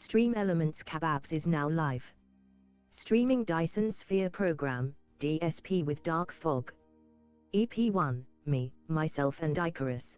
Stream Elements Kebabs is now live. Streaming Dyson Sphere Program, DSP with Dark Fog. Ep1, me, myself and Icarus.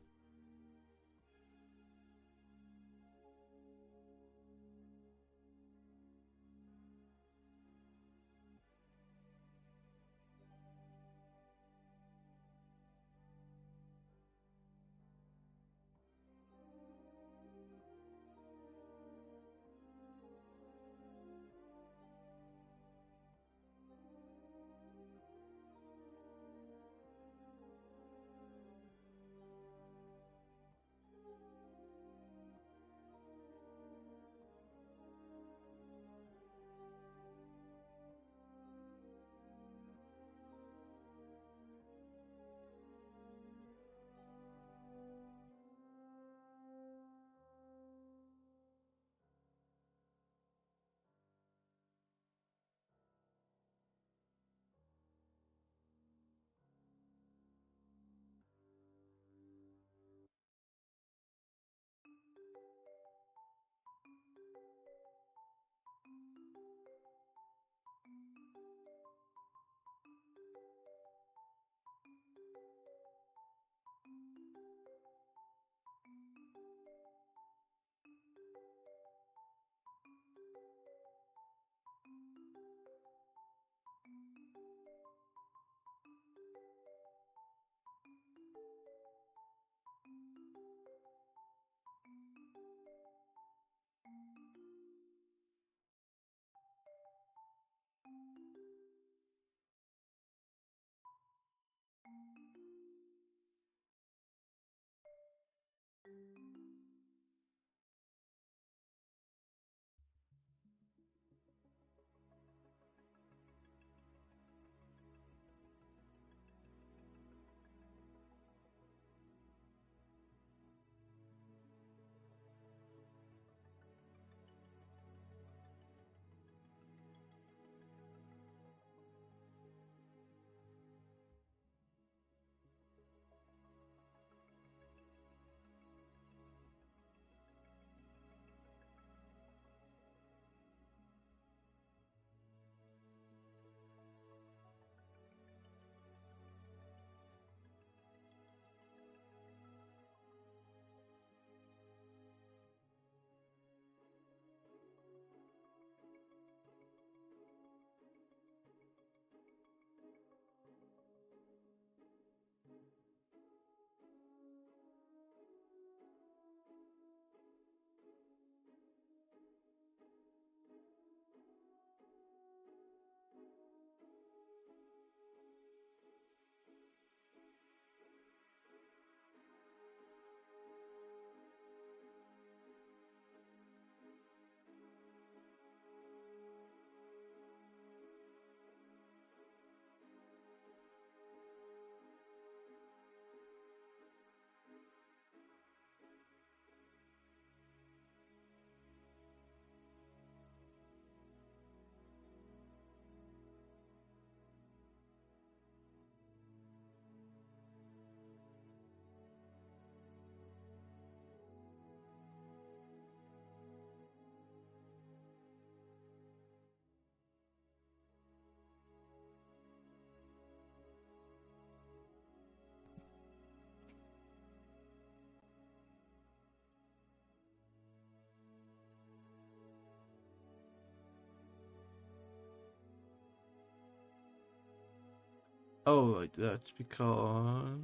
Oh, that's because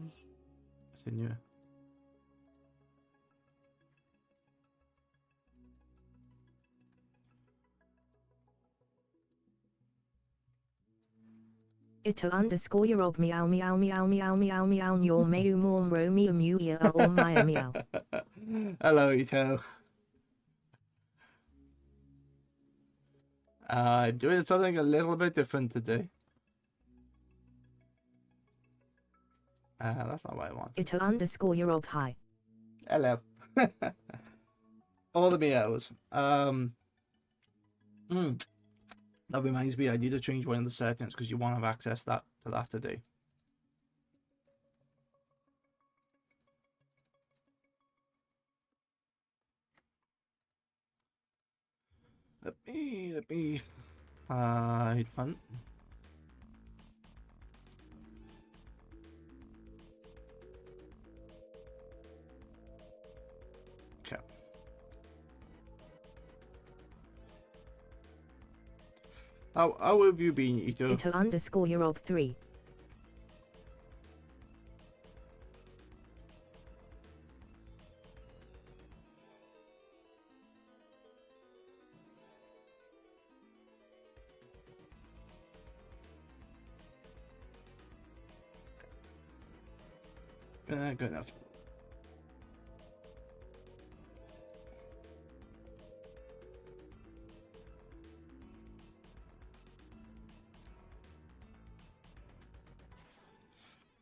continue. Ito underscore Eurob meow meow meow meow meow meow your meu morm ro meow meow or maya meow. Hello, Ito. Doing something a little bit different today. That's not what I want. Ito underscore Eurob hi. Hello. All the meows. That reminds me, I need to change one of the settings because you won't have access to that today. Let me hide fun. Okay. How have you been, Ito? Ito_Europe3. Good enough.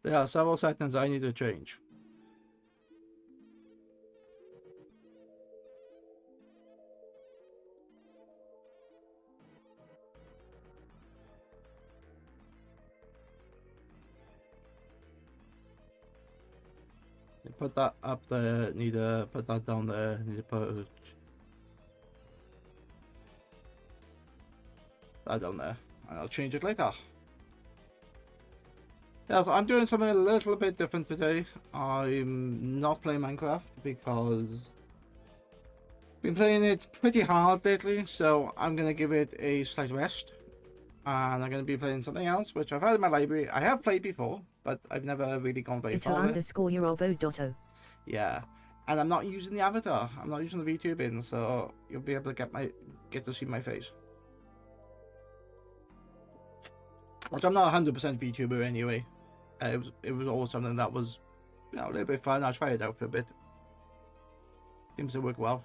There are several settings I need to change. Put that up there, need to put that down there, need to put that down there, and I'll change it later. Yeah, so I'm doing something a little bit different today. I'm not playing Minecraft because I've been playing it pretty hard lately, so I'm gonna give it a slight rest. And I'm gonna be playing something else, which I've had in my library. I have played before, but I've never really gone very far with it. Ito_Europe0. Yeah, and I'm not using the avatar. I'm not using the VTubing, so you'll be able to get to see my face. Which I'm not 100% VTuber anyway. It was always something that was, you know, a little bit fun. I'll try it out for a bit. Seems to work well.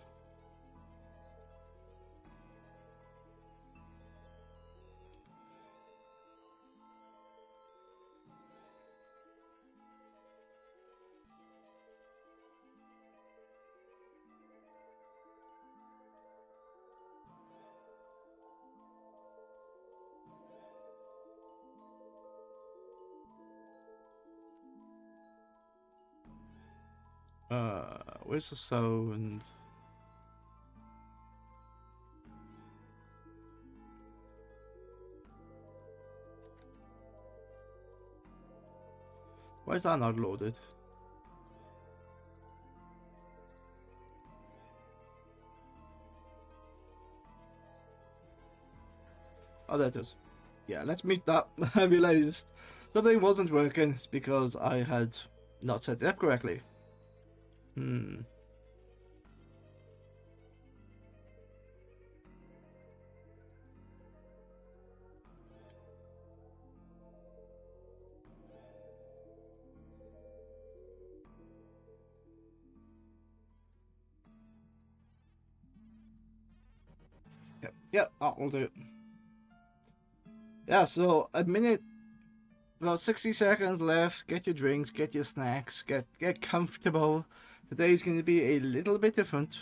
Where's the sound? Why is that not loaded? Oh, there it is. Yeah, let's meet that. I realized something wasn't working. It's because I had not set it up correctly. Yep, that will do. Yeah, so a minute, about 60 seconds left. Get your drinks, get your snacks, get comfortable. Today's going to be a little bit different.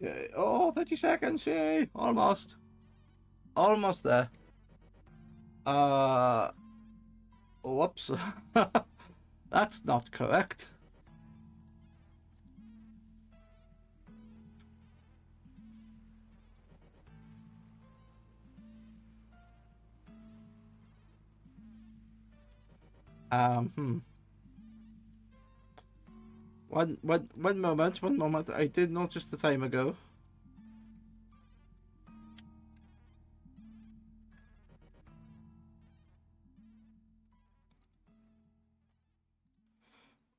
Yeah. Oh, 30 seconds, yay! Almost. Almost there. Whoops. That's not correct. One moment. I did notice the time ago.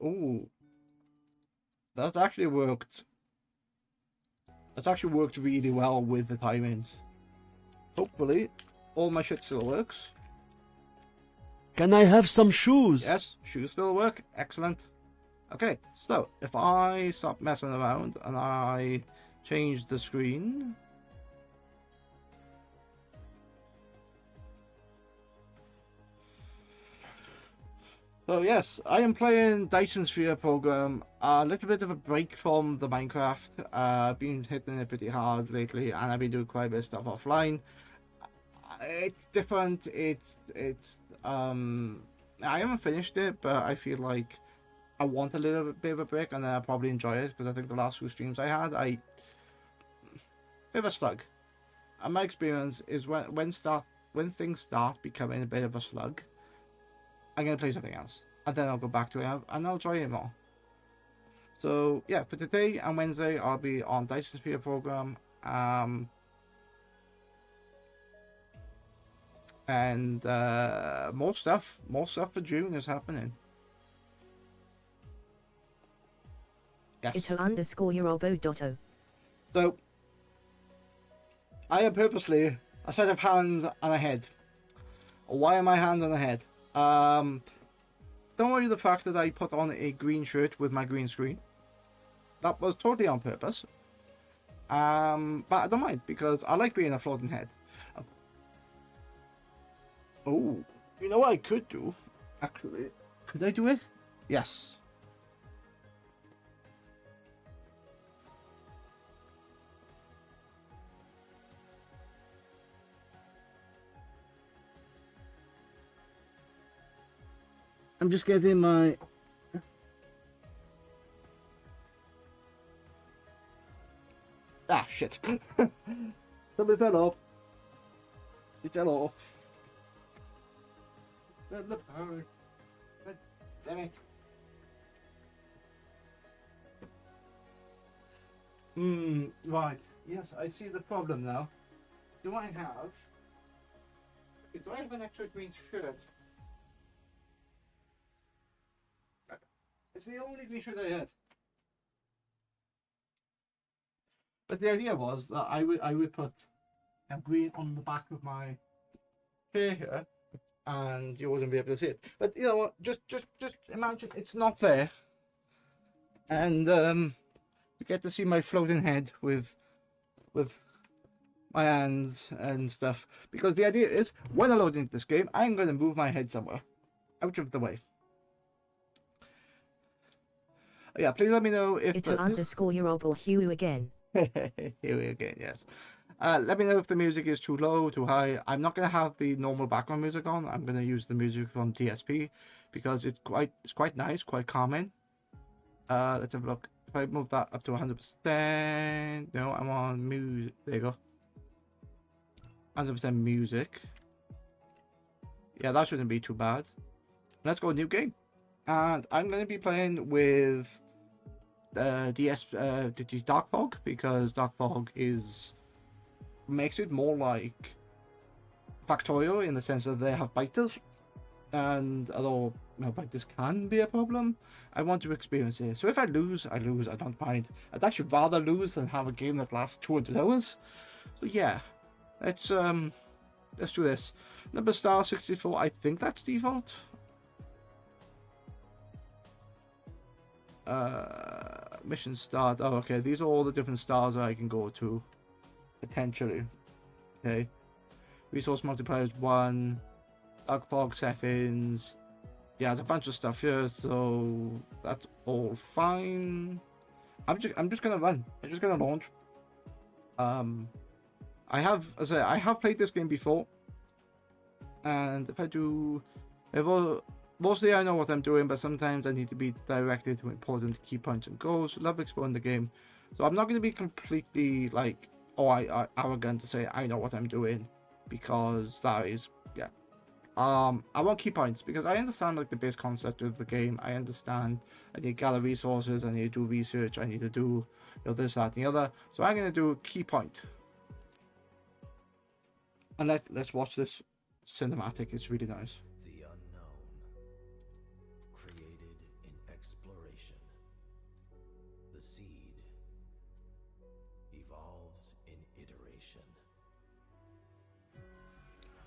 Oh, that's actually worked. That's actually worked really well with the timings. Hopefully, all my shit still works. Can I have some shoes? Yes, shoes still work. Excellent. Okay, so if I stop messing around and I change the screen. So yes, I am playing Dyson Sphere program. A little bit of a break from the Minecraft. Been hitting it pretty hard lately, and I've been doing quite a bit of stuff offline. It's different. I haven't finished it, but I feel like I want a little bit of a break, and then I'll probably enjoy it because I think the last 2 streams I had, bit of a slug. And my experience is when things start becoming a bit of a slug, I'm gonna play something else, and then I'll go back to it and I'll enjoy it more. So yeah, for today and Wednesday, I'll be on Dyson Sphere program, and more stuff for June is happening. Yes. Ito_Yorobo.o. So I have purposely a set of hands and a head. Why are my hands on the head? Don't worry the fact that I put on a green shirt with my green screen. That was totally on purpose. But I don't mind because I like being a floating head. Oh, you know what I could do? Actually, could I do it? Yes. I'm just getting my... Ah, shit. Somebody fell off. He fell off. Damn it. Right. Yes, I see the problem now. Do I have an extra green shirt? It's the only green shirt I had. But the idea was that I would put a green on the back of my chair here, and you wouldn't be able to see it. But you know what? Just imagine it's not there, and you get to see my floating head with my hands and stuff. Because the idea is, when I load into this game, I'm going to move my head somewhere out of the way. Yeah, please let me know if Ito_Yorobo Hugh again. Here we again, yes. Let me know if the music is too low, too high. I'm not going to have the normal background music on. I'm going to use the music from DSP because it's quite nice, quite calming. Let's have a look. If I move that up to 100%, no, I'm on music. There you go. 100% music. Yeah, that shouldn't be too bad. Let's go new game, and I'm going to be playing with Dark Fog, because Dark Fog makes it more like Factorio in the sense that they have biters, and although biters can be a problem, I want to experience it. So if I lose, I lose. I don't mind. I'd actually rather lose than have a game that lasts 200 hours. So yeah, let's do this. Number star 64. I think that's default. Mission start. Oh, okay. These are all the different stars that I can go to potentially. Okay. Resource multipliers 1. Dark fog settings. Yeah, there's a bunch of stuff here, so that's all fine. I'm just gonna run. I'm just gonna launch. I have played this game before, and if I do, mostly I know what I'm doing, but sometimes I need to be directed to important key points and goals. Love exploring the game, so I'm not going to be completely like, I arrogant to say I know what I'm doing, because that is, yeah. I want key points because I understand like the base concept of the game. I understand I need to gather resources, I need to do research, I need to do this, that, and the other. So I'm going to do a key point, and let's watch this cinematic. It's really nice.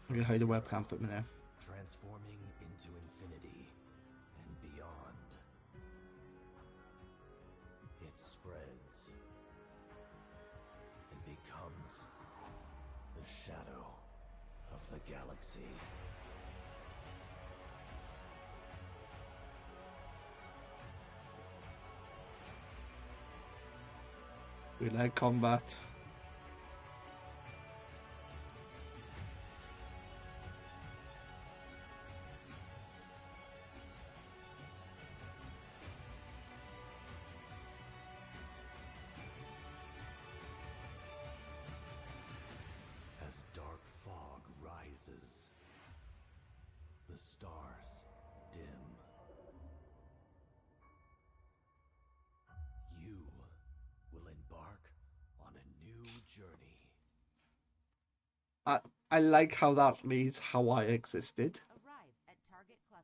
I'm gonna hide the webcam for a minute. transforming into infinity and beyond. It spreads and becomes the shadow of the galaxy. We like combat. As dark fog rises, the stars dim. You will embark on a new journey. I like how that reads how I existed,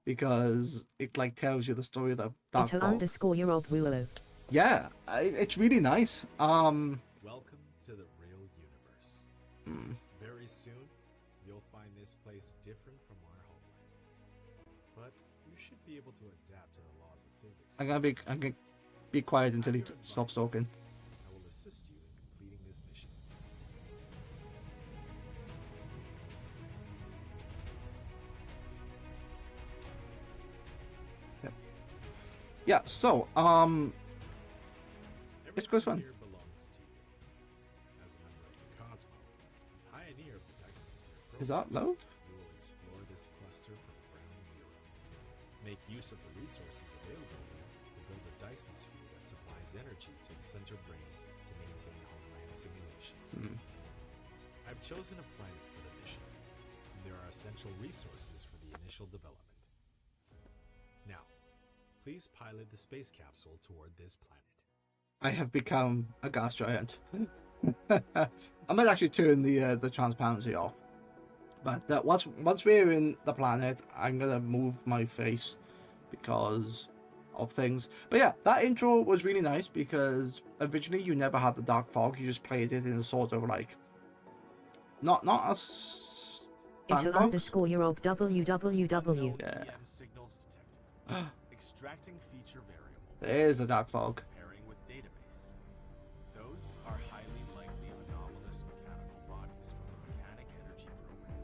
because it like tells you the story of the Dark Ito Fog. underscore Yorobwulo. Yeah, it's really nice. Welcome to the real universe. Very soon, you'll find this place different from our homeland. But you should be able to adapt to the laws of physics. I'm gonna be quiet until he stops talking. I will assist you in completing this mission. Yeah, so It's good fun. Everything here belongs to you. As a member of the Cosmo, pioneer of the Dyson Sphere is that program, loud? you will explore this cluster from ground zero. Make use of the resources available here to build a Dyson Sphere that supplies energy to the center brain to maintain homeland simulation. I've chosen a planet for the mission, and there are essential resources for the initial development. Now, please pilot the space capsule toward this planet. I have become a gas giant. I might actually turn the transparency off. But once we're in the planet, I'm gonna move my face because of things. But yeah, that intro was really nice because originally you never had the Dark Fog. You just played it in a sort of like not a Ito sandbox. underscore Yorob www. Yeah. EM signals detected. Extracting feature variables. There's the Dark Fog. Pairing with database. Those are highly likely anomalous mechanical bodies from the mechanic energy program.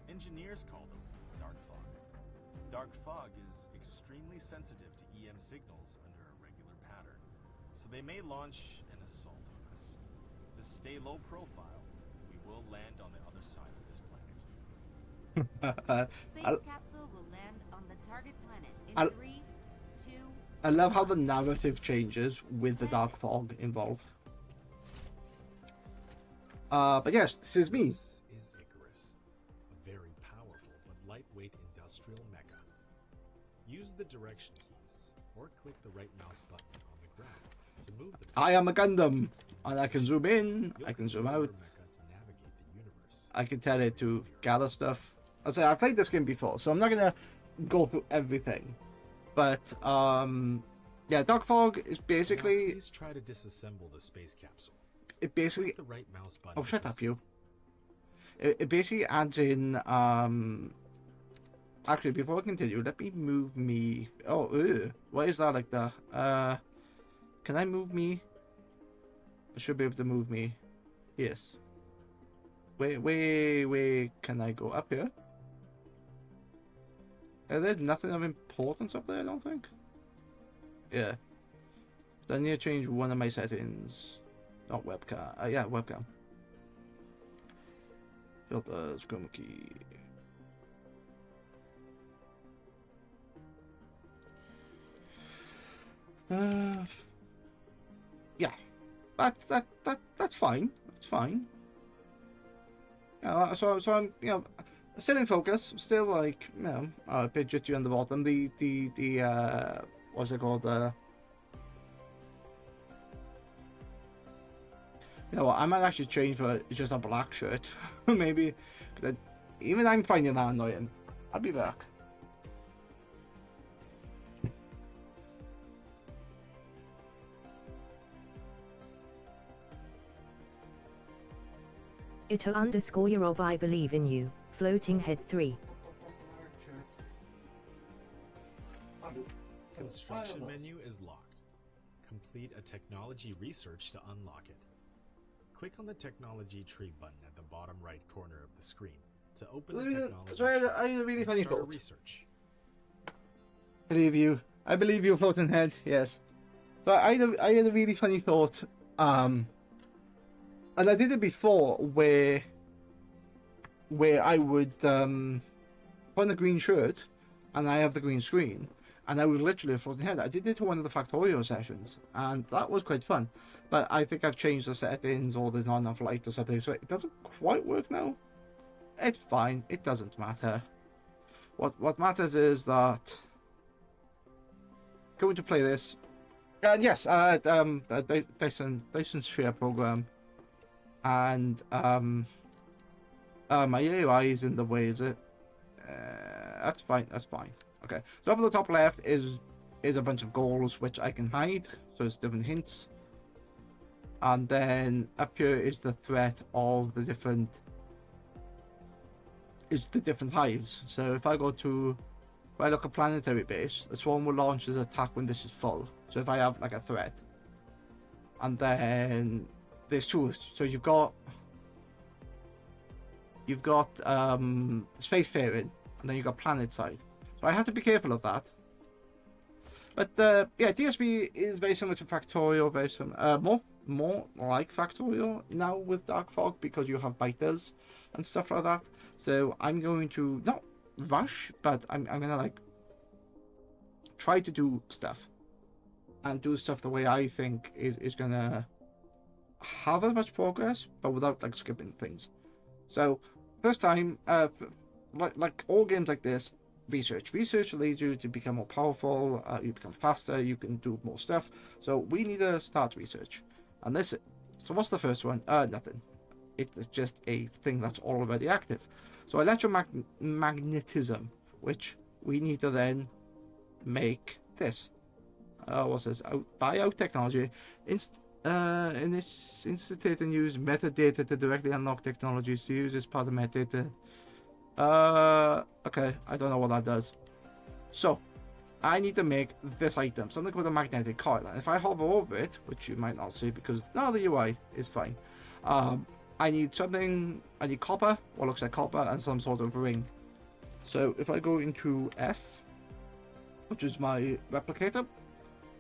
Engineers call them dark fog. Dark fog is extremely sensitive to EM signals under a regular pattern, so they may launch an assault on us. To stay low profile, we will land on the other side of this planet. Space capsule will land on the target planet in I'll- 3, 2. I love how the narrative changes with the Dark Fog involved. But yes, this is me. This is Icarus, a very powerful but lightweight industrial mecha. Use the direction keys, or click the right mouse button on the ground to move the I am a Gundam, and I can zoom in, You'll I can zoom control out, your mecha to navigate the universe. I can tell it to gather stuff. I say I've played this game before, so I'm not gonna go through everything. But yeah, Dark Fog is Now, basically please try to disassemble the space capsule. it basically Click the right mouse button. oh shut to up you. It basically adds in actually before I continue, let me move me. Oh, why is that like that? Can I move me? I should be able to move me. Yes. Where can I go? Up here? There's nothing of importance up there, I don't think. Yeah. I need to change one of my settings. Not webcam. Yeah, webcam. Filters, chroma key. Yeah. That's fine. That's fine. Yeah, so I'm still in focus. Still like a bit jittery on the bottom. The what's it called? You know what? I might actually change for just a black shirt, maybe. Even I'm finding that annoying. I'll be back. Ito underscore Yorob I believe in you. Floating Head 3. Construction menu is locked. Complete a technology research to unlock it. Click on the technology tree button at the bottom right corner of the screen to open the technology So I tree had a really and funny start a thought. research. I believe you, Floating Head. Yes. So I had a really funny thought. And I did it before, where I would put on a green shirt, and I have the green screen, and I would literally Floating Head. I did it to one of the Factorio sessions, and that was quite fun. But I think I've changed the settings, or there's not enough light or something, so it doesn't quite work now. It's fine. It doesn't matter. What matters is that going to play this. And yes, Dyson Sphere program, and my AI is in the way. Is it? That's fine. That's fine. Okay. So up at the top left is a bunch of goals which I can hide. So it's different hints. And then up here is the threat of the different. It's the different hives. So if I look at planetary base, the swarm will launch its attack when this is full. So if I have like a threat, and then there's two. So you've got spacefaring, and then you've got planet side. So I have to be careful of that. But yeah, DSP is very similar to Factorio, very similar, more like Factorio now with Dark Fog, because you have biters and stuff like that. So I'm going to not rush, but I'm gonna like try to do stuff and do stuff the way I think is gonna have as much progress, but without like skipping things. So first time, like all games like this, research leads you to become more powerful. You become faster, you can do more stuff. So we need to start research, and this. So what's the first one? Nothing. It's just a thing that's already active. So electromagnetism, which we need to then make this. What's this? Biotechnology. In this institute and use metadata to directly unlock technologies to use as part of metadata. Okay, I don't know what that does. So, I need to make this item, something called a magnetic coil. And if I hover over it, which you might not see because now the UI is fine. I need copper, what looks like copper, and some sort of ring. So if I go into F, which is my replicator,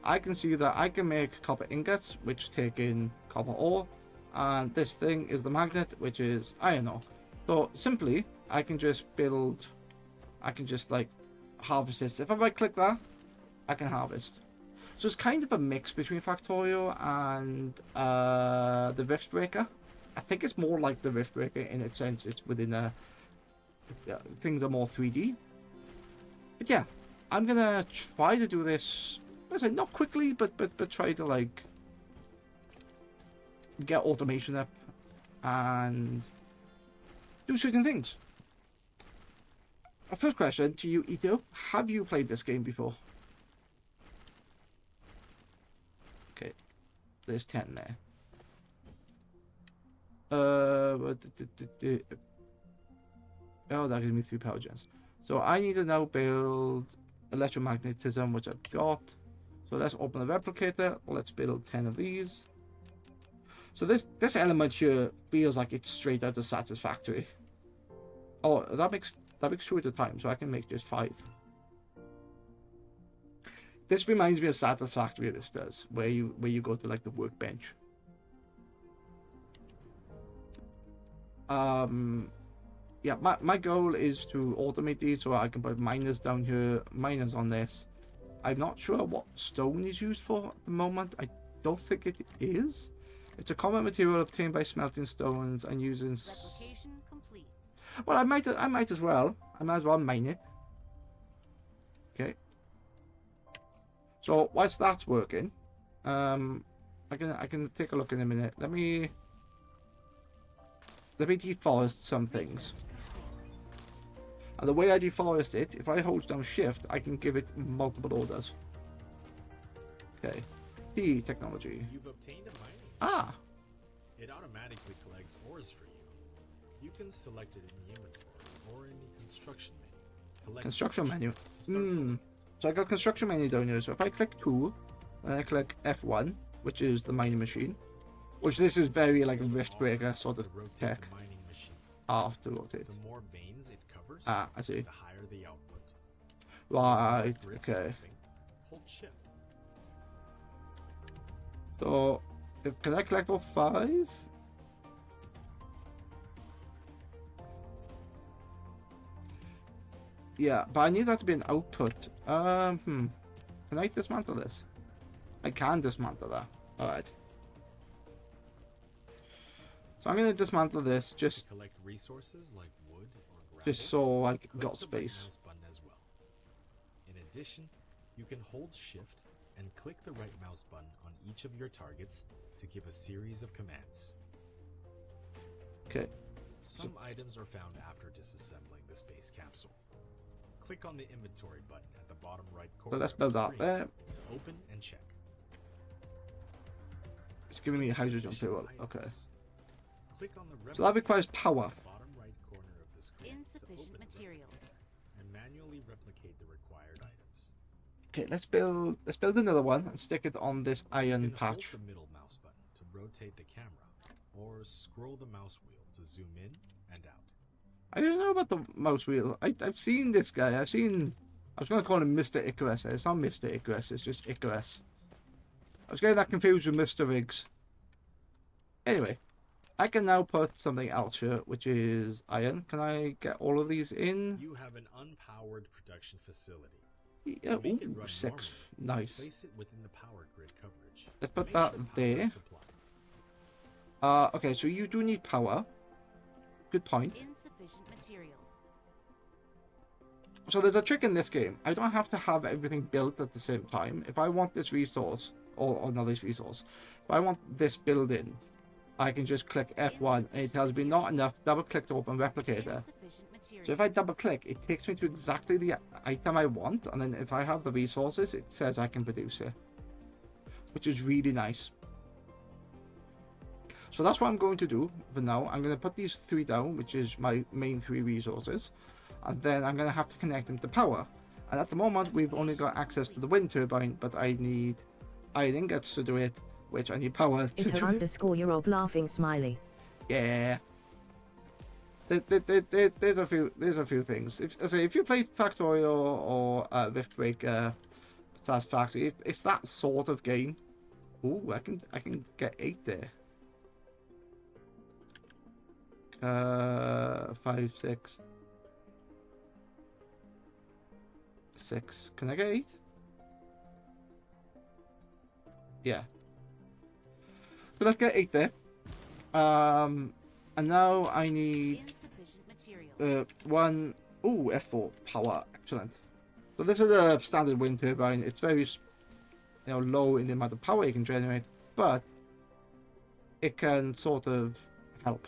I can see that I can make copper ingots, which take in copper ore, and this thing is the magnet, which is iron ore. So simply, I can just like harvest this. If I right click that, I can harvest. So it's kind of a mix between Factorio and the Rift Breaker. I think it's more like the Rift Breaker in its sense. It's within things are more 3D. But yeah, I'm gonna try to do this. Let's say not quickly, but try to like get automation up and do certain things. First question to you, Ito. Have you played this game before? Okay, there's 10 there. Oh, that gives me 3 power gens. So I need to now build electromagnetism, which I've got. So let's open the replicator. Let's build 10 of these. So this element here feels like it's straight out of Satisfactory. Oh, that makes 2 at a time, so I can make just 5. This reminds me of Satisfactory. This does, where you go to like the workbench. Yeah, my goal is to automate these so I can put miners down here, miners on this. I'm not sure what stone is used for at the moment. I don't think it is. It's a common material obtained by smelting stones and using. Replication complete. Well, I might as well. I might as well mine it. Okay. So whilst that's working, I can take a look in a minute. Let me deforest some things. And the way I deforest it, if I hold down shift, I can give it multiple orders. Okay. P technology. You've obtained a mining Ah. machine. It automatically collects ores for you. You can select it in the inventory or in the construction menu. Collect Construction this menu. to start building. So I got construction menu down here. So if I click 2, and I click F1, which is the mining machine, which this is very like a rift breaker sort of To rotate tech. the mining machine. Half to rotate. The more veins it covers, Ah, I see. the higher the output. Right. Grid Okay. swapping, hold shift. So, can I collect all 5? Yeah, but I need that to be an output. Can I dismantle this? I can dismantle that. Alright. So I'm gonna dismantle this To just collect resources like wood or gravel. so I click got the right space. mouse button as well. In addition, you can hold shift and click the right mouse button on each of your targets to give a series of commands. Okay. Some items are found after disassembling the space capsule. Click on the inventory button at the bottom right corner. So let's of build the that screen there. to open and check. It's giving me hydrogen Insufficient fuel. Okay. items. Click on the So that replicate requires at power. the bottom right corner of the screen to Insufficient open the materials. replicate and manually replicate the required items. Okay, let's build another one and stick it on this You iron can patch. hold the middle mouse button to rotate the camera, or scroll the mouse wheel to zoom in and out. I don't know about the mouse wheel. I've seen this guy. I was going to call him Mr. Icarus. It's not Mr. Icarus. It's just Icarus. I was getting that confused with Mr. Riggs. Anyway, I can now put something else here, which is iron. Can I get all of these in? You have an unpowered production facility. Yeah, To make it ooh, run 6. normally, Nice. place it within the power grid coverage. Let's put Make that sure power there. is supplied. Okay, so you do need power. Good point. Insufficient materials. So there's a trick in this game. I don't have to have everything built at the same time. If I want this resource, or not this resource, if I want this building, I can just click F1 and it tells me not enough, double click to open replicator. Insufficient materials. So if I double click, it takes me to exactly the item I want, and then if I have the resources, it says I can produce it. Which is really nice. So that's what I'm going to do for now. I'm going to put these 3 down, which is my main 3 resources. And then I'm going to have to connect them to power. And at the moment, we've only got access to the wind turbine, but I need iron ingots to do it, which I need power to Ito do. underscore your ob laughing smiley. Yeah. There's a few things. If you play Factorio or Rift Breaker, slash Factory, it's that sort of game. Ooh, I can get 8 there. 5, 6. 6. Can I get 8? Yeah. So let's get 8 there. And now I need Insufficient materials. 1. Ooh, F4 power. Excellent. So this is a standard wind turbine. It's very, low in the amount of power it can generate, but it can sort of help.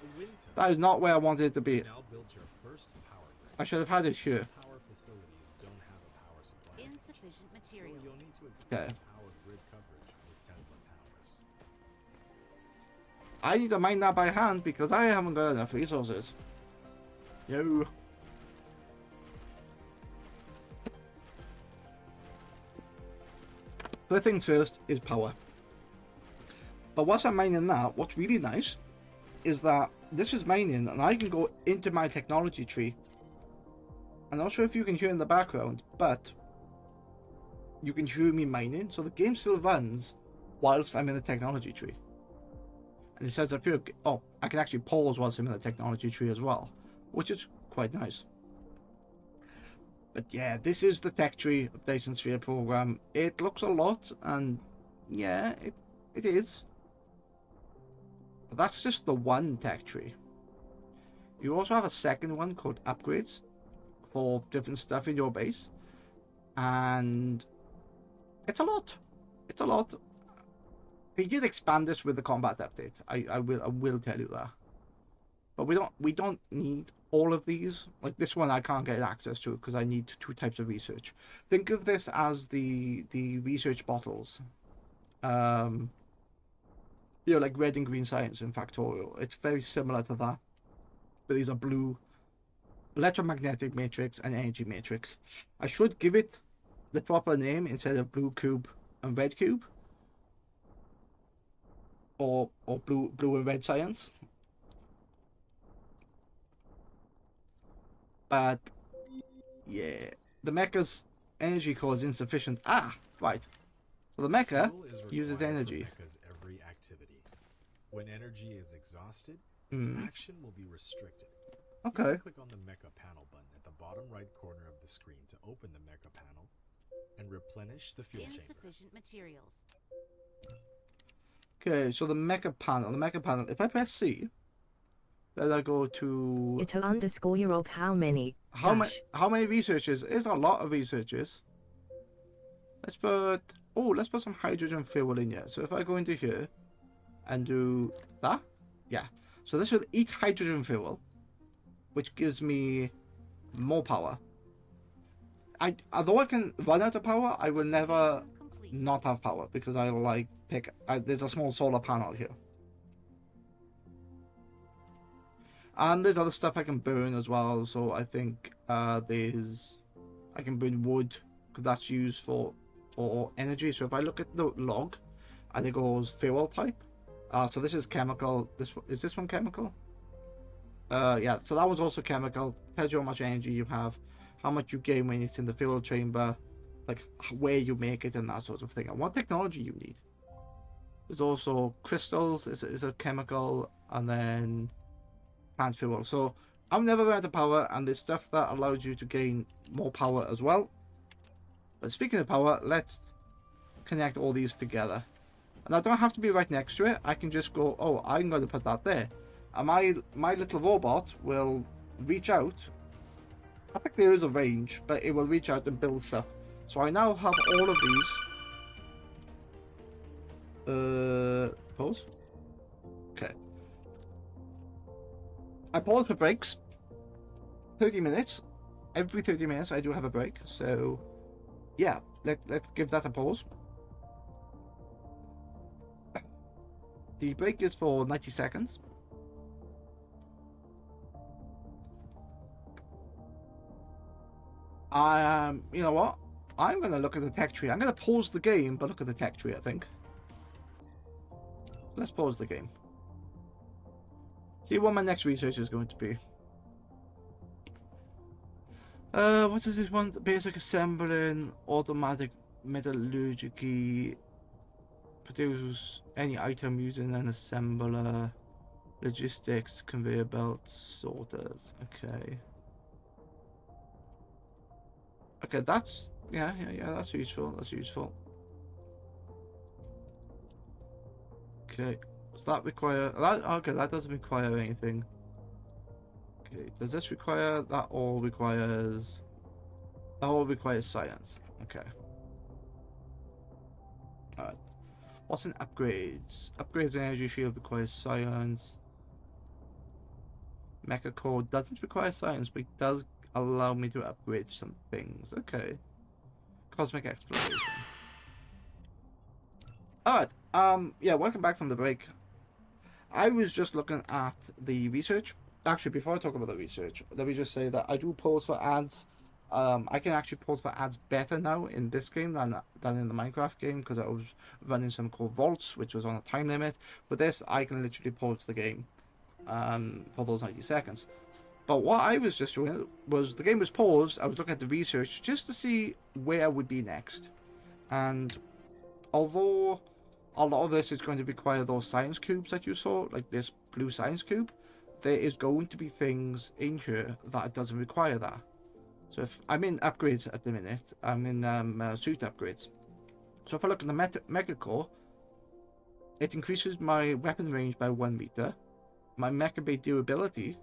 A wind turbine. That is not where I wanted it to be. Now build your first power grid. I should have had it here. Some power facilities don't have a power supply. Insufficient So materials. you'll need to extend Okay. power grid coverage with Tesla towers. I need to mine that by hand because I haven't got enough resources. No. First things first is power. But whilst I'm mining that, what's really nice is that this is mining and I can go into my technology tree. I'm not sure if you can hear in the background, but you can hear me mining. So the game still runs whilst I'm in the technology tree. And it says up here, oh, I can actually pause whilst I'm in the technology tree as well, which is quite nice. But yeah, this is the tech tree of Dyson Sphere program. It looks a lot, and yeah, it is. But that's just the one tech tree. You also have a second one called upgrades for different stuff in your base. And it's a lot. It's a lot. They did expand this with the combat update. I will tell you that. But we don't need all of these. Like this one I can't get access to because I need 2 types of research. Think of this as the research bottles. You You know, like red and green science in Factorial. It's very similar to that. But these are blue electromagnetic matrix and energy matrix. I should give it the proper name instead of blue cube and red cube. Or blue and red science. But yeah, the mecha's energy core is insufficient. Ah, right. So the mecha Fuel is uses required for energy. mecha's every activity. When energy is exhausted, its action will be restricted. You Okay. can click on the mecha panel button at the bottom right corner of the screen to open the mecha panel and replenish the fuel chamber. Insufficient materials. Okay, so the mecha panel. If I press C, then I go to Ito underscore Europe how many? how dash. many researchers? There's a lot of researchers. Let's put some hydrogen fuel in here. So if I go into here and do that, yeah. So this will eat hydrogen fuel, which gives me more power. Although I can run out of power, I will never Mission complete. not have power because I like there's a small solar panel here. And there's other stuff I can burn as well. So I think I can burn wood because that's used for energy. So if I look at the log and it goes fuel type. So this is chemical. Is this one chemical? Yeah, so that one's also chemical. Tells you how much energy you have, how much you gain when it's in the fuel chamber, like where you make it and that sort of thing, and what technology you need. There's also crystals is a chemical, and then plant fuel. So I'm never out of power, and there's stuff that allows you to gain more power as well. But speaking of power, let's connect all these together. And I don't have to be right next to it. I can just go, oh, I'm going to put that there. And my little robot will reach out. I think there is a range, but it will reach out and build stuff. So I now have all of these. Pause. Okay. I pause for breaks. 30 minutes. Every 30 minutes I do have a break. So yeah, let's give that a pause. The break is for 90 seconds. You know what? I'm going to look at the tech tree. I'm going to pause the game, but look at the tech tree, I think. Let's pause the game. See what my next research is going to be. What is this one? Basic assembling, automatic metallurgy, produce any item using an assembler, logistics, conveyor belts, sorters. Okay. Okay, that's yeah, that's useful. That's useful. Okay, does that require that? Okay, that doesn't require anything. Okay, does this require that? All requires that all requires science. Okay. All right. What's in upgrades? Upgrades in energy shield requires science. Mecha core doesn't require science, but it does allow me to upgrade some things. Okay. Cosmic exploration. Alright, yeah, welcome back from the break. I was just looking at the research. Actually, before I talk about the research, let me just say that I do pause for ads. I can actually pause for ads better now in this game than in the Minecraft game because I was running some called vaults, which was on a time limit. With this, I can literally pause the game for those 90 seconds. But what I was just doing was the game was paused. I was looking at the research just to see where I would be next. And although a lot of this is going to require those science cubes that you saw, like this blue science cube, there is going to be things in here that doesn't require that. So if I'm in upgrades at the minute, I'm in suit upgrades. So if I look at the Mega Core, it increases my weapon range by 1 meter, my Mecha Bay durability,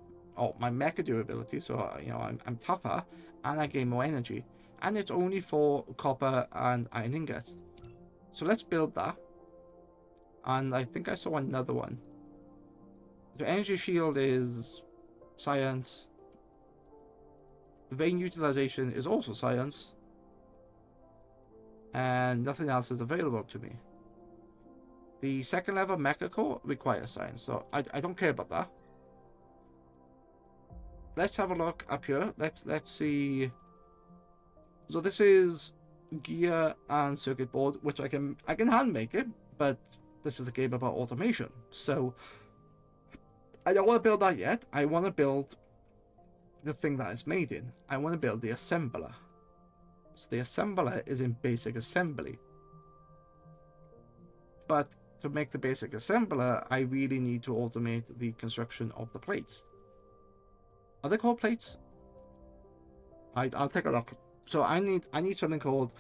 my Mecha durability, so you know I'm tougher, and I gain more energy, and it's only for copper and iron ingots. So let's build that. And I think I saw another one. The energy shield is science. Vein utilization is also science. And nothing else is available to me. The second level mecha core requires science, so I don't care about that. Let's have a look up here. Let's see. So this is gear and circuit board, which I can hand make it, but this is a game about automation, so I don't want to build that yet. I want to build the thing that it's made in. I want to build the assembler. So the assembler is in basic assembly. But to make the basic assembler, I really need to automate the construction of the plates. Are they called plates? I'll take a look. So I need something called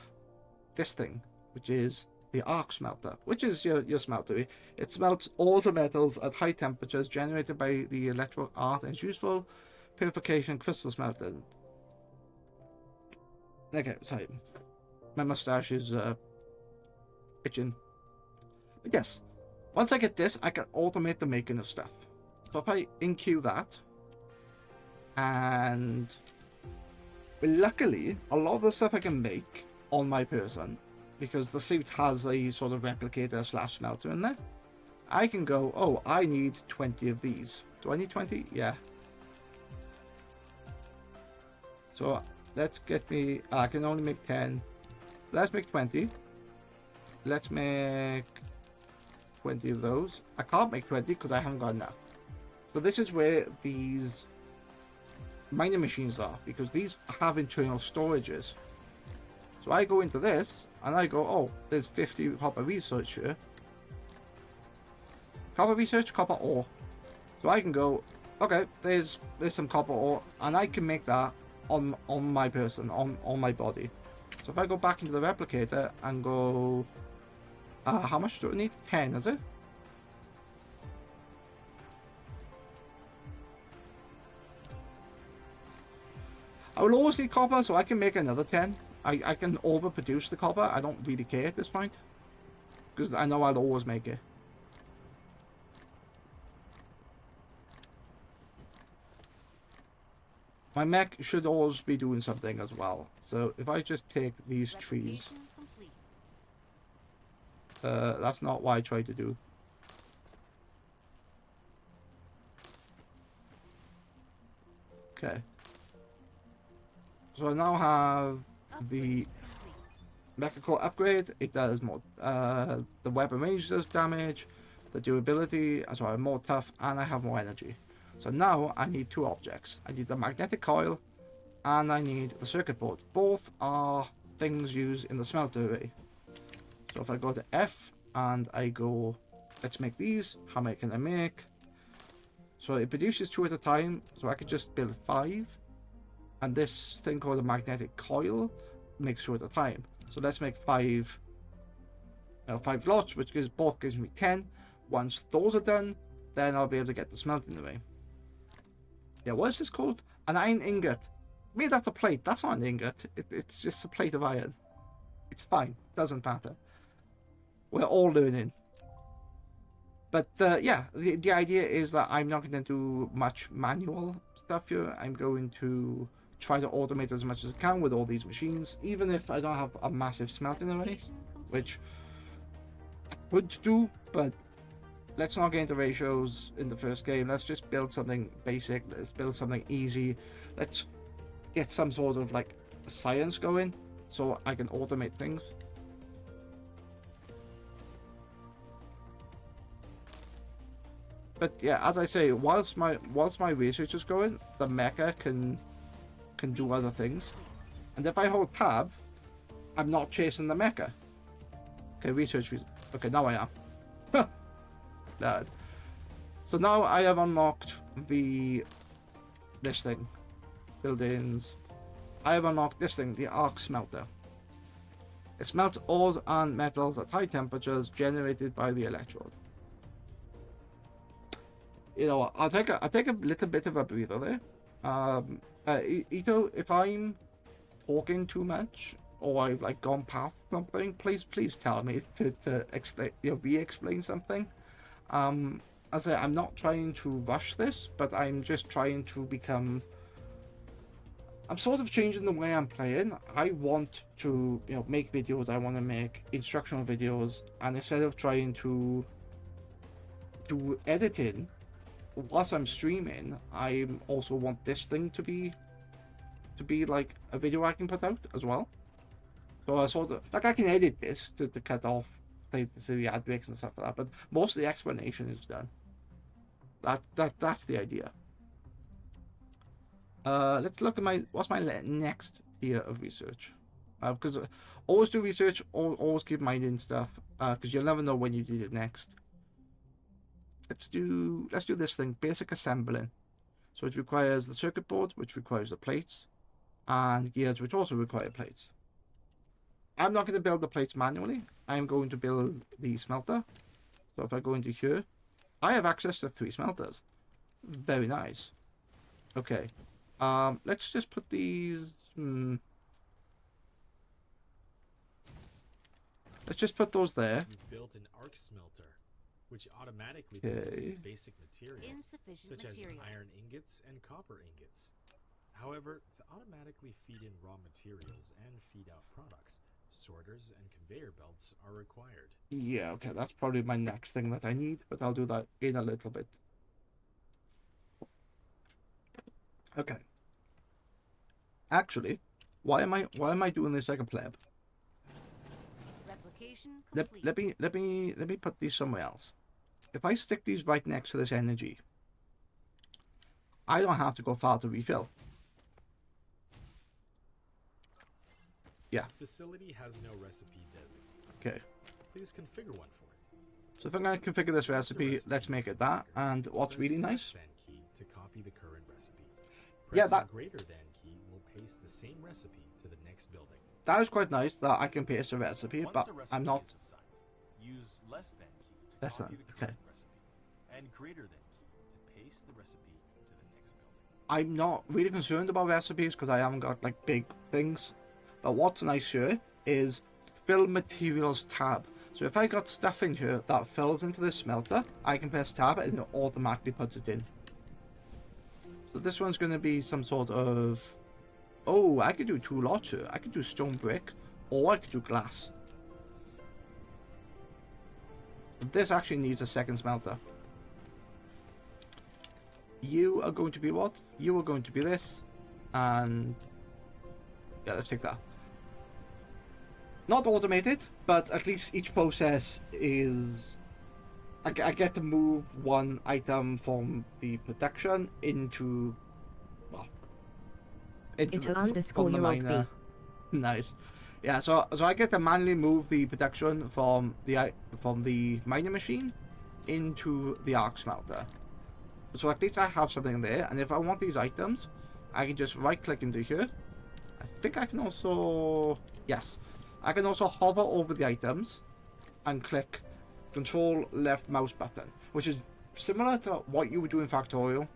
this thing, which is the arc smelter, which is your smelter. It smelts all the metals at high temperatures generated by the electrical arc and is useful purification crystal smelting. Okay, sorry. My mustache is itching. But yes, once I get this, I can automate the making of stuff. So if I in-queue that, and luckily, a lot of the stuff I can make on my person, because the suit has a sort of replicator slash smelter in there, I can go, oh, I need 20 of these. Do I need 20? Yeah. So let's get me, I can only make 10. Let's make 20. Let's make 20 of those. I can't make 20 because I haven't got enough. So this is where these mining machines are, because these have internal storages. So I go into this and I go, oh, there's 50 copper research here. Copper research, copper ore. So I can go, okay, there's some copper ore, and I can make that on my person, on my body. So if I go back into the replicator and go, how much do I need? 10, is it? I will always need copper, so I can make another 10. I can overproduce the copper. I don't really care at this point, because I know I'll always make it. My mech should always be doing something as well. So if I just take these trees, Complete. that's not what I tried to do. Okay. So I now have the mecha core upgrade. It does more. The weapon range does damage. The durability, so I'm more tough, and I have more energy. So now I need two objects. I need the magnetic coil, and I need the circuit board. Both are things used in the smelter array. So if I go to F and I go, let's make these. How many can I make? So it produces 2 at a time, so I could just build 5. And this thing called a magnetic coil makes 2 at a time. So let's make 5 lots, which both gives me 10. Once those are done, then I'll be able to get the smelting array. Yeah, what is this called? An iron ingot. Made out of plate. That's not an ingot. It's just a plate of iron. It's fine. Doesn't matter. We're all learning. But yeah, the idea is that I'm not going to do much manual stuff here. I'm going to try to automate as much as I can with all these machines, even if I don't have a massive smelting array, which I could do, but let's not get into ratios in the first game. Let's just build something basic. Let's build something easy. Let's get some sort of like science going so I can automate things. But yeah, as I say, whilst my research is going, the mecha can do other things. And if I hold tab, I'm not chasing the mecha. Okay, research. Okay, now I am. That. So now I have unlocked this thing. Buildings. I have unlocked this thing, the arc smelter. It smelts ores and metals at high temperatures generated by the electrode. You know what, I'll take a little bit of a breather there. Ito, if I'm talking too much or I've like gone past something, please tell me to explain, re-explain something. As I say, I'm not trying to rush this, but I'm just trying to become. I'm sort of changing the way I'm playing. I want to, make videos. I want to make instructional videos, and instead of trying to do editing whilst I'm streaming, I also want this thing to be like a video I can put out as well. So I sort of like I can edit this to cut off like the ad breaks and stuff like that, but most of the explanation is done. That's the idea. Let's look at what's my next tier of research. Because always do research, always keep minding stuff. Because you'll never know when you need it next. Let's do this thing, basic assembling. So it requires the circuit board, which requires the plates, and gears, which also require plates. I'm not going to build the plates manually. I'm going to build the smelter. So if I go into here, I have access to 3 smelters. Very nice. Okay. Let's just put these. Let's just put those there. You've built an arc smelter, which automatically produces basic materials, Insufficient such materials. as iron ingots and copper ingots. However, to automatically feed in raw materials and feed out products, sorters and conveyor belts are required. Yeah, okay, that's probably my next thing that I need, but I'll do that in a little bit. Okay. Actually, why am I doing this like a pleb? Replication Let complete. me put these somewhere else. If I stick these right next to this energy, I don't have to go far to refill. Yeah. The facility has no recipe designated. Okay. Please configure one for it. So if I'm going to configure this recipe, let's make it that. And what's really nice? Press the # key to copy the current recipe. Yeah, Pressing that greater than key will paste the same recipe to the next building. that is quite nice that I can paste a recipe, Once but a recipe I'm not. is assigned, use less than key to Less copy than, the okay. current recipe, and greater than key to paste the recipe to the next building. I'm not really concerned about recipes because I haven't got like big things. But what's nice here is fill materials tab. So if I got stuff in here that fills into this smelter, I can press tab and it automatically puts it in. So this one's going to be some sort of... Oh, I could do 2 lots here. I could do stone brick or I could do glass. But this actually needs a second smelter. You are going to be what? You are going to be this. And... yeah, let's take that. Not automated, but at least each process is... I get to move one item from the production into... well... Into from underscore the your old miner. Nice. Yeah, so I get to manually move the production from the miner machine into the arc smelter. So at least I have something there, and if I want these items, I can just right click into here. I think I can also... yes. I can also hover over the items and click control left mouse button, which is similar to what you would do in Factorial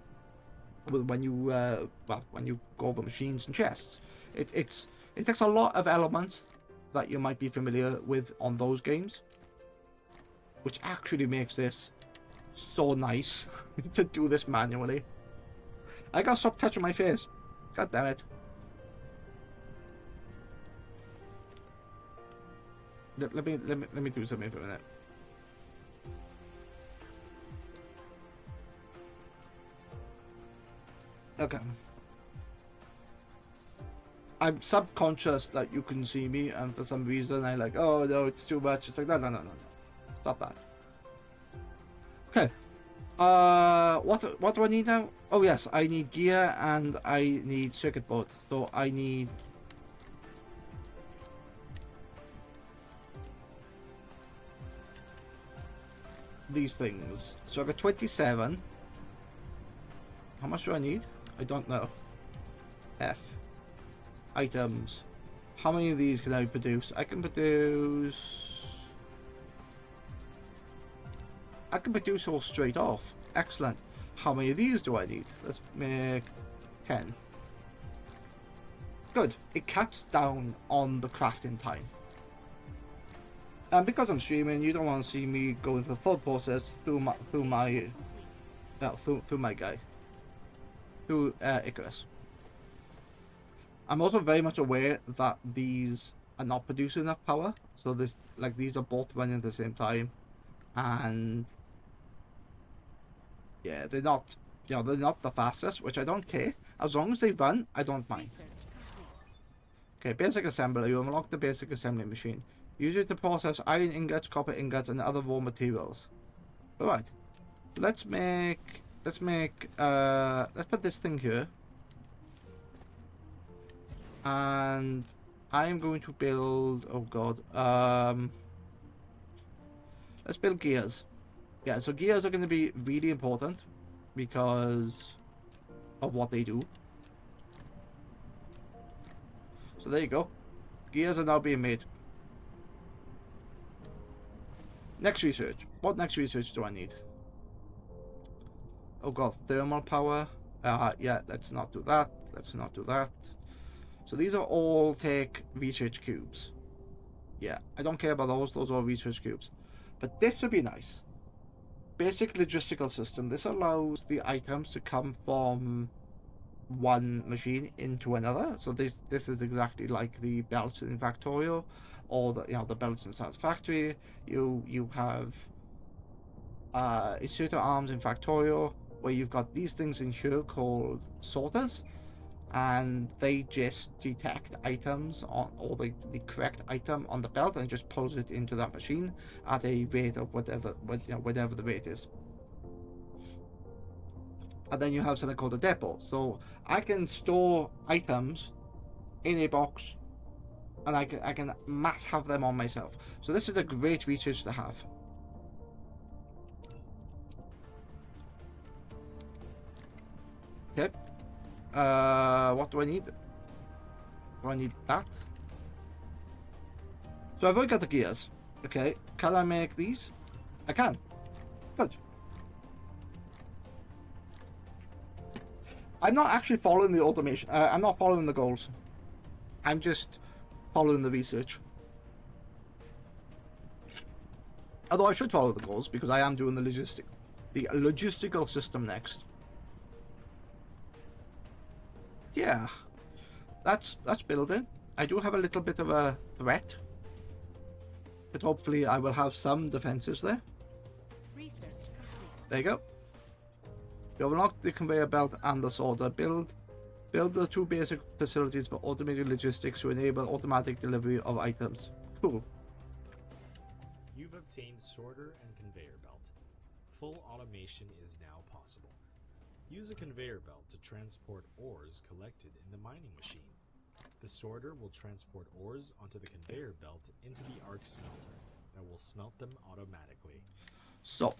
when you when you go over machines and chests. It takes a lot of elements that you might be familiar with on those games, which actually makes this so nice to do this manually. I gotta stop touching my face. God damn it. Let me do something for a minute. Okay. I'm subconscious that you can see me, and for some reason I like, oh no, it's too much. It's like no. Stop that. Okay. What do I need now? Oh yes, I need gear and I need circuit board. So I need... these things. So I got 27. How much do I need? I don't know. F. Items. How many of these can I produce? I can produce all straight off. Excellent. How many of these do I need? Let's make 10. Good. It cuts down on the crafting time. And because I'm streaming, you don't want to see me going through the full process through my guy, through Icarus. I'm also very much aware that these are not producing enough power, so these are both running at the same time, and Yeah, they're not, you know, they're not the fastest, which I don't care. As long as they run, I don't mind. Research complete. Okay, basic assembly. You unlock the basic assembly machine. Use it to process iron ingots, copper ingots, and other raw materials. Alright. So let's put this thing here. And I am going to build, oh god, let's build gears. Yeah, so gears are going to be really important because of what they do. So there you go. Gears are now being made. Next research. What next research do I need? Oh god, thermal power. Yeah, let's not do that. Let's not do that. So these are all take research cubes. Yeah, I don't care about those. Those are research cubes. But this would be nice. Basic logistical system. This allows the items to come from one machine into another. So this is exactly like the belts in Factorio, or the belts in Satisfactory. You have inserter arms in Factorio, where you've got these things in here called sorters, and they just detect items on, or the correct item on the belt, and just pulls it into that machine at a rate of whatever the rate is. And then you have something called a depot. So I can store items in a box, and I can mass have them on myself. So this is a great research to have. Okay. What do I need? Do I need that? So I've already got the gears. Okay. Can I make these? I can. Good. I'm not actually following the automation. I'm not following the goals. I'm just following the research. Although I should follow the goals because I am doing the logistical system next. Yeah, that's building. I do have a little bit of a threat, but hopefully I will have some defenses there. Research complete. There you go. You have unlocked the conveyor belt and the sorter. Build the two basic facilities for automated logistics to enable automatic delivery of items. Cool. You've obtained sorter and conveyor belt. Full automation is now possible. Use a conveyor belt to transport ores collected in the mining machine. The sorter will transport ores onto the conveyor belt into the arc smelter that will smelt them automatically. So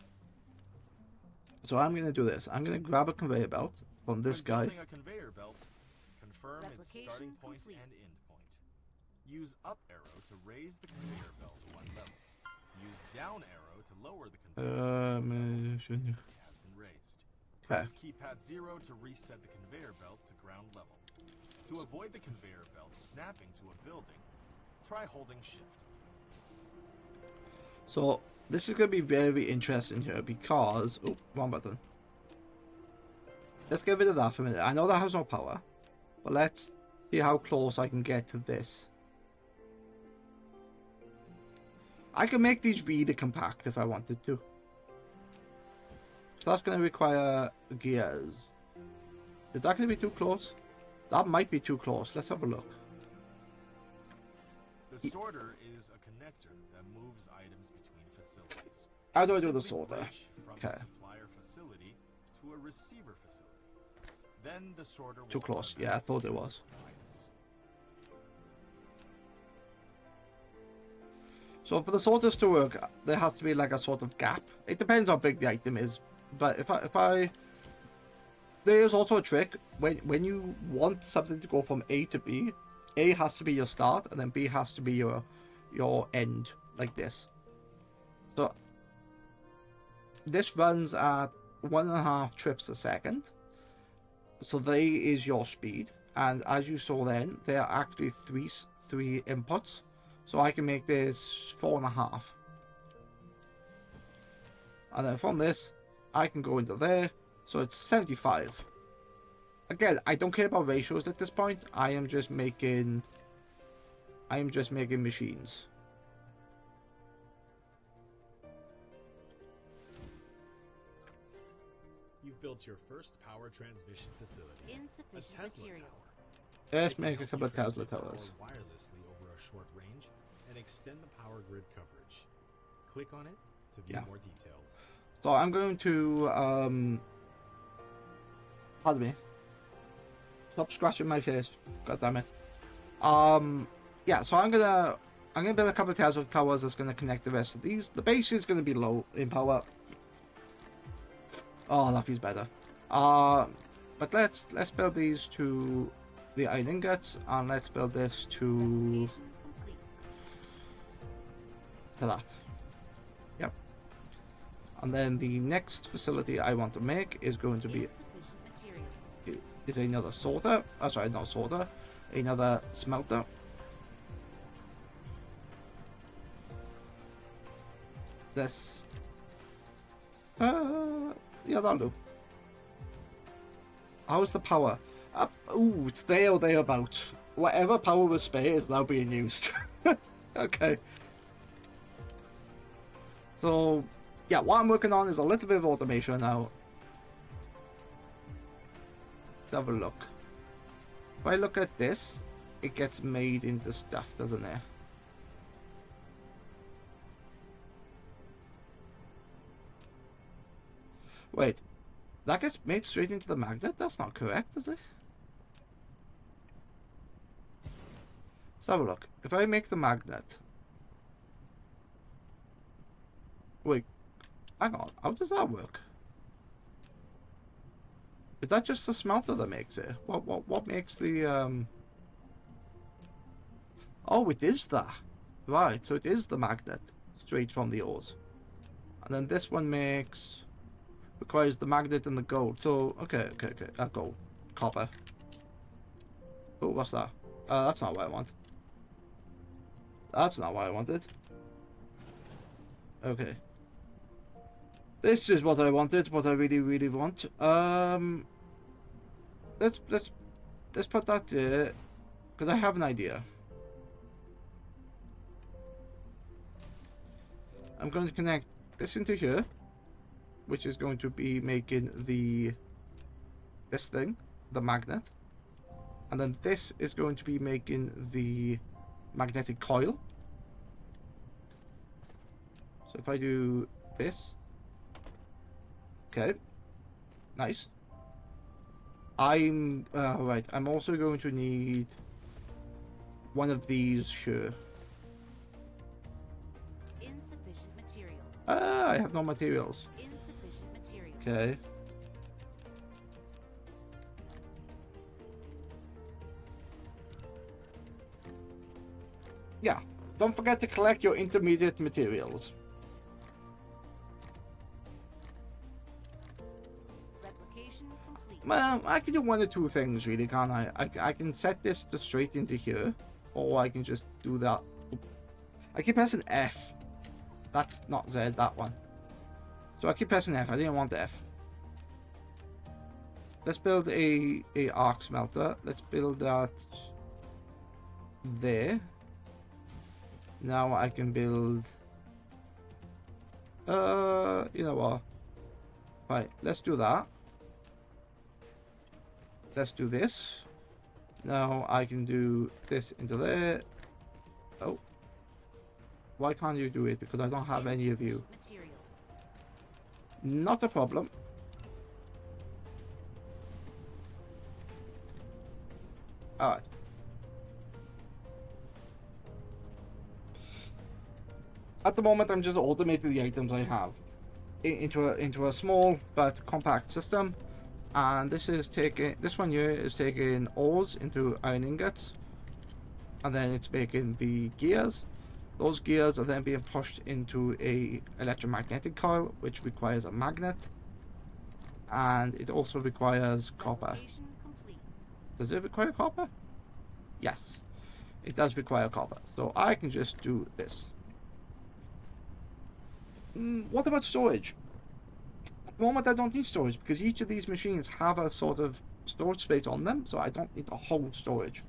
I'm going to do this. I'm going to grab a conveyor belt from this guy. Building a conveyor belt, confirm its starting point complete. and end point. Use up arrow to raise the conveyor belt one level. Use down arrow to lower the conveyor belt. It has been raised. Press keypad 0 to reset the conveyor belt to ground level. To avoid the conveyor belt snapping to a building, try holding shift. So this is going to be very interesting here because... Oh, wrong button. Let's get rid of that for a minute. I know that has no power, but let's see how close I can get to this. I can make these really compact if I wanted to. So that's going to require gears. Is that going to be too close? That might be too close. Let's have a look. The sorter is a connector that moves items between facilities. How do I do the Simply sorter? bridge from Okay. the supplier facility to a receiver facility. Then the sorter will Too close. Yeah, I thought it was. items. So for the sorters to work, there has to be like a sort of gap. It depends how big the item is. But if I there's also a trick when you want something to go from A to B, A has to be your start and then B has to be your end, like this. So this runs at 1.5 trips a second. So there is your speed, and as you saw then, there are actually three inputs. So I can make this 4.5. And then from this, I can go into there. So it's 75. Again, I don't care about ratios at this point. I am just making machines. You've built your first power transmission facility, a Insufficient Tesla materials. tower. Let's It can make a help couple you of Tesla transmit power towers. wirelessly over a short range and extend the power grid coverage. Click on it to view Yeah. more details. So I'm going to pardon me. Stop scratching my face. God damn it. Yeah, so I'm gonna build a couple of Tesla towers that's gonna connect the rest of these. The base is gonna be low in power. Oh, that feels better. But let's build these to the iron ingots, and let's build this to Replication complete. that. Yep. And then the next facility I want to make is going to be Insufficient materials. is another sorter. Oh, sorry, not sorter. Another smelter. This. Yeah, that'll do. How's the power? Ooh, it's there or thereabout. Whatever power was spare is now being used. Okay. So, yeah, what I'm working on is a little bit of automation now. Let's have a look. If I look at this, it gets made into stuff, doesn't it? Wait, that gets made straight into the magnet? That's not correct, is it? Let's have a look. If I make the magnet... Wait, hang on. How does that work? Is that just the smelter that makes it? What makes the Oh, it is that. Right, so it is the magnet straight from the ores. And then this one requires the magnet and the gold. So okay. Gold. Copper. Oh, what's that? That's not what I want. That's not what I wanted. Okay. This is what I wanted, what I really want. Let's put that there, because I have an idea. I'm going to connect this into here, which is going to be making this thing, the magnet. And then this is going to be making the magnetic coil. So if I do this, okay, nice. Right, I'm also going to need one of these here. Insufficient materials. I have no materials. Insufficient materials. Okay. Yeah, don't forget to collect your intermediate materials. Replication complete. Well, I can do one or two things, really, can't I? I can set this to straight into here, or I can just do that. I keep pressing F. That's not Z, that one. So I keep pressing F. I didn't want F. Let's build a arc smelter. Let's build that there. Now I can build. You know what? Right, let's do that. Let's do this. Now I can do this into there. Oh. Why can't you do it? Because I don't have any of you. Materials. Not a problem. Alright. At the moment, I'm just automating the items I have into a small but compact system. And this one here is taking ores into iron ingots, and then it's making the gears. Those gears are then being pushed into a electromagnetic coil, which requires a magnet, and it also requires copper. Replication complete. Does it require copper? Yes, it does require copper. So I can just do this. What about storage? At the moment I don't need storage because each of these machines have a sort of storage space on them, so I don't need to hold storage.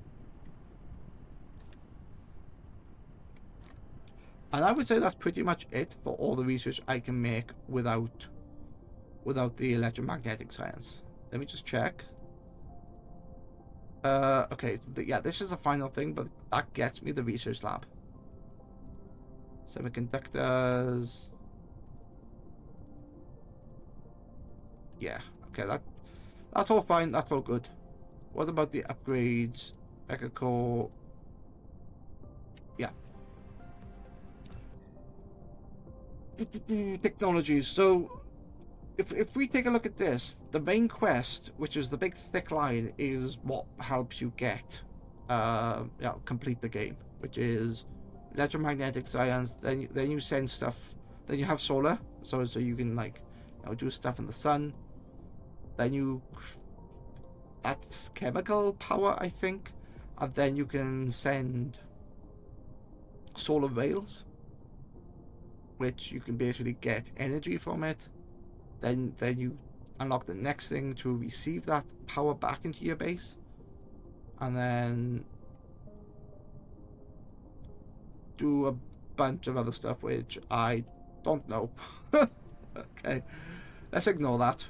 And I would say that's pretty much it for all the research I can make without without the electromagnetic science. Let me just check. Okay, yeah, this is the final thing, but that gets me the research lab. Semiconductors. Yeah, okay, that's all fine, that's all good. What about the upgrades? Mecha core. Yeah. Technologies. So if we take a look at this, the main quest, which is the big thick line, is what helps you get complete the game, which is electromagnetic science. Then you send stuff. Then you have solar, so you can like do stuff in the sun. Then that's chemical power, I think, and then you can send solar rails, which you can basically get energy from it. Then you unlock the next thing to receive that power back into your base, and then do a bunch of other stuff which I don't know. Okay, let's ignore that.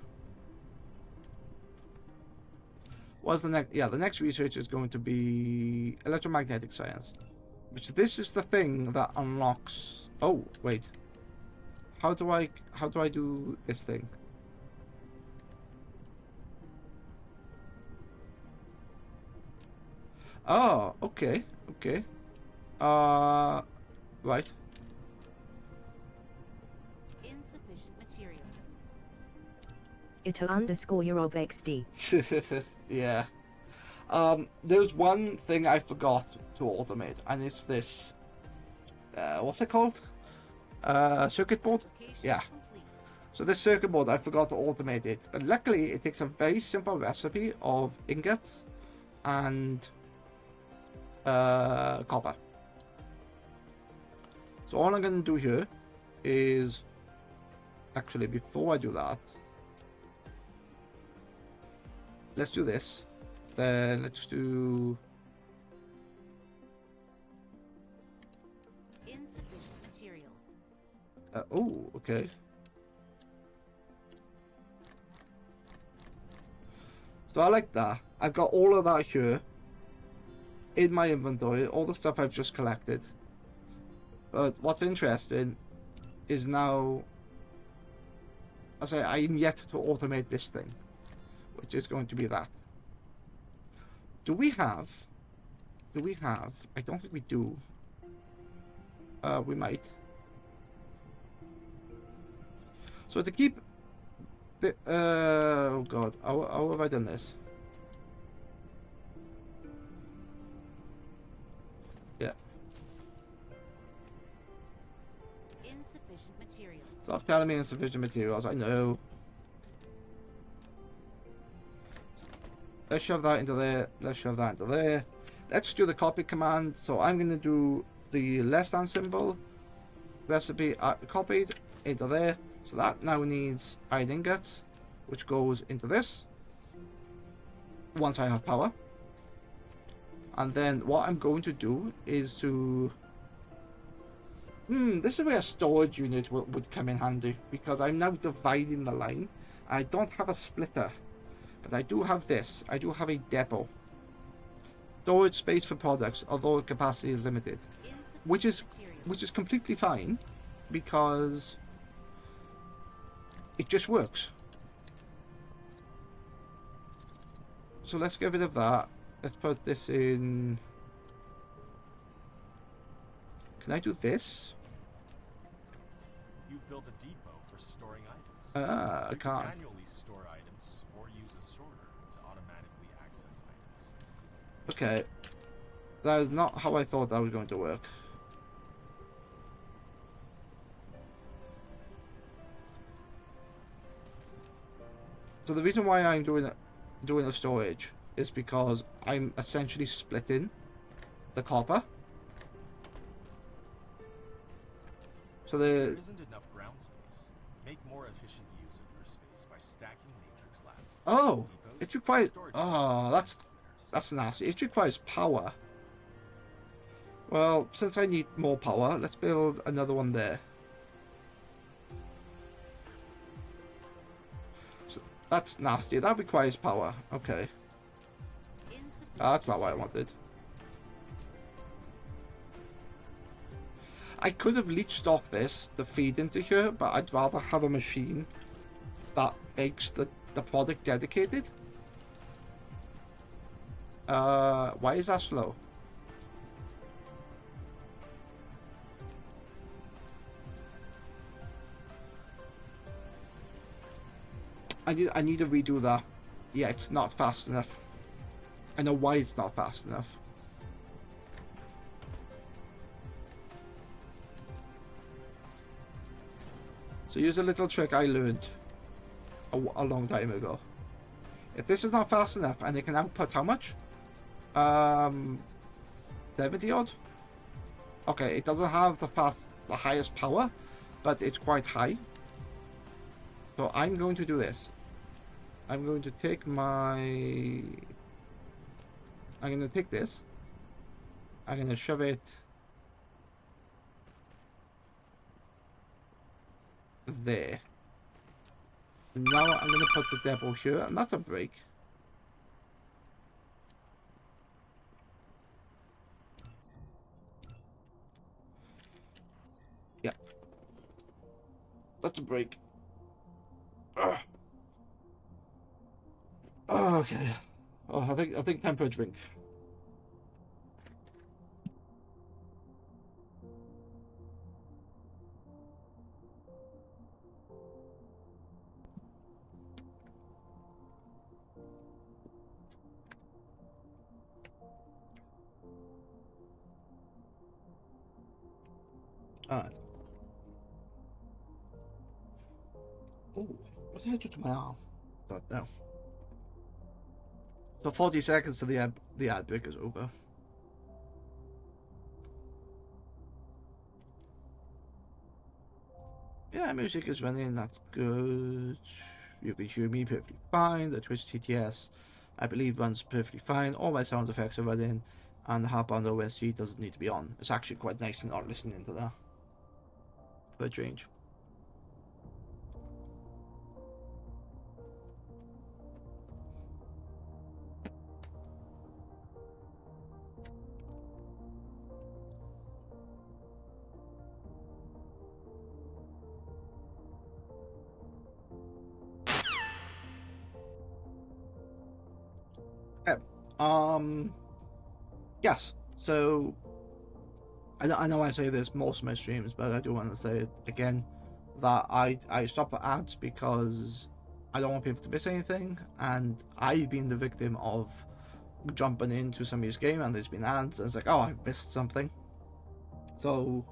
What's the next? Yeah, the next research is going to be electromagnetic science, which this is the thing that unlocks. Oh wait, how do I do this thing? Oh, okay. Right. Insufficient materials. ito_Europe_XD. Yeah. There's one thing I forgot to automate, and it's this. What's it called? Circuit board. Replication Yeah. complete. So this circuit board, I forgot to automate it, but luckily it takes a very simple recipe of ingots and copper. So all I'm going to do here is, actually before I do that, let's do this. Then let's do Insufficient materials. oh, okay. So I like that. I've got all of that here in my inventory, all the stuff I've just collected. But what's interesting is now, as I'm yet to automate this thing, which is going to be that. Do we have, I don't think we do. We might. So to keep the, oh god, how have I done this? Yeah. Insufficient materials. Stop telling me insufficient materials, I know. Let's shove that into there, let's shove that into there. Let's do the copy command. So I'm going to do the less than symbol, recipe copied into there. So that now needs iron ingots, which goes into this once I have power. And then what I'm going to do is to... this is where a storage unit would come in handy, because I'm now dividing the line. I don't have a splitter, but I do have this. I do have a depot. Storage space for products, although capacity is limited. Which is completely fine, because it just works. So let's get rid of that. Let's put this in. Can I do this? You've built a depot for storing items. I You can can't. manually store items or use a sorter to automatically access items. Okay. That is not how I thought that was going to work. So the reason why I'm doing a storage is because I'm essentially splitting the copper. So There isn't enough ground space. Make more efficient use of your space by stacking matrix labs. oh, depots, it requires. storage Oh, units, and that's nasty. It requires power. Well, since I need more power, let's build another one there. That's nasty. That requires power. Okay. Insufficient That's not what I materials. wanted. I could have leached off this to feed into here, but I'd rather have a machine that makes the product dedicated. Why is that slow? I need to redo that. Yeah, it's not fast enough. I know why it's not fast enough. So here's a little trick I learned a long time ago. If this is not fast enough and it can output how much? 70 odd? Okay, it doesn't have the highest power, but it's quite high. So I'm going to do this. I'm going to take this. I'm going to shove it there. And now I'm going to put the depot here, and that's a break. Yeah. That's a break. Ugh. Oh, okay. Oh, I think time for a drink. Alright. Oh, what did I do to my arm? Don't know. So 40 seconds to the ad break is over. Yeah, music is running, that's good. You can hear me perfectly fine. The Twitch TTS, I believe, runs perfectly fine. All my sound effects are running, and the Harbound OST doesn't need to be on. It's actually quite nice to not listening to that for a change. Okay. Yes. So I know I say this most of my streams, but I do want to say it again that I stop at ads because I don't want people to miss anything, and I've been the victim of jumping into somebody's game and there's been ads, and it's like, oh, I've missed something. So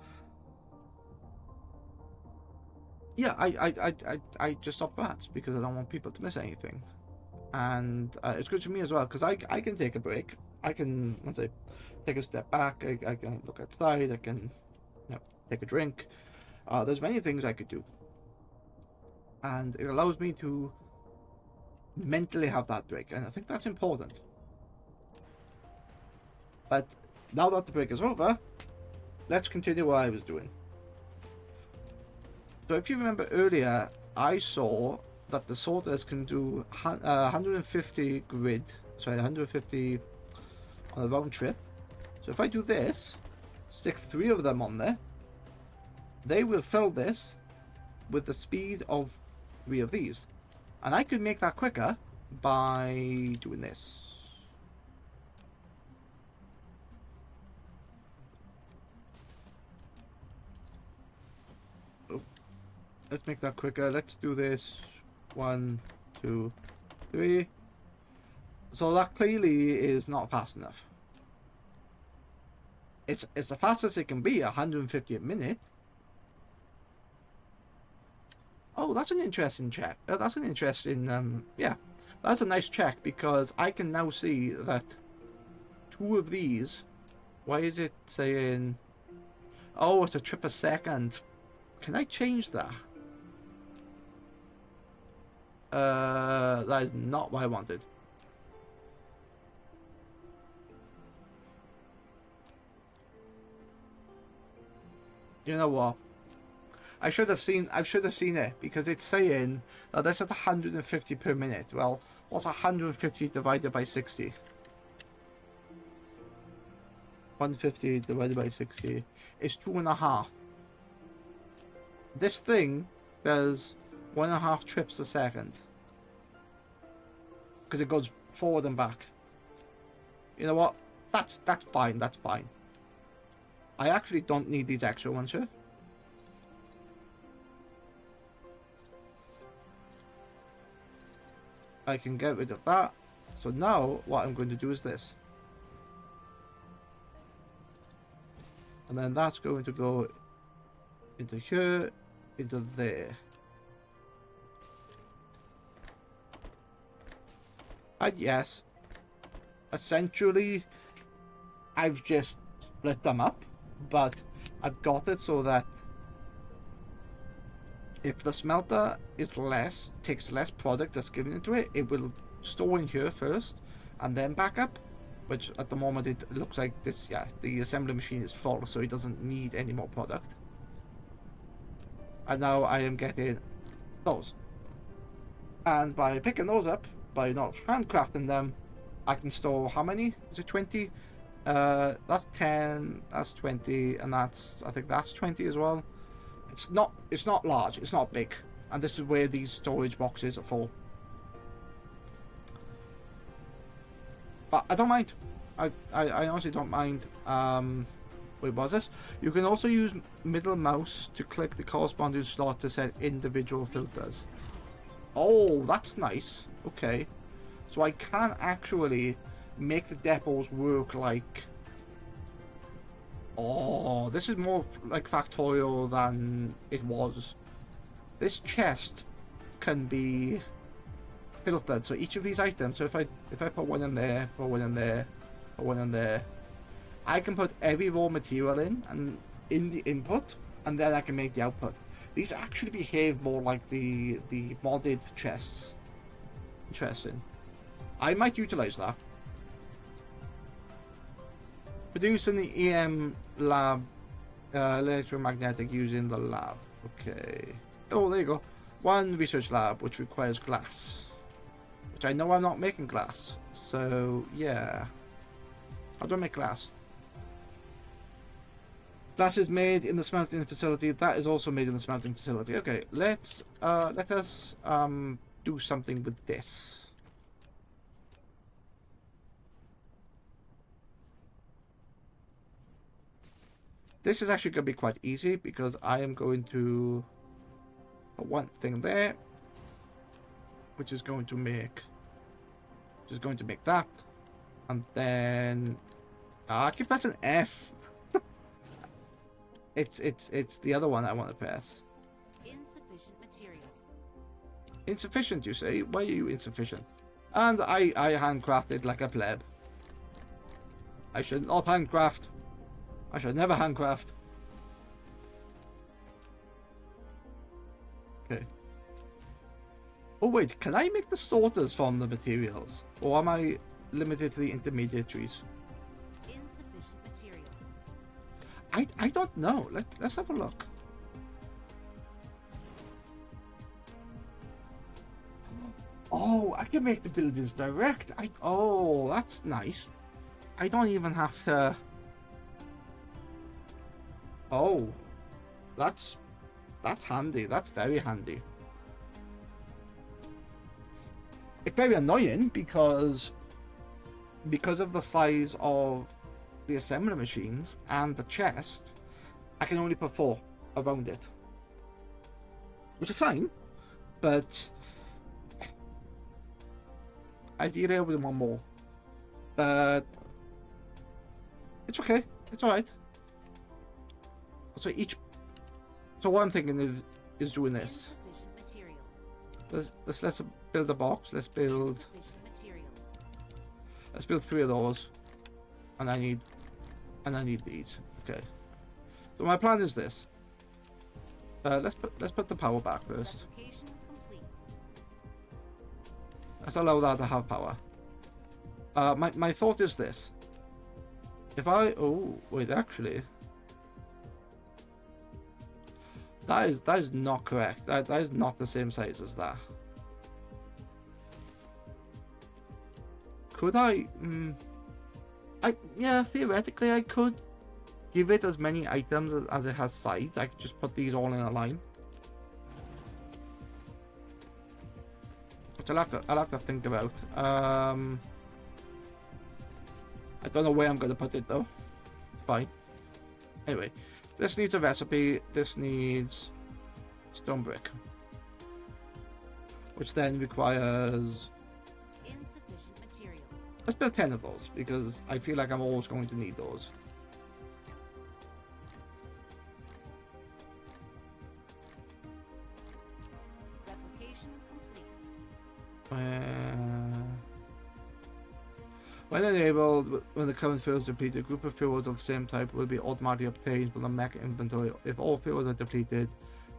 yeah, I just stop ads because I don't want people to miss anything, and it's good for me as well because I can take a break. I can, let's say, take a step back. I can look outside. I can, take a drink. There's many things I could do, and it allows me to mentally have that break, and I think that's important. But now that the break is over, let's continue what I was doing. So if you remember earlier, I saw that the sorters can do 150 grid, sorry, 150 on a round trip. So if I do this, stick 3 of them on there, they will fill this with the speed of 3 of these. And I could make that quicker by doing this. Oh, let's make that quicker. Let's do this. 1, 2, 3. So that clearly is not fast enough. It's the fastest it can be, 150 a minute. Oh, that's an interesting check. That's an interesting, yeah. That's a nice check because I can now see that 2 of these, why is it saying, oh, it's a trip a second. Can I change that? That is not what I wanted. You know what? I should have seen it because it's saying that this is 150 per minute. Well, what's 150 divided by 60? 150 divided by 60 is 2.5. This thing does 1.5 trips a second because it goes forward and back. You know what? That's fine. That's fine. I actually don't need these extra ones here. I can get rid of that. So now what I'm going to do is this. And then that's going to go into here, into there. And yes, essentially, I've just split them up, but I've got it so that if the smelter is takes less product that's given into it, it will store in here first and then back up. Which at the moment it looks like this, yeah, the assembly machine is full, so it doesn't need any more product. And now I am getting those. And by picking those up, by not handcrafting them, I can store how many? Is it 20? That's 10, that's 20, and that's, I think that's 20 as well. It's not large, it's not big. And this is where these storage boxes are for. But I don't mind. I honestly don't mind. Wait, what was this? You can also use middle mouse to click the corresponding slot to set individual filters. Oh, that's nice. Okay. So I can actually make the depots work like... Oh, this is more like Factorial than it was. This chest can be filtered, so each of these items, so if I put one in there, put one in there, put one in there, I can put every raw material in the input, and then I can make the output. These actually behave more like the modded chests. Interesting. I might utilize that. Producing the EM lab electromagnetic using the lab. Okay. Oh, there you go. One research lab which requires glass. Which I know I'm not making glass. So, yeah. How do I make glass? Glass is made in the smelting facility. That is also made in the smelting facility. Okay, let us do something with this. This is actually going to be quite easy because I am going to put one thing there, which is going to make that, and then I keep pressing F. It's the other one I want to press. Insufficient materials. Insufficient, you say? Why are you insufficient? And I handcrafted like a pleb. I should not handcraft. I should never handcraft. Okay. Oh wait, can I make the sorters from the materials? Or am I limited to the intermediaries? Insufficient materials. I don't know. Let's have a look. Oh, I can make the buildings direct. Oh, that's nice. I don't even have to... Oh, that's handy. That's very handy. It's very annoying because of the size of the assembly machines and the chest, I can only put 4 around it, which is fine, but ideally I would want more. But it's okay. It's all right. So what I'm thinking is doing this. Insufficient materials. Let's build a box. Let's build Insufficient materials. 3 of those, and I need these. Okay. So my plan is this. Let's put the power back first. Replication complete. Let's allow that to have power. My thought is this. If I actually. That is not correct. That is not the same size as that. Could I? Yeah, theoretically I could give it as many items as it has sides. I could just put these all in a line. Which I'll have to think about. I don't know where I'm going to put it though. It's fine. Anyway, this needs a recipe. This needs stone brick, which then requires. Insufficient materials. Let's build 10 of those because I feel like I'm always going to need those. Replication complete. When enabled, when the current fuel is depleted, a group of fuels of the same type will be automatically obtained from the mech inventory. If all fuels are depleted,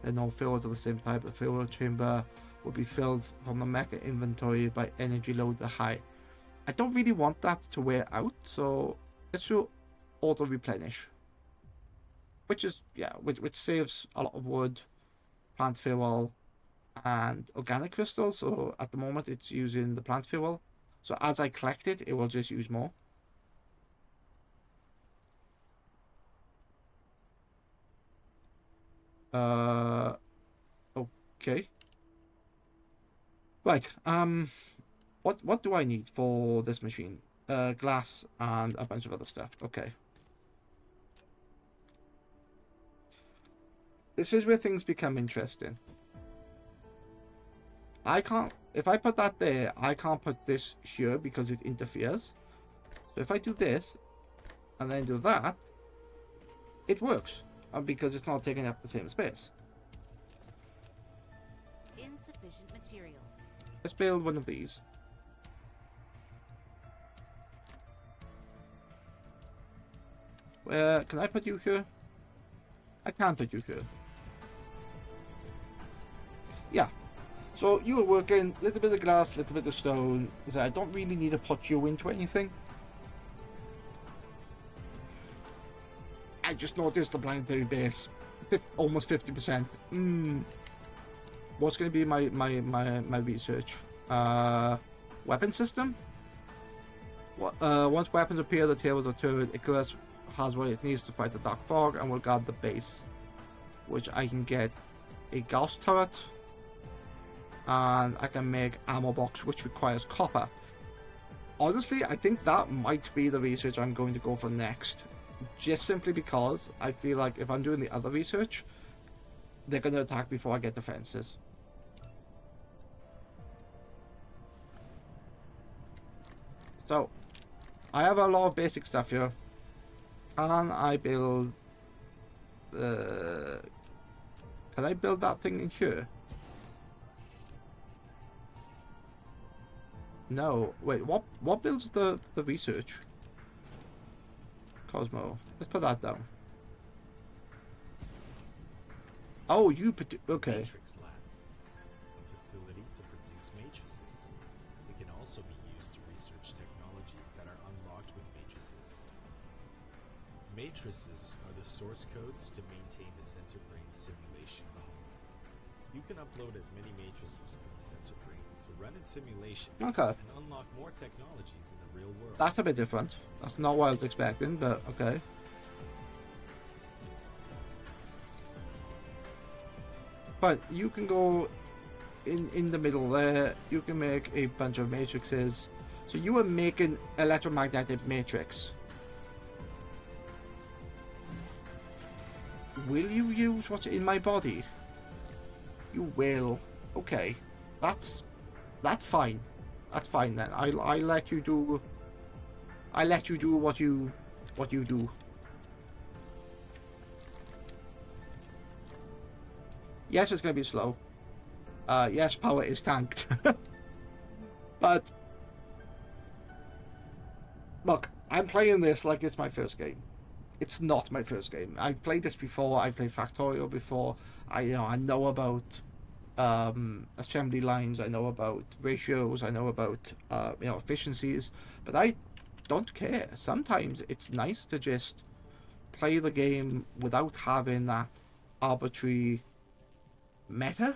then all fuels of the same type. The fuel chamber will be filled from the mech inventory by energy load high. I don't really want that to wear out, so let's do auto replenish. Which is, yeah, which saves a lot of wood, plant fuel, and organic crystals. So at the moment it's using the plant fuel. So as I collect it, it will just use more. Okay. Right. What do I need for this machine? Glass and a bunch of other stuff. Okay. This is where things become interesting. I can't, if I put that there, I can't put this here because it interferes. So if I do this, and then do that, it works. Because it's not taking up the same space. Insufficient materials. Let's build one of these. Where, can I put you here? I can put you here. Yeah. So you were working, little bit of glass, little bit of stone. I don't really need to put you into anything. I just noticed the planetary base, almost 50%. What's going to be my research? Weapon system. Once weapons appear, the tail of the turret, Icarus has what it needs to fight the dark fog and will guard the base, which I can get a Gauss turret. And I can make ammo box, which requires copper. Honestly, I think that might be the research I'm going to go for next. Just simply because I feel like if I'm doing the other research, they're going to attack before I get defenses. So, I have a lot of basic stuff here. Can I build... can I build that thing in here? No, wait, what builds the research? Cosmo. Let's put that down. Oh, okay. Matrix Lab, a facility to produce matrices. It can also be used to research technologies that are unlocked with matrices. Matrices are the source codes to maintain the center brain simulation of the home. You can upload as many matrices to the center brain to run its simulation Okay. and unlock more technologies in the real world. That's a bit different. That's not what I was expecting, but okay. But you can go in the middle there. You can make a bunch of matrices. So you are making electromagnetic matrix. Will you use what's in my body? You will. Okay. That's fine. That's fine then. I let you do. I let you do what you do. Yes, it's gonna be slow. Yes, power is tanked. But look, I'm playing this like it's my first game. It's not my first game. I've played this before. I've played Factorio before. I know about assembly lines. I know about ratios. I know about efficiencies. But I don't care. Sometimes it's nice to just play the game without having that arbitrary meta.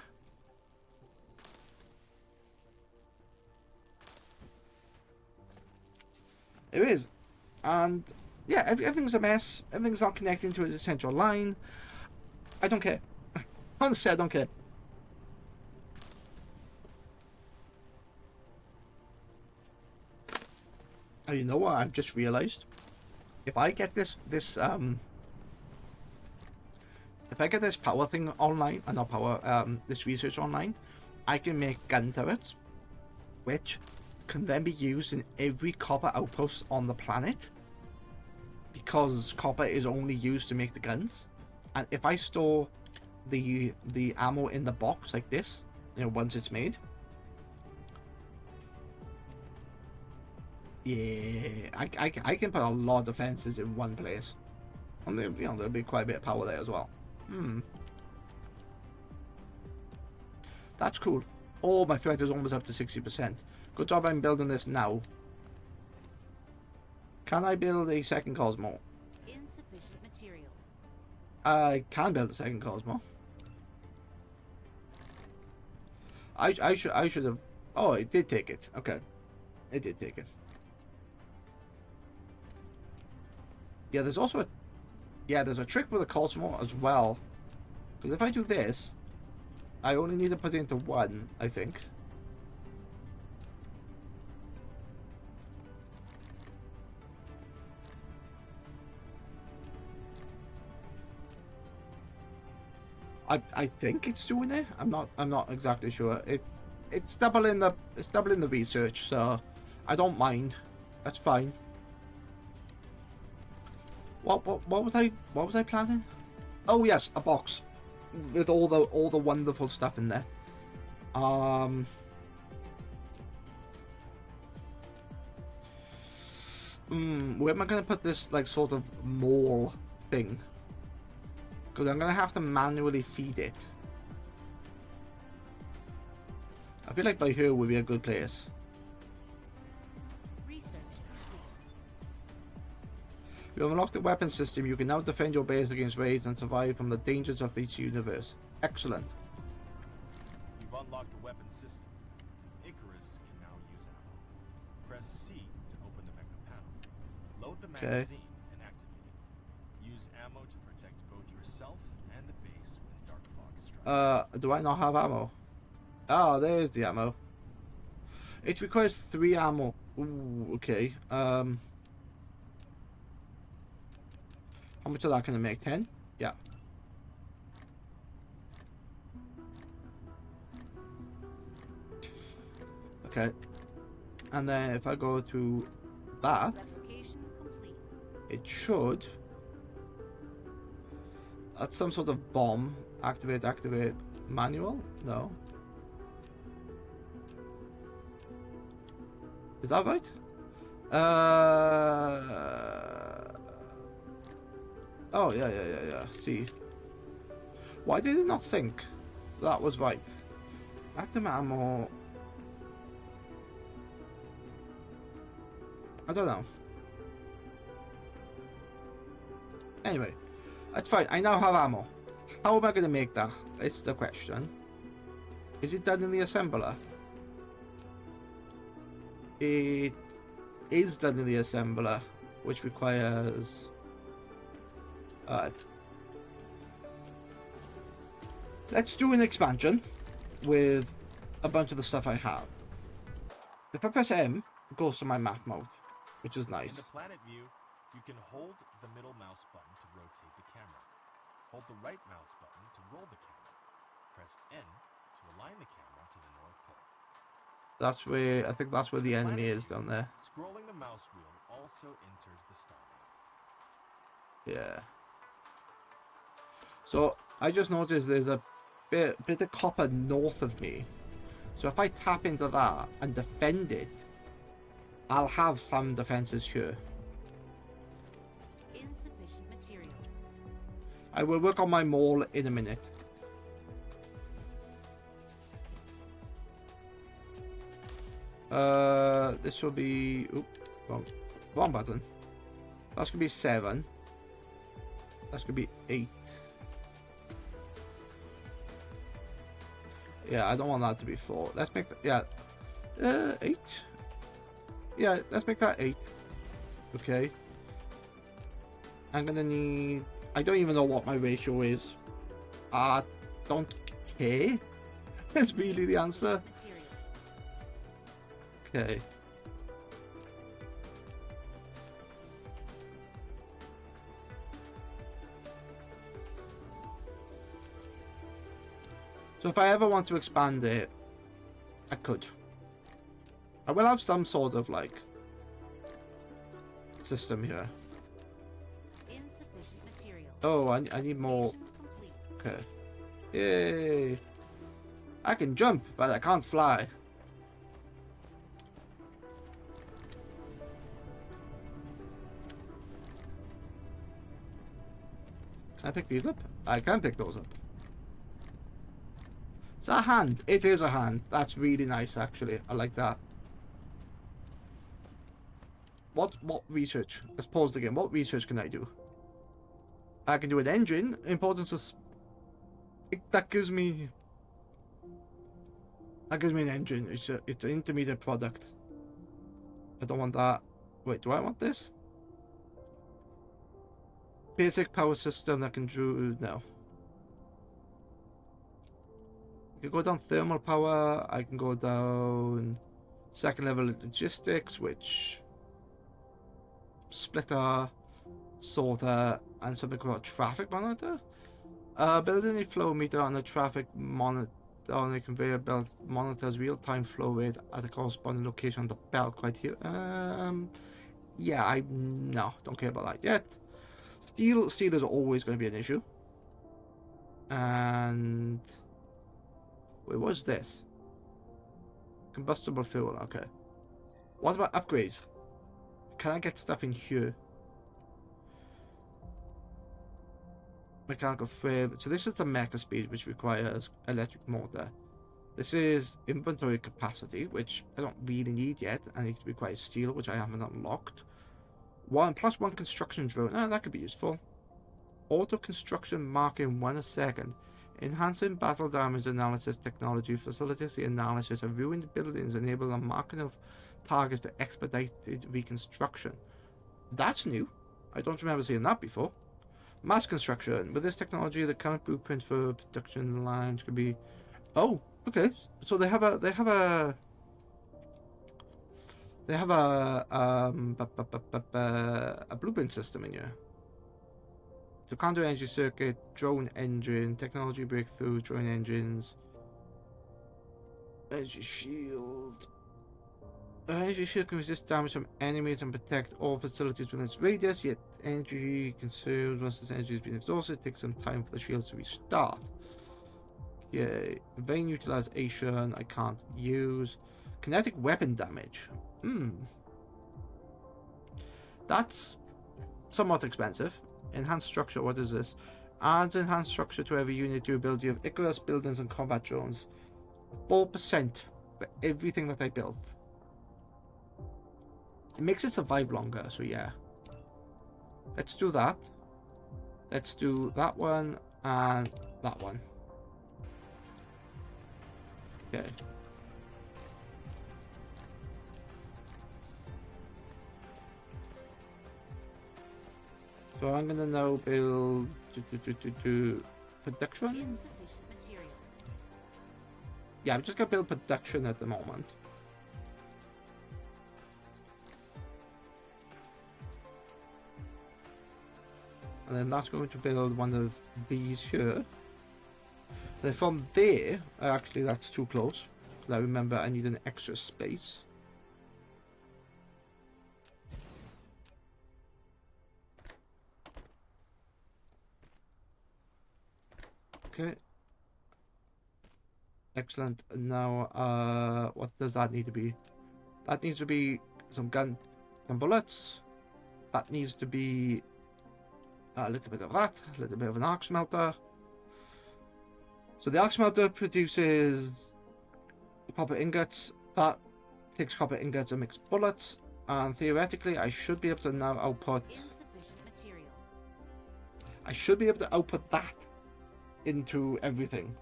It is. And yeah, everything's a mess. Everything's not connecting to a central line. I don't care. Honestly, I don't care. Oh, you know what? I've just realized. If I get this power thing online, not power, this research online, I can make gun turrets, which can then be used in every copper outpost on the planet, because copper is only used to make the guns. And if I store the ammo in the box like this, you know, once it's made, yeah, I can put a lot of defenses in one place, and there, you know, there'll be quite a bit of power there as well. That's cool. Oh, my threat is almost up to 60%. Good job I'm building this now. Can I build a second Cosmo? Insufficient materials. I can build a second Cosmo. I should have. Oh, it did take it. Okay, it did take it. Yeah, there's also a. Yeah, there's a trick with a Cosmo as well. Because if I do this, I only need to put it into one, I think. I think it's doing it. I'm not exactly sure. It's doubling the research, so I don't mind. That's fine. What was I planning? Oh yes, a box with all the wonderful stuff in there. Where am I gonna put this, like, sort of mall thing? Because I'm gonna have to manually feed it. I feel like by here would be a good place. Research complete. You have unlocked the weapon system. You can now defend your base against raids and survive from the dangers of each universe. Excellent. You've unlocked the weapon system. Icarus can now use ammo. Press C to open the mecha panel. Load the Okay. magazine and activate it. Use ammo to protect both yourself and the base when Dark Fog strikes. Do I not have ammo? Ah, there's the ammo. It requires 3 ammo. Ooh, okay. How much of that can I make? 10? Yeah. Okay. And then if I go to that, Replication complete. it should. That's some sort of bomb. Activate manual? No. Is that right? Oh, yeah. See. Why did it not think that was right? Active ammo. I don't know. Anyway, that's fine. I now have ammo. How am I going to make that? It's the question. Is it done in the assembler? It is done in the assembler, which requires... Alright. Let's do an expansion with a bunch of the stuff I have. If I press M, it goes to my map mode, which is In nice. the planet view, you can hold the middle mouse button to rotate the camera. Hold the right mouse button to roll the camera. Press N to align the camera to the North Pole. That's where, I think that's where the enemy Planet is view, down there. Scrolling the mouse wheel also enters the star map. Yeah. So I just noticed there's a bit of copper north of me. So if I tap into that and defend it, I'll have some defenses here. Insufficient materials. I will work on my mall in a minute. This will be... Oops, wrong button. That's gonna be 7. That's gonna be 8. Yeah, I don't want that to be 4. Let's make that, yeah. 8? Yeah, let's make that 8. Okay. I'm gonna need... I don't even know what my ratio is. I don't care. That's really the answer. Materials. Okay. So if I ever want to expand it, I could. I will have some sort of like system here. Insufficient materials. Oh, I need more. Mission complete. Okay. Yay! I can jump, but I can't fly. Can I pick these up? I can pick those up. It's a hand. It is a hand. That's really nice, actually. I like that. What research? Let's pause the game. What research can I do? I can do an engine. Importance of... That gives me an engine. It's an intermediate product. I don't want that. Wait, do I want this? Basic power system that can do... No. I can go down thermal power. I can go down second level logistics, which... Splitter, sorter, and something called traffic monitor. Building a flow meter on a traffic monitor on a conveyor belt monitors real-time flow rate at a corresponding location on the belt criteria. Yeah, no, don't care about that yet. Steel is always going to be an issue. And wait, what's this? Combustible fuel. Okay. What about upgrades? Can I get stuff in here? Mechanical frame. So this is the mecha speed, which requires electric motor. This is inventory capacity, which I don't really need yet, and it requires steel, which I haven't unlocked. 1+1 construction drone. That could be useful. Auto construction marking 1 a second. Enhancing battle damage analysis technology facilitates the analysis of ruined buildings, enabling the marking of targets to expedited reconstruction. That's new. I don't remember seeing that before. Mass construction. With this technology, the current blueprint for production lines could be... Oh, okay. So they have a blueprint system in here. So counter energy circuit, drone engine, technology breakthrough, drone engines, energy shield. Energy shield can resist damage from enemies and protect all facilities within its radius, yet energy consumed once this energy has been exhausted. It takes some time for the shields to restart. Okay, vein utilization I can't use. Kinetic weapon damage. That's somewhat expensive. Enhanced structure, what is this? Adds enhanced structure to every unit durability of Icarus buildings and combat drones. 4% for everything that I built. It makes it survive longer, so yeah. Let's do that. Let's do that one and that one. Okay. So I'm gonna now build production. Insufficient materials. Yeah, I'm just gonna build production at the moment. And then that's going to build one of these here. Then from there, actually that's too close. Because I remember I need an extra space. Okay. Excellent. Now, what does that need to be? That needs to be some bullets. That needs to be a little bit of that, a little bit of an arc smelter. So the arc smelter produces copper ingots. That takes copper ingots and makes bullets. And theoretically, I should be able to now output. Insufficient materials. I should be able to output that into everything.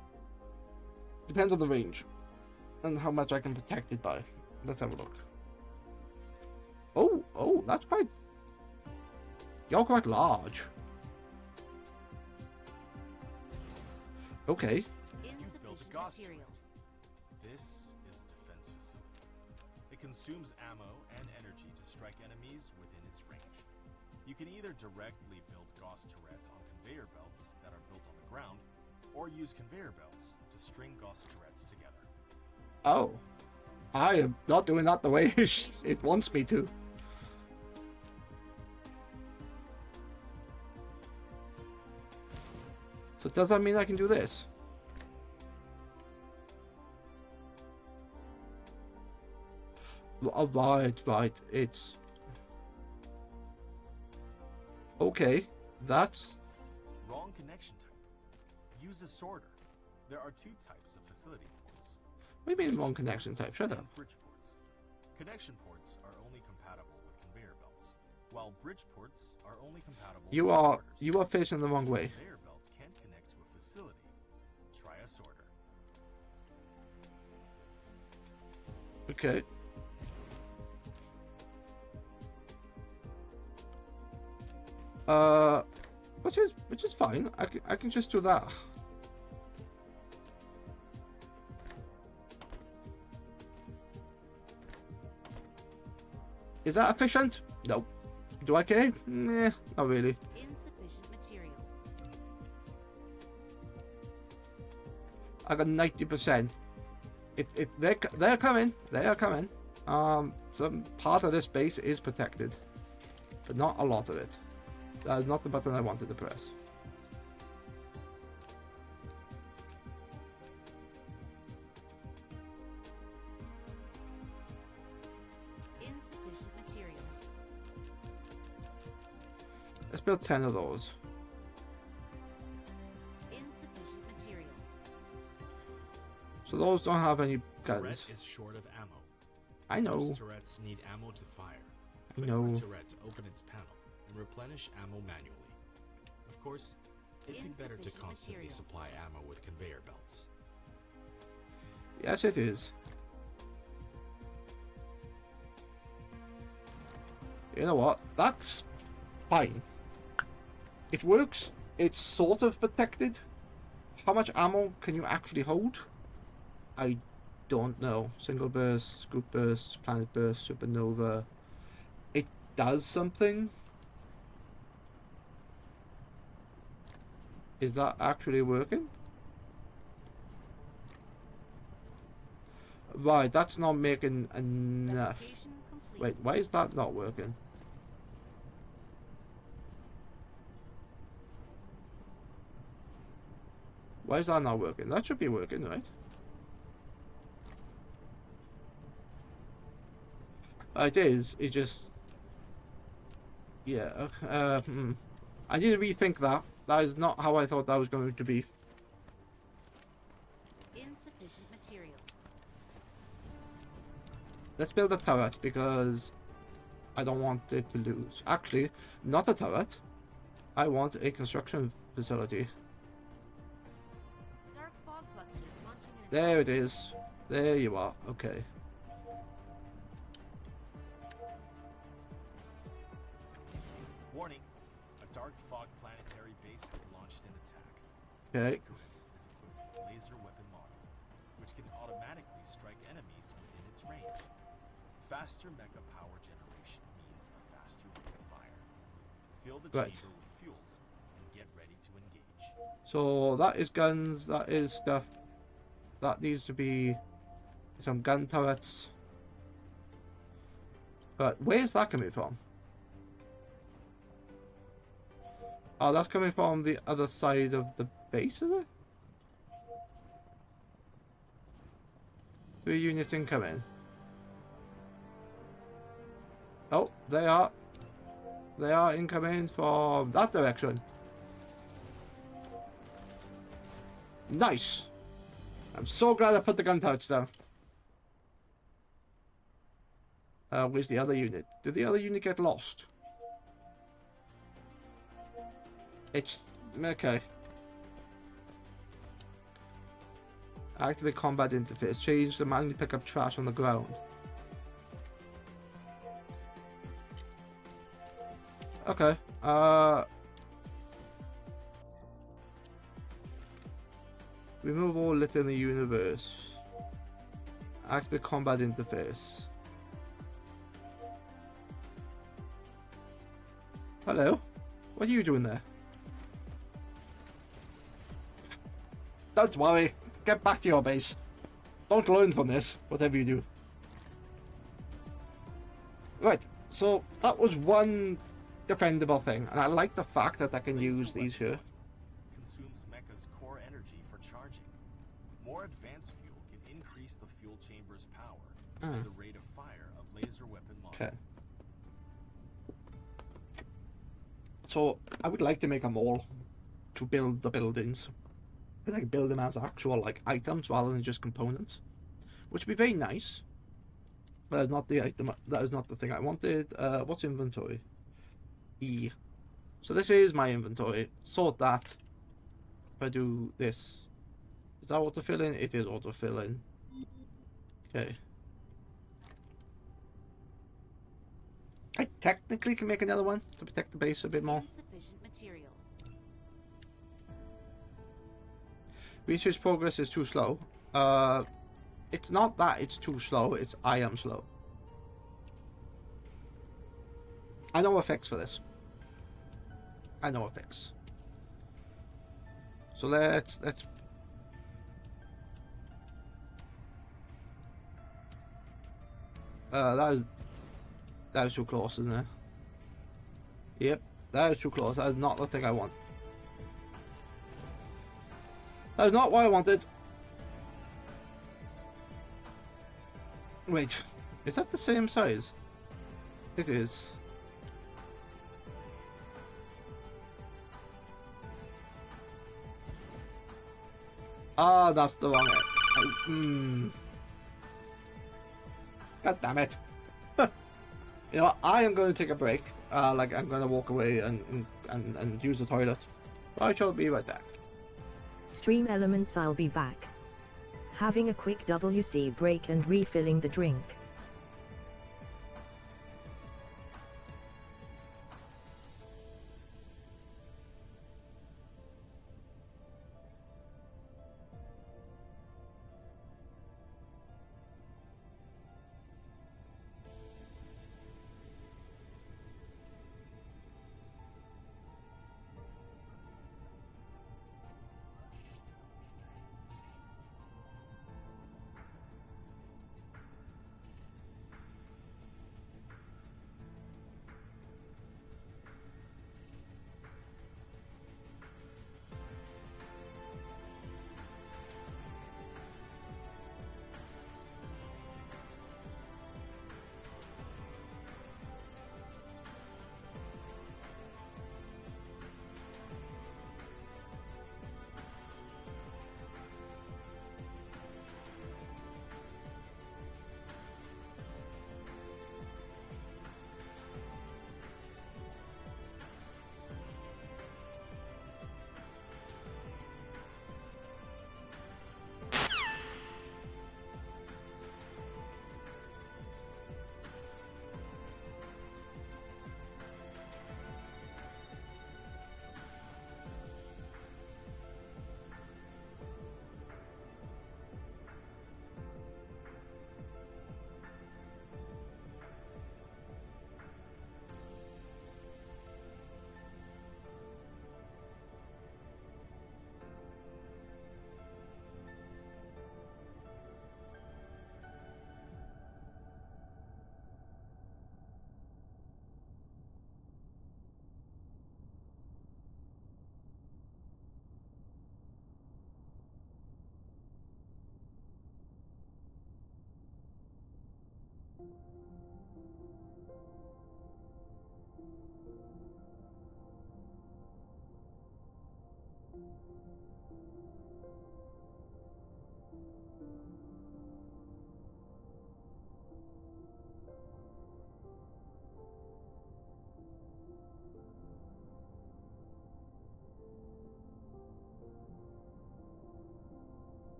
Depends on the range and how much I can protect it by. Let's have a look. Oh, that's quite... You're quite large. Okay. You've built a Insufficient ghost materials. turret. This is a defense facility. It consumes ammo and energy to strike enemies within its range. You can either directly build gauss turrets on conveyor belts that are built on the ground, or use conveyor belts to string gauss turrets together. Oh. I am not doing that the way it wants me to. So does that mean I can do this? Oh, right. It's... Okay. That's... Wrong connection type. Use a sorter. There are two types of facility ports. What do you mean wrong connection type? Shut up. And bridge ports. Connection ports are only compatible with conveyor belts, while bridge ports are only compatible with sorters. You are facing the wrong way. Conveyor belt can't connect to a facility. Try a sorter. Okay. Which is fine. I can just do that. Is that efficient? No. Do I care? Nah, not really. Insufficient materials. I got 90%. They're coming. They are coming. Some part of this base is protected, but not a lot of it. That is not the button I wanted to press. Insufficient materials. Let's build 10 of those. Insufficient materials. So those don't have any Turret guns. is short of ammo. I know. Most turrets need ammo to fire. I Click know. on a turret to open its panel and replenish ammo manually. Of course, it'd be better to Insufficient constantly materials. supply ammo with conveyor belts. Yes, it is. You know what? That's fine. It works. It's sort of protected. How much ammo can you actually hold? I don't know. Single burst, scoop burst, planet burst, supernova. It does something. Is that actually working? Right, that's not making enough. Verification complete. Wait, why is that not working? Why is that not working? That should be working, right? It is. It just... Yeah. I need to rethink that. That is not how I thought that was going to be. Insufficient materials. Let's build a turret because I don't want it to lose. Actually, not a turret. I want a construction facility. Dark fog clusters launching in a There it is. There you are. Okay. Warning. A dark fog planetary base has launched an attack. Okay. Icarus is equipped with a laser weapon module, which can automatically strike enemies within its range. Faster mecha power generation means a faster rate of fire. Fill the Right. chamber with fuels and get ready to engage. So that is guns. That is stuff. That needs to be some gun turrets. But where's that coming from? Oh, that's coming from the other side of the base, is it? 3 units incoming. Oh, they are. They are incoming from that direction. Nice. I'm so glad I put the gun turrets down. Where's the other unit? Did the other unit get lost? It's... okay. Activate combat interface. Change to manually pick up trash on the ground. Okay. Remove all litter in the universe. Activate combat interface. Hello? What are you doing there? Don't worry. Get back to your base. Don't learn from this, whatever you do. Right, so that was one defendable thing, and I like the fact that I can use these here. Consumes mecha's core energy for charging. More advanced fuel can increase the fuel chamber's power and the rate of fire of laser weapon model. Okay. So I would like to make a mall to build the buildings. I can build them as actual like items rather than just components, which would be very nice. But that's not the item. That is not the thing I wanted. What's inventory? E. So this is my inventory. Sort that. If I do this, is that autofilling? It is autofilling. Okay. I technically can make another one to protect the base a bit more. Insufficient materials. Research progress is too slow. It's not that it's too slow, it's I am slow. I know a fix for this. I know a fix. So let's that was too close, isn't it? Yep, that is too close. That is not the thing I want. That is not what I wanted. Wait, is that the same size? It is. Ah, that's the wrong. God damn it. You know what? I am going to take a break. Like I'm going to walk away and use the toilet. I shall be right back. Stream elements, I'll be back. Having a quick WC break and refilling the drink.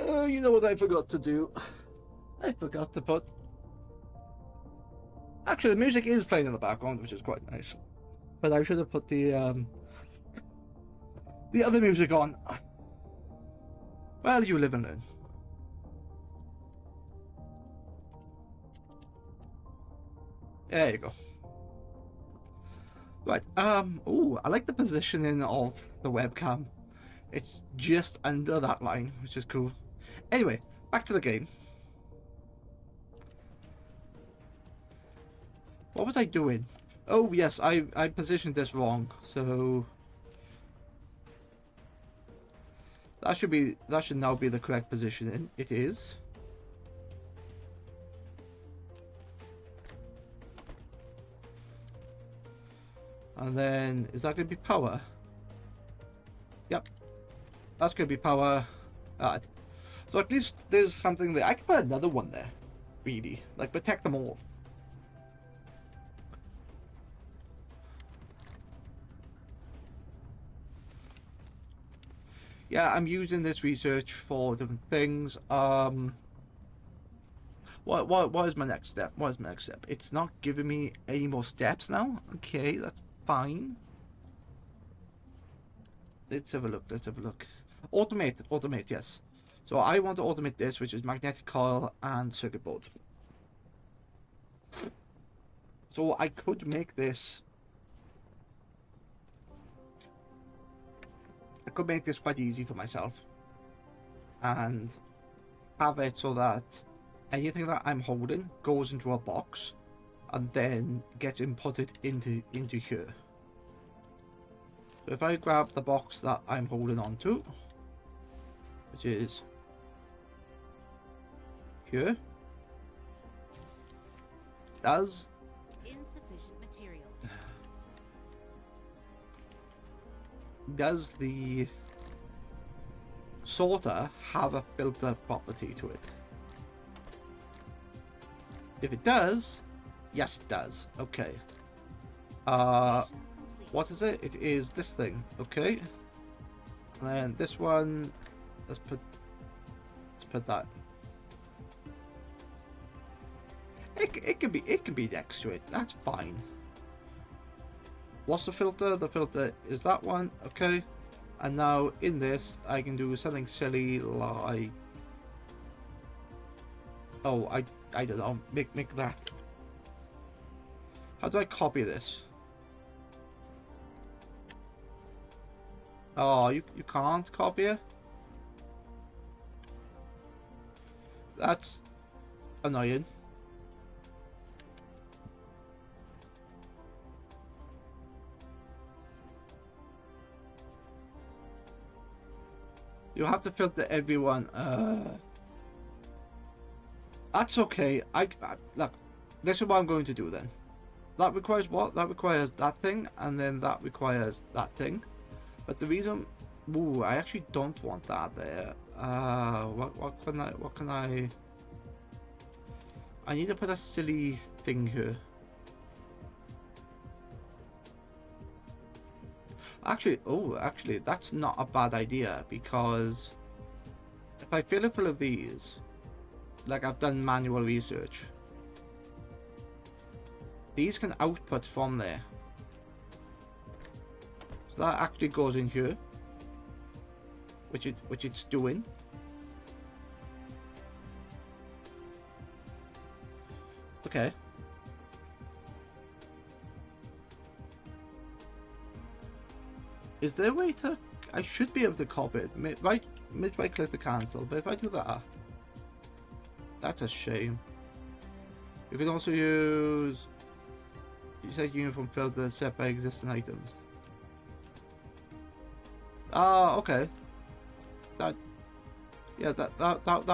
You know what I forgot to do? I forgot to put... Actually, the music is playing in the background, which is quite nice. But I should have put the other music on. Well, you live and learn. There you go. Right, ooh, I like the positioning of the webcam. It's just under that line, which is cool. Anyway, back to the game. What was I doing? Oh yes, I positioned this wrong, so that should now be the correct positioning. It is. And then is that going to be power? Yep, that's going to be power. Alright. So at least there's something there. I can put another one there. Really, like protect them all. Yeah, I'm using this research for different things. What is my next step? What is my next step? It's not giving me any more steps now. Okay, that's fine. Let's have a look. Let's have a look. Automate, yes. So I want to automate this, which is magnetic coil and circuit board. So I could make this. I could make this quite easy for myself and have it so that anything that I'm holding goes into a box and then gets inputted into here. So if I grab the box that I'm holding on to, which is here, does Insufficient materials. does the sorter have a filter property to it? If it does, yes it does. Okay. Mission complete. What is it? It is this thing. Okay. And then this one, let's put that. It can be next to it. That's fine. What's the filter? The filter is that one. Okay. And now in this, I can do something silly like, oh, I don't know. Make that. How do I copy this? Oh, you can't copy it? That's annoying. You have to filter everyone. That's okay. Look, this is what I'm going to do then. That requires what? That requires that thing, and then that requires that thing. But the reason, ooh, I actually don't want that there. What can I? I need to put a silly thing here. Actually, that's not a bad idea, because if I fill it full of these, like I've done manual research, these can output from there. So that actually goes in here, which it's doing. Okay. Is there a way to? I should be able to copy it. Right click to cancel, but if I do that, that's a shame. You can also use. You said uniform filter set by existing items. Okay. That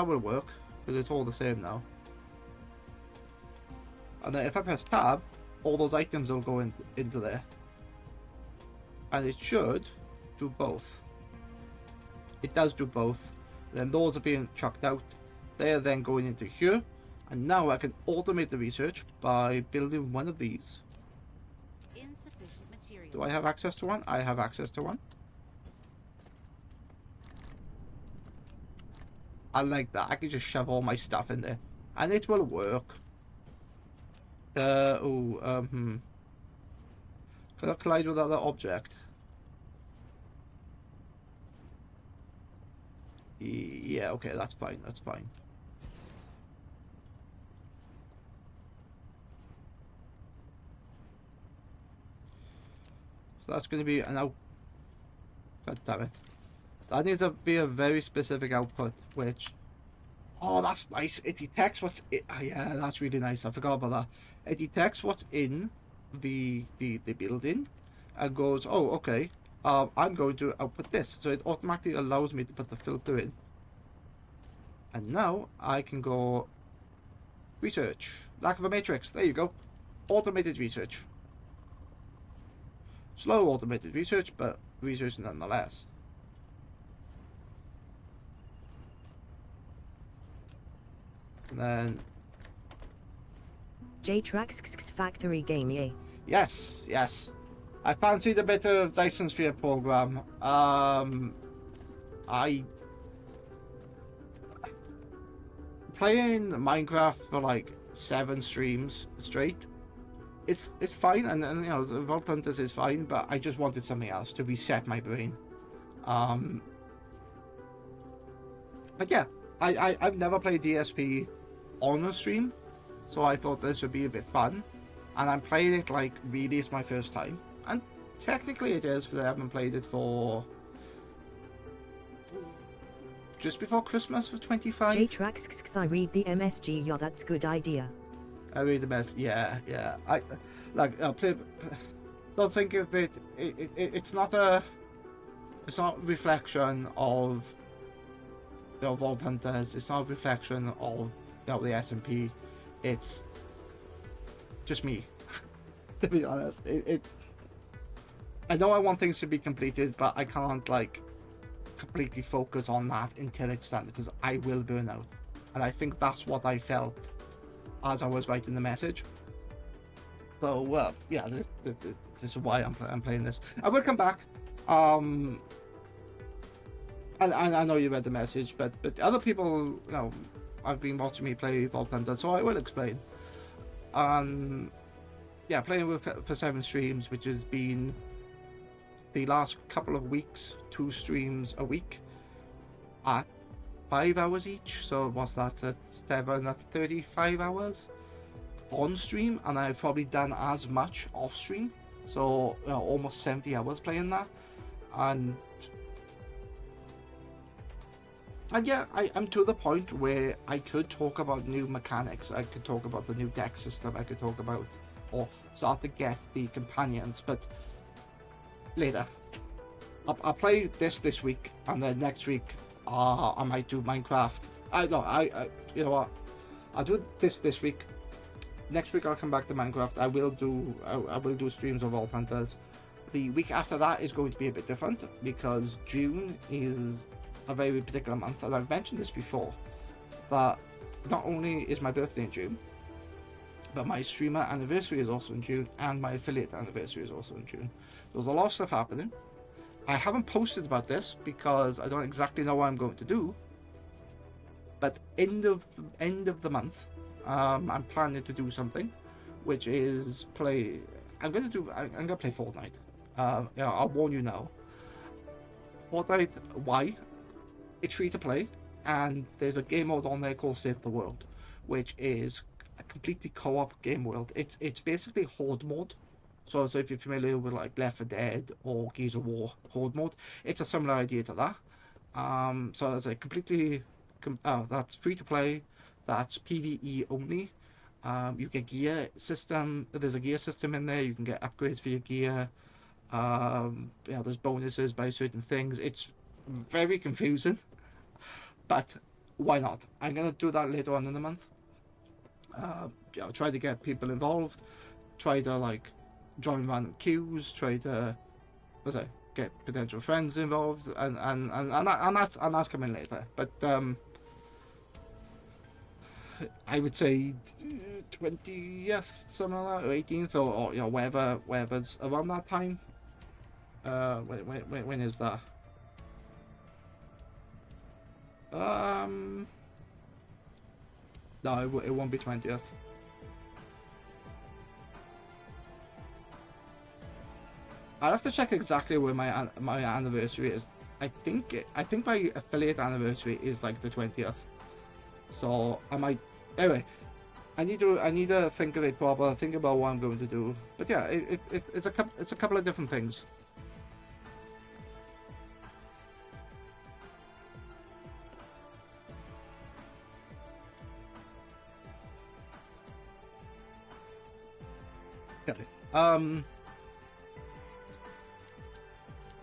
will work because it's all the same now. And then if I press tab, all those items will go into there. And it should do both. It does do both. Then those are being chucked out. They are then going into here. And now I can automate the research by building one of these. Insufficient materials. Do I have access to one? I have access to one. I like that. I can just shove all my stuff in there, and it will work. Can I collide with other object? Yeah, okay, that's fine, that's fine. So that's going to be an out... God damn it. That needs to be a very specific output, which... Oh, that's nice. It detects what's in... Oh, yeah, that's really nice. I forgot about that. It detects what's in the building and goes, oh, okay, I'm going to output this. So it automatically allows me to put the filter in. And now I can go research. Lack of a matrix. There you go. Automated research. Slow automated research, but research nonetheless. And then... J-Trax Factory Game, yay. Yes, yes. I fancied a bit of Dyson Sphere program. I... Playing Minecraft for like 7 streams straight. It's fine, and you know, Vault Hunters is fine, but I just wanted something else to reset my brain. But yeah, I've never played DSP on a stream, so I thought this would be a bit fun. And I'm playing it like really it's my first time, and technically it is because I haven't played it for just before Christmas for 25. J-Trax, I read the MSG, yeah, that's good idea. I read the mess. Yeah. I like play. Don't think of it. It's not a reflection of, you know, Vault Hunters. It's not a reflection of, you know, the SMP. It's just me. To be honest, it's. I know I want things to be completed, but I can't like completely focus on that until it's done, because I will burn out, and I think that's what I felt as I was writing the message. So yeah, this is why I'm playing this. I will come back. And I know you read the message, but other people, you know, I've been watching me play Vault Hunter, so I will explain. Yeah, playing with for 7 streams, which has been the last couple of weeks, 2 streams a week at 5 hours each. So what's that at 7? That's 35 hours on stream, and I've probably done as much off stream. So, you know, almost 70 hours playing that, and yeah, I'm to the point where I could talk about new mechanics. I could talk about the new deck system. I could talk about, or start to get the companions, but later. I'll play this week, and then next week I might do Minecraft. You know what? I'll do this week. Next week I'll come back to Minecraft. I will do streams of Vault Hunters. The week after that is going to be a bit different, because June is a very particular month, and I've mentioned this before, that not only is my birthday in June, but my streamer anniversary is also in June, and my affiliate anniversary is also in June. There's a lot of stuff happening. I haven't posted about this because I don't exactly know what I'm going to do, but end of the month, I'm planning to do something, which is play. I'm gonna play Fortnite. Yeah, I'll warn you now. Fortnite, why? It's free to play, and there's a game mode on there called Save the World, which is a completely co-op game world. It's basically Horde mode. So if you're familiar with like Left 4 Dead or Gears of War Horde mode, it's a similar idea to that. So it's a completely that's free to play. That's PvE only. You get gear system. There's a gear system in there. You can get upgrades for your gear. You know, there's bonuses by certain things. It's very confusing, but why not? I'm gonna do that later on in the month. You know, try to get people involved. Try to like join random queues. Try to, get potential friends involved, and that's coming later. But I would say 20th, something like that, or 18th, or you know, wherever's around that time. When is that? No, it won't be 20th. I'll have to check exactly where my anniversary is. I think my affiliate anniversary is like the 20th. So I might. Anyway, I need to think of it proper. Think about what I'm going to do. But yeah, it's a couple of different things. Okay.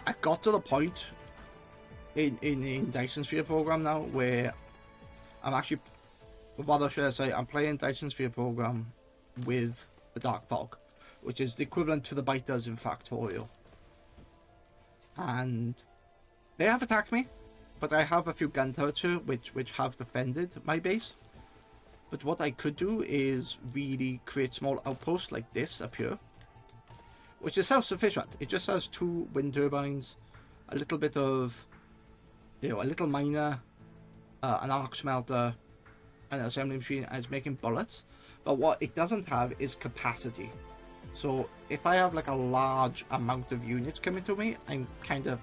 I got to the point in Dyson Sphere program now where I'm actually, what should I say, I'm playing Dyson Sphere program with the Dark Fog, which is the equivalent to the biters in Factorial. And they have attacked me, but I have a few gun turrets here which have defended my base. But what I could do is really create small outposts like this up here, which is self-sufficient. It just has 2 wind turbines, a little bit of, a little miner, an arc smelter, an assembly machine, and it's making bullets. But what it doesn't have is capacity. So if I have like a large amount of units coming to me, I'm kind of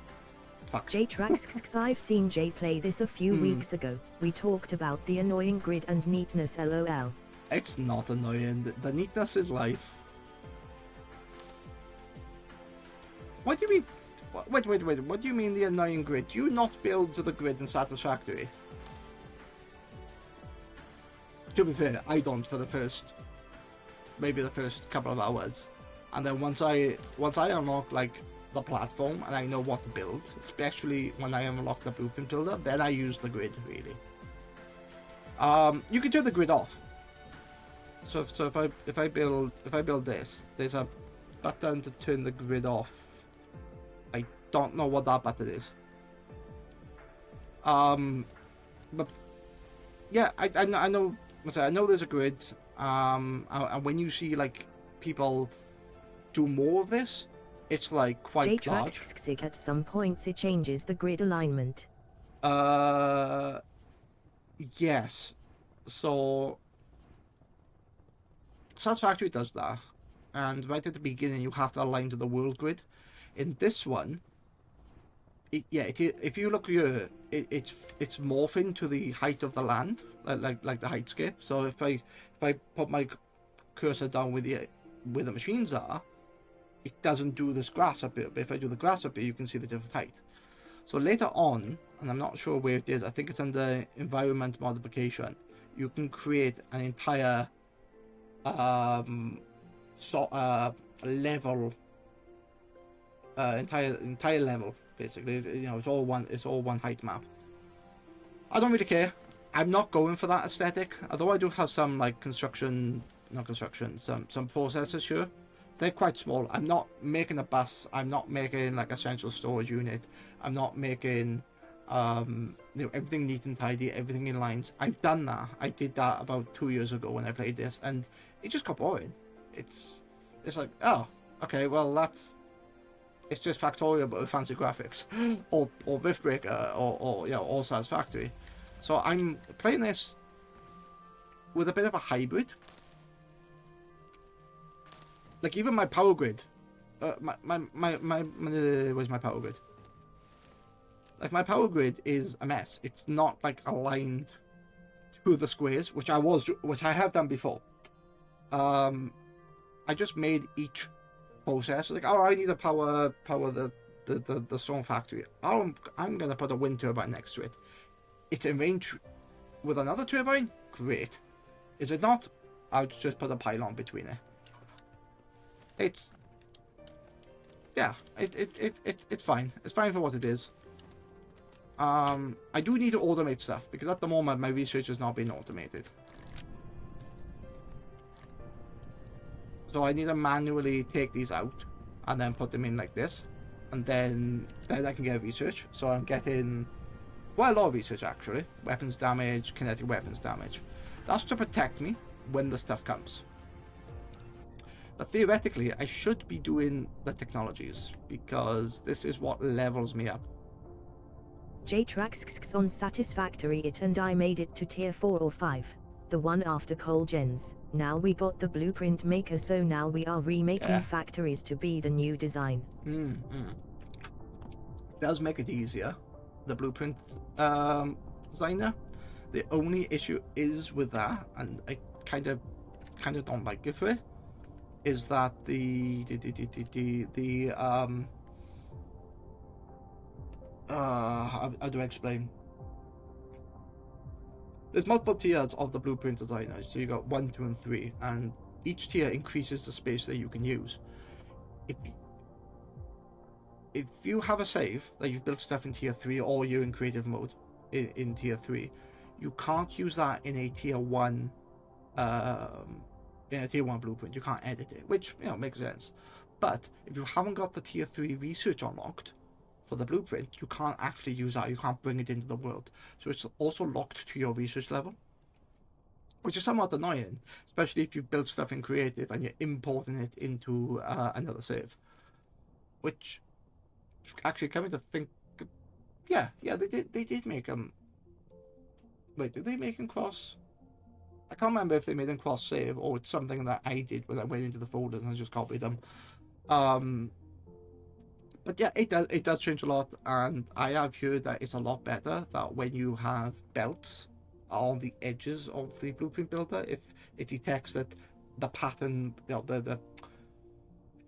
fucked. J-Trax, I've seen Jay play this a few weeks ago. We talked about the annoying grid and neatness, lol. It's not annoying. The neatness is life. What do you mean? Wait. What do you mean the annoying grid? Do you not build to the grid in Satisfactory? To be fair, I don't for maybe the first couple of hours, and then once I unlock like the platform and I know what to build, especially when I unlock the blueprint builder, then I use the grid really. You can turn the grid off. So if I build this, there's a button to turn the grid off. I don't know what that button is. But yeah, I know there's a grid. And when you see like people do more of this, it's like quite large. J-Trax, at some points it changes the grid alignment. Yes. So Satisfactory does that, and right at the beginning you have to align to the world grid. In this one, if you look here, it's morphing to the height of the land, like the heightscape. So if I put my cursor down where the machines are, it doesn't do this grass up here. But if I do the grass up here, you can see the different height. So later on, and I'm not sure where it is, I think it's under environment modification, you can create an entire level, entire level basically. It's all one height map. I don't really care. I'm not going for that aesthetic, although I do have some like some processors here. They're quite small. I'm not making a bus. I'm not making like a central storage unit. I'm not making everything neat and tidy, everything in lines. I've done that. I did that about 2 years ago when I played this, and it just got boring. It's like, oh, okay, well it's just Factorial but with fancy graphics, or Riftbreaker, or Satisfactory. So I'm playing this with a bit of a hybrid. Like even my power grid, where's my power grid? Like my power grid is a mess. It's not like aligned to the squares, which I have done before. I just made each process like, oh, I need to power the stone factory. I'm gonna put a wind turbine next to it. It's in range with another turbine. Great. Is it not? I'll just put a pylon between it. It's fine. It's fine for what it is. I do need to automate stuff because at the moment my research is not being automated. So I need to manually take these out and then put them in like this, and then I can get research. So I'm getting quite a lot of research actually. Weapons damage, kinetic weapons damage. That's to protect me when the stuff comes. But theoretically, I should be doing the technologies because this is what levels me up. J-Trax unsatisfactory it and I made it to tier 4 or 5. The one after coal gens. Now we got the blueprint maker, so now we are remaking Yeah. factories to be the new design. Does make it easier, the blueprint designer. The only issue is with that, and I kind of don't like it for it, is that how do I explain? There's multiple tiers of the blueprint designer. So you got 1, 2, and 3, and each tier increases the space that you can use. If you have a save that you've built stuff in tier 3, or you're in creative mode in tier 3, you can't use that in a tier 1 blueprint. You can't edit it, which, you know, makes sense. But if you haven't got the tier 3 research unlocked for the blueprint, you can't actually use that. You can't bring it into the world. So it's also locked to your research level, which is somewhat annoying, especially if you build stuff in creative and you're importing it into another save. Which, actually, coming to think, yeah, they did make them. Wait, did they make them cross? I can't remember if they made them cross save, or it's something that I did when I went into the folders and I just copied them. But yeah, it does change a lot, and I have heard that it's a lot better that when you have belts on the edges of the blueprint builder, if it detects that the pattern, you know,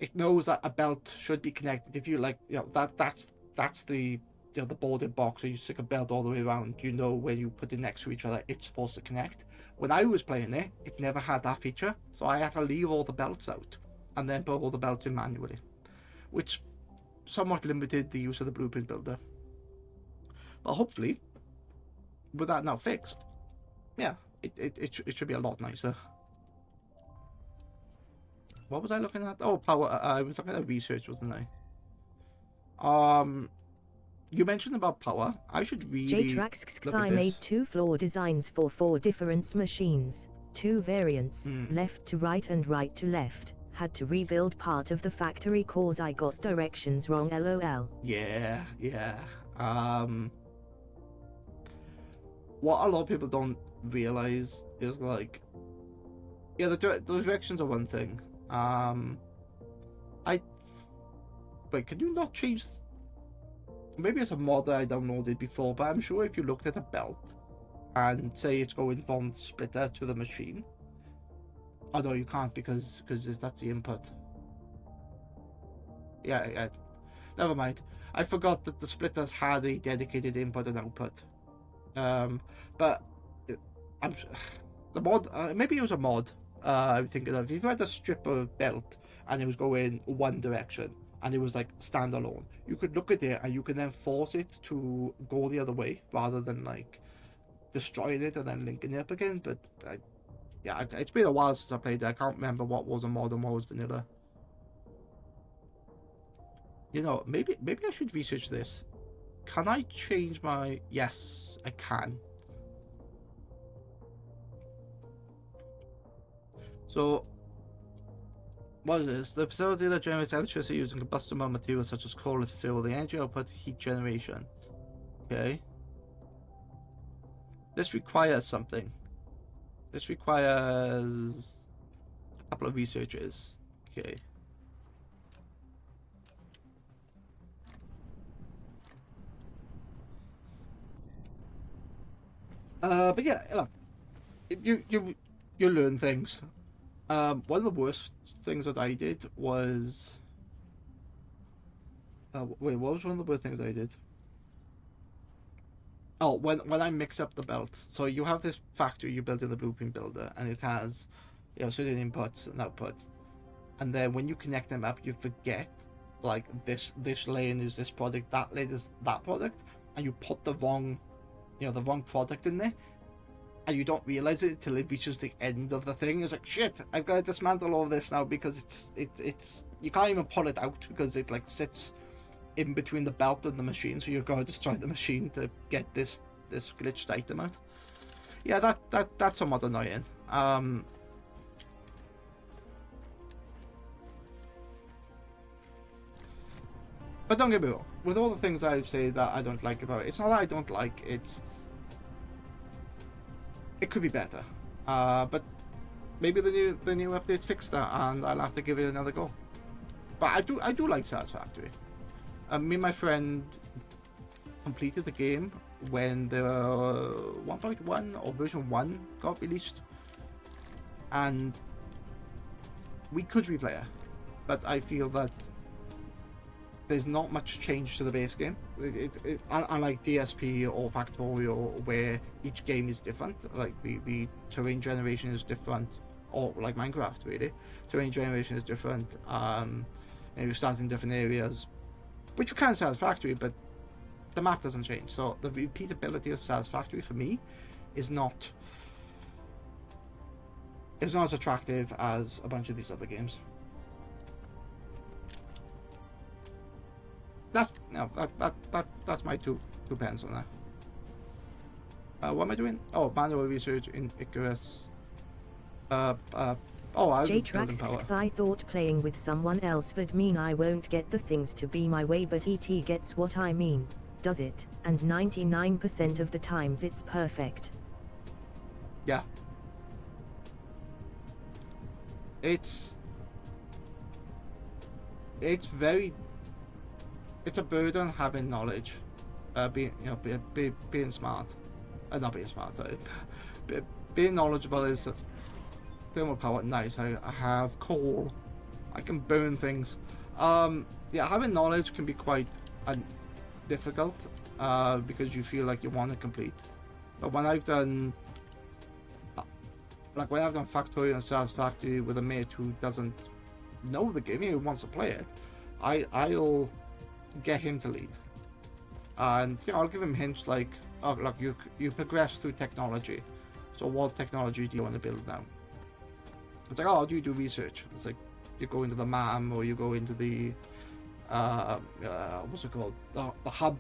it knows that a belt should be connected. If you like, you know, that's the, you know, the boarded box, where you stick a belt all the way around. You know, when you put it next to each other, it's supposed to connect. When I was playing it never had that feature, so I had to leave all the belts out and then put all the belts in manually, which somewhat limited the use of the blueprint builder. But hopefully, with that now fixed, yeah, it should be a lot nicer. What was I looking at? Oh, power. I was looking at research, wasn't I? You mentioned about power. I should really J-Trax look at I this. made 2 floor designs for 4 different machines. 2 variants, left to right and right to left. Had to rebuild part of the factory cause I got directions wrong, lol. Yeah. What a lot of people don't realize is, like, yeah, the directions are one thing. Wait, can you not change? Maybe it's a mod that I downloaded before, but I'm sure if you looked at a belt and say it's going from the splitter to the machine. Oh no, you can't, because that's the input. Yeah. Never mind. I forgot that the splitters had a dedicated input and output. But the mod, maybe it was a mod. I'm thinking of, if you had a strip of belt and it was going one direction and it was like standalone, you could look at it and you can then force it to go the other way rather than like destroying it and then linking it up again. But yeah, it's been a while since I played it. I can't remember what was a mod and what was vanilla. You know, maybe I should research this. Can I change my... Yes, I can. So, what is this? The facility that generates electricity using combustible materials such as coal is fuel. The energy output, heat generation. Okay. This requires something. This requires a couple of researchers. Okay. But yeah, look, you learn things. One of the worst things that I did was... wait, what was one of the worst things I did? Oh, when I mix up the belts. So you have this factory you built in the blueprint builder, and it has, you know, certain inputs and outputs. And then when you connect them up, you forget, like, this lane is this product, that lane is that product, and you put the wrong, you know, the wrong product in there, and you don't realize it until it reaches the end of the thing. It's like, shit, I've got to dismantle all of this now, because it's you can't even pull it out because it like sits in between the belt and the machine, so you've got to destroy the machine to get this glitched item out. Yeah, that's somewhat annoying. But don't get me wrong, with all the things I've said that I don't like about it, it's not that I don't like it, it could be better. But maybe the new updates fix that, and I'll have to give it another go. But I do like Satisfactory. Me and my friend completed the game when the 1.1 or version 1 got released, and we could replay it, but I feel that there's not much change to the base game. Unlike DSP or Factorio, where each game is different, like the terrain generation is different, or like Minecraft really, terrain generation is different. And you start in different areas, which you can Satisfactory, but the map doesn't change. So the repeatability of Satisfactory for me is not as attractive as a bunch of these other games. That's my two pence on that. What am I doing? Oh, manual research in Icarus. I was building J-Trax power. asks, I thought playing with someone else would mean I won't get the things to be my way, but ET gets what I mean, does it? And 99% of the times it's perfect. Yeah. It's a burden having knowledge, being smart, not being smart. Being knowledgeable is thermal power. Nice. I have coal. I can burn things. Yeah, having knowledge can be quite difficult because you feel like you want to complete. But when I've done Factorio and Satisfactory with a mate who doesn't know the game, who wants to play it, I'll get him to lead, and I'll give him hints like, oh look, you progress through technology, so what technology do you want to build now? It's like, oh, do you do research? It's like you go into the MAM, or you go into the what's it called, the hub,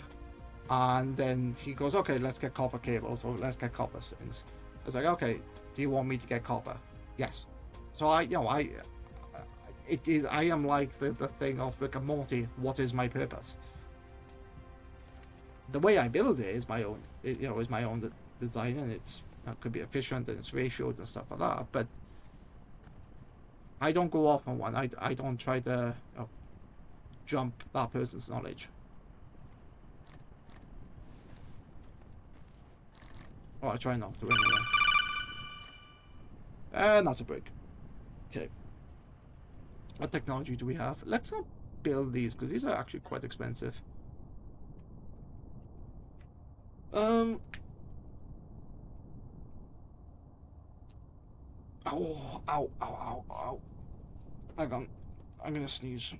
and then he goes, okay, let's get copper cables, or let's get copper things. It's like, okay, do you want me to get copper? Yes. So I am like the thing of Rick and Morty. What is my purpose? The way I build it is my own. Is my own design, and it could be efficient and it's ratioed and stuff like that. But I don't go off on one. I don't try to jump that person's knowledge. Oh, I try not to anyway. And that's a break. Okay. What technology do we have? Let's not build these, because these are actually quite expensive. Oh, ow, ow, ow, ow. Hang on. I'm gonna sneeze.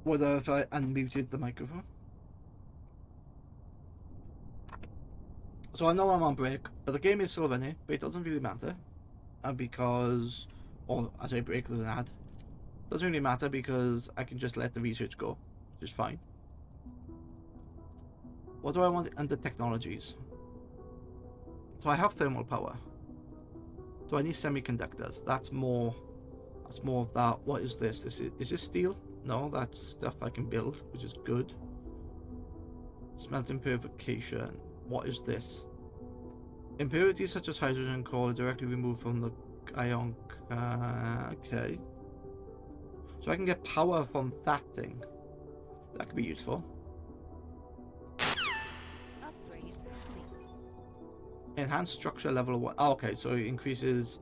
What if I unmuted the microphone? So I know I'm on break, but the game is still running, but it doesn't really matter. Because, or I say break, there's an ad. Doesn't really matter because I can just let the research go, which is fine. What do I want under technologies? So I have thermal power. Do I need semiconductors? That's more of that. What is this? Is this steel? No, that's stuff I can build, which is good. Smelting purification. What is this? Impurities such as hydrogen and coal are directly removed from the ion. Okay. So I can get power from that thing. That could be useful. Upgrade complete. Enhanced structure level 1. Oh, okay, so it increases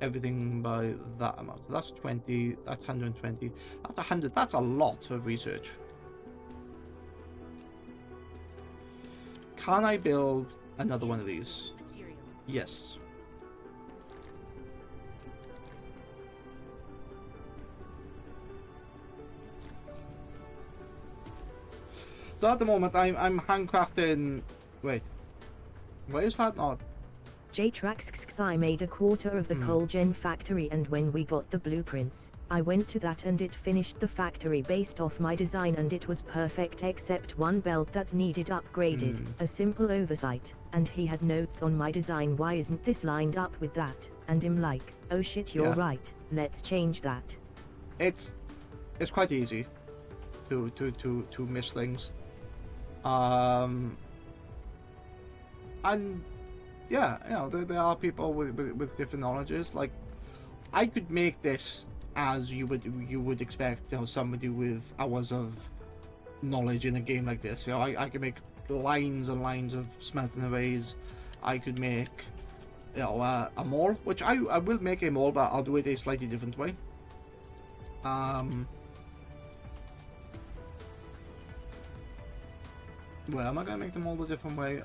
everything by that amount. That's 20, that's 120, that's 100. That's a lot of research. Can I build another one of these? Materials. Yes. So at the moment I'm handcrafting. Wait, where is that not? J-Trax, I made a quarter of the coal gen factory, and when we got the blueprints, I went to that and it finished the factory based off my design, and it was perfect except one belt that needed upgraded. A simple oversight, and he had notes on my design. Why isn't this lined up with that? And I'm like, oh shit, you're right, let's change that. It's quite easy to miss things. And yeah, you know, there are people with different knowledges. Like, I could make this as you would expect, you know, somebody with hours of knowledge in a game like this. You know, I could make lines and lines of smelting arrays. I could make, you know, a mall, which I will make a mall, but I'll do it a slightly different way. Well, am I gonna make them all a different way?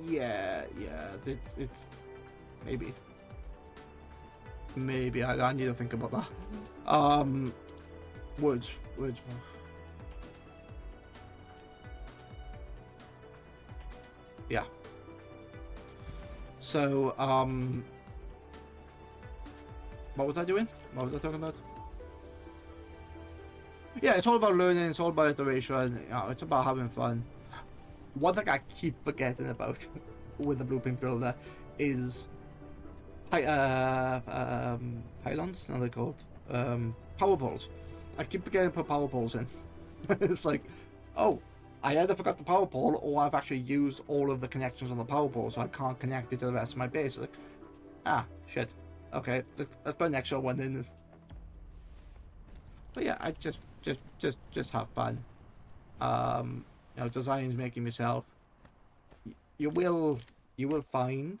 Yeah, it's maybe I need to think about that. Words. Yeah. So, what was I doing? What was I talking about? Yeah, it's all about learning, it's all about iteration, you know, it's about having fun. One thing I keep forgetting about with the Blueprint Builder is pylons, no, they're called power poles. I keep forgetting to put power poles in. It's like, oh, I either forgot the power pole or I've actually used all of the connections on the power pole, so I can't connect it to the rest of my base. Like, ah, shit. Okay, let's put an extra one in. But yeah, I just have fun. You know, designs making myself. You will find.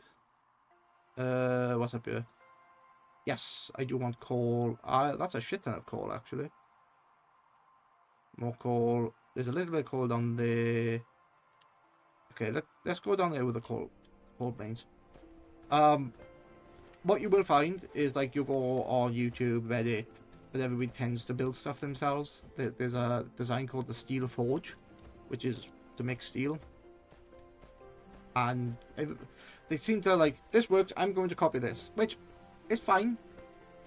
What's up here? Yes, I do want coal. That's a shit ton of coal, actually. More coal. There's a little bit of coal down there. Okay, let's go down there with the coal veins. What you will find is, like, you go on YouTube, Reddit, but everybody tends to build stuff themselves. There's a design called the Steel Forge, which is to make steel. And they seem to like, this works, I'm going to copy this, which is fine.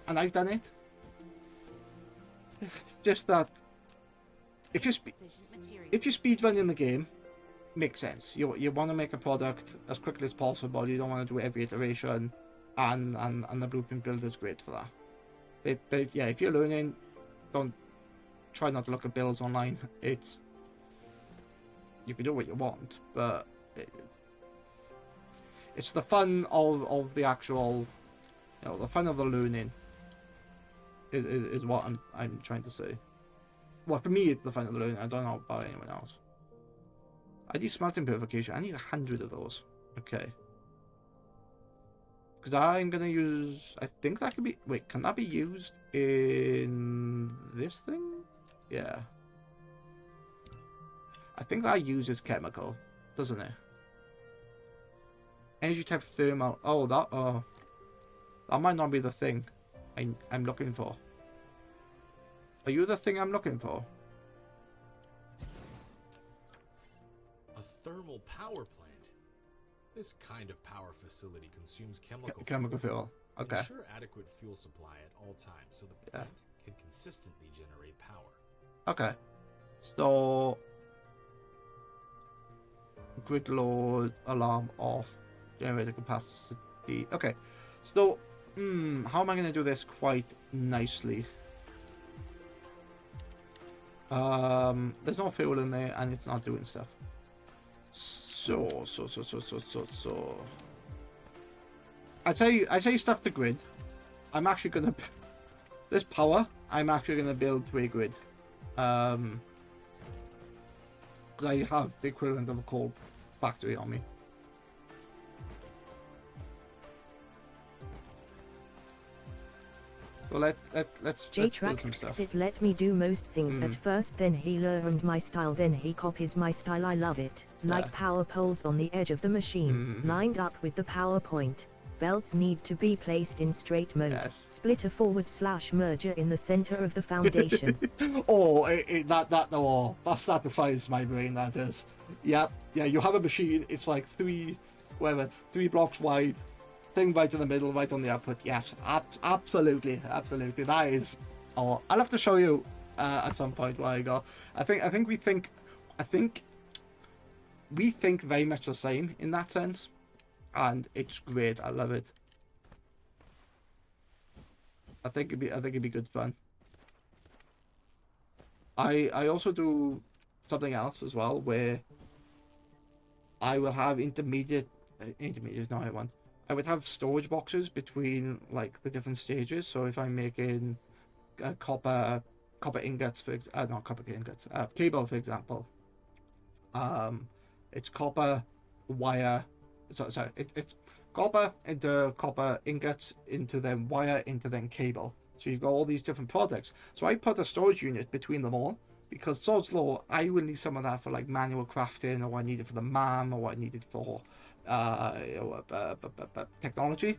And I've done it. Just that if you speed run in the game, makes sense. You want to make a product as quickly as possible. You don't want to do every iteration, and the Blueprint Builder is great for that. But yeah, if you're learning, don't try not to look at builds online. You can do what you want, but it's the fun of the actual, you know, the fun of the learning is what I'm trying to say. Well, for me, it's the fun of the learning. I don't know about anyone else. I need smelting purification. I need 100 of those. Okay. Because I'm gonna use. I think that could be. Wait, can that be used in this thing? Yeah. I think that uses chemical, doesn't it? Energy type thermal. Oh, that might not be the thing I'm looking for. Are you the thing I'm looking for? A thermal power plant. This kind of power facility consumes chemical fuel. Okay. Ensure adequate fuel supply at all times so the plant can consistently generate power. Okay. So grid load, alarm off, generator capacity. Okay. So how am I gonna do this quite nicely? There's no fuel in there and it's not doing stuff. So I say stuff to grid. I'm actually gonna this power. I'm actually gonna build to a grid. Because I have the equivalent of a coal factory on me. So let's J-Trax said let me do most things at first, then he learned my style, then he copies my style. I love it. Like power poles on the edge of the machine, lined up with the power point. Belts need to be placed in straight mode. Yes. Splitter forward/merger in the center of the foundation. Oh, that satisfies my brain. That is. Yeah, you have a machine, it's like three blocks wide, thing right in the middle, right on the output. Yes, absolutely. That is, oh, I'll have to show you at some point where I go. I think we think very much the same in that sense, and it's great. I love it. I think it'd be good fun. I also do something else as well where I will have intermediate. No, I would have storage boxes between like the different stages. So if I'm making copper ingots not copper ingots, cable for example, it's copper wire. Sorry, it's copper into copper ingots into then wire into then cable. So you've got all these different products. So I put a storage unit between them all because sod's law, I will need some of that for like manual crafting, or I need it for the MAM, or I need it for technology.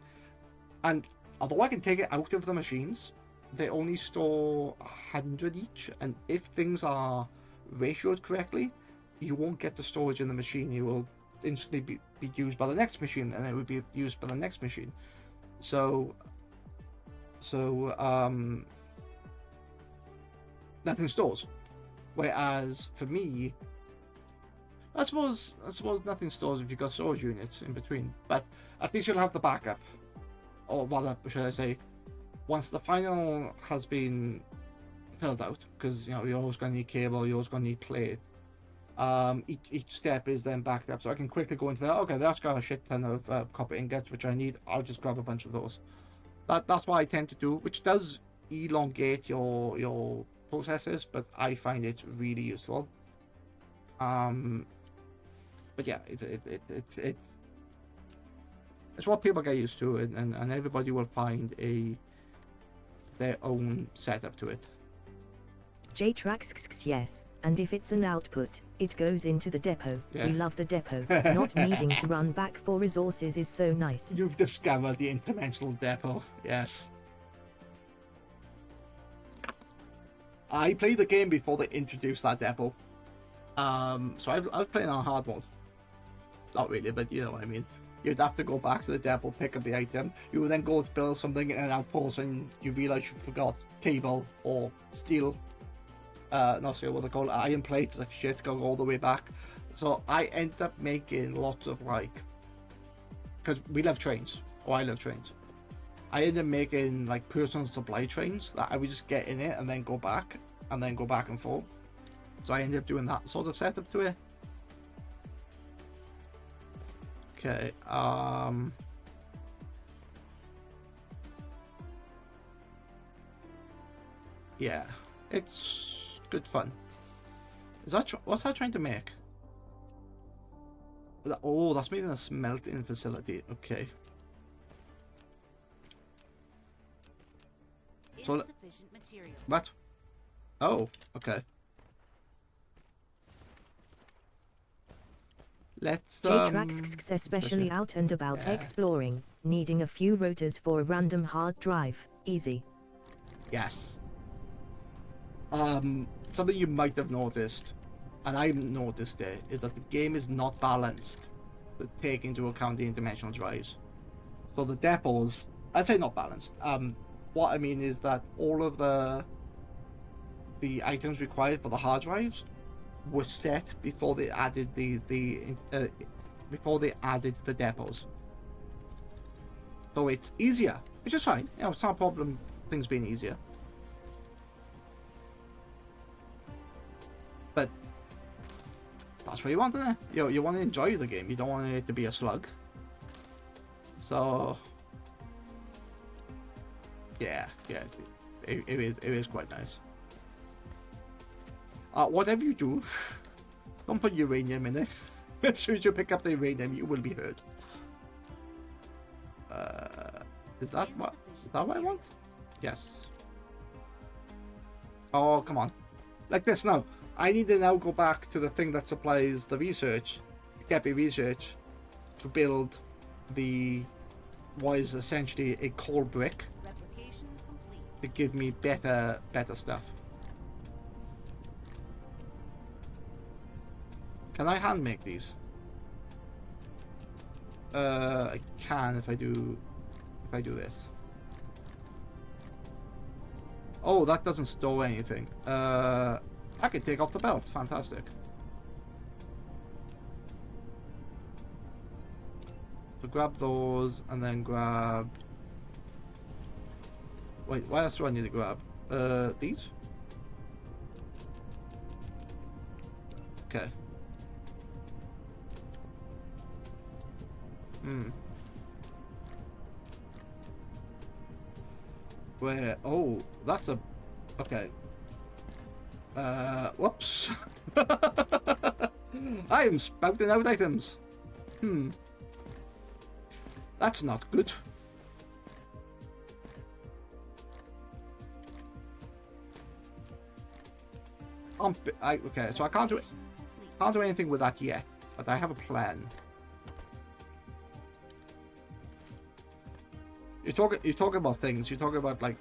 And although I can take it out of the machines, they only store 100 each, and if things are ratioed correctly, you won't get the storage in the machine. You will instantly be used by the next machine, and it would be used by the next machine. So nothing stores. Whereas for me, I suppose nothing stores if you've got storage units in between, but at least you'll have the backup. Or rather, should I say, once the final has been filled out, because you know you're always going to need cable, you're always going to need plate. Each step is then backed up, so I can quickly go into that. Okay, that's got a shit ton of copper ingots which I need. I'll just grab a bunch of those. That's what I tend to do, which does elongate your processes, but I find it really useful. But yeah, it's what people get used to, and everybody will find their own setup to it. J-Trax, yes, and if it's an output, it goes into the depot. Yeah. We love the depot. Not needing to run back for resources is so nice. You've discovered the interdimensional depot, yes. I played the game before they introduced that depot. So I was playing on hard mode. Not really, but you know what I mean. You'd have to go back to the depot, pick up the item. You would then go to build something in an outpost, and you realize you forgot cable or steel. Not steel, what they call it, iron plates. Like shit, go all the way back. So I ended up making lots of like, because we love trains, or I love trains. I ended up making like personal supply trains that I would just get in it and then go back, and then go back and forth. So I ended up doing that sort of setup to it. Okay, yeah, it's good fun. Is that what's that trying to make? Oh, that's making a smelting facility. Okay. So Insufficient materials. what? Oh, okay. Let's J-Trax, especially out and about exploring, needing a few rotors for a random hard drive. Easy. Yes. Something you might have noticed, and I've noticed it, is that the game is not balanced to take into account the interdimensional drives. So the depots, I'd say not balanced. What I mean is that all of the items required for the hard drives were set before they added the depots. So it's easier, which is fine. You know, it's not a problem. Things being easier. But that's what you want, isn't it? You want to enjoy the game. You don't want it to be a slug. So yeah, it is quite nice. Whatever you do, don't put uranium in it. As soon as you pick up the uranium, you will be hurt. Is that what I want? Yes. Oh, come on. Like this now. I need to now go back to the thing that supplies the research, Kepi research, to build what is essentially a coal brick Replication complete. to give me better stuff. Can I hand make these? I can if I do this. Oh, that doesn't store anything. I can take off the belt. Fantastic. So grab those and then grab. Wait, what else do I need to grab? These? Okay. Where? Oh, that's a. Okay. Whoops. I am spouting out items. That's not good. Okay, so I can't do it. Complete. Can't do anything with that yet, but I have a plan. You're talking about things. You're talking about like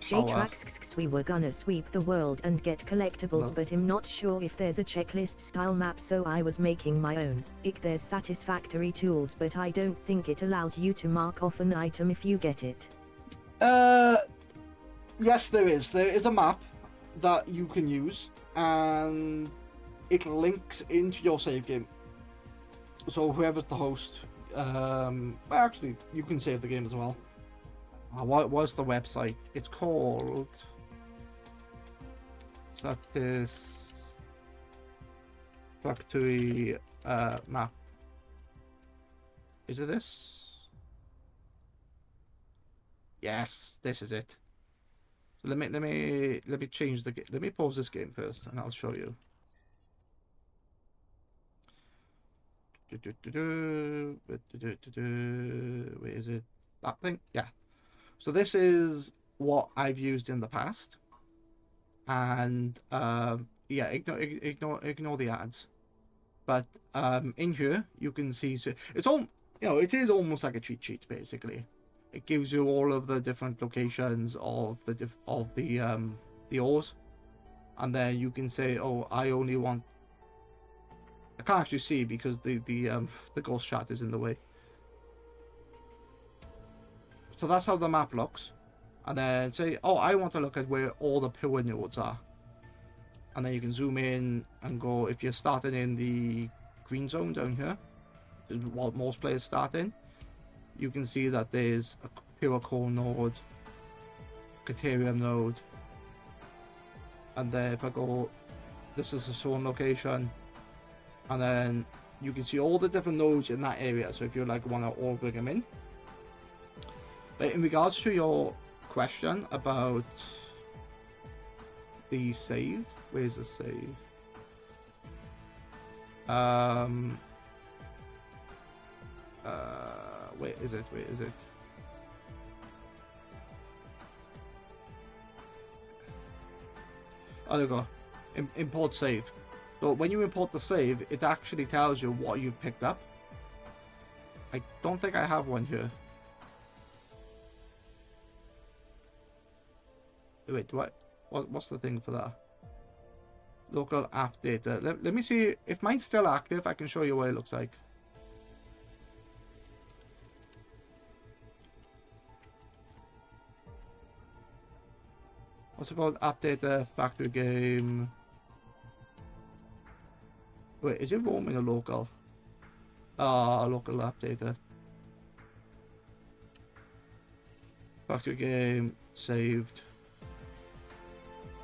power. J-Trax, we were gonna sweep the world and get collectibles, Love. but I'm not sure if there's a checklist style map, so I was making my own. There's satisfactory tools, but I don't think it allows you to mark off an item if you get it. Yes, there is. There is a map that you can use, and it links into your save game. So whoever's the host, well, actually, you can save the game as well. What was the website? It's called Satisfactory map. Is it this? Yes, this is it. So let me change the game. Let me pause this game first, and I'll show you. Where is it? That thing? Yeah. So this is what I've used in the past, and yeah, ignore the ads. But in here you can see, so it's all, it is almost like a cheat sheet basically. It gives you all of the different locations of the ores, and then you can say, oh, I only want. I can't actually see because the ghost chat is in the way. So that's how the map looks, and then say, oh, I want to look at where all the power nodes are, and then you can zoom in and go. If you're starting in the green zone down here, which is what most players start in, you can see that there's a pure core node, Caterium node, and then if I go, this is the zone location, and then you can see all the different nodes in that area. So if you like want to all bring them in. But in regards to your question about the save, where's the save? Where is it? Where is it? Oh, there we go. Import save. So when you import the save, it actually tells you what you've picked up. I don't think I have one here. Wait, do I? What's the thing for that? Local app data. Let me see if mine's still active. I can show you what it looks like. What's it called? App data, factory game. Wait, is it roaming or local? Ah, local app data. Factory game, saved.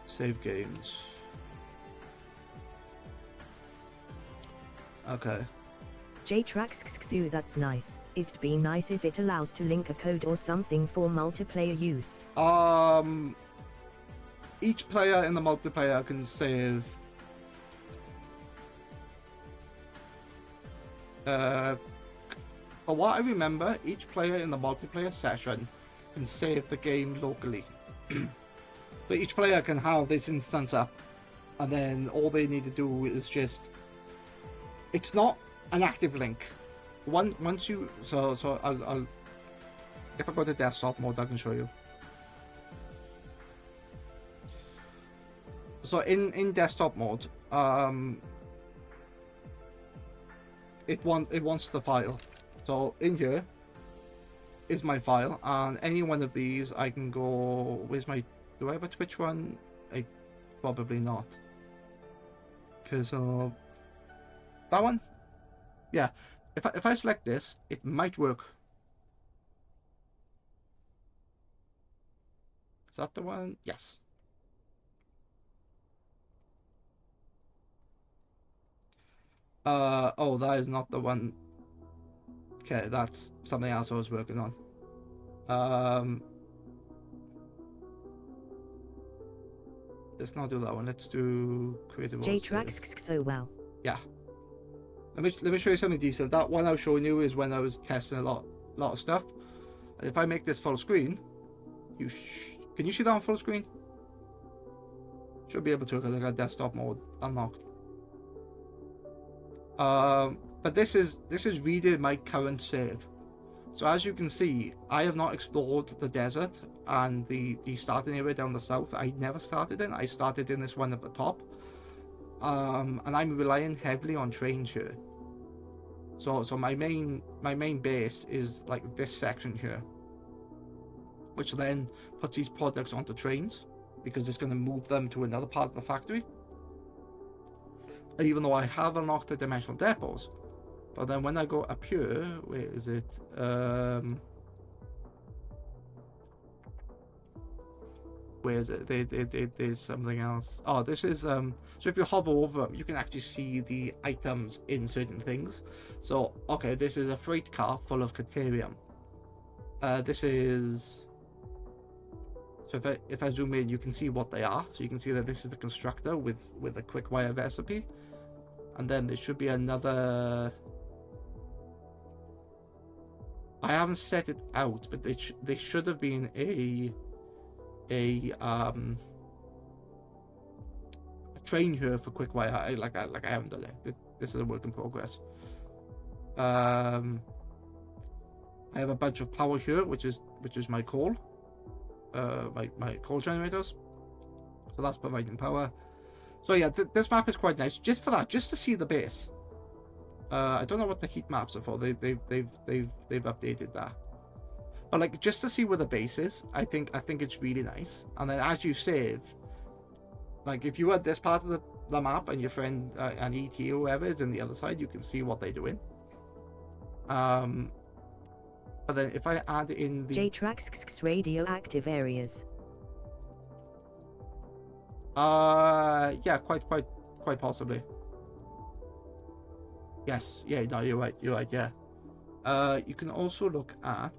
Save games. Okay. J-Trax, that's nice. It'd be nice if it allows to link a code or something for multiplayer use. Each player in the multiplayer can save for what I remember, each player in the multiplayer session can save the game locally. But each player can have this instance up, and then all they need to do is just. It's not an active link. Once you I'll if I go to desktop mode, I can show you. So in desktop mode, it wants the file. So in here is my file, and any one of these I can go. Where's my? Do I have a Twitch one? Probably not. Because that one, yeah. If I select this, it might work. Is that the one? Yes. Oh, that is not the one. Okay, that's something else I was working on. Let's not do that one. Let's do creative. J-Tracks so well. Yeah. Let me show you something decent. That one I was showing you is when I was testing a lot of stuff. And if I make this full screen, can you see that on full screen? Should be able to because I got desktop mode unlocked. But this is reading my current save. So as you can see, I have not explored the desert and the starting area down the south. I never started in. I started in this one at the top. And I'm relying heavily on trains here. So my main base is like this section here, which then puts these products onto trains because it's going to move them to another part of the factory. Even though I have unlocked the dimensional depots, but then when I go up here, where is it? Where is it? There's something else. Oh, this is so if you hover over them, you can actually see the items in certain things. So okay, this is a freight car full of Caterium. This is. So if I zoom in, you can see what they are. So you can see that this is the constructor with a quick wire recipe, and then there should be another. I haven't set it out, but they should have been a train here for quick wire. I haven't done it. This is a work in progress. I have a bunch of power here, which is my coal. My coal generators, so that's providing power. So yeah, this map is quite nice just for that, just to see the base. I don't know what the heat maps are for. They've updated that, but like just to see where the base is, I think it's really nice. And then as you save, like if you had this part of the map and your friend and ET or whoever is in the other side, you can see what they're doing. But then if I add in the J-Tracks radioactive areas. yeah, quite possibly. Yes, yeah, no, you're right, yeah. You can also look at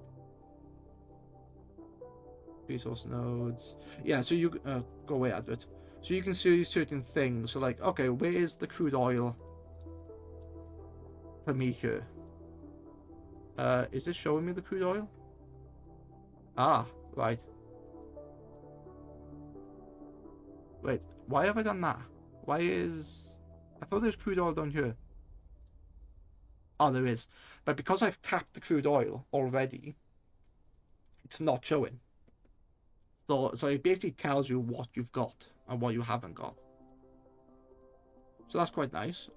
resource nodes. Yeah, so you go away advert. So you can see certain things. So like, okay, where is the crude oil for me here? Is this showing me the crude oil? Ah, right. Wait, why have I done that? Why is... I thought there's crude oil down here. Oh, there is. But because I've tapped the crude oil already, it's not showing. So it basically tells you what you've got and what you haven't got. So that's quite nice.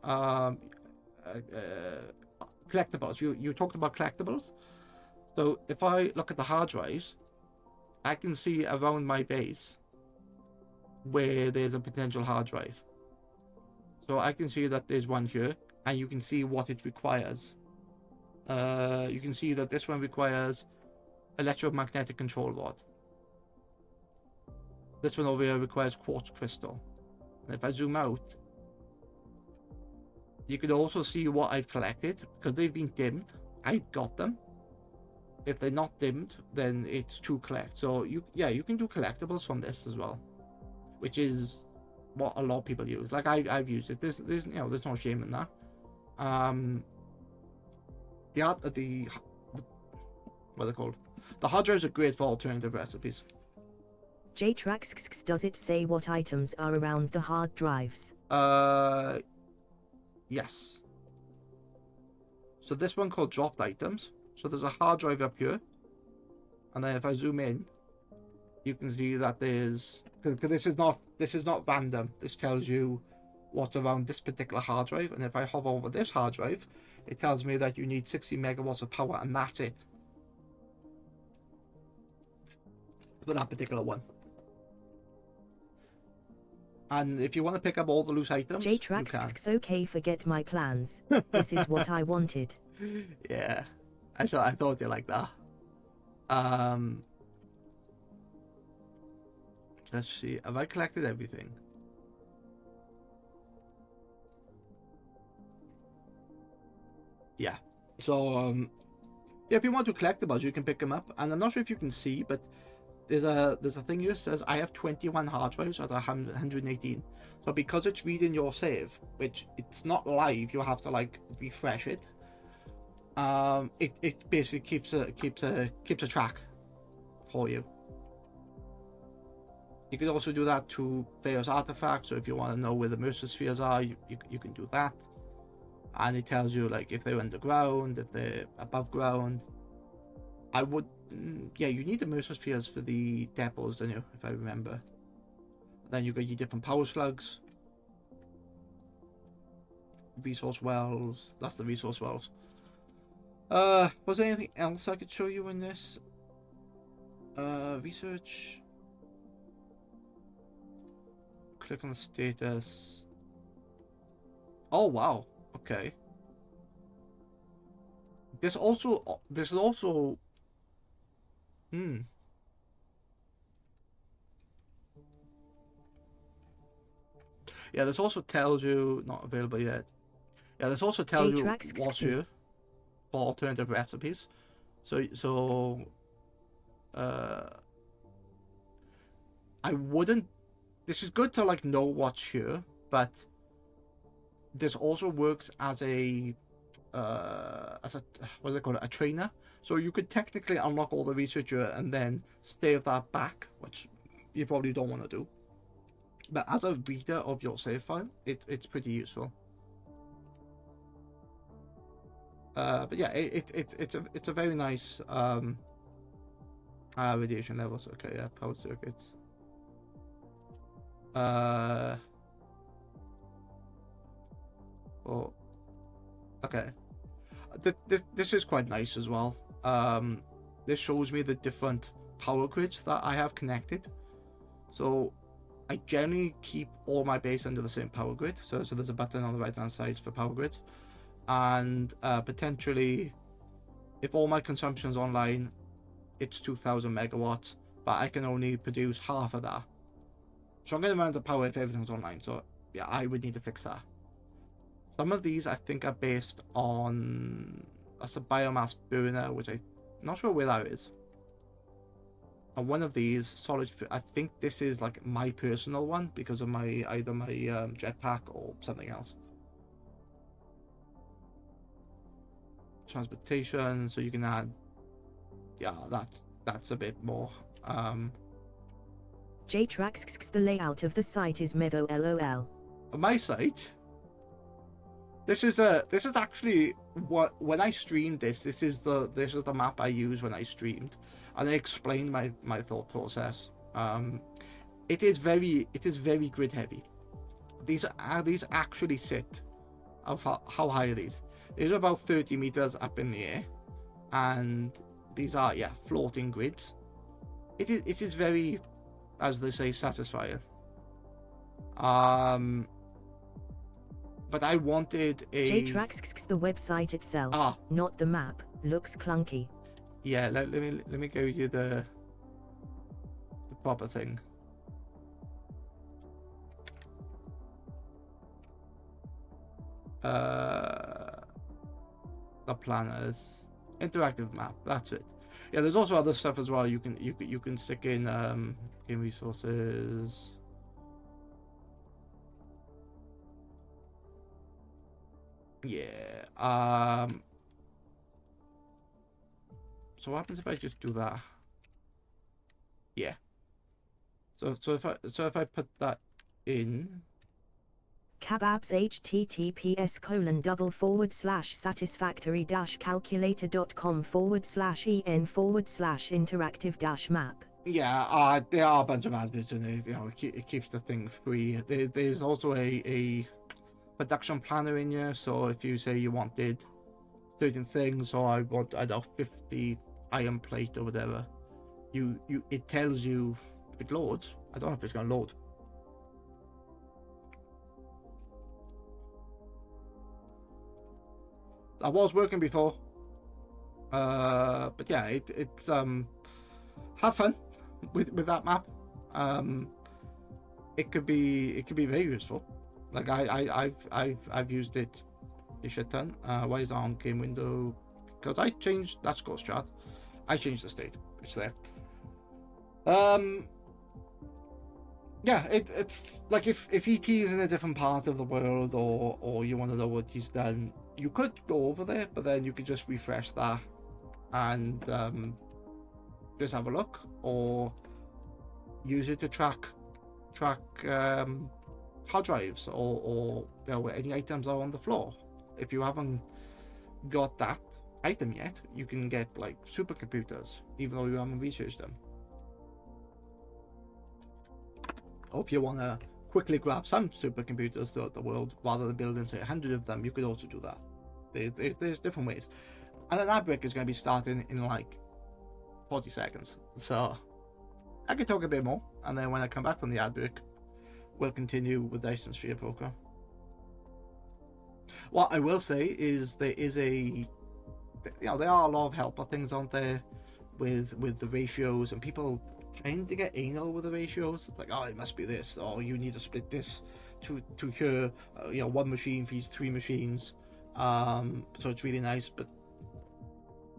Collectibles. You talked about collectibles. So if I look at the hard drives, I can see around my base where there's a potential hard drive. So I can see that there's one here, and you can see what it requires. You can see that this one requires electromagnetic control rod. This one over here requires quartz crystal. And if I zoom out, you can also see what I've collected, because they've been dimmed. I've got them. If they're not dimmed, then it's to collect. So you can do collectibles from this as well, which is what a lot of people use. Like I've used it. There's no shame in that. What are they called? The hard drives are great for alternative recipes. J-Tracks does it say what items are around the hard drives? Yes. So this one called dropped items. So there's a hard drive up here, and then if I zoom in, you can see that there's, because this is not random. This tells you what's around this particular hard drive, and if I hover over this hard drive, it tells me that you need 60 megawatts of power, and that's it for that particular one. And if you want to pick up all the loose items, you can. J-Trax, okay, forget my plans. This is what I wanted. Yeah, I thought you like that. Let's see. Have I collected everything? Yeah. So yeah, if you want to collectibles, you can pick them up. And I'm not sure if you can see, but there's a thing here that says I have 21 hard drives out of 118. So because it's reading your save, which it's not live, you have to like refresh it. It basically keeps a track for you. You can also do that to various artifacts. So if you want to know where the Mercer spheres are, you can do that. And it tells you like if they're underground, if they're above ground. I would, yeah, you need the Mercer spheres for the depots, don't you? If I remember. Then you got your different power slugs, resource wells. That's the resource wells. Was there anything else I could show you in this? Research. Click on the status. Oh wow. Okay. This is also. Yeah, this also tells you not available yet. Yeah, this also tells you what's here for alternative recipes. So I wouldn't. This is good to like know what's here, but this also works as a what do they call it? A trainer. So you could technically unlock all the research here and then save that back, which you probably don't want to do. But as a reader of your save file, it's pretty useful. But yeah, it's a very nice radiation levels. Okay, yeah, power circuits. Oh, okay. This is quite nice as well. This shows me the different power grids that I have connected. So I generally keep all my base under the same power grid. So there's a button on the right hand side for power grids, and potentially, if all my consumption's online, it's 2,000 megawatts, but I can only produce half of that. So I'm going to run out of power if everything's online. So yeah, I would need to fix that. Some of these I think are based on that's a biomass burner, which I'm not sure where that is. And one of these solid, I think this is like my personal one because of my either my jetpack or something else. Transportation, so you can add. Yeah, that's a bit more. J-Trax, the layout of the site is Mevo LOL. On my site. This is actually what when I streamed this is the map I used when I streamed, and I explained my thought process. It is very grid heavy. These actually sit. How high are these? These are about 30 meters up in the air, and these are floating grids. It is very, as they say, satisfying. But I wanted a J-Trax, the website itself, not the map, looks clunky. Yeah, let me give you the proper thing. The planners, interactive map. That's it. Yeah, there's also other stuff as well. You can stick in game resources. Yeah. So what happens if I just do that? Yeah. So if I put that in. Cababs https://satisfactory-calculator.com/en/interactive-map. Yeah, there are a bunch of adverts in it. You know, it keeps the thing free. There's also a production planner in here. So if you say you wanted certain things, or I want, I don't know, 50 iron plate or whatever, it tells you if it loads. I don't know if it's going to load. That was working before, but yeah, it's have fun with that map. It could be very useful. Like I've used it a shit ton. Why is that on game window? Because I changed that score strat. I changed the state. It's there. Yeah, it's like if ET is in a different part of the world, or you want to know what he's done, you could go over there, but then you could just refresh that and just have a look, or use it to track hard drives, or you know, any items are on the floor. If you haven't got that item yet, you can get like supercomputers, even though you haven't researched them. If you want to quickly grab some supercomputers throughout the world, rather than building, say, 100 of them, you could also do that. There's different ways. And an ad break is going to be starting in like 40 seconds. So I can talk a bit more, and then when I come back from the ad break, we'll continue with the Dyson Sphere program. What I will say is there are a lot of helper things on there with the ratios, and people tend to get anal with the ratios. It's like, oh, it must be this, or you need to split this to here. One machine feeds 3 machines. So it's really nice, but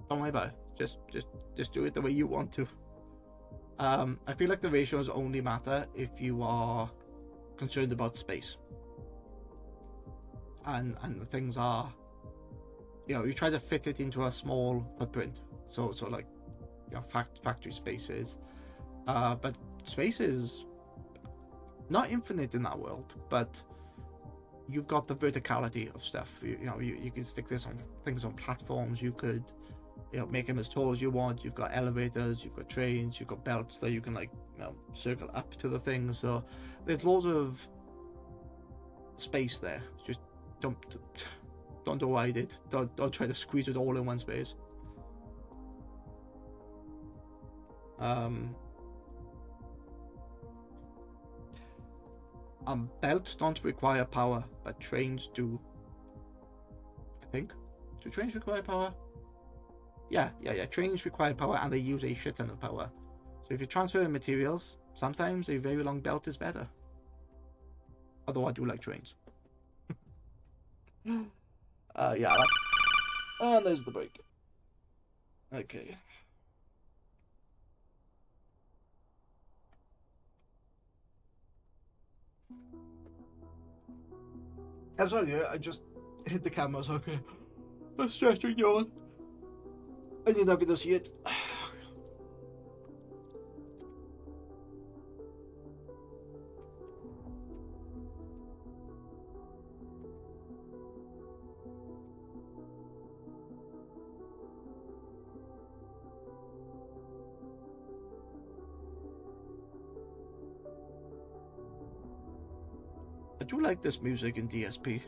don't worry about it. Just do it the way you want to. I feel like the ratios only matter if you are concerned about space. And the things are, you try to fit it into a small footprint. So like, factory spaces. But space is not infinite in that world, but you've got the verticality of stuff. You can stick this on things on platforms. You could, make them as tall as you want. You've got elevators, you've got trains, you've got belts that you can circle up to the things. So there's loads of space there. Just don't do what I did. Don't try to squeeze it all in one space. Belts don't require power, but trains do. I think. Do trains require power? Yeah. Trains require power, and they use a shit ton of power. So if you're transferring materials, sometimes a very long belt is better. Although I do like trains. Yeah. And there's the break. Okay. I'm sorry, I just hit the camera, so okay. Let's stretch and yawn. And you're not gonna see it. I do like this music in DSP.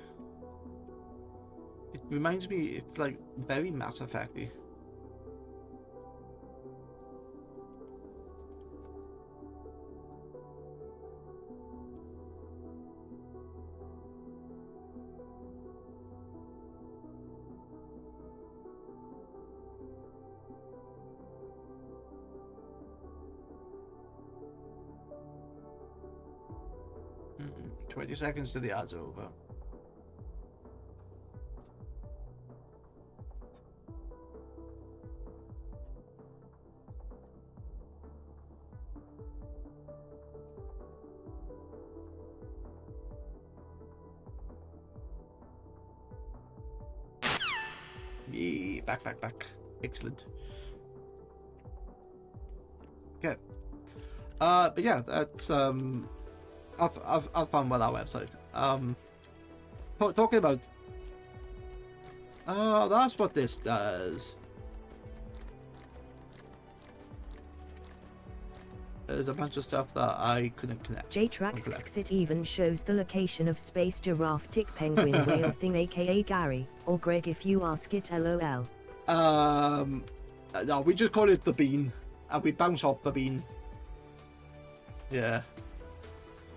It reminds me, it's like very Mass Effect-y. Mm-mm. 20 seconds to the ads are over. Yeah, back. Excellent. Okay. But yeah, that's I've found with our website. Talking about. That's what this does. there's a bunch of stuff that I couldn't connect. JTrax it even shows the location of Space Giraffe Tick Penguin Whale Thing aka Gary, or Greg if you ask it lol. No, we just call it the bean, and we bounce off the bean. Yeah.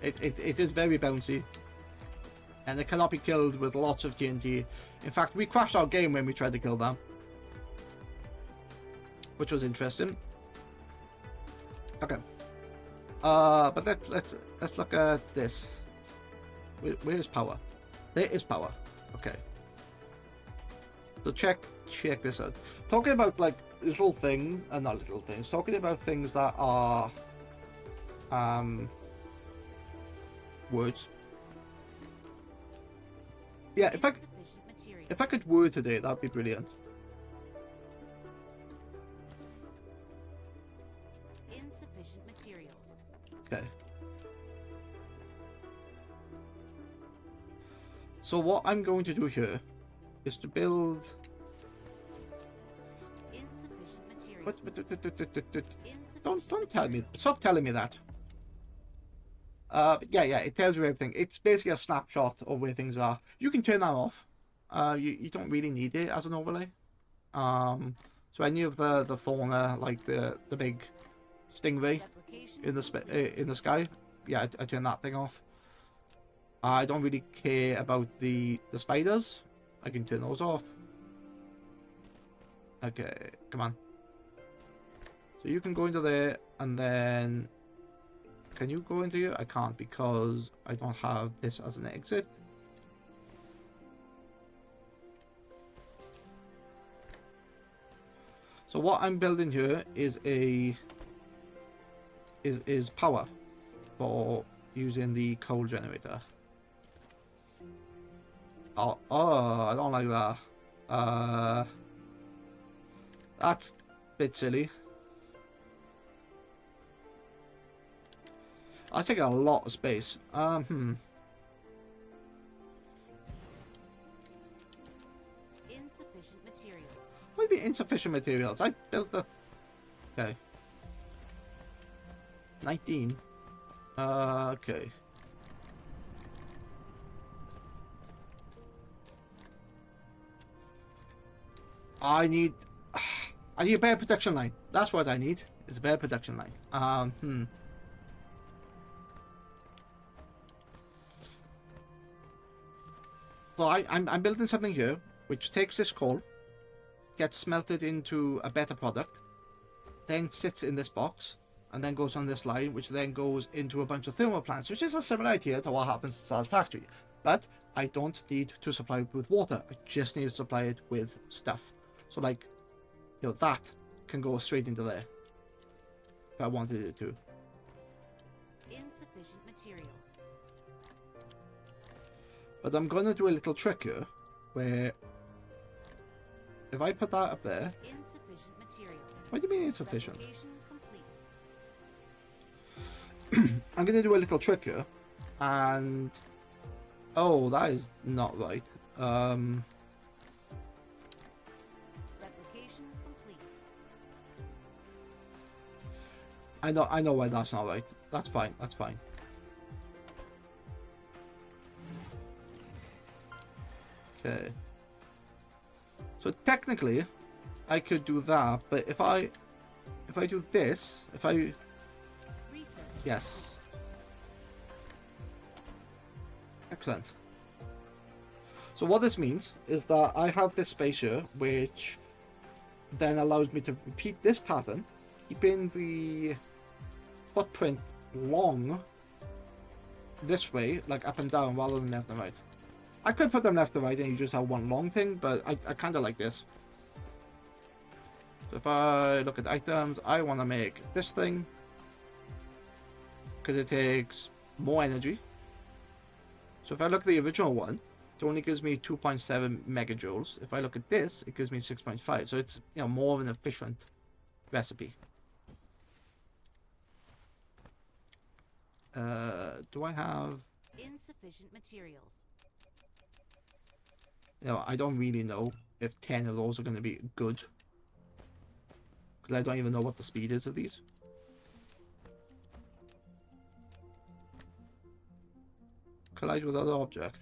It is very bouncy. And it cannot be killed with lots of TNT. In fact, we crashed our game when we tried to kill them. Which was interesting. Okay. But let's look at this. Where's power? There is power. Okay. So check this out. Talking about like little things, not little things. Talking about things that are words. Yeah, if I could word today, that'd be brilliant. Insufficient materials. Okay. So what I'm going to do here is to build. Insufficient materials. What? Don't tell me. Stop telling me that. Yeah, it tells you everything. It's basically a snapshot of where things are. You can turn that off. You don't really need it as an overlay. So any of the fauna, like the big stingray in the sky, yeah, I turn that thing off. I don't really care about the spiders. I can turn those off. Okay, come on. So you can go into there, and then can you go into here? I can't because I don't have this as an exit. So what I'm building here is is power for using the coal generator. Oh, I don't like that. That's a bit silly. I take a lot of space. Insufficient materials. Maybe insufficient materials. I built the. Okay. 19. Okay. I need a better protection line. That's what I need. Is a better protection line. So I'm building something here which takes this coal, gets smelted into a better product, then sits in this box, and then goes on this line, which then goes into a bunch of thermal plants, which is a similar idea to what happens at SARS factory. But I don't need to supply it with water. I just need to supply it with stuff. So like, that can go straight into there if I wanted it to. Insufficient materials. But I'm going to do a little trick here, where if I put that up there. Insufficient materials. What do you mean insufficient? Replication complete. I'm going to do a little trick here, and oh, that is not right. Replication complete. I know why that's not right. That's fine. That's fine. Okay. So technically, I could do that, but if I do this, Research. yes. Excellent. So what this means is that I have this space here, which then allows me to repeat this pattern, keeping the footprint long this way, like up and down, rather than left and right. I could put them left and right and you just have one long thing, but I kind of like this. So if I look at items, I want to make this thing, because it takes more energy. So if I look at the original one, it only gives me 2.7 megajoules. If I look at this, it gives me 6.5. So it's more of an efficient recipe. Do I have? Insufficient materials. I don't really know if 10 of those are going to be good, because I don't even know what the speed is of these. Collide with other object.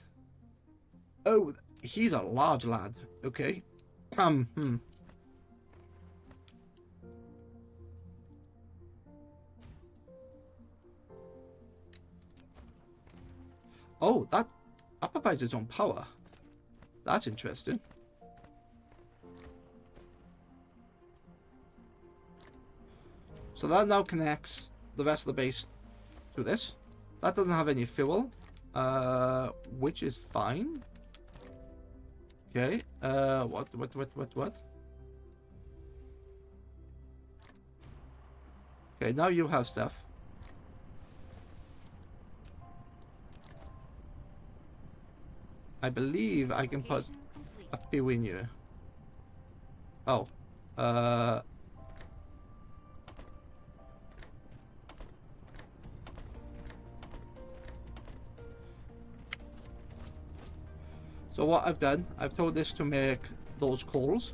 Oh, he's a large lad. Okay. Oh, that provides its own power. That's interesting. So that now connects the rest of the base to this. That doesn't have any fuel, which is fine. Okay, what? Okay, now you have stuff. I believe I can put Application complete. a few in you. Oh, so what I've done, I've told this to make those calls,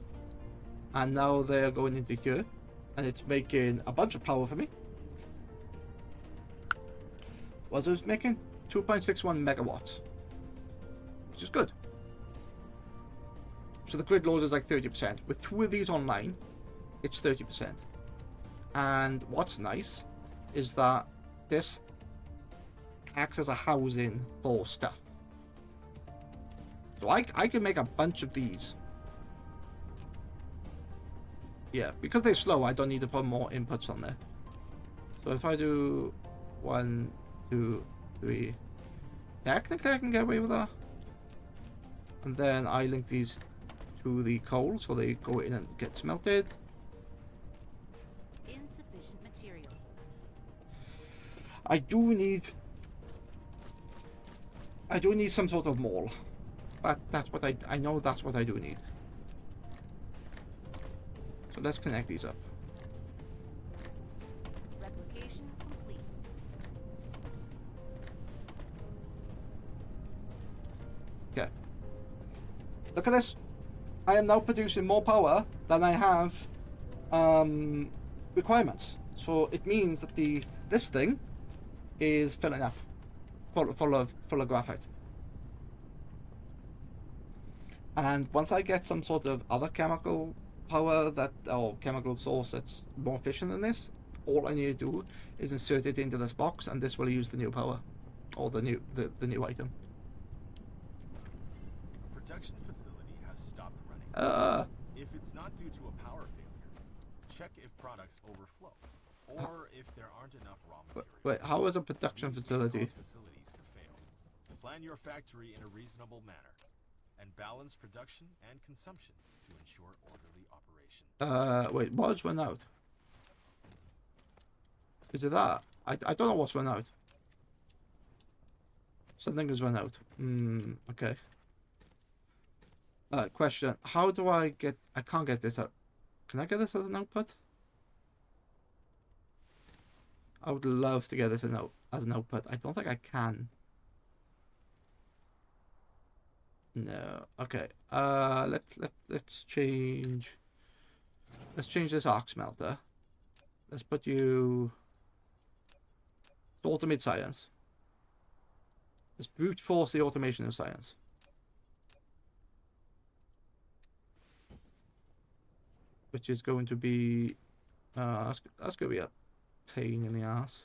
and now they're going into here, and it's making a bunch of power for me. What was it making? 2.61 megawatts, which is good. So the grid load is like 30%. With 2 of these online, it's 30%. And what's nice is that this acts as a housing for stuff. So I can make a bunch of these. Yeah, because they're slow, I don't need to put more inputs on there. So if I do 1, 2, 3, technically I can get away with that. And then I link these to the coal, so they go in and get smelted. Insufficient materials. I do need some sort of mall. That's what I know that's what I do need. So let's connect these up. Replication complete. Okay. Look at this. I am now producing more power than I have requirements. So it means that this thing is filling up full of graphite. And once I get some sort of other chemical power or chemical source that's more efficient than this, all I need to do is insert it into this box, and this will use the new power, or the new item. Production facility has stopped running. If it's not due to a power failure, check if products overflow, or if there aren't enough raw materials. Wait, how is a production Use facility? those facilities to fail. Plan your factory in a reasonable manner, and balance production and consumption to ensure orderly operation. Wait, what's run out? Is it that? I don't know what's run out. Something has run out. Okay. Question. How do I get... I can't get this out. Can I get this as an output? I would love to get this as an output. I don't think I can. No. Okay. Let's change... Let's change this arc smelter. Let's put you... Automate science. Let's brute force the automation of science. Which is going to be... that's going to be a pain in the ass.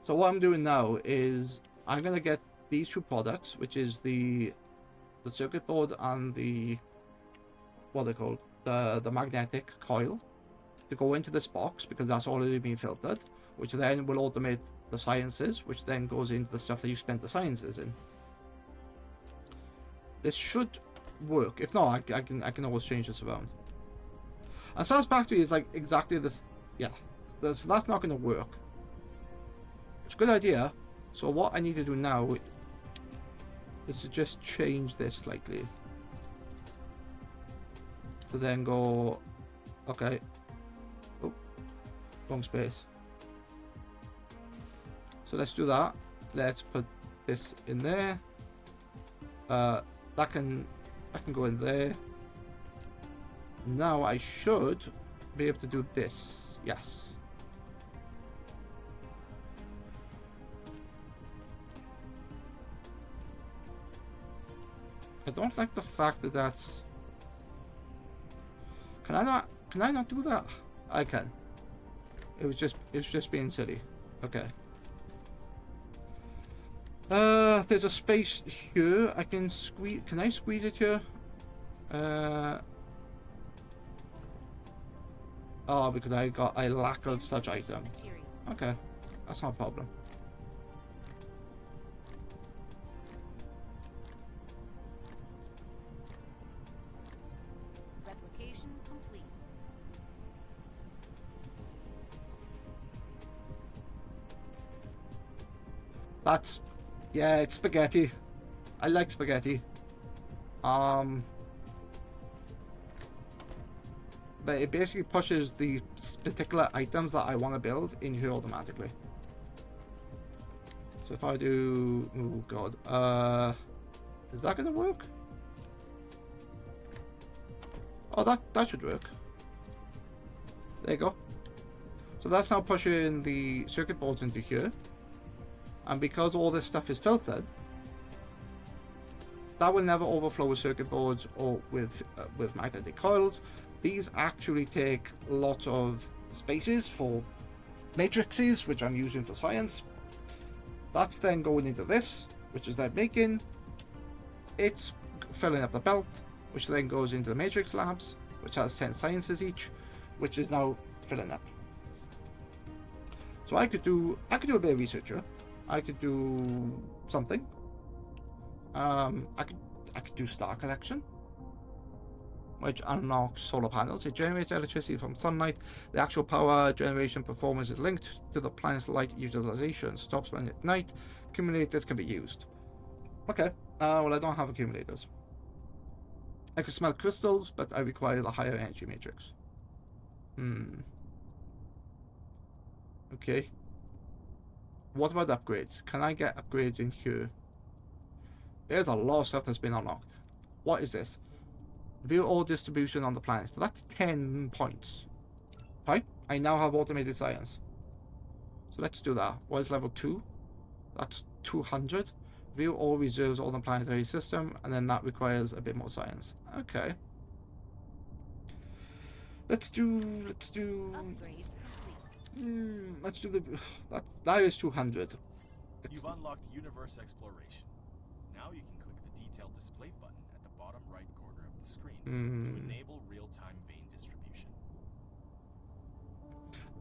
So what I'm doing now is I'm going to get these two products, which is the circuit board and the... what they're called? The magnetic coil, to go into this box, because that's already been filtered, which then will automate the sciences, which then goes into the stuff that you spent the sciences in. This should work. If not, I can always change this around. And science factory is like exactly this. Yeah, so that's not going to work. It's a good idea. So what I need to do now is to just change this slightly. To then go, okay. Oh, wrong space. So let's do that. Let's put this in there. That can go in there. Now I should be able to do this. Yes. I don't like the fact that that's... Can I not do that? I can. It's just being silly. Okay. There's a space here. I can squeeze. Can I squeeze it here? Oh, because I got a lack of such item. Materials. Okay, that's not a problem. Replication complete. That's, yeah, it's spaghetti. I like spaghetti. But it basically pushes the particular items that I want to build in here automatically. So if I do, oh god, is that gonna work? Oh, that should work. There you go. So that's now pushing the circuit boards into here. And because all this stuff is filtered, that will never overflow with circuit boards or with magnetic coils. These actually take lots of spaces for matrices, which I'm using for science. That's then going into this, which is then making. It's filling up the belt, which then goes into the matrix labs, which has 10 sciences each, which is now filling up. So I could do a bit of research here. I could do something. I could do star collection, which unlocks solar panels. It generates electricity from sunlight. The actual power generation performance is linked to the planet's light utilization. Stops running at night. Accumulators can be used. Okay. Well, I don't have accumulators. I could smelt crystals, but I require the higher energy matrix. Okay. What about upgrades? Can I get upgrades in here? There's a lot of stuff that's been unlocked. What is this? View all distribution on the planet. So that's 10 points. Fine. I now have automated science. So let's do that. What is level 2? That's 200. View all reserves on the planetary system, and then that requires a bit more science. Okay. Let's do Upgrade complete. let's do the that is 200. You've unlocked universe exploration. Now you can click the detailed display button at the bottom right corner of the screen to enable real-time vein distribution.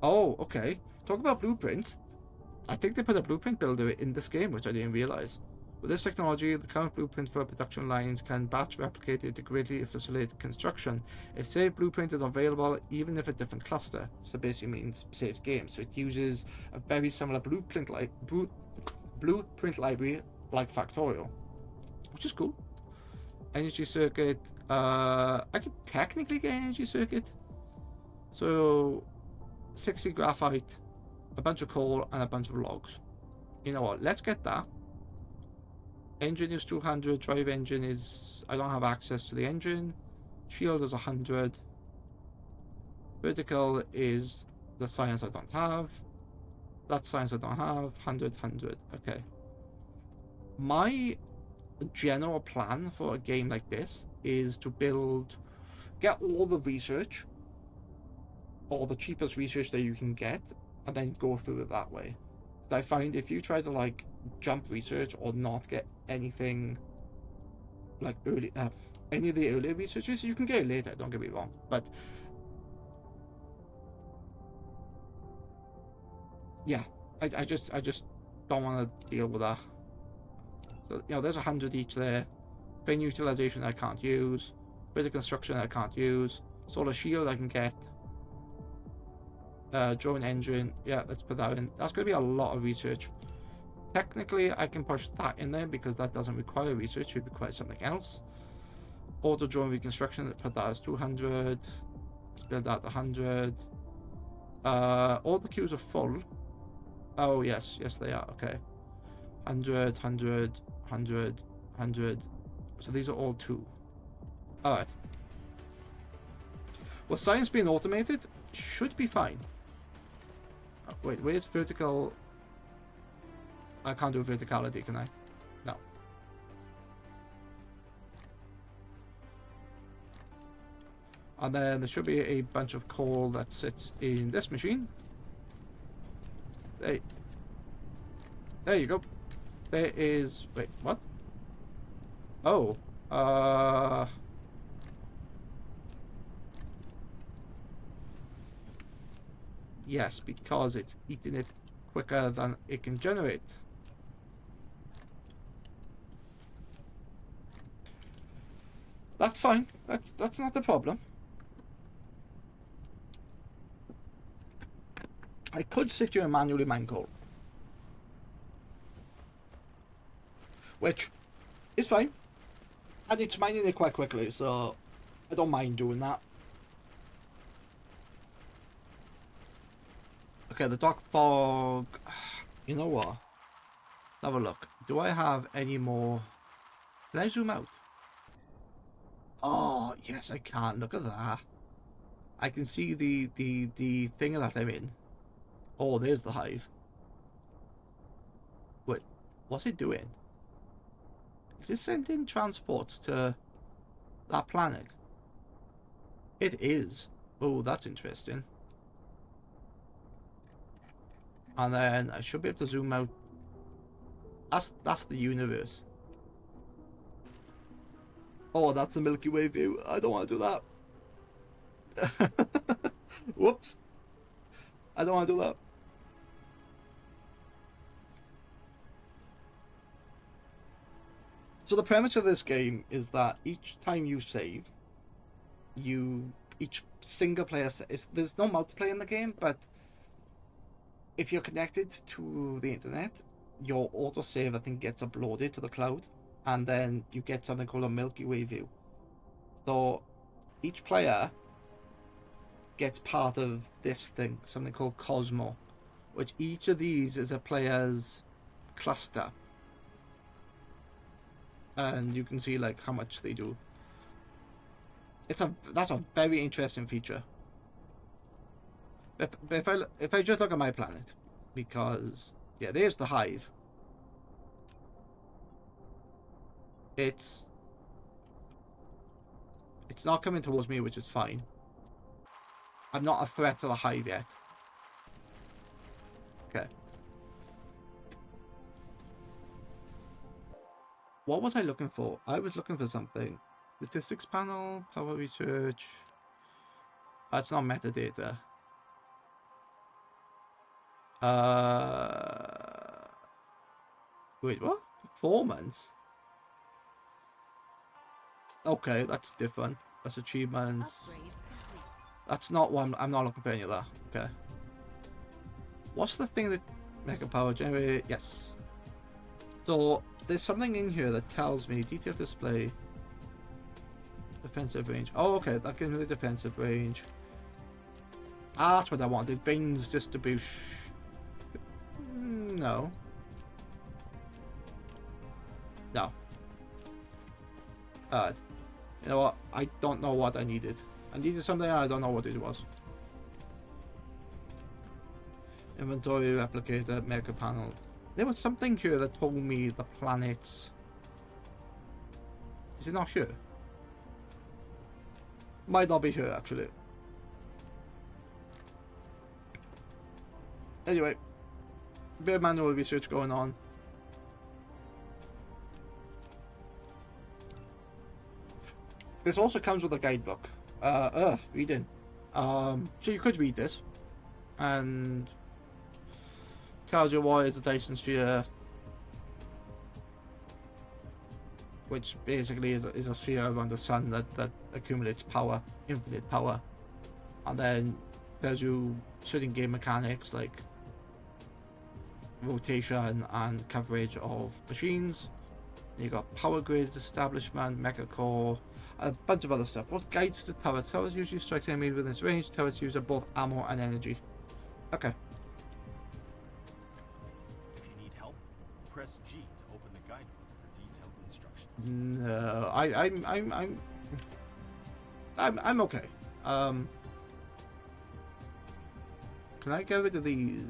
Oh, okay. Talk about blueprints. I think they put a blueprint builder in this game, which I didn't realize. With this technology, the current blueprint for production lines can batch replicate to greatly facilitate construction. A saved blueprint is available even if a different cluster. So basically means saves game. So it uses a very similar blueprint library like Factorial, which is cool. Energy circuit. I could technically get energy circuit. So 60 graphite, a bunch of coal, and a bunch of logs. You know what? Let's get that. Engine is 200. Drive engine is... I don't have access to the engine. Shield is 100. Vertical is the science I don't have. That science I don't have. 100, 100. Okay. My general plan for a game like this is to get all the research, or the cheapest research that you can get, and then go through it that way. But I find if you try to like jump research or not get anything like early, any of the earlier researches, you can get it later, don't get me wrong, but yeah, I just don't want to deal with that. So, you know, there's 100 each there. Brain utilization I can't use. Bit of construction I can't use. Solar shield I can get. Drone engine, yeah, let's put that in. That's going to be a lot of research. Technically, I can push that in there because that doesn't require research, it requires something else. Auto drone reconstruction, let's put that as 200. Let's build that 100. All the queues are full. Oh, yes, they are, okay. 100, 100, 100, 100. So these are all 2. Alright. Well, science being automated should be fine. Oh, wait, where's vertical? I can't do verticality, can I? No. And then there should be a bunch of coal that sits in this machine. There you go. There is... Wait, what? Oh. Yes, because it's eating it quicker than it can generate. That's fine. That's not the problem. I could sit here and manually mine coal, which is fine, and it's mining it quite quickly, so I don't mind doing that. Okay, the dark fog. You know what? Let's have a look. Do I have any more? Can I zoom out? Oh yes, I can. Look at that. I can see the thing that I'm in. Oh, there's the hive. Wait, what's it doing? Is it sending transports to that planet? It is. Oh, that's interesting. And then I should be able to zoom out. That's the universe. Oh, that's the Milky Way view. I don't want to do that. Whoops. I don't want to do that. So the premise of this game is that each time you save, each single player, there's no multiplayer in the game, but if you're connected to the internet, your autosave, I think, gets uploaded to the cloud, and then you get something called a Milky Way view. So each player gets part of this thing, something called Cosmo, which each of these is a player's cluster. And you can see like how much they do. That's a very interesting feature. If I just look at my planet, because yeah, there's the hive. It's not coming towards me, which is fine. I'm not a threat to the hive yet. Okay. What was I looking for? I was looking for something. Statistics panel, power research. That's not metadata. Wait, what? Performance? Okay, that's different. That's achievements. Upgrade complete. That's not one. I'm not looking for any of that. Okay. What's the thing that make a power generate? Yes. So there's something in here that tells me detailed display, defensive range. Oh, okay, that gives me the defensive range. Ah, that's what I wanted. Veins distribution. No. No. Alright. You know what? I don't know what I needed. I needed something, I don't know what it was. Inventory, replicator, mega panel. There was something here that told me the planets. Is it not here? Might not be here, actually. Anyway, a bit of manual research going on. This also comes with a guidebook. Earth reading. So you could read this, and tells you what is the Dyson sphere, which basically is a sphere around the sun that accumulates power, infinite power, and then tells you certain game mechanics like rotation and coverage of machines. You got power grid establishment, mecha core, a bunch of other stuff. What guides the turrets? Turrets usually strikes enemy within its range. Turrets use both ammo and energy. Okay. If you need help, press G to open the guidebook for detailed instructions. No, I'm okay. Can I get rid of these?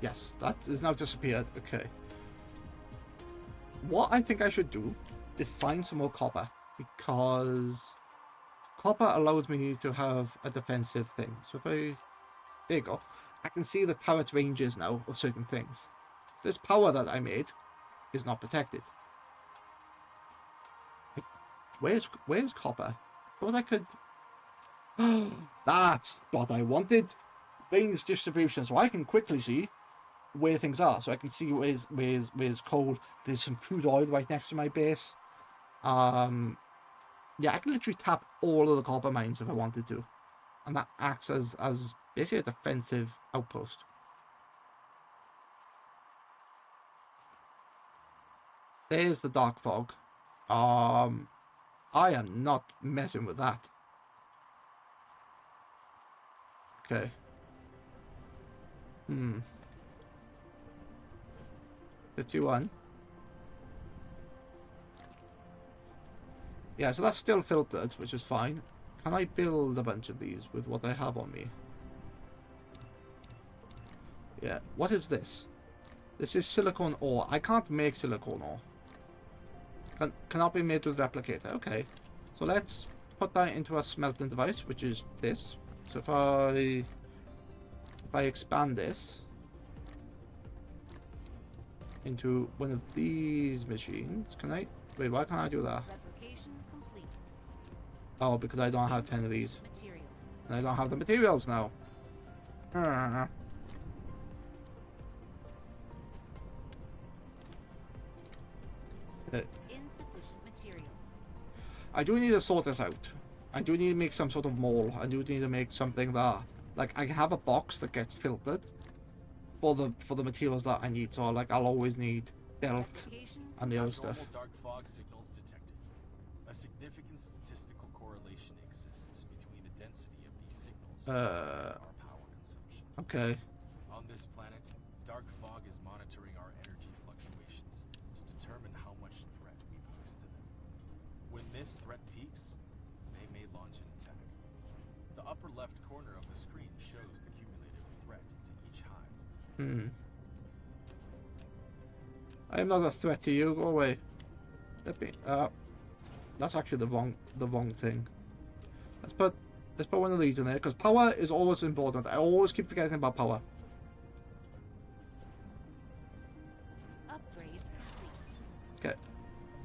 Yes, that is now disappeared. Okay. What I think I should do is find some more copper, because copper allows me to have a defensive thing. So if I... There you go. I can see the turret ranges now of certain things. This power that I made is not protected. Where's copper? I thought I could... That's what I wanted. Range distribution, so I can quickly see where things are. So I can see where's coal. There's some crude oil right next to my base. Yeah, I can literally tap all of the copper mines if I wanted to. And that acts as basically a defensive outpost. There's the dark fog. I am not messing with that. Okay. 51. Yeah, so that's still filtered, which is fine. Can I build a bunch of these with what I have on me? Yeah, what is this? This is silicone ore. I can't make silicone ore. Cannot be made with replicator. Okay. So let's put that into a smelting device, which is this. So if I expand this into one of these machines, can I? Wait, why can't I do that? Replication complete. Oh, because I don't have 10 of these. Materials. And I don't have the materials now. Insufficient materials. I do need to sort this out. I do need to make some sort of mole. I do need to make something that, like, I have a box that gets filtered for the materials that I need. So like, I'll always need belt Replication and the other Abnormal stuff. dark fog signals detected. A significant statistical correlation exists between the density of these signals and our power consumption. Okay. On this planet, dark fog is monitoring our energy fluctuations to determine how much threat we pose to them. When this threat peaks, they may launch an attack. The upper left corner of the screen shows the cumulative threat to each hive. I am not a threat to you. Go away. Let me. That's actually the wrong thing. Let's put one of these in there, because power is always important. I always keep forgetting about power. upgrade complete. Okay.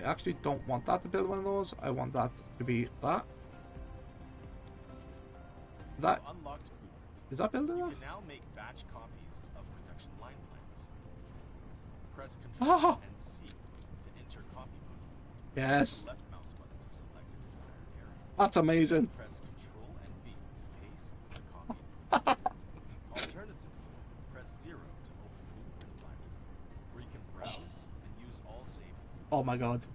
I actually don't want that to build one of those. I want that to be that. That Unlocked blueprint. is that building You that? can now make batch copies of production line plans. Press Ctrl Oh. and C to enter copy mode. Yes. Left mouse button to select the desired area. That's amazing. Press Ctrl and V to paste the copy blueprint. Alternatively, press 0 to open Blueprint Library, where you can browse and use all saved blueprints. Oh my god.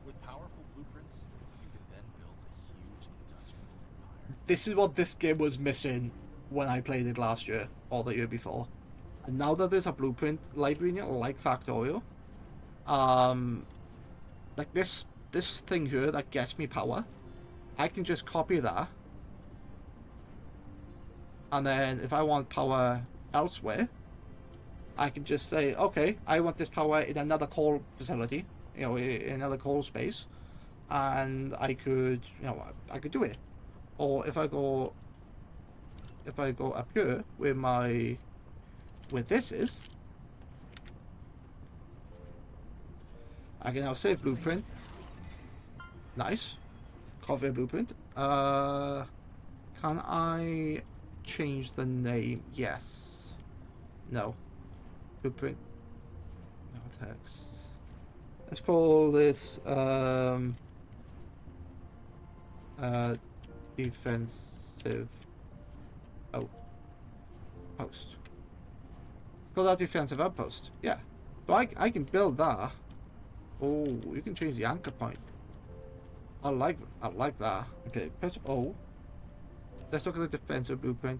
With powerful blueprints, you can then build a huge industrial empire. This is what this game was missing when I played it last year or the year before. And now that there's a blueprint library in it, like Factorio, like this thing here that gets me power, I can just copy that, and then if I want power elsewhere, I can just say, okay, I want this power in another coal facility, you know, in another coal space, and I could do it. Or if I go up here where this is, I can now save blueprint. Nice. Copy blueprint. Can I change the name? Yes. No. Blueprint. No text. Let's call this defensive outpost. Call that defensive outpost. Yeah. So I can build that. Oh, you can change the anchor point. I like that. Okay, press O. Let's look at the defensive blueprint.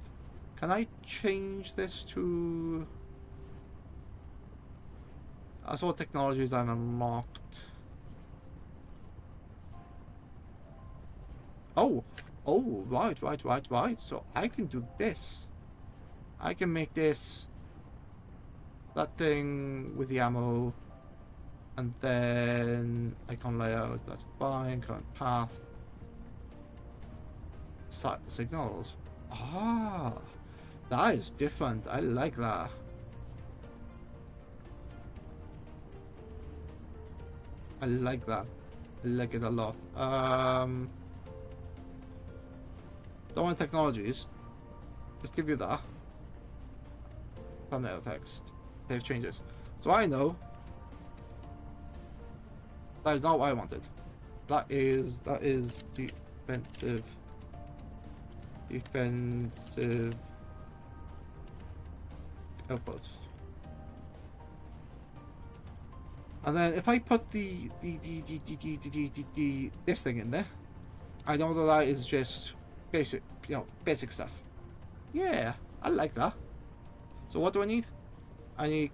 Can I change this to... I saw technologies I've unlocked. Oh, right. So I can do this. I can make this that thing with the ammo, and then icon layout. That's fine. Current path. Signals. Ah, that is different. I like that. I like that. I like it a lot. Don't want technologies. Just give you that. Thumbnail text. Save changes. So I know that is not what I wanted. That is defensive. Defensive output. And then if I put the this thing in there, I know that that is just basic, basic stuff. Yeah, I like that. So what do I need? I need.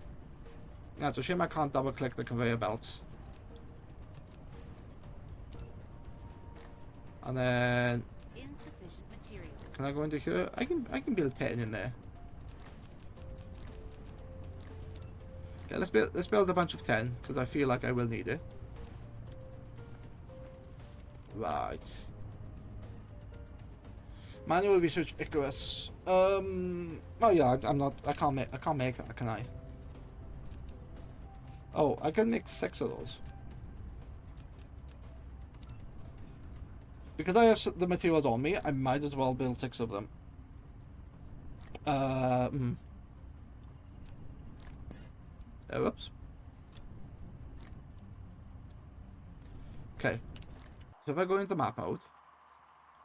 Yeah, it's a shame I can't double click the conveyor belts. And then Insufficient materials. can I go into here? I can build 10 in there. Okay, let's build a bunch of 10 because I feel like I will need it. Right. Manual research Icarus. Oh yeah, I can't make that, can I? Oh, I can make 6 of those. Because I have the materials on me, I might as well build 6 of them. Whoops. Okay. So if I go into map mode,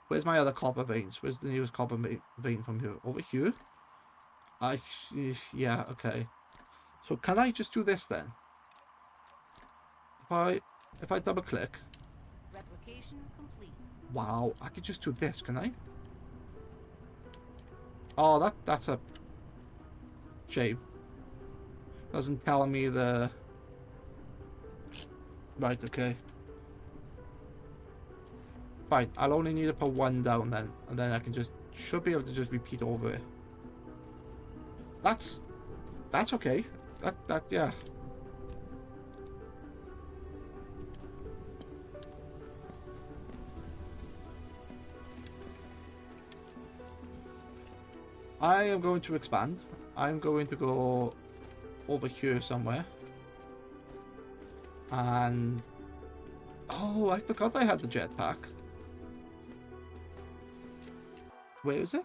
where's my other copper veins? Where's the nearest copper vein from here? Over here? Yeah, okay. So can I just do this then? If I double click. Replication complete. Wow, I could just do this, can I? Oh, that's a shame. Doesn't tell me the... Right, okay. Fine, I'll only need to put 1 down then, and then I can should be able to just repeat over it. That's okay. Yeah. I am going to expand. I'm going to go over here somewhere. And... oh, I forgot I had the jetpack. Where is it?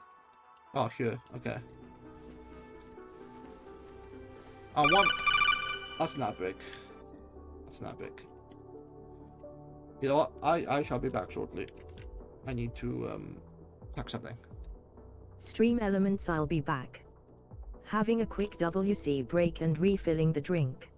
Oh, here. Okay. That's not big. That's not big. You know what? I shall be back shortly. I need to pack something. Stream elements, I'll be back. Having a quick WC break and refilling the drink.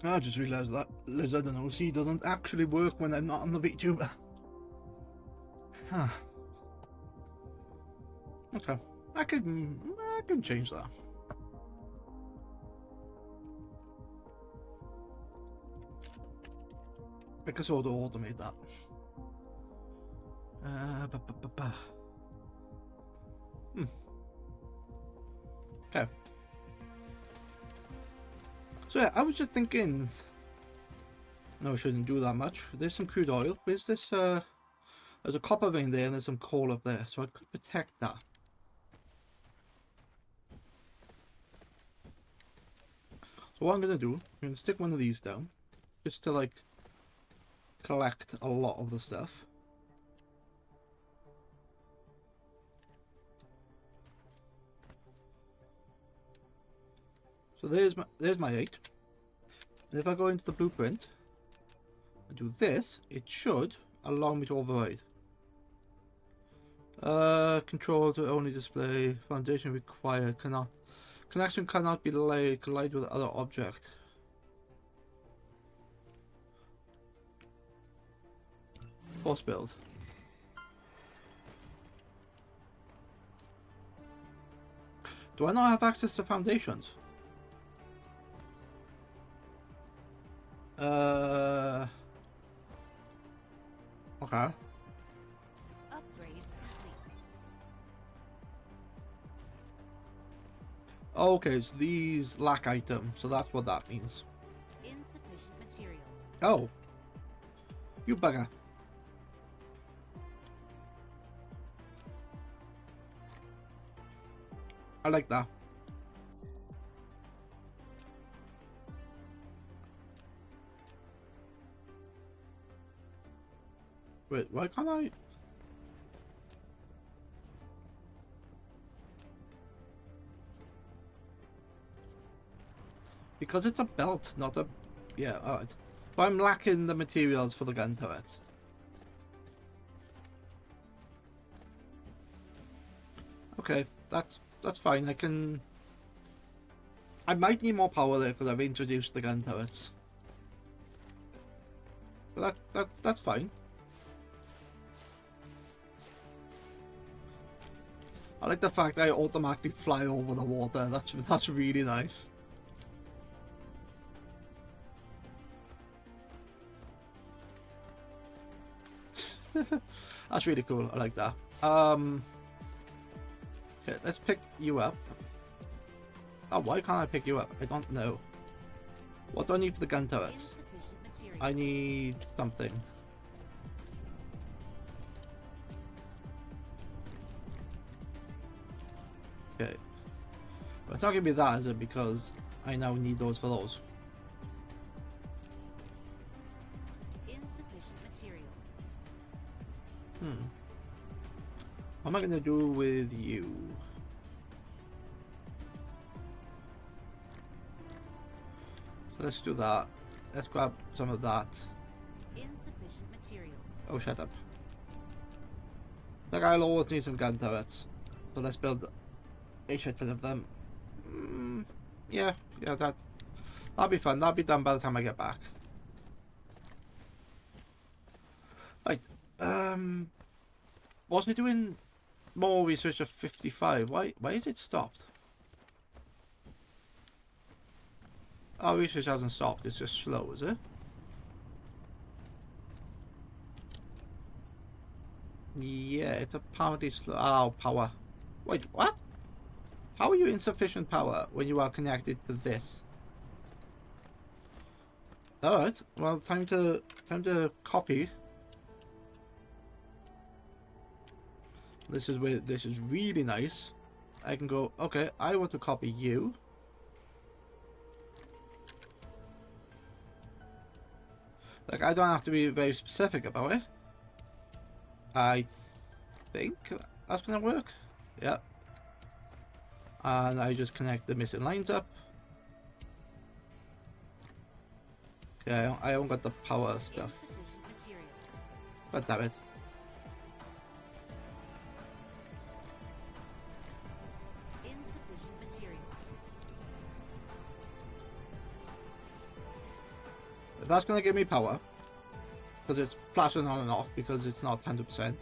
I just realised that Lizard and OC doesn't actually work when I'm not on the VTuber. Huh. Okay, I can change that. I can sort of automate that. Okay. So yeah, I was just thinking. No, I shouldn't do that much. There's some crude oil. Where's this? There's a copper vein there, and there's some coal up there, so I could protect that. So what I'm gonna do, I'm gonna stick one of these down, just to like collect a lot of the stuff. So there's my 8. And if I go into the blueprint and do this, it should allow me to override. Control to only display. Foundation required. Connection cannot be collide with other object. Force build. Do I not have access to foundations? Okay. Upgrade complete. Okay, so these lack item, so that's what that means. Insufficient materials. Oh. You bugger. I like that. Wait, why can't I? Because it's a belt, not a... Yeah, alright. But I'm lacking the materials for the gun turret. Okay, that's fine. I might need more power there because I've introduced the gun turrets. But that's fine. I like the fact that I automatically fly over the water. That's really nice. That's really cool. I like that. Okay, let's pick you up. Oh, why can't I pick you up? I don't know. What do I need for the gun turrets? Insufficient materials. I need something. Okay. But it's not gonna be that, is it? Because I now need those for those. Insufficient materials. What am I gonna do with you? So let's do that. Let's grab some of that. Insufficient materials. Oh, shut up. That guy'll always need some gun turrets. So let's build a shit ton of them. Yeah, that'll be fun. That'll be done by the time I get back. Right. Wasn't it doing more research of 55? Why is it stopped? Oh, research hasn't stopped. It's just slow, is it? Yeah, it's apparently slow. Oh, power. Wait, what? How are you insufficient power when you are connected to this? Alright, well, time to copy. This is where this is really nice. I can go, okay, I want to copy you. Like, I don't have to be very specific about it. I think that's gonna work. Yeah. And I just connect the missing lines up. Okay, I haven't got the power stuff. Insufficient materials. God damn it. Insufficient materials. That's gonna give me power. Because it's flashing on and off because it's not 100%.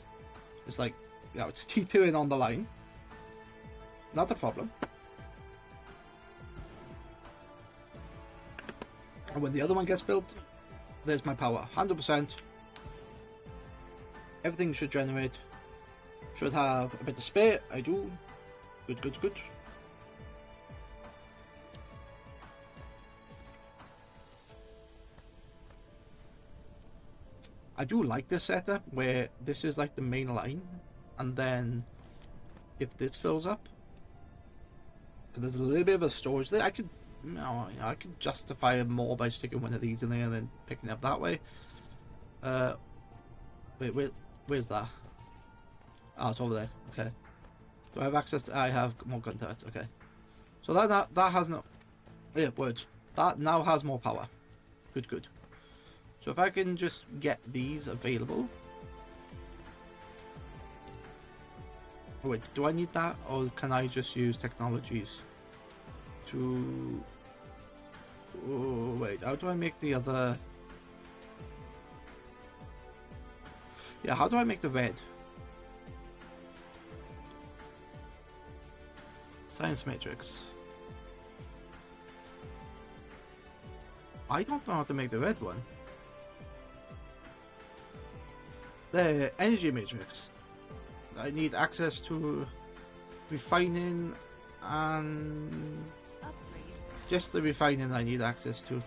It's like, you know, it's T2ing on the line. Not a problem. And when the other one gets built, there's my power. 100%. Everything should generate. Should have a bit of spare. I do. Good, good, good. I do like this setup where this is like the main line, and then if this fills up, there's a little bit of a storage there. I could, I could justify it more by sticking one of these in there and then picking it up that way. Where's that? Oh, it's over there. Okay. Do I have access to? I have more gun turrets. Okay. So that has no. Yeah, words. That now has more power. Good, good. So if I can just get these available. Oh wait, do I need that, or can I just use technologies to? Oh wait, how do I make the other? Yeah, how do I make the red? Science matrix. I don't know how to make the red one. The energy matrix. I need access to refining and Upgrade. just the refining I need access to,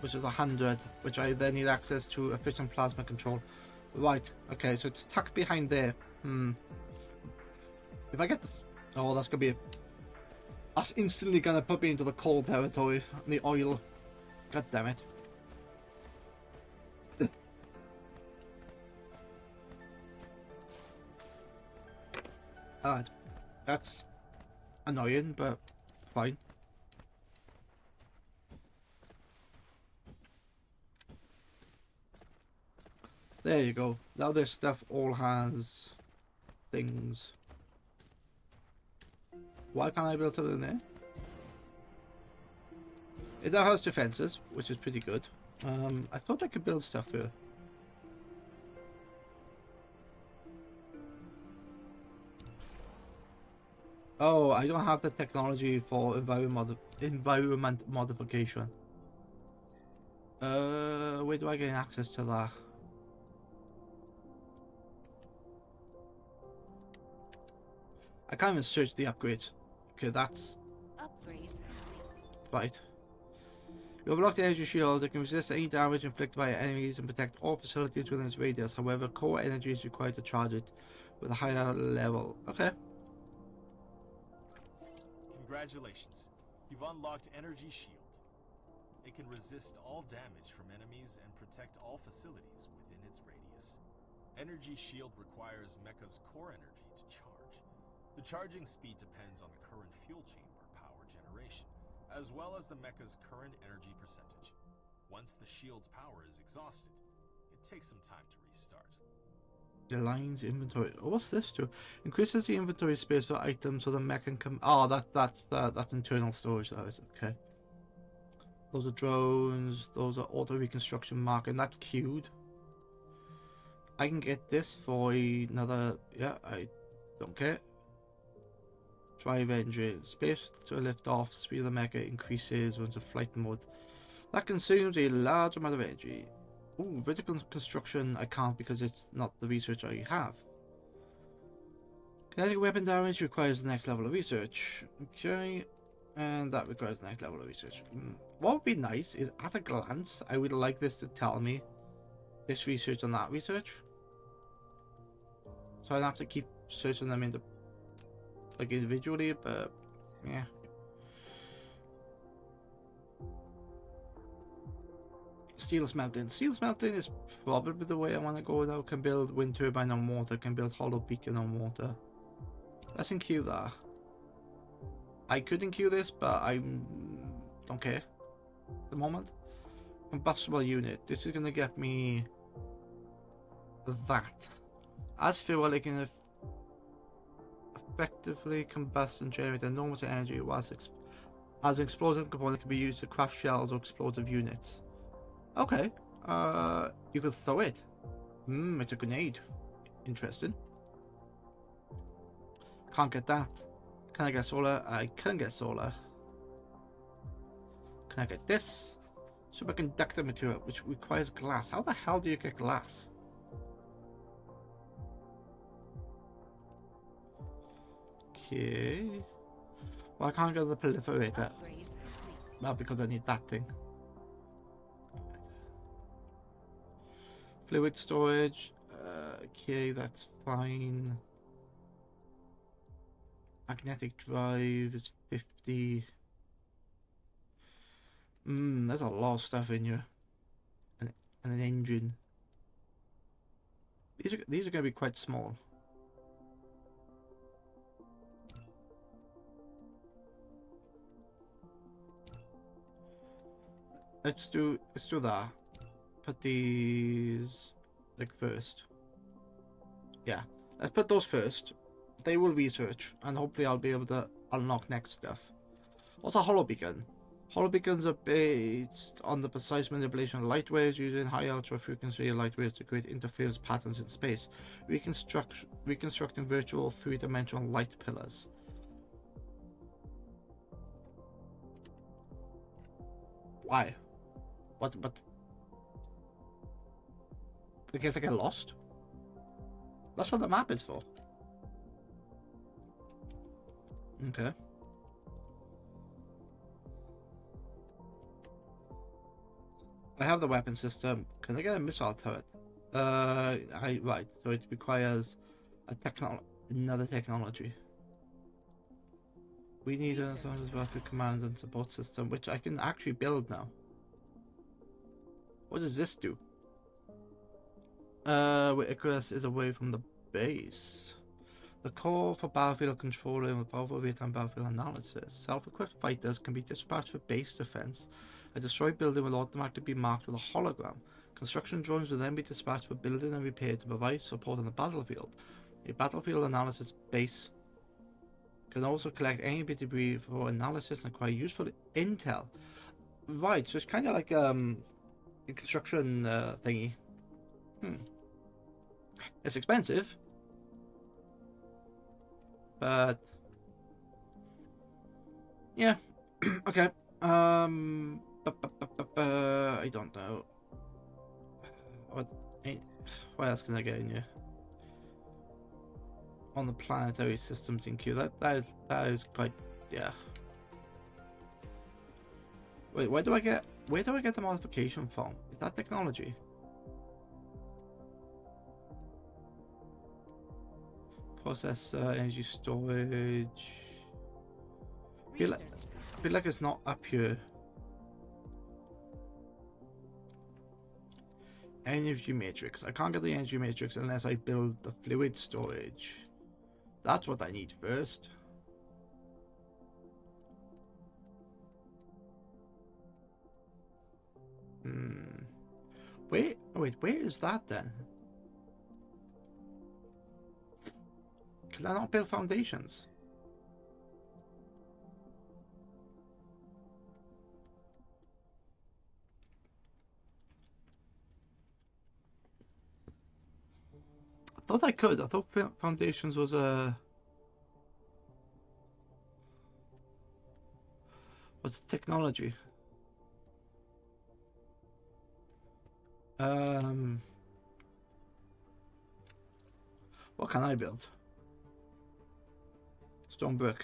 which is 100, which I then need access to efficient plasma control. Right, okay, so it's tucked behind there. If I get this, oh, that's gonna be that's instantly gonna put me into the coal territory, the oil. God damn it. Alright, that's annoying, but fine. There you go. Now this stuff all has things. Why can't I build something in there? It now has defenses, which is pretty good. I thought I could build stuff here. Oh, I don't have the technology for environment modification. Where do I get access to that? I can't even search the upgrades. Okay, that's Upgrade. right. You unlock the energy shield that can resist any damage inflicted by enemies and protect all facilities within its radius. However, core energy is required to charge it with a higher level. Okay. Congratulations. You've unlocked Energy Shield. It can resist all damage from enemies and protect all facilities within its radius. Energy Shield requires Mecha's core energy to charge. The charging speed depends on the current fuel chamber power generation, as well as the Mecha's current energy percentage. Once the shield's power is exhausted, it takes some time to restart. The line's inventory. Oh, what's this do? Increases the inventory space for items so the mech can come. Oh, that's internal storage. That is okay. Those are drones. Those are auto reconstruction marking. That's queued. I can get this for another. Yeah, I don't care. Drive engine. Space to lift off. Speed of the mecha increases once in flight mode. That consumes a large amount of energy. Ooh, vertical construction I can't because it's not the research I have. Kinetic weapon damage requires the next level of research. Okay, and that requires the next level of research. What would be nice is, at a glance, I would like this to tell me this research and that research. So I don't have to keep searching them into like individually, but yeah. Steel smelting. Steel smelting is probably the way I want to go now. Can build wind turbine on water. Can build hollow beacon on water. Let's enqueue that. I could enqueue this, but I don't care at the moment. Combustible unit. This is going to get me that. As fuel, it can effectively combust and generate enormous energy whilst As an explosive component, can be used to craft shells or explosive units. Okay. You could throw it. It's a grenade. Interesting. Can't get that. Can I get solar? I can get solar. Can I get this? Superconductor material, which requires glass. How the hell do you get glass? Okay. Well, I can't get the proliferator. Upgrade complete. Well, because I need that thing. Fluid storage. Okay, that's fine. Magnetic drive is 50. There's a lot of stuff in here. And an engine. These are going to be quite small. Let's do that. Put these like first. Yeah, let's put those first. They will research, and hopefully I'll be able to unlock next stuff. What's a hollow beacon? Hollow beacons are based on the precise manipulation of light waves using high ultra frequency light waves to create interference patterns in space, reconstructing virtual three-dimensional light pillars. Why? What? Because I get lost? That's what the map is for. Okay. I have the weapon system. Can I get a missile turret? Right. So it requires another technology. We need a battery command and support system, which I can actually build now. What does this do? Where Icarus is away from the base. The core for battlefield control and powerful real-time battlefield analysis. Self-equipped fighters can be dispatched for base defense. A destroyed building will automatically be marked with a hologram. Construction drones will then be dispatched for building and repair to provide support on the battlefield. A battlefield analysis base can also collect any debris for analysis and acquire useful intel. Right, so it's kind of like a construction thingy. It's expensive, but yeah. Okay. I don't know. What else can I get in here? On the planetary systems in Q. That is quite, yeah. Wait, where do I get the modification from? Is that technology? Processor, energy storage. Feel like it's not up here. Energy matrix. I can't get the energy matrix unless I build the fluid storage. That's what I need first. Wait, where is that then? Can I not build foundations? I thought I could. I thought foundations was a... What's the technology? What can I build? Stone brick.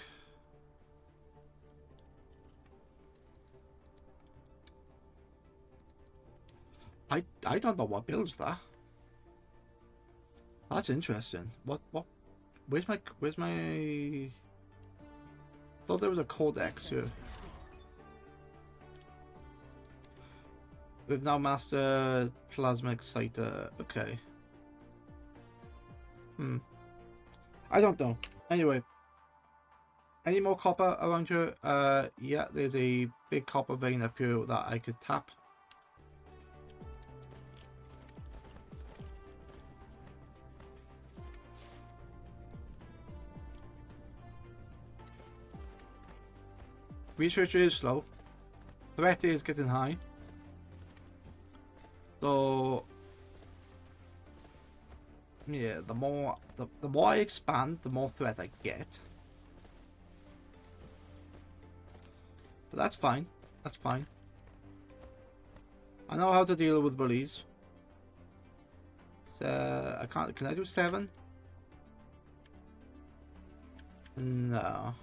I don't know what builds that. That's interesting. What where's my thought there was a codex here. We've now mastered plasma exciter. Okay. I don't know. Anyway. Any more copper around here? Yeah, there's a big copper vein up here that I could tap. research is slow. Threat is getting high. So yeah, the more I expand, the more threat I get. But that's fine. That's fine. I know how to deal with bullies. So I can't. Can I do 7? No.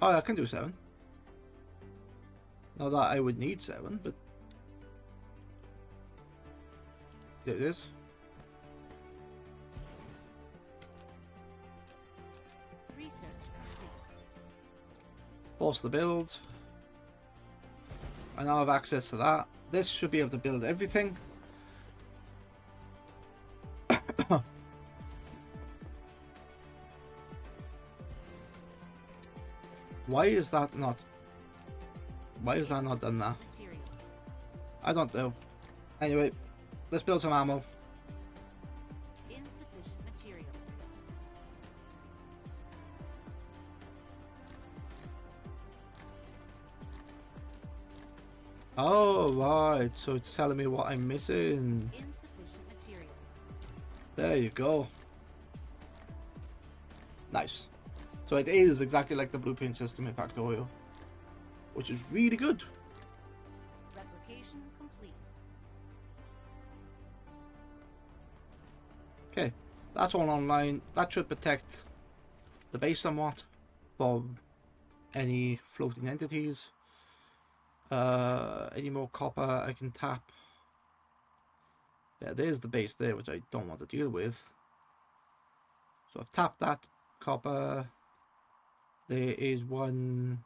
Oh, I can do 7. Not that I would need 7, but there it is. Research complete. Force the build. I now have access to that. This should be able to build everything. Why is that not done now? Materials. I don't know. Anyway, let's build some ammo. Insufficient materials. Oh, right. So it's telling me what I'm missing. Insufficient materials. There you go. Nice. So it is exactly like the blueprint system in Factorio, which is really good. Replication complete. Okay, that's all online. That should protect the base somewhat from any floating entities. Any more copper I can tap. Yeah, there's the base there, which I don't want to deal with. So I've tapped that copper. There is one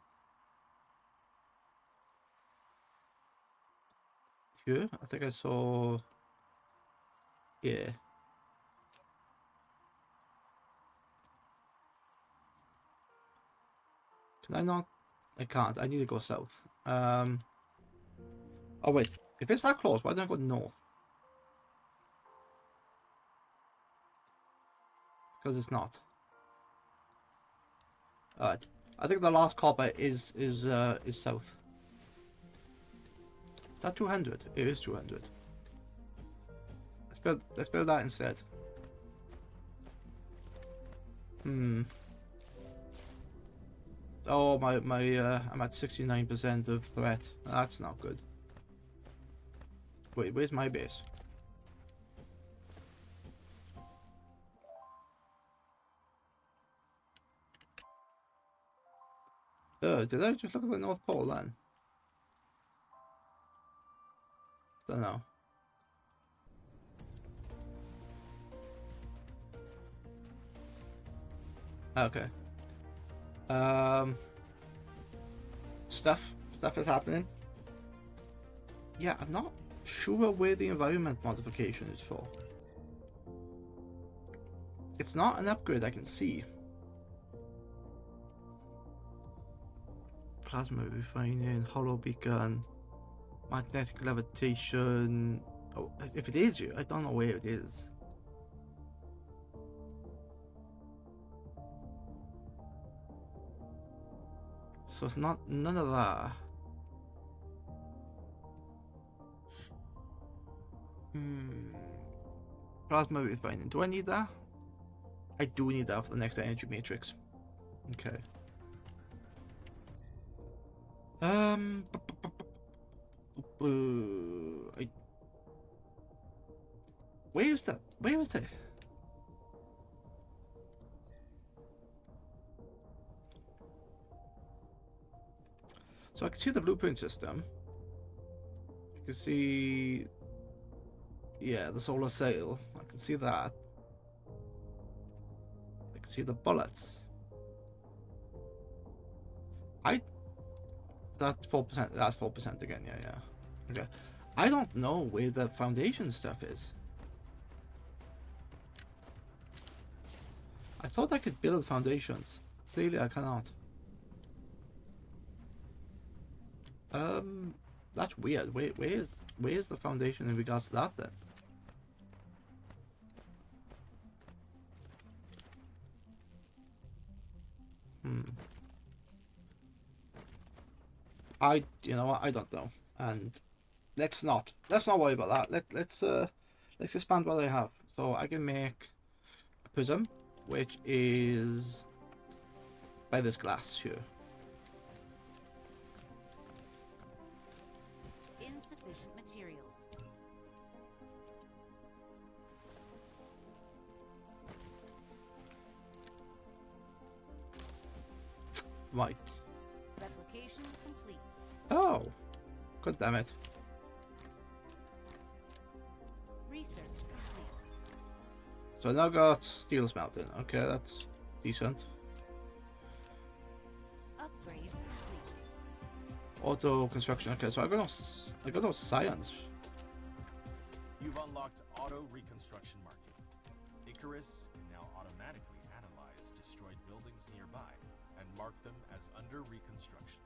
here. I think I saw. Yeah. Can I not? I can't. I need to go south. Oh wait. If it's that close, why don't I go north? Because it's not. Alright. I think the last copper is south. Is that 200? It is 200. Let's build that instead. Oh my I'm at 69% of threat. That's not good. Wait, where's my base? Did I just look at the North Pole then? Don't know. Okay. Stuff is happening. Yeah, I'm not sure where the environment modification is for. It's not an upgrade I can see. Plasma refining, hollow beacon, magnetic levitation. Oh, if it is here, I don't know where it is. So it's not none of that. Plasma refining. Do I need that? I do need that for the next energy matrix. Okay. Where is that? Where is that? So I can see the blueprint system. I can see, yeah, the solar sail. I can see that. I can see the bullets. That's 4%. That's 4% again. Yeah. Okay. I don't know where the foundation stuff is. I thought I could build foundations. Clearly, I cannot. That's weird. Where's the foundation in regards to that then? You know what? I don't know. And let's not worry about that. Let's expand what I have. So I can make a prism, which is by this glass here. Insufficient materials. Right. Replication complete. Oh, god damn it. Research complete. So I now got steel smelting. Okay, that's decent. Upgrade complete. Auto construction. Okay, so I got no science. You've unlocked auto reconstruction marking. Icarus can now automatically analyze destroyed buildings nearby and mark them as under reconstruction.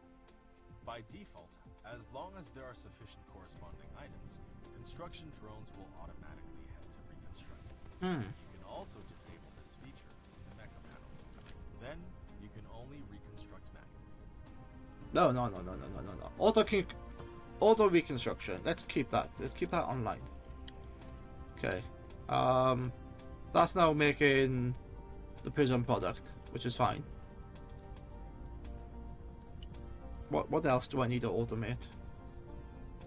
By default, as long as there are sufficient corresponding items, construction drones will automatically head to reconstruct. You can also disable this feature in the mecha panel. Then you can only reconstruct manually. No. Auto reconstruction. Let's keep that. Let's keep that online. Okay. That's now making the prism product, which is fine. What else do I need to automate?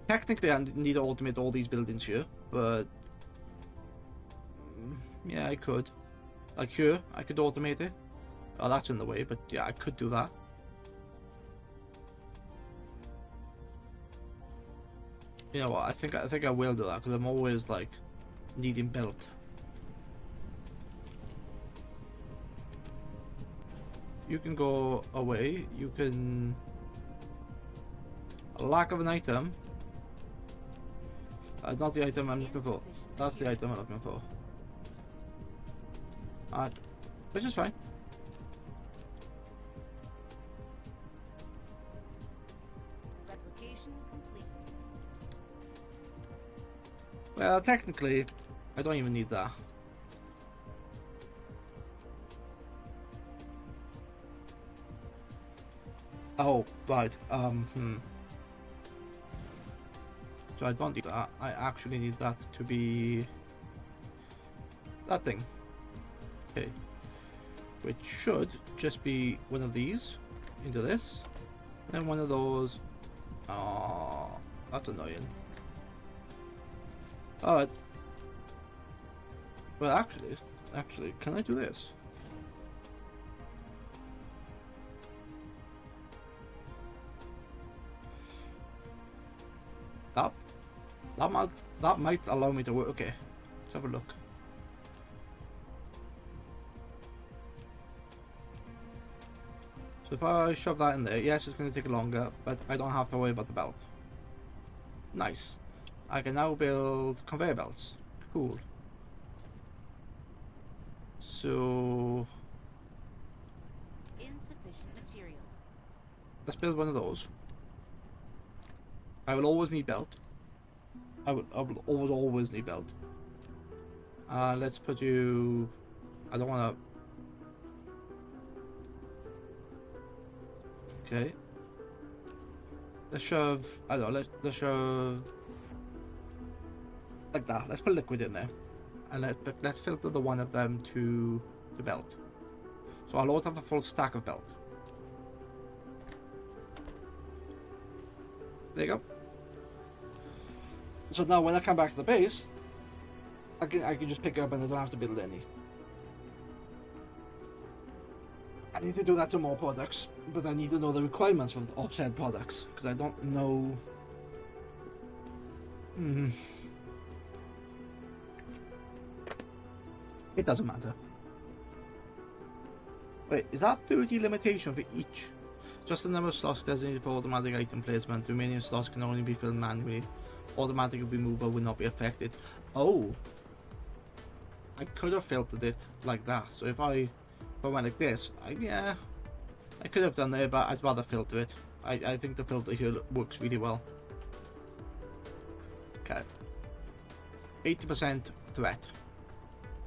Technically, I need to automate all these buildings here, but yeah, I could. Like here, I could automate it. Oh, that's in the way, but yeah, I could do that. You know what? I think I will do that because I'm always like needing built. You can go away. You can. A lack of an item. Not the item I'm looking for. That's the item I'm looking for. Alright. Which is fine. Replication complete. Well, technically, I don't even need that. Oh, right. So I don't need that. I actually need that to be that thing. Okay. Which should just be one of these into this. And then one of those. Oh, that's annoying. Alright. Well, actually, can I do this? That might allow me to work. Okay, let's have a look. So if I shove that in there, yes, it's going to take longer, but I don't have to worry about the belt. Nice. I can now build conveyor belts. Cool. So Insufficient materials. let's build one of those. I will always need belt. I will always need belt. Let's put you. I don't want to. Okay. Let's shove. I don't know. Let's shove like that. Let's put liquid in there, and let's filter the one of them to the belt. So I'll always have a full stack of belt. There you go. So now when I come back to the base, I can just pick it up and I don't have to build any. I need to do that to more products, but I need to know the requirements of said products, because I don't know. It doesn't matter. Wait, is that 30 limitation for each? Just the number of slots designated for automatic item placement. The remaining slots can only be filled manually. Automatic removal will not be affected. Oh, I could have filtered it like that. So if I went like this, yeah, I could have done it, but I'd rather filter it. I think the filter here works really well. Okay, 80% threat.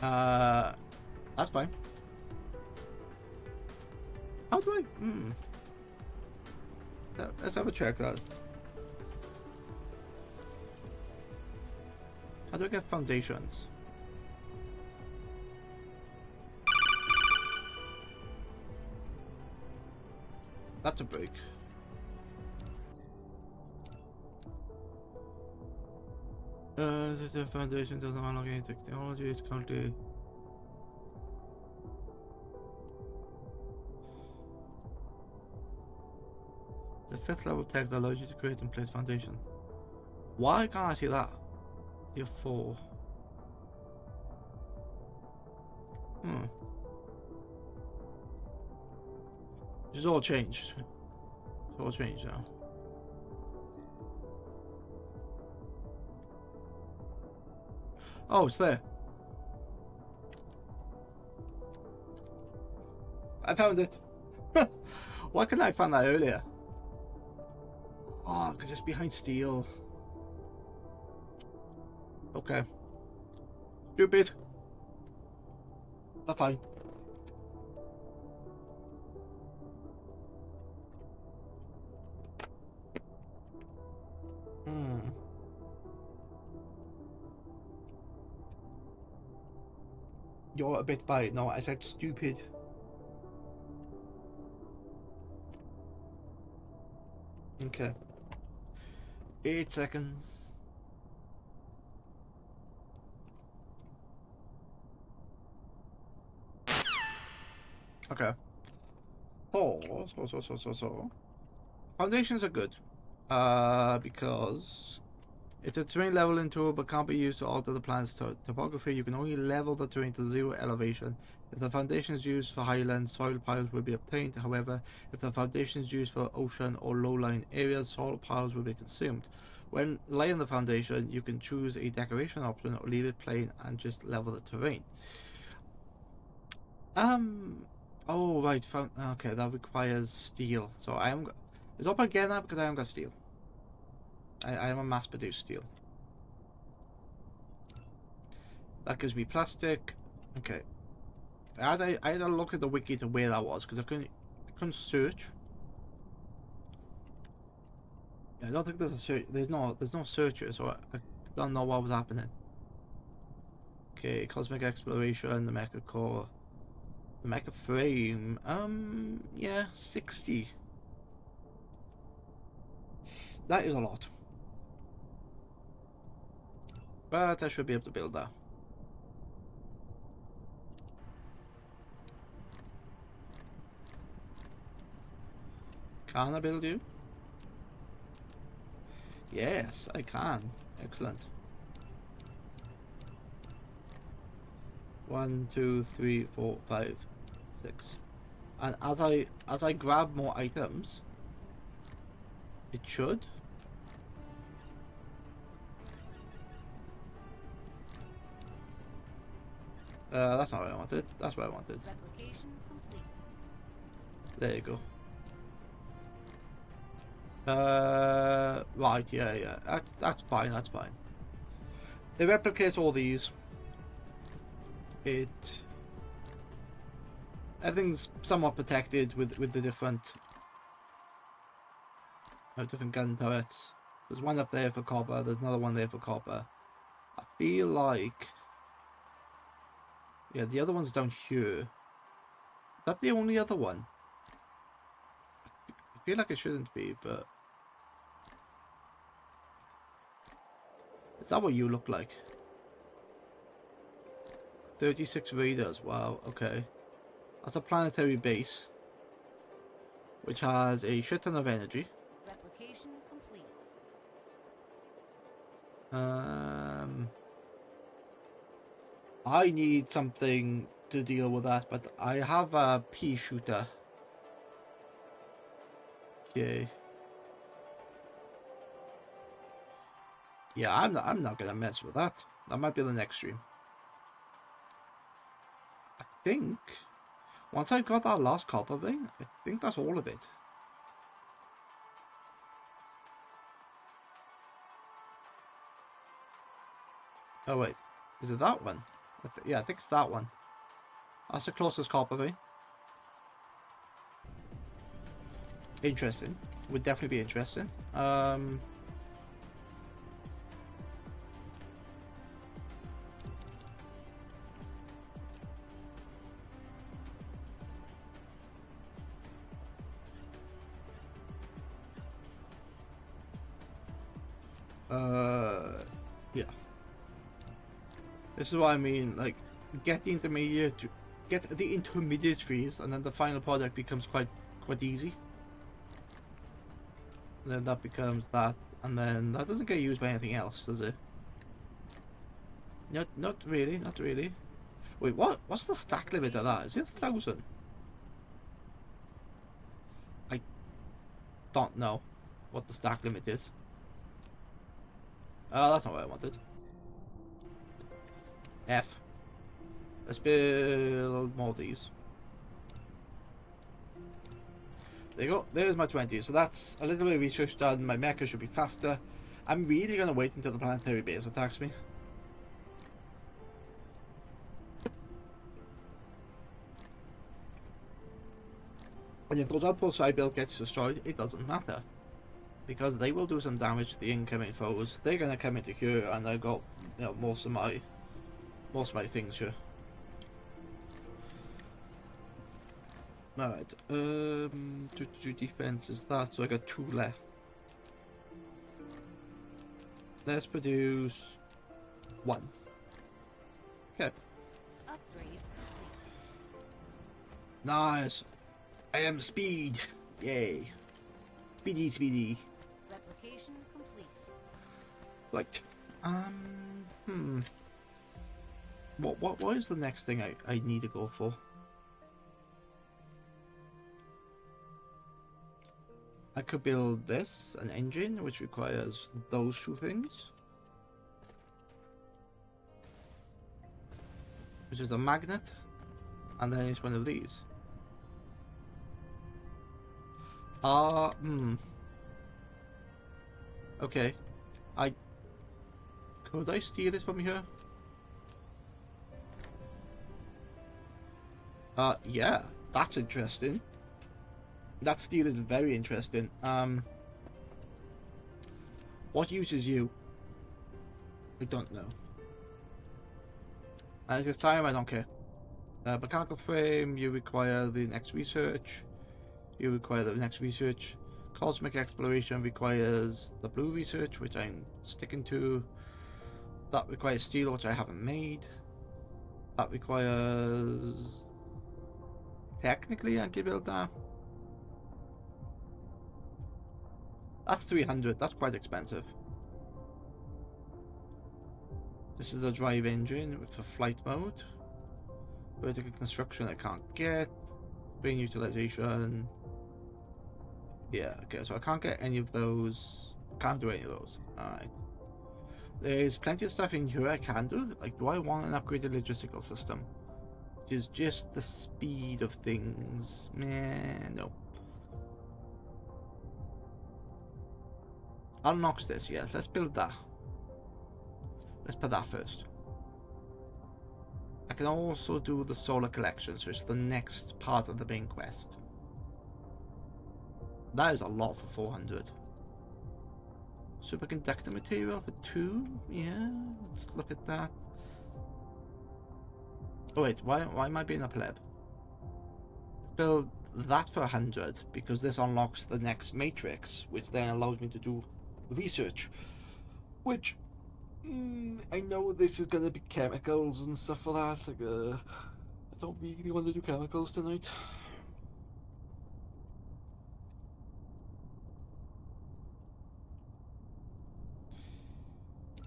That's fine. How do I... Let's have a check that. How do I get foundations? That's a break. The foundation doesn't unlock any technology. It's currently... The 5th level tech that allows you to create and place foundation. Why can't I see that? Tier 4. It's all changed. It's all changed now. Oh, it's there. I found it. Why couldn't I find that earlier? Oh, because it's behind steel. Okay. Stupid. That's fine. You're a bit by... No, I said stupid. Okay. 8 seconds. Okay. So. Foundations are good. Because if the terrain level into but can't be used to alter the planet's topography, you can only level the terrain to 0 elevation. If the foundation is used for highland, soil piles will be obtained. However, if the foundation is used for ocean or low-lying areas, soil piles will be consumed. When laying the foundation, you can choose a decoration option or leave it plain and just level the terrain. Oh right, okay, that requires steel. So I am. It's up again now because I haven't got steel. I am a mass-produced steel. That gives me plastic. Okay. I had to look at the wiki to where that was because I couldn't search. Yeah, I don't think there's a search. There's no searcher, so I don't know what was happening. Okay, cosmic exploration, the mecha core, the mecha frame. Yeah, 60. That is a lot. But I should be able to build that. Can I build you? Yes, I can. Excellent. 1, 2, 3, 4, 5, 6. And as I grab more items, it should. That's not what I wanted. That's what I wanted. Replication complete. There you go. Right, yeah. That's fine, that's fine. It replicates all these. Everything's somewhat protected with the different gun turrets. There's one up there for copper, there's another one there for copper. I feel like... Yeah, the other one's down here. Is that the only other one? I feel like it shouldn't be, but... Is that what you look like? 36 raiders, wow, okay. That's a planetary base. Which has a shit ton of energy. Replication complete. I need something to deal with that, but I have a pea shooter. Okay. Yeah, I'm not gonna mess with that. That might be the next stream. I think once I got that last copper thing, I think that's all of it. Oh wait, is it that one? Yeah, I think it's that one. That's the closest copper thing. interesting. Would definitely be interesting. Yeah. This is what I mean. Like, get the intermediaries, and then the final product becomes quite easy. And then that becomes that, and then that doesn't get used by anything else, does it? Not really. Not really. Wait, what's the stack limit of that? Is it 1,000? I don't know what the stack limit is. Oh, that's not what I wanted. F. Let's build more of these. There you go. There's my 20. So that's a little bit of research done. My mecha should be faster. I'm really going to wait until the planetary base attacks me. And if those outpost side build gets destroyed, it doesn't matter. Because they will do some damage to the incoming foes. They're going to come into here, and I've got, you know, most of my things here. Alright, to defense is that, so I got 2 left. Let's produce 1. Okay. Upgrade complete. Nice. I am speed. Yay. Speedy. Replication complete. Right. What is the next thing I need to go for? I could build this, an engine, which requires those 2 things. Which is a magnet, and then it's one of these. Okay. Could I steal it from here? Yeah, that's interesting. That steel is very interesting. What uses you? I don't know. At this time, I don't care. Mechanical frame, you require the next research. You require the next research. Cosmic exploration requires the blue research, which I'm sticking to. That requires steel, which I haven't made. That requires... Technically, I can build that. That's 300. That's quite expensive. This is a drive engine for flight mode. Vertical construction I can't get. Brain utilization. Yeah, okay, so I can't get any of those. Can't do any of those. Alright. There's plenty of stuff in here I can do. Like, do I want an upgraded logistical system? Which is just the speed of things. Meh, no. Unlocks this, yes. Let's build that. Let's put that first. I can also do the solar collection, so it's the next part of the main quest. That is a lot for 400. Superconductor material for 2? Yeah, let's look at that. Oh wait, why am I being a pleb? Let's build that for 100, because this unlocks the next matrix, which then allows me to do research. Which, I know this is going to be chemicals and stuff for that. Like, I don't really want to do chemicals tonight.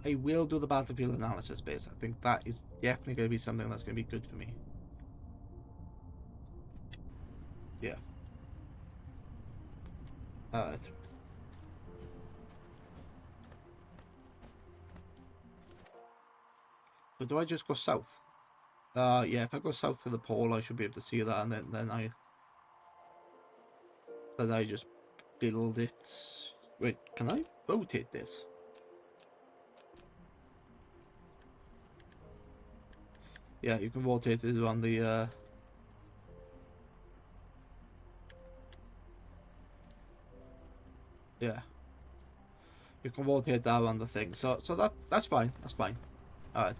I will do the battlefield analysis base. I think that is definitely going to be something that's going to be good for me. Yeah. Alright. So do I just go south? Yeah, if I go south to the pole, I should be able to see that, and then I just build it. Wait, can I rotate this? Yeah, you can rotate it on the you can rotate that around the thing. So that's fine. That's fine. All right.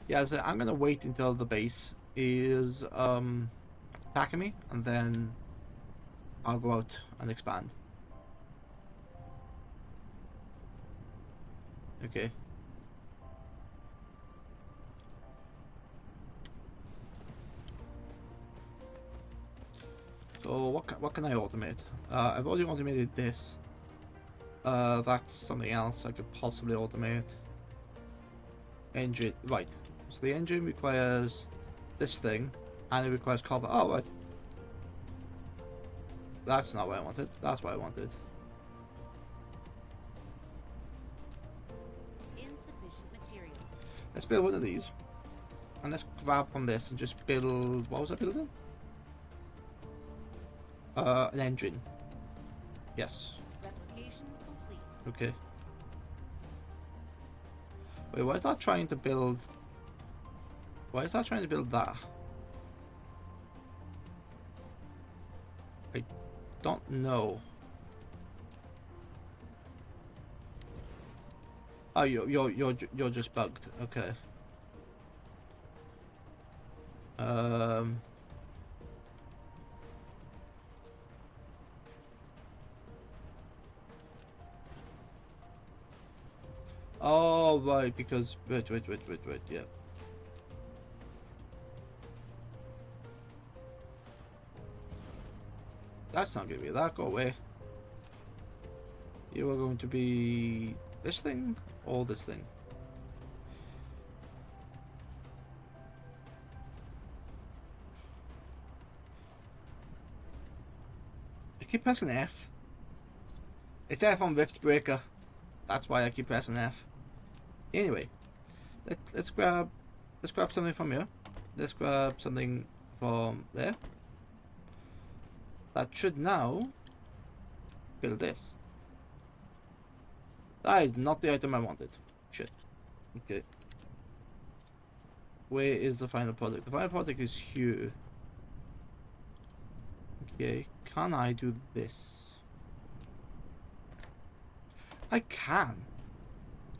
Yeah, so I'm gonna wait until the base is attacking me, and then I'll go out and expand. Okay. So what can I automate? I've already automated this. That's something else I could possibly automate. Engine, right. So the engine requires this thing, and it requires copper. Oh, right. That's not what I wanted. That's what I wanted. Insufficient materials. Let's build one of these. And let's grab from this and just build... What was I building? An engine. Yes. Replication complete. Okay. Wait, why is that trying to build... Why is that trying to build that? I don't know. Oh, you're just bugged. Okay. Oh, right, because... Wait, yeah. That's not going to be that. Go away. You are going to be this thing or this thing. I keep pressing F. It's F on Rift Breaker. That's why I keep pressing F. Anyway, let's grab something from here. Let's grab something from there. That should now build this. That is not the item I wanted. Shit. Okay. Where is the final product? The final product is here. Okay. Can I do this? I can.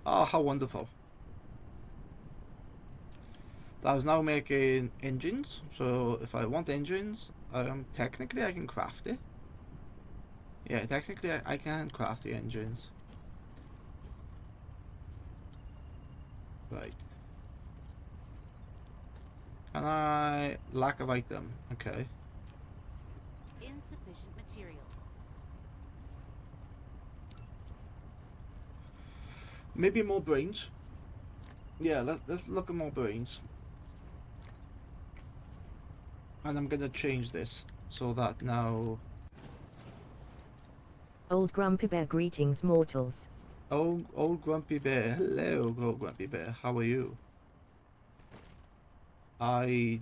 Oh, how wonderful. That is now making engines. So if I want engines, technically I can craft it. Yeah, technically I can craft the engines. Right. Can I... Lack of item. Okay. Insufficient materials. Maybe more brains. Yeah, let's look at more brains. And I'm gonna change this so that now... Old Grumpy Bear greetings mortals. Old Grumpy Bear. Hello, old Grumpy Bear. How are you? I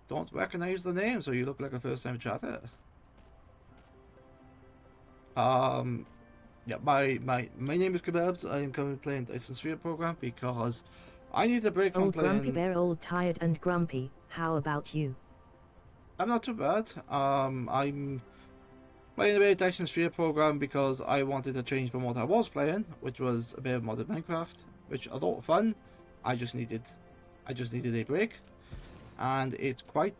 don't recognize the name, so you look like a first-time chatter. Yeah, my name is Kebabs. I am currently playing Dyson Sphere program because I need a break from Old playing. Grumpy Bear, old tired and grumpy. How about you? I'm not too bad. I'm playing a Dyson Sphere program because I wanted to change from what I was playing, which was a bit of modded Minecraft, which I thought fun. I just needed a break, and it's quite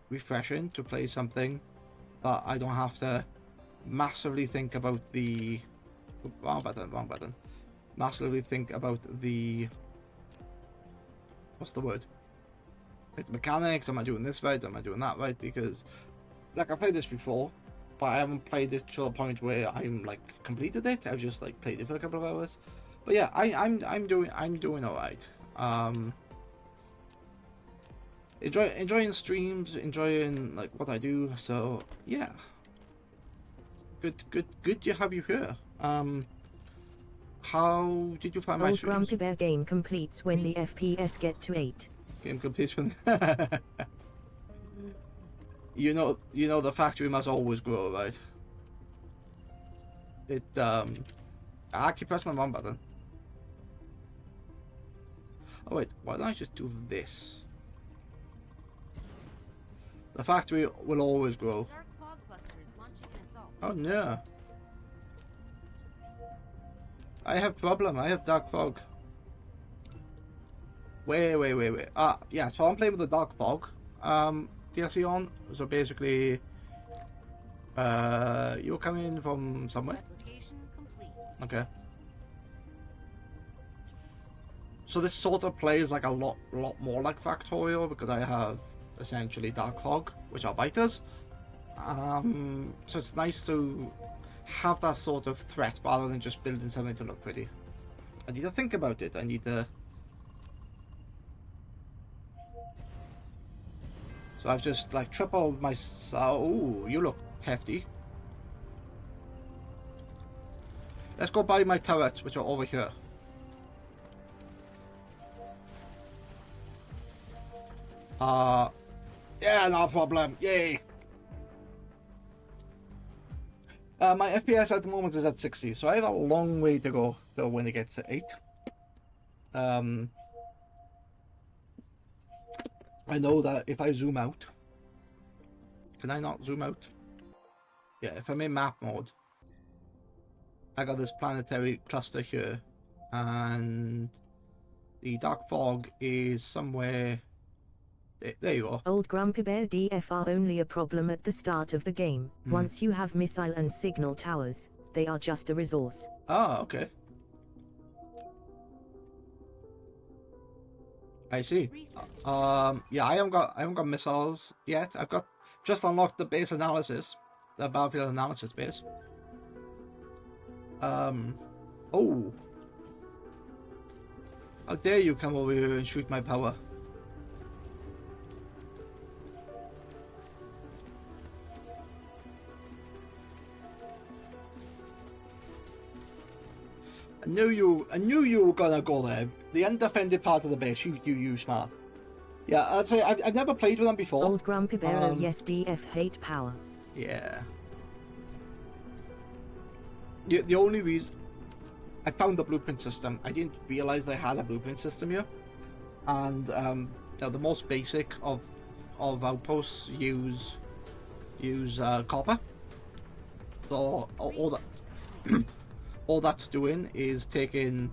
refreshing to play something that I don't have to massively think about the wrong button. Massively think about the what's the word? Like the mechanics. Am I doing this right? Am I doing that right? Because like I played this before, but I haven't played it to a point where I'm like completed it. I've just like played it for a couple of hours. But yeah, I'm doing alright. Enjoying streams, enjoying like what I do. So yeah, good to have you here. How did you find my Old streams? Grumpy Bear game completes when the FPS get to 8. Game completion. you know the factory must always grow, right? It I keep pressing the wrong button. Oh wait, why don't I just do this? The factory will always grow. Dark fog cluster is launching an assault. Oh no. I have problem. I have dark fog. Wait. Yeah, so I'm playing with the dark fog. DLC on. So basically, you're coming from somewhere. Replication complete. Okay. So this sort of plays like a lot more like Factorial because I have essentially dark fog, which are biters. So it's nice to have that sort of threat rather than just building something to look pretty. I need to think about it. I need to. So I've just like tripled my. Oh, you look hefty. Let's go buy my turrets, which are over here. Yeah, no problem. Yay. My FPS at the moment is at 60, so I have a long way to go till when it gets to 8. I know that if I zoom out, can I not zoom out? Yeah, if I'm in map mode, I got this planetary cluster here, and the dark fog is somewhere. There you are. Old Grumpy Bear DF are only a problem at the start of the game. Once you have missile and signal towers, they are just a resource. Ah, okay. I see. Yeah, I haven't got missiles yet. I've got just unlocked the base analysis, the battlefield analysis base. Oh, how dare you come over here and shoot my power? I knew you were gonna go there. The undefended part of the base. You smart. Yeah, I'd say I've never played with them before. Old Grumpy Bear, oh yes, DF hate power. Yeah. The only reason I found the blueprint system, I didn't realize they had a blueprint system here, and now the most basic of outposts use copper. So all that. All that's doing is taking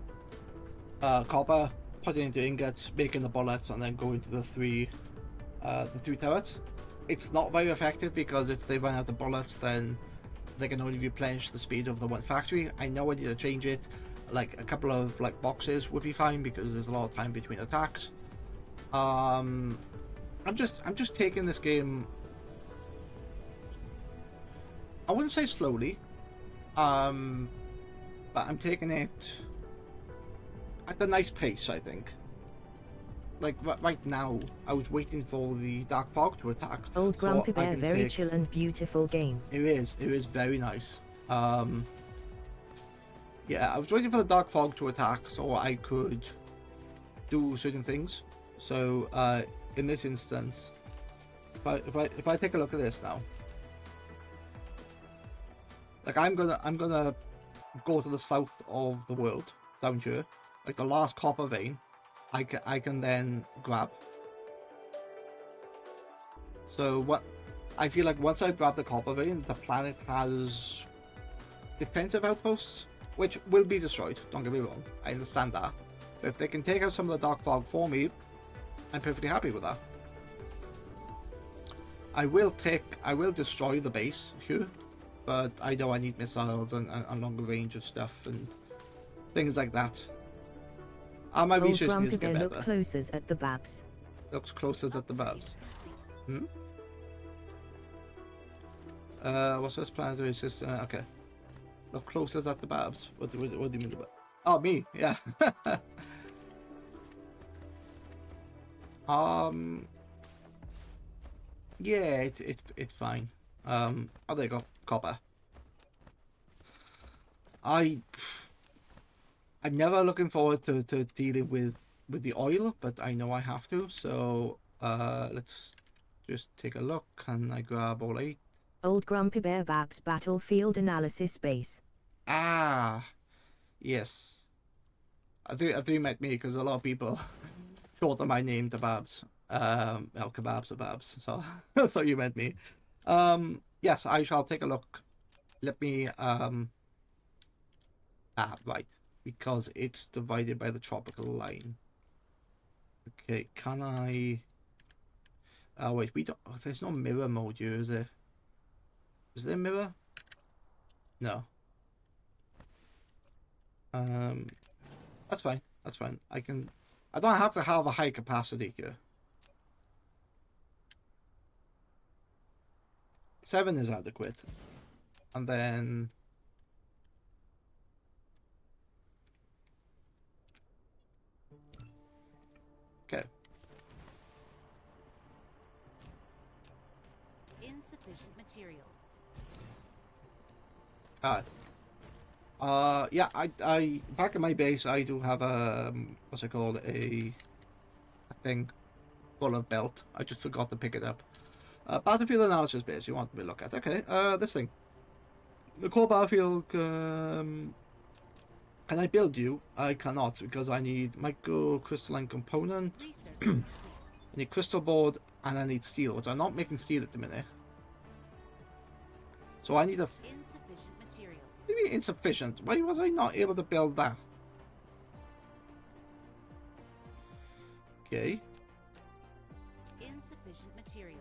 copper, putting it into ingots, making the bullets, and then going to the three turrets. It's not very effective because if they run out of bullets, then they can only replenish the speed of the one factory. I know I need to change it. Like a couple of like boxes would be fine because there's a lot of time between attacks. I'm just taking this game. I wouldn't say slowly. But I'm taking it at a nice pace, I think. Like right now, I was waiting for the dark fog to attack. Old Grumpy so Bear, very chill and beautiful game. It is very nice. Yeah, I was waiting for the dark fog to attack so I could do certain things. So in this instance, if I take a look at this now, like I'm gonna go to the south of the world down here, like the last copper vein. I can then grab. So what I feel like once I grab the copper vein, the planet has defensive outposts which will be destroyed, don't get me wrong, I understand that, but if they can take out some of the dark fog for me, I'm perfectly happy with that. I will destroy the base here, but I know I need missiles and longer range of stuff and things like that. My Old research needs Grumpy to get Bear, better. look closest at the Babs. Looks closest at the Babs. What's this planetary system? Okay. Look closest at the Babs. What do you mean about? Oh, me. Yeah. Yeah, it's fine. Oh, there you go. Copper. I'm never looking forward to dealing with the oil, but I know I have to. So let's just take a look. Can I grab all 8? Old Grumpy Bear, Babs battlefield analysis base. Ah, yes. I think you met me because a lot of people shorten my name to Babs. Well, kebabs or Babs. So I thought you meant me. Yes, I shall take a look. Let me right. because it's divided by the tropical line. Okay, can I... Oh wait, we don't... Oh, there's no mirror mode here, is there? Is there a mirror? No. That's fine. That's fine. I don't have to have a high capacity here. 7 is adequate. And then... Okay. Insufficient materials. Alright. Yeah, I back in my base I do have a what's it called, a thing full of belt. I just forgot to pick it up. Battlefield analysis base you want me to look at. Okay, this thing. The core battlefield, can I build you? I cannot because I need microcrystalline component, Research I complete. need crystal board, and I need steel, which I'm not making steel at the minute. So I need a Insufficient materials. maybe insufficient. Why was I not able to build that? Okay. Insufficient materials.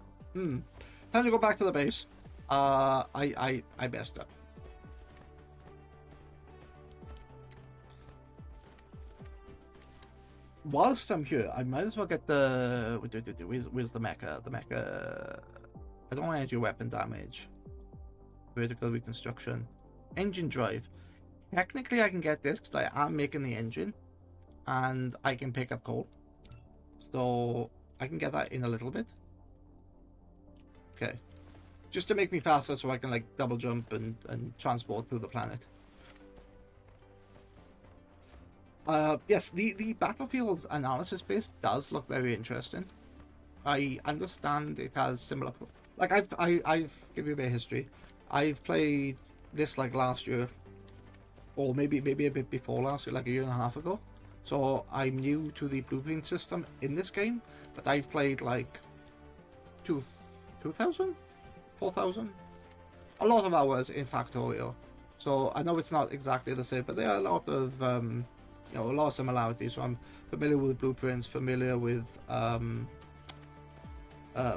Time to go back to the base. I messed up. Whilst I'm here, I might as well get the... Where's the mecha? The mecha... I don't want to do weapon damage. Vertical reconstruction. Engine drive. Technically I can get this because I am making the engine. And I can pick up coal. So I can get that in a little bit. Okay. Just to make me faster so I can like double jump and transport through the planet. Yes, the battlefield analysis base does look very interesting. I understand it has similar... Like, I've give you a bit of history. I've played this like last year. Or maybe a bit before last year, like a year and a half ago. So I'm new to the blueprint system in this game. But I've played like 2,000? 4,000? A lot of hours in Factorio. So I know it's not exactly the same, but there are a lot of... you know, a lot of similarities. So I'm familiar with blueprints, familiar with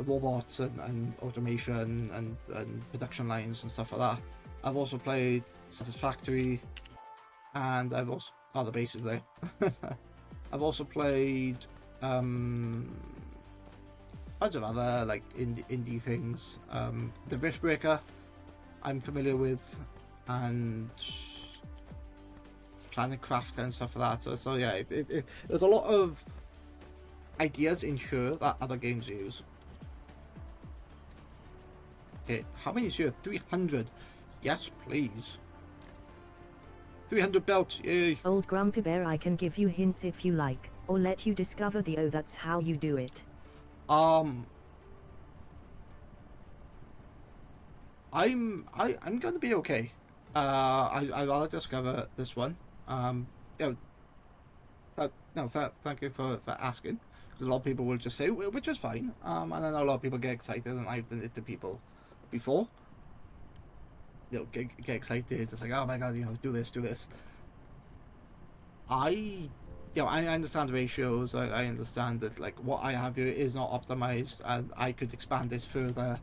robots and automation and production lines and stuff like that. I've also played Satisfactory, and I've also other bases there. I've also played bunch of other like indie things. The Riftbreaker, I'm familiar with, and Planet Crafter and stuff like that. So yeah, there's a lot of ideas in here that other games use. Okay, how many is here? 300. Yes, please. 300 belts, yay. Old Grumpy Bear, I can give you hints if you like, or let you discover the oh that's how you do it. I'm gonna be okay. I'd rather discover this one. Yeah, thank you for asking. Because a lot of people will just say, which is fine. And I know a lot of people get excited, and I've done it to people before. You know, get excited. It's like, oh my god, you know, do this. I understand ratios. I understand that like what I have here is not optimized, and I could expand this further,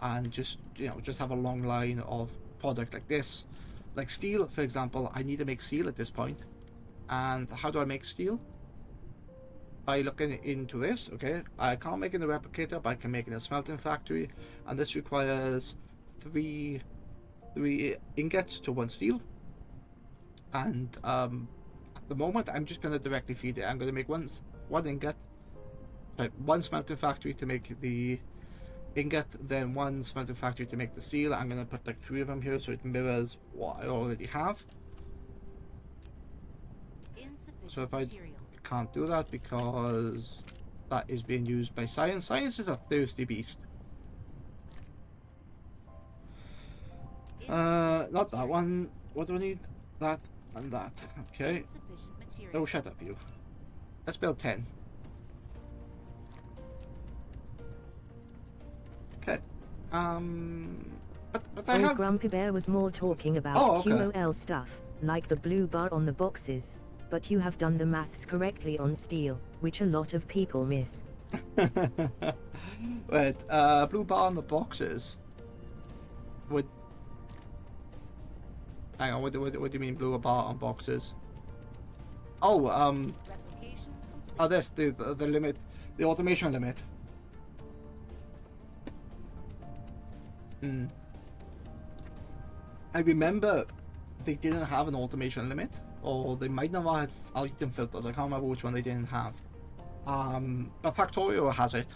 and just have a long line of product like this. Like steel, for example, I need to make steel at this point. And how do I make steel? By looking into this, okay? I can't make it in a replicator, but I can make it in a smelting factory. And this requires three ingots to 1 steel. And at the moment, I'm just going to directly feed it. I'm going to make one ingot, like 1 smelting factory to make the ingot, then 1 smelting factory to make the steel. I'm going to put like 3 of them here so it mirrors what I already have. So if I can't do that because that is being used by science. Science is a thirsty beast. Not that one. What do I need? That and that. Okay. Oh, shut up, you. Let's build 10. Okay. But I Old have... Grumpy Bear was more talking about Oh, okay. QOL stuff. like the blue bar on the boxes, but you have done the maths correctly on steel, which a lot of people miss. Wait, blue bar on the boxes. What? Hang on, what do you mean blue bar on boxes? Oh, Replication oh, complete. this the limit, the automation limit. I remember they didn't have an automation limit, or they might not have had item filters. I can't remember which one they didn't have. But Factorio has it,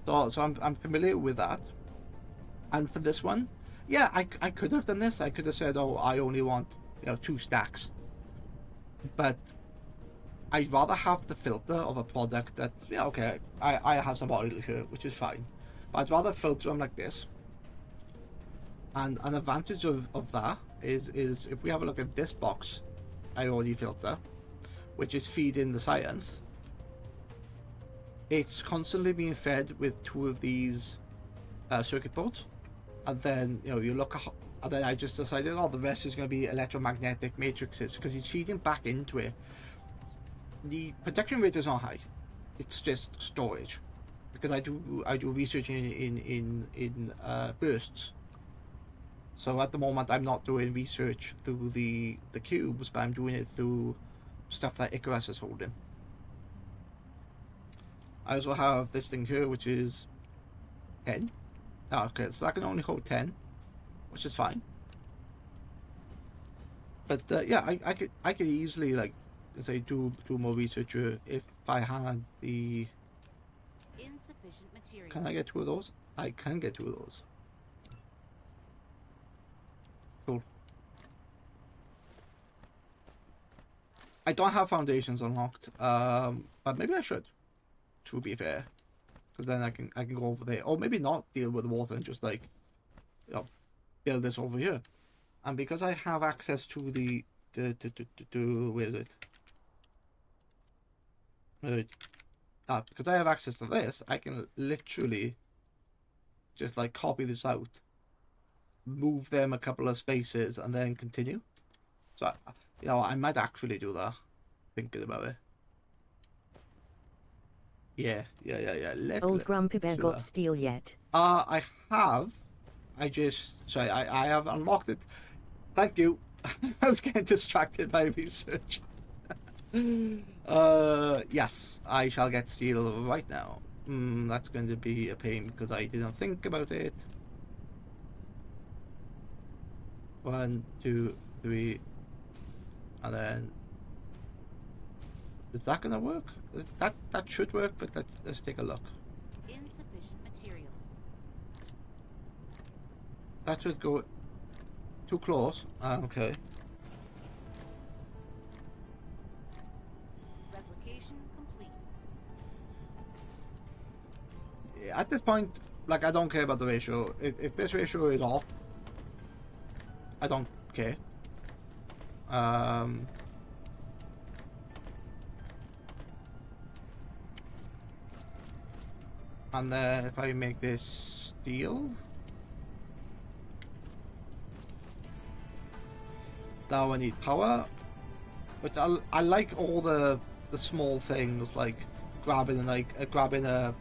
so I'm familiar with that. And for this one, yeah, I could have done this. I could have said, oh, I only want 2 stacks, but I'd rather have the filter of a product that, yeah, okay, I have some oil here, which is fine, but I'd rather filter them like this. And an advantage of that is if we have a look at this box I already filter, which is feeding the science, it's constantly being fed with 2 of these circuit boards, and then you look at, and then I just decided, oh, the rest is going to be electromagnetic matrices, because it's feeding back into it. The protection rate is not high, it's just storage, because I do research in bursts. So at the moment I'm not doing research through the cubes, but I'm doing it through stuff that Icarus is holding. I also have this thing here, which is 10. Oh, okay, so that can only hold 10, which is fine. But yeah, I could easily, like, say, do more research if I had the. Insufficient materials. Can I get 2 of those? I can get 2 of those. Cool. I don't have foundations unlocked, but maybe I should, to be fair, because then I can go over there, or maybe not deal with the water and just, like, build this over here. And because I have access to the where is it? Because I have access to this, I can literally just, like, copy this out, move them a couple of spaces, and then continue. So I might actually do that, thinking about it. Yeah. Old Grumpy Bear do got that. steel yet? I have. I have unlocked it. Thank you. I was getting distracted by research. Yes, I shall get steel right now. That's going to be a pain because I didn't think about it. 1, 2, 3, and then is that gonna work? That should work, but let's take a look. Insufficient materials. That should go too close. Okay. Replication complete. Yeah, at this point, like, I don't care about the ratio. If this ratio is off, I don't care. And then if I make this steel, now I need power. But I like all the small things, like grabbing a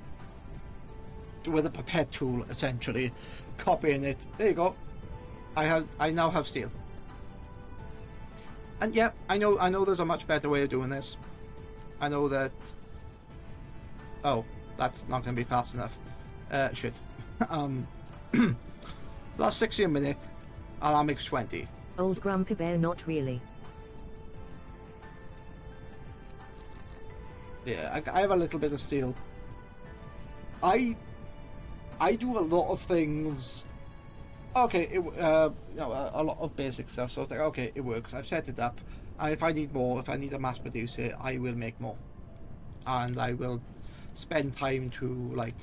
with a pipette tool, essentially copying it. There you go. I now have steel. And yeah, I know there's a much better way of doing this. I know that. Oh, that's not going to be fast enough. Shit. That's 60 a minute, and that makes 20. Old Grumpy Bear, not really. Yeah, I have a little bit of steel. I do a lot of things. Okay, a lot of basic stuff. So it's like, okay, it works. I've set it up, and if I need more, if I need to mass produce it, I will make more, and I will spend time to, like,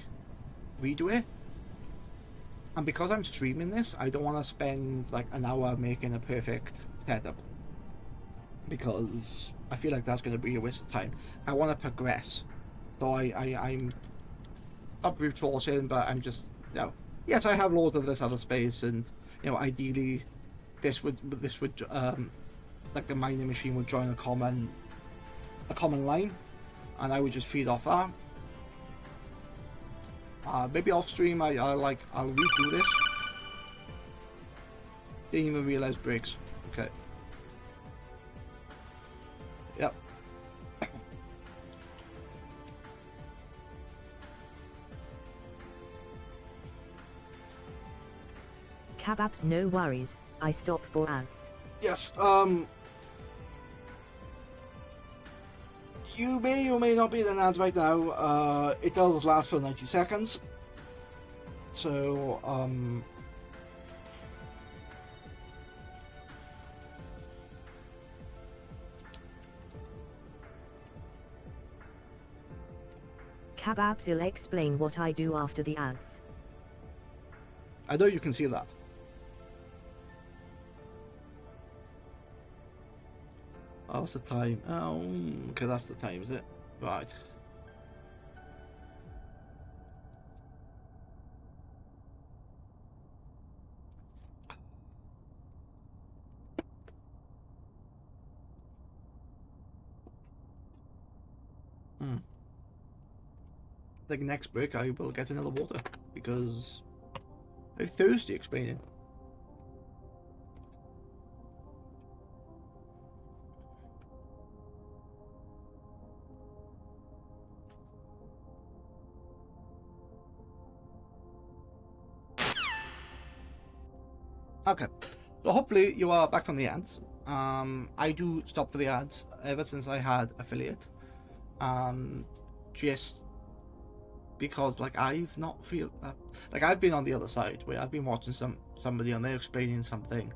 redo it. And because I'm streaming this, I don't want to spend like an hour making a perfect setup, because I feel like that's going to be a waste of time. I want to progress, so I'm not brute forcing, but I'm just, yes, I have loads of this other space, and ideally this would like the mining machine would join a common line, and I would just feed off that. Maybe off stream I'll redo this. Didn't even realize breaks. Okay. Yep. Kebabs, no worries. I stop for ads. Yes. You may or may not be in an ad right now. It does last for 90 seconds. So, Kebabs, will explain what I do after the ads. I know you can see that. Oh, what's the time? Oh, okay, that's the time, is it? Right. Like next break, I will get another water because I'm thirsty explaining. Okay, so hopefully you are back from the ads. I do stop for the ads ever since I had affiliate. Just because like I've not feel like I've been on the other side where I've been watching somebody and they're explaining something.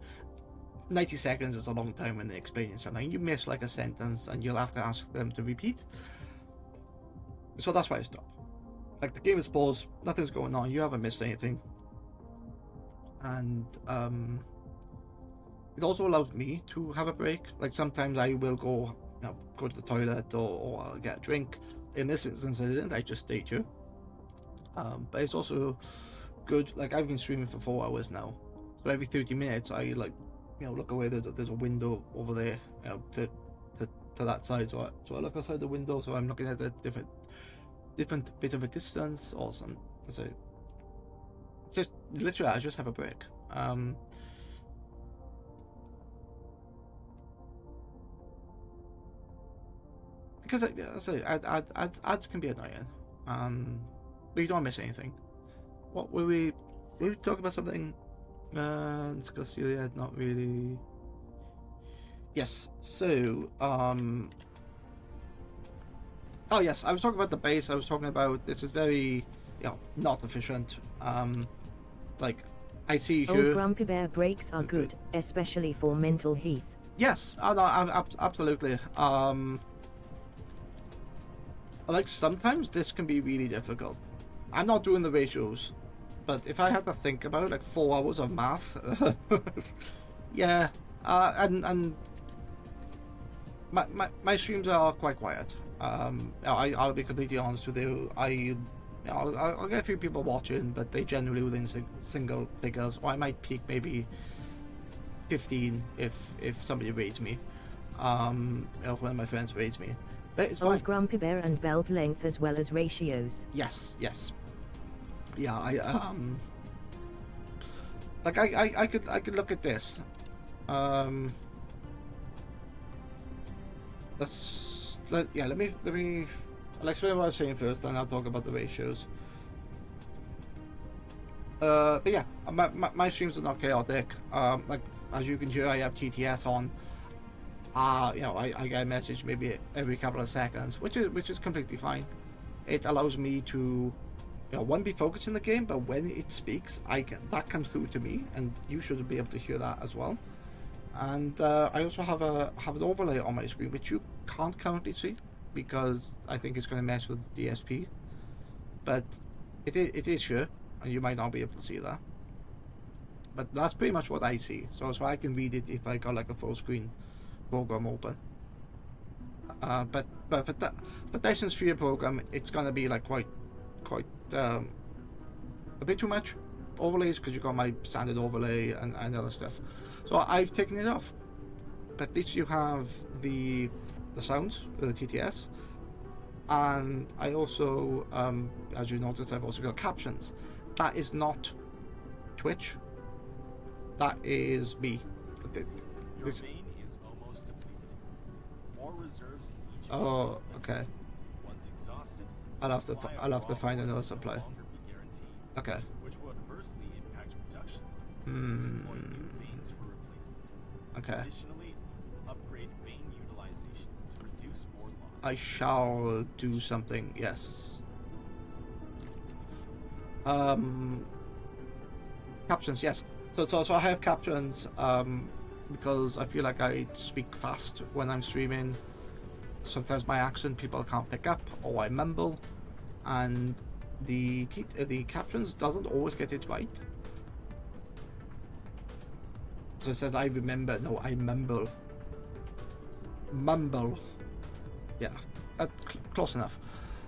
90 seconds is a long time when they're explaining something. You miss like a sentence and you'll have to ask them to repeat. So that's why I stop. Like the game is paused, nothing's going on, you haven't missed anything. And it also allows me to have a break. Like sometimes I will go to the toilet or I'll get a drink. In this instance I didn't, I just stayed here. But it's also good, like I've been streaming for 4 hours now, so every 30 minutes I look away. There's a window over there, to that side, so I look outside the window, so I'm looking at a different bit of a distance or some. So just literally I just have a break. Because ads can be annoying. But you don't miss anything. What were we talking about something? Discuss the ad, not really. Yes. So oh yes, I was talking about the base. I was talking about this is very not efficient. Like I see Old here. Grumpy Bear breaks are good, especially for mental health. Yes. Oh no, absolutely. Like sometimes this can be really difficult. I'm not doing the ratios, but if I had to think about it, like 4 hours of math, yeah, and my streams are quite quiet. I'll be completely honest with you. I'll get a few people watching, but they generally within single figures, or I might peak maybe 15 if somebody raids me, if one of my friends raids me. But it's fine. Old Grumpy Bear and belt length as well as ratios. Yes. Yeah, I could look at this. Let me I'll explain what I was saying first, then I'll talk about the ratios. But yeah, my streams are not chaotic. Like as you can hear, I have TTS on. I get a message maybe every couple of seconds, which is completely fine. It allows me to, one, be focused in the game, but when it speaks, that comes through to me, and you should be able to hear that as well. And I also have an overlay on my screen, which you can't currently see because I think it's going to mess with DSP, but it is here, and you might not be able to see that. But that's pretty much what I see. So I can read it if I got like a full screen program open. But for Dyson Sphere program, it's gonna be like quite a bit too much overlays because you got my standard overlay and other stuff. So I've taken it off. but at least you have the sounds, the TTS, and I also, as you notice, I've also got captions. That is not Twitch. That is me. Your This. vein is almost depleted. More reserves in each Oh, phase than okay. once exhausted, I'll have to supply I'll have to of raw find ores another can supply. no longer be guaranteed, Okay. which will adversely impact production lines, Hmm. exploit new veins for replacement. Okay. Additionally, upgrade vein utilization to reduce ore loss. I shall do something. Yes. Captions. Yes. So I have captions. Because I feel like I speak fast when I'm streaming. Sometimes my accent people can't pick up, or I mumble, and the captions doesn't always get it right. So it says I remember. No, I mumble. Mumble. Yeah, close enough.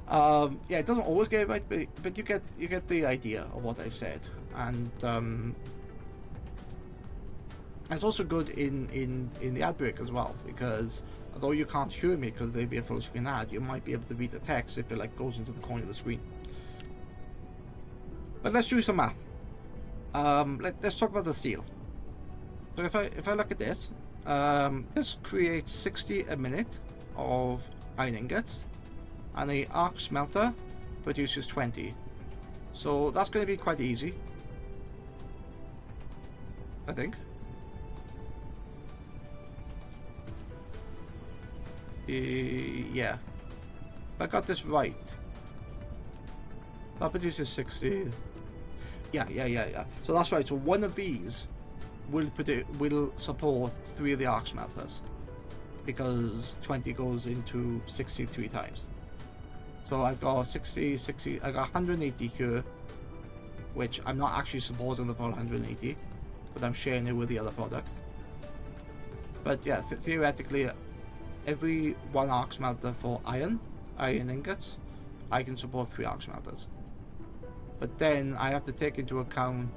Yeah, it doesn't always get it right, but you get the idea of what I've said, and it's also good in the ad break as well, because although you can't hear me because there'd be a full screen ad, you might be able to read the text if it like goes into the corner of the screen. But let's do some math. Let's talk about the steel. So if I look at this, this creates 60 a minute of iron ingots, and the arc smelter produces 20. So that's going to be quite easy, I think. Yeah. If I got this right, that produces 60. Yeah. So that's right. So one of these will support 3 of the arc smelters, because 20 goes into 63 times. So I've got 60, I got 180 here, which I'm not actually supporting the full 180, but I'm sharing it with the other product. But yeah, theoretically, every 1 arc smelter for iron ingots, I can support 3 arc smelters. But then I have to take into account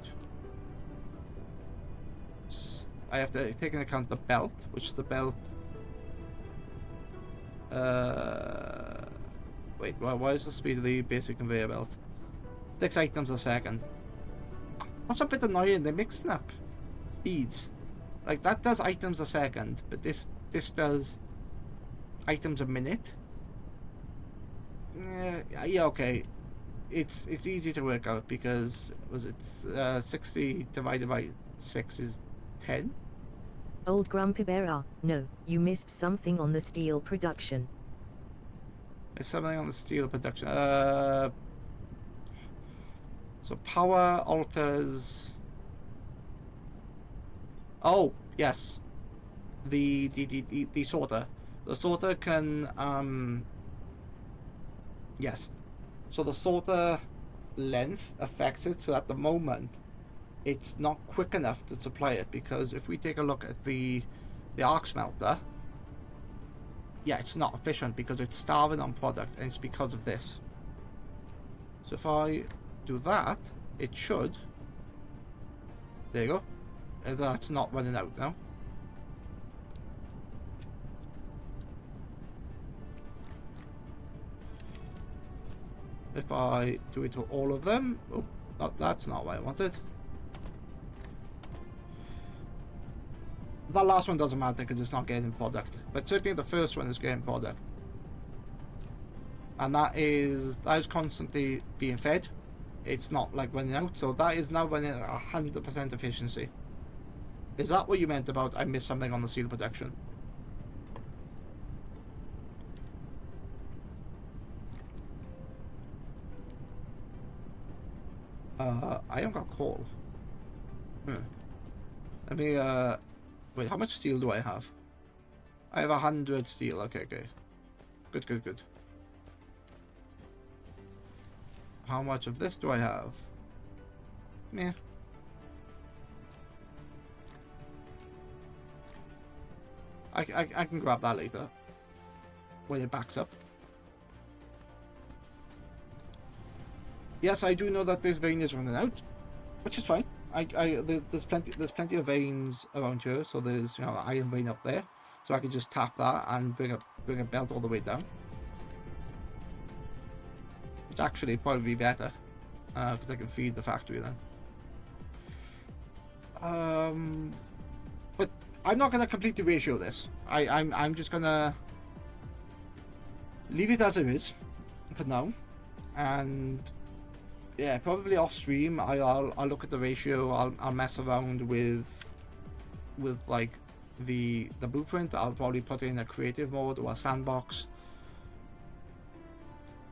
the belt, which is the belt. Wait, why is the speed of the basic conveyor belt? 6 items a second. That's a bit annoying. They're mixing up speeds. Like that does items a second, but this does items a minute. Yeah, okay. It's easy to work out because it's 60 divided by 6 is 10. Old Grumpy Bear, no, you missed something on the steel production. There's something on the steel production. So power alters. Oh yes, the sorter. The sorter can yes. So the sorter length affects it. So at the moment, it's not quick enough to supply it, because if we take a look at the arc smelter, yeah, it's not efficient because it's starving on product, and it's because of this. So if I do that, it should. There you go. That's not running out now. If I do it to all of them, oh, that's not what I wanted. That last one doesn't matter because it's not getting product, but certainly the first one is getting product, and that is constantly being fed. It's not like running out, so that is now running at 100% efficiency. Is that what you meant about I missed something on the steel production? I haven't got coal. Let me wait, how much steel do I have? I have 100 steel. Okay. Good. How much of this do I have? Meh. I can grab that later when it backs up. Yes, I do know that this vein is running out, which is fine. There's plenty of veins around here, so there's iron vein up there. So I can just tap that and bring a belt all the way down. Which actually probably be better. Because I can feed the factory then. But I'm not gonna complete the ratio of this. I'm just gonna leave it as it is for now. And yeah, probably off stream I'll look at the ratio. I'll mess around with like the blueprint. I'll probably put it in a creative mode or a sandbox,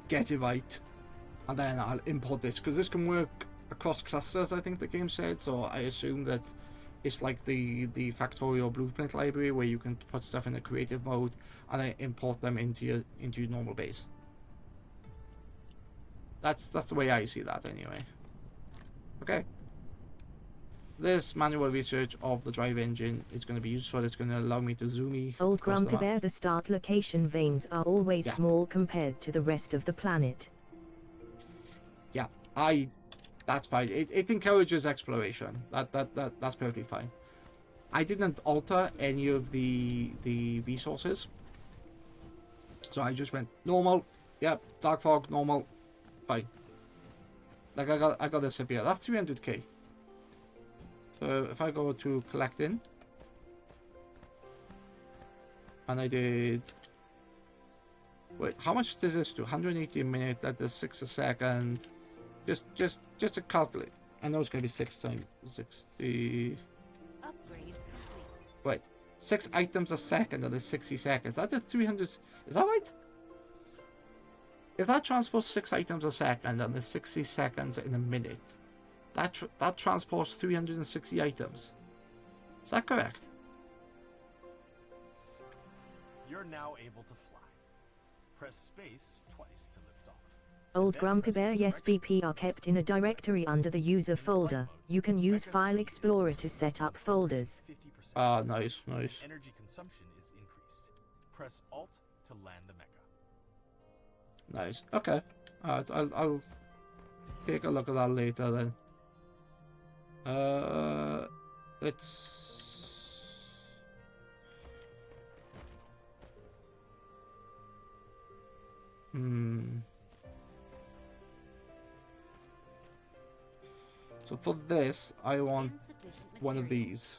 get it right, and then I'll import this, because this can work across clusters, I think the game said. So I assume that it's like the factorial blueprint library where you can put stuff in a creative mode and then import them into your normal base. That's the way I see that anyway. Okay. This manual research of the drive engine is going to be useful. It's going to allow me to zoom Old across the Grumpy map. Bear, the start location veins are always Yeah. small compared to the rest of the planet. Yeah, that's fine. It encourages exploration. That's perfectly fine. I didn't alter any of the resources, so I just went normal. Yep, dark fog, normal, fine. Like I got this up here. That's 300k. So if I go to collecting, and I did. Wait, how much does this do? 180 a minute. That does 6 a second. Just to calculate. I know it's gonna be 6 times 60. Upgrade complete. Wait, 6 items a second, and there's 60 seconds. That is 300. Is that right? If that transports 6 items a second and there's 60 seconds in a minute, that transports 360 items. Is that correct? You're now able to fly. Press space twice to lift off. Old Then Grumpy press the Bear, yes, direction BP are keys kept in a directory under the user folder. You can use Mecha File speed is Explorer to increased. set up folders. 50%. Ah, nice. Energy consumption is increased. Press Alt to land the mecha. Nice. Okay. Alright, I'll take a look at that later then. Let's. So for this, I want Insufficient one of materials. these.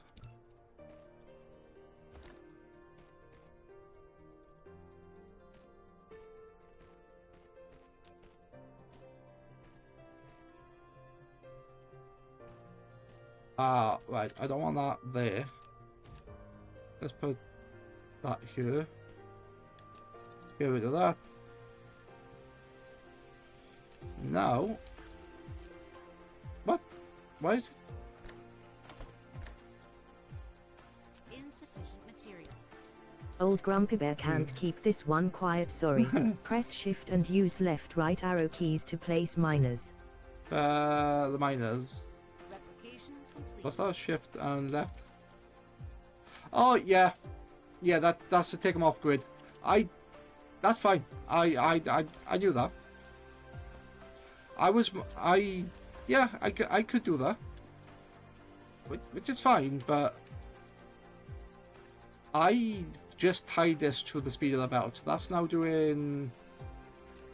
Ah, right. I don't want that there. Let's put that here. Get rid of that. Now. What? Why is it? Insufficient materials. Old Grumpy Bear can't keep this one quiet, sorry. Press shift and use left right arrow keys to place miners. The miners. Replication complete. What's that? Shift and left. Oh yeah, yeah. That's to take them off grid. That's fine. I knew that. Yeah. I could do that. Which is fine, but I just tied this to the speed of the belt. That's now doing.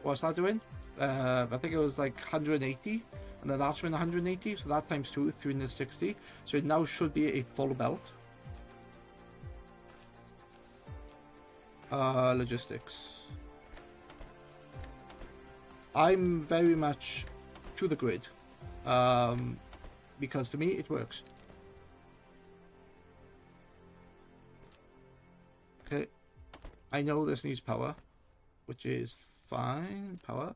What's that doing? I think it was like 180, and then that's doing 180. So that times 2, 360. So it now should be a full belt. Logistics. I'm very much to the grid, because for me it works. Okay, I know this needs power, which is fine. Power.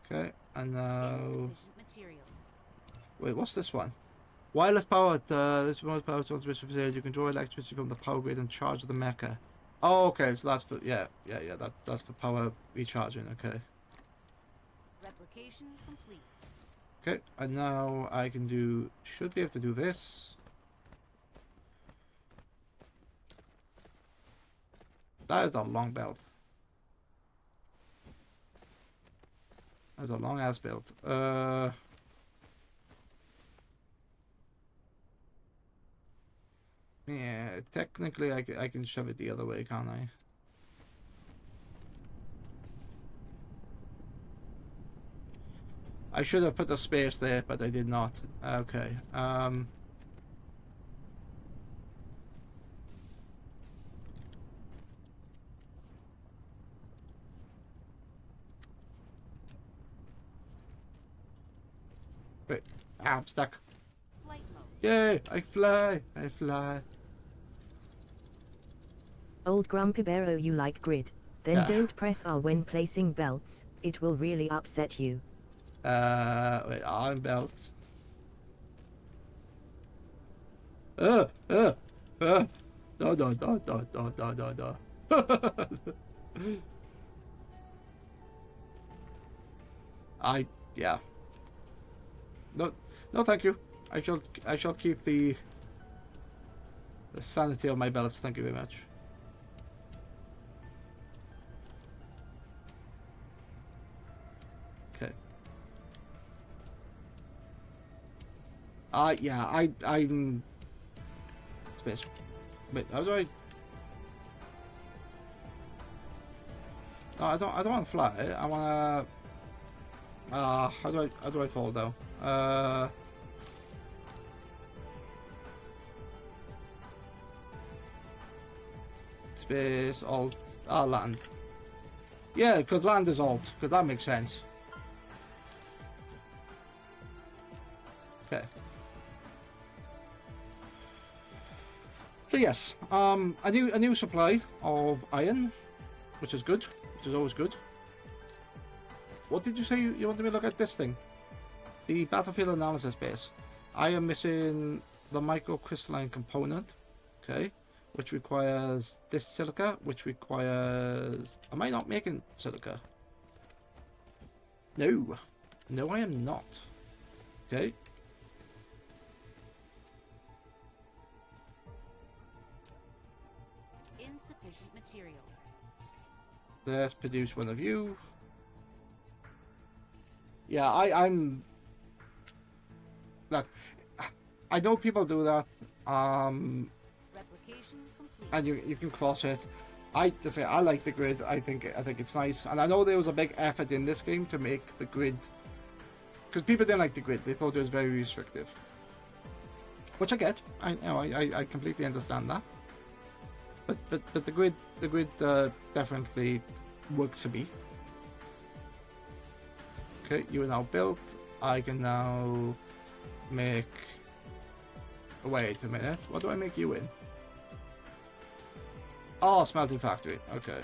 Okay, and now Insufficient materials. wait, what's this one? Wireless power. This wireless power transmission facility. You can draw electricity from the power grid and charge the mecha. Oh, okay. So that's for that's for power recharging. Okay. Replication complete. Okay, and now I can do. Should be able to do this. That is a long belt. That's a long ass belt. Yeah, technically I can shove it the other way, can't I? I should have put a space there, but I did not. Okay. Wait. Ah, I'm stuck. Flight mode. Yay! I fly! I fly. Old Grumpy Barrow, you like grid. Then Yeah. don't press R when placing belts, it will really upset you. Wait, arm belts. No, no, no, no, no, no, no, no. Yeah. No, no, thank you. I shall keep the sanity of my belts. Thank you very much. Okay. Yeah, I'm space. Wait, how do I? No, I don't want to fly. I wanna. How do I fall though? Space, alt, land. Yeah, because land is alt, because that makes sense. Okay. So yes, a new supply of iron, which is good, which is always good. What did you say you wanted me to look at this thing? The battlefield analysis base. I am missing the microcrystalline component, okay, which requires this silica, which requires... Am I not making silica? No. No, I am not. Okay. Insufficient materials. Let's produce one of you. Yeah, I'm... Look, I know people do that. Replication complete. And you can cross it. I just say I like the grid. I think it's nice, and I know there was a big effort in this game to make the grid, because people didn't like the grid. They thought it was very restrictive, which I get. I completely understand that. But the grid definitely works for me. Okay, you are now built. I can now make. Wait a minute. What do I make you in? Oh, smelting factory. Okay.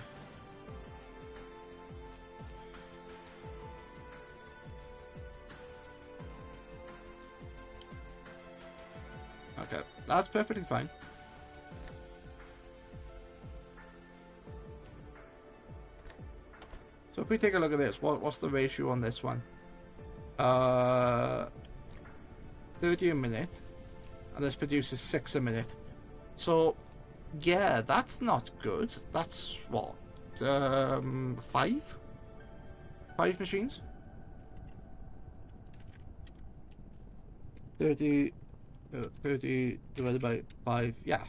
Okay, that's perfectly fine. So if we take a look at this, what's the ratio on this one? 30 a minute, and this produces 6 a minute. So yeah, that's not good. That's what, 5 machines. 30 divided by 5. Yeah.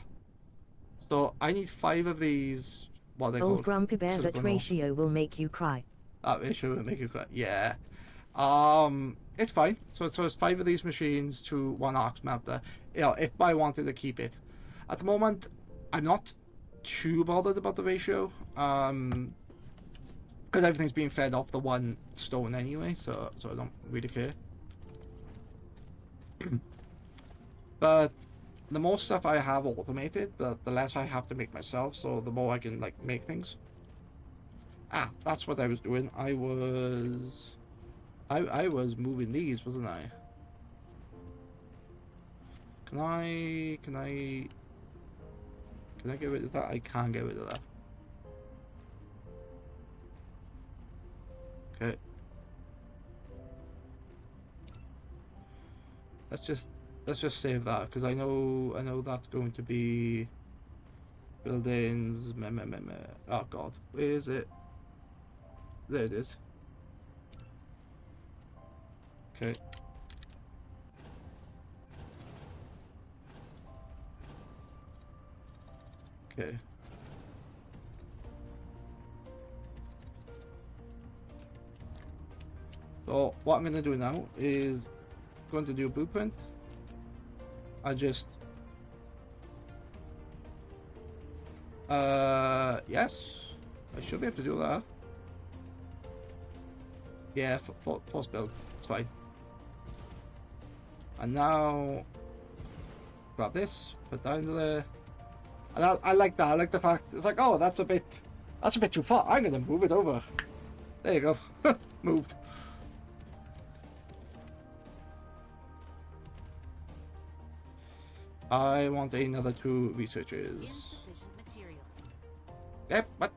So I need 5 of these. What they Old called? Grumpy Bear, that Silicon ore. ratio will make you cry. That ratio will make you cry. Yeah. It's fine. So it's 5 of these machines to 1 arc smelter. You know, if I wanted to keep it. At the moment, I'm not too bothered about the ratio. Because everything's being fed off the 1 stone anyway, so I don't really care. But the more stuff I have automated, the less I have to make myself, so the more I can like make things. Ah, that's what I was doing. I was moving these, wasn't I? Can I get rid of that? I can't get rid of that. Okay. Let's just save that, because I know that's going to be buildings. Oh god, where is it? There it is. Okay. Okay. So what I'm gonna do now is going to do a blueprint. I just yes, I should be able to do that. Yeah, force build, it's fine. And now grab this, put that into there. And I like that. I like the fact it's like, oh, that's a bit too far. I'm gonna move it over. There you go. Moved. I want another 2 researchers. Insufficient materials. Yep. What?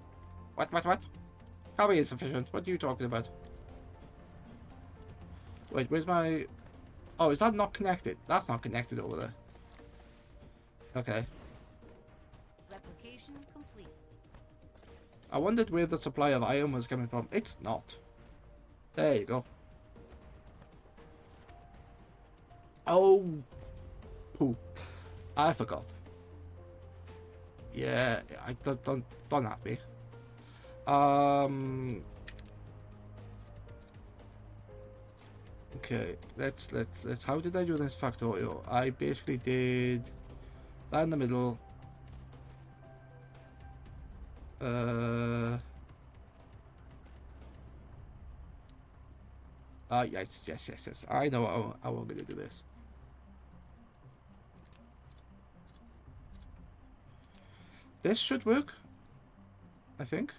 How be insufficient? What are you talking about? Wait, where's my? Oh, is that not connected? That's not connected over there. Okay. Replication complete. I wondered where the supply of iron was coming from. It's not. There you go. Oh, poo. I forgot. Yeah, I don't have me. Okay, let's. How did I do this factorial? I basically did that in the middle. Yes. I know how I'm gonna do this. This should work, I think.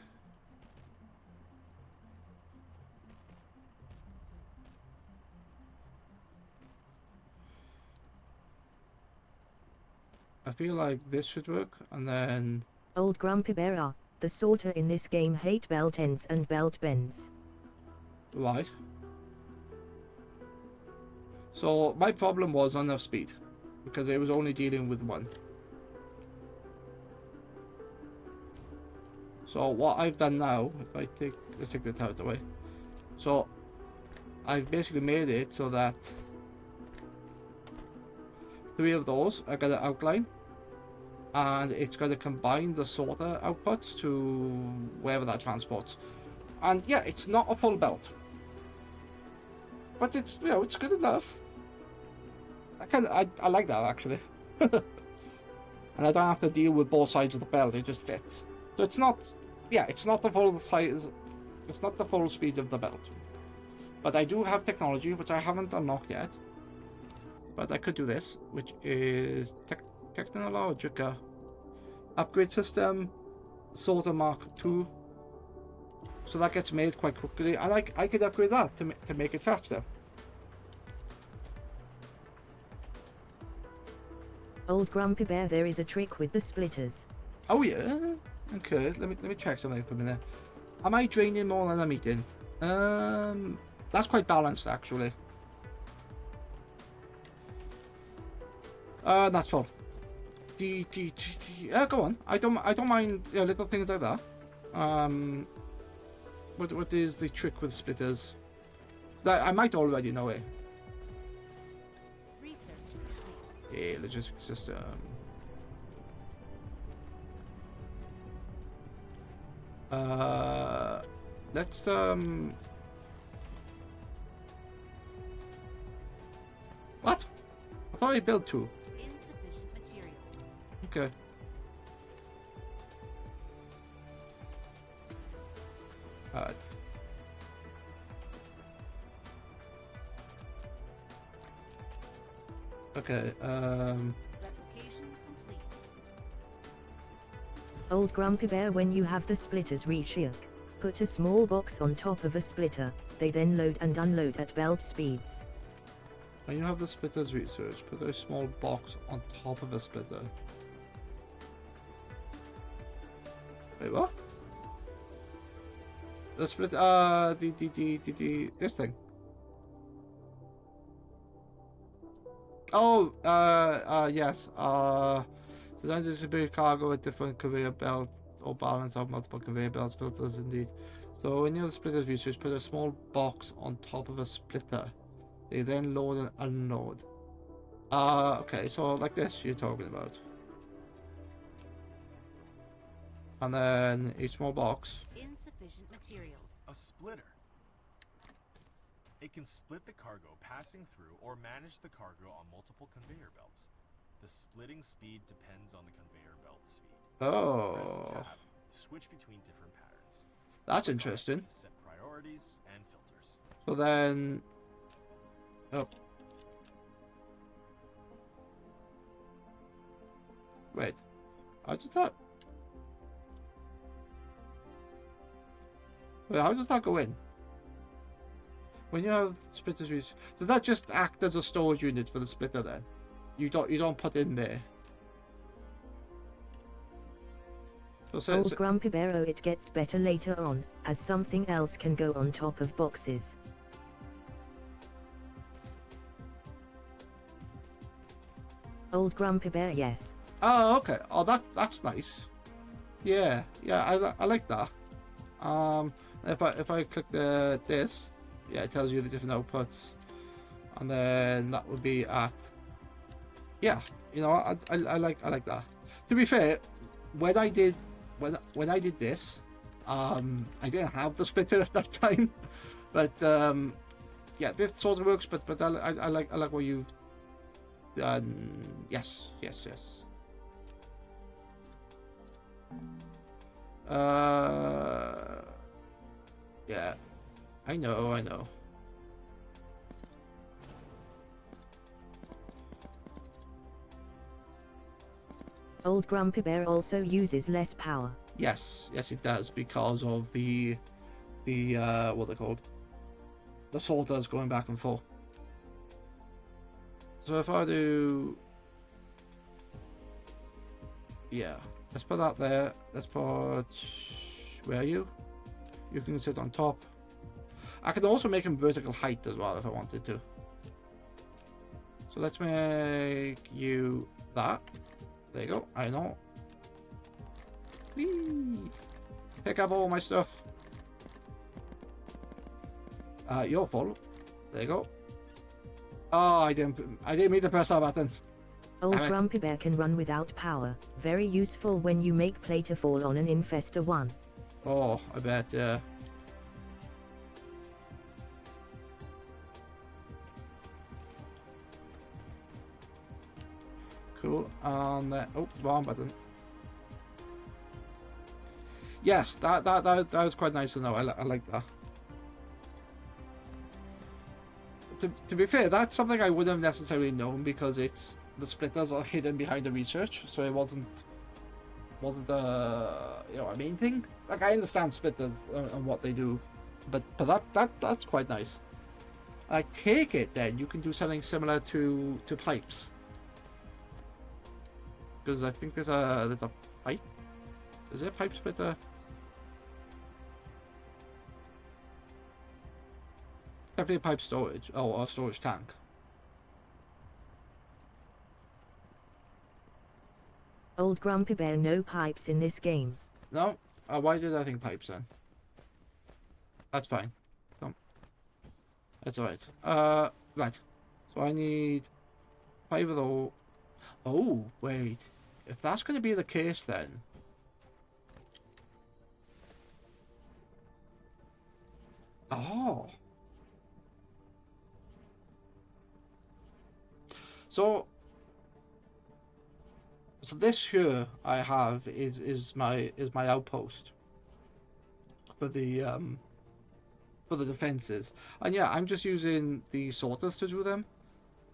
I feel like this should work, and then Old Grumpy Bear, the sorter in this game hate belt ends and belt bends. right. So my problem was enough speed, because it was only dealing with one. So what I've done now, if I let's take the turret away. So I've basically made it so that 3 of those are gonna outline, and it's gonna combine the sorter outputs to wherever that transports. And yeah, it's not a full belt, but it's, you know, it's good enough. I like that actually. And I don't have to deal with both sides of the belt, it just fits. So it's not, yeah, it's not the full size, it's not the full speed of the belt. But I do have technology, which I haven't unlocked yet. But I could do this, which is technological upgrade system, sorter Mark II. So that gets made quite quickly, and I could upgrade that to make it faster. Old Grumpy Bear, there is a trick with the splitters. Oh yeah. Okay, let me check something for a minute. Am I draining more than I'm eating? That's quite balanced actually. That's full. Go on. I don't mind, you know, little things like that. What is the trick with splitters? I might already know it. Research complete. Yeah, logistics system. Let's What? I thought I built 2. Insufficient materials. Okay. Alright. Okay, Replication complete. Old Grumpy Bear, when you have the splitters reshook, put a small box on top of a splitter, they then load and unload at belt speeds. when you have the splitters research, put a small box on top of a splitter. Wait, what? The split, this thing. Oh, yes. Designed to distribute cargo with different conveyor belts or balance out multiple conveyor belts, filters indeed. So when you have the splitters research, put a small box on top of a splitter. They then load and unload. Okay, so like this you're talking about. And then a small box. Insufficient materials. A splitter. It can split the cargo passing through or manage the cargo on multiple conveyor belts. The splitting speed depends on the conveyor belt speed. Press Oh, tab to switch between different patterns. that's interesting. To set priorities and filters. So then, oh, wait, I just thought. Wait, how does that go in? When you have splitters, does that just act as a storage unit for the splitter then? You don't put in there. So, Old Grumpy Bear, oh, it gets better later on, as something else can go on top of boxes. Old Grumpy Bear, yes. oh, okay. Oh, that's nice. Yeah, I like that. If I click this, yeah, it tells you the different outputs, and then that would be at. Yeah, you know, I like that. To be fair, when I did this, I didn't have the splitter at that time, but yeah, this sort of works. But I like what you've done. Yes. Yeah, I know. Old Grumpy Bear also uses less power. Yes, it does because of the what they're called, the sorters going back and forth. So if I do, yeah, let's put that there. Let's put, where are you? You can sit on top. I can also make him vertical height as well if I wanted to. So let's make you that. There you go. I know. Whee! Pick up all my stuff. You're full. There you go. Oh, I didn't mean to press that button. Old Alright. Grumpy Bear can run without power. Very useful when you make Plater fall on an infestor one. Oh, I bet, yeah. Cool. And oh, wrong button. Yes, that was quite nice to know. I like that. To be fair, that's something I wouldn't have necessarily known because it's the splitters are hidden behind the research, so it wasn't you know, a main thing. Like, I understand splitters and what they do, but that's quite nice. I take it then you can do something similar to pipes, because I think there's a pipe. Is there a pipe splitter? Definitely a pipe storage. Oh, or a storage tank. Old Grumpy Bear, no pipes in this game. No? Why did I think pipes then? That's fine. That's alright. Right. So I need 5 of those. Oh, wait. If that's going to be the case then. Oh. So this here I have is my outpost for the defenses, and yeah, I'm just using the sorters to do them.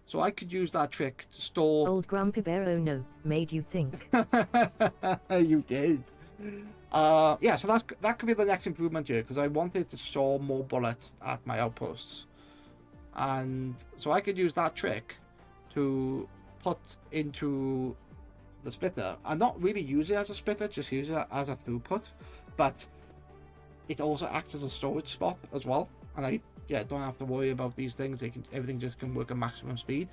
So I could use that trick to store. Old Grumpy Bear, oh no, made you think. You did. Yeah, so that could be the next improvement here, because I wanted to store more bullets at my outposts, and so I could use that trick to put into the splitter and not really use it as a splitter, just use it as a throughput, but it also acts as a storage spot as well, and I don't have to worry about these things. Everything just can work at maximum speed,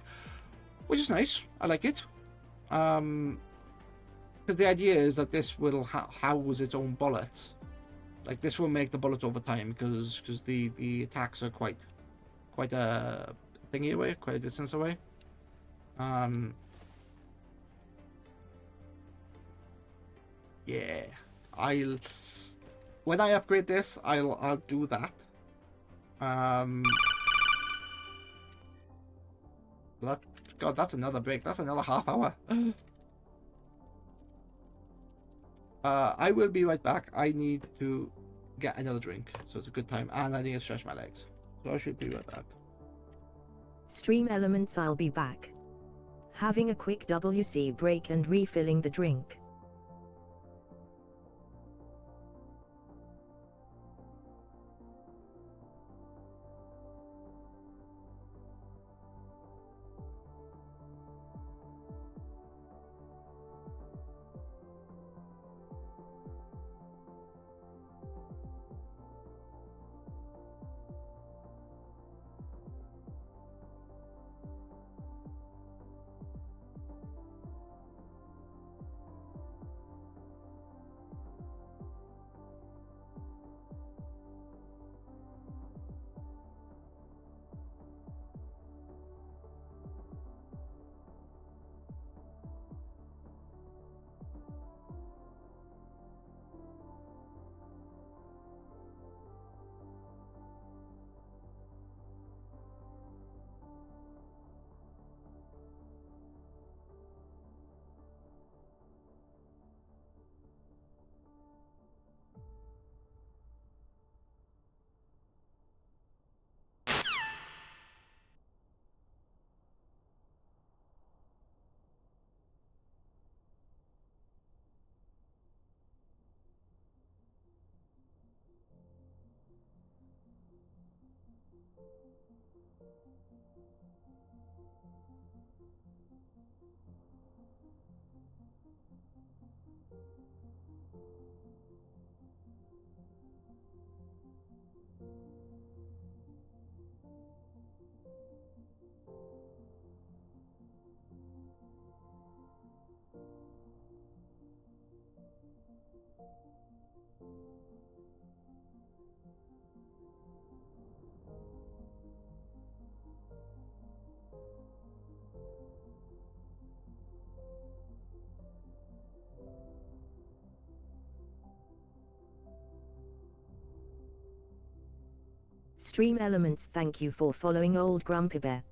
which is nice. I like it, because the idea is that this will house its own bullets. Like, this will make the bullets over time, because the attacks are quite a thingy away, quite a distance away. Yeah, when I upgrade this, I'll do that. God, that's another break. That's another half hour. I will be right back. I need to get another drink, so it's a good time, and I need to stretch my legs. So I should be right back. Stream Elements, I'll be back. Having a quick WC break and refilling the drink. Stream Elements, thank you for following Old Grumpy Bear.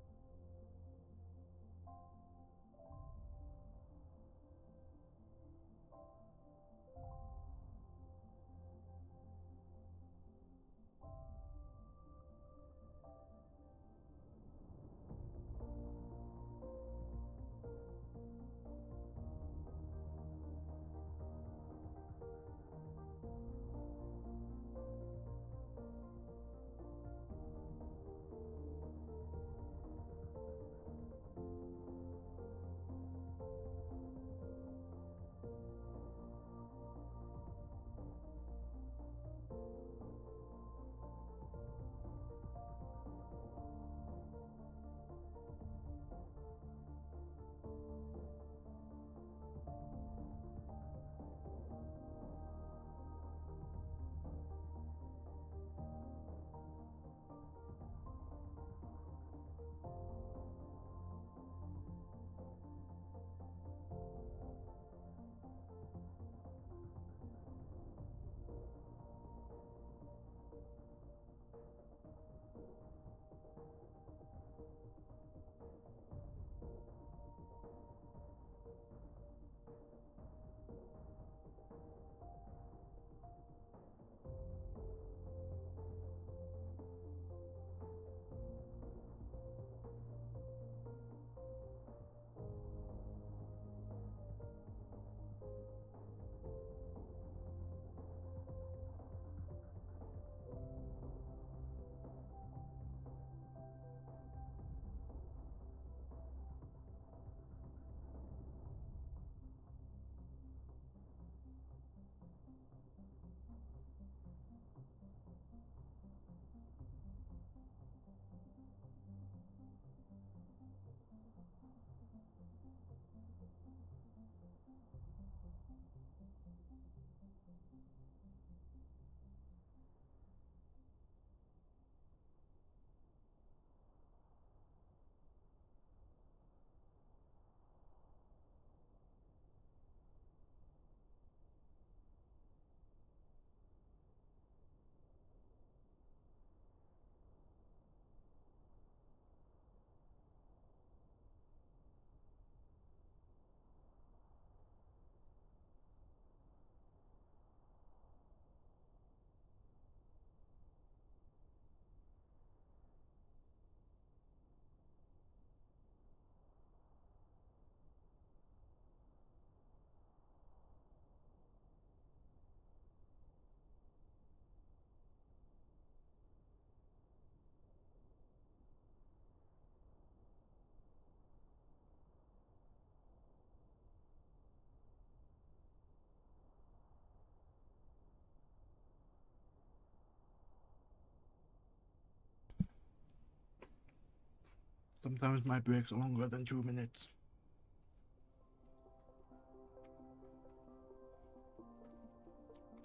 Sometimes my breaks are longer than 2 minutes.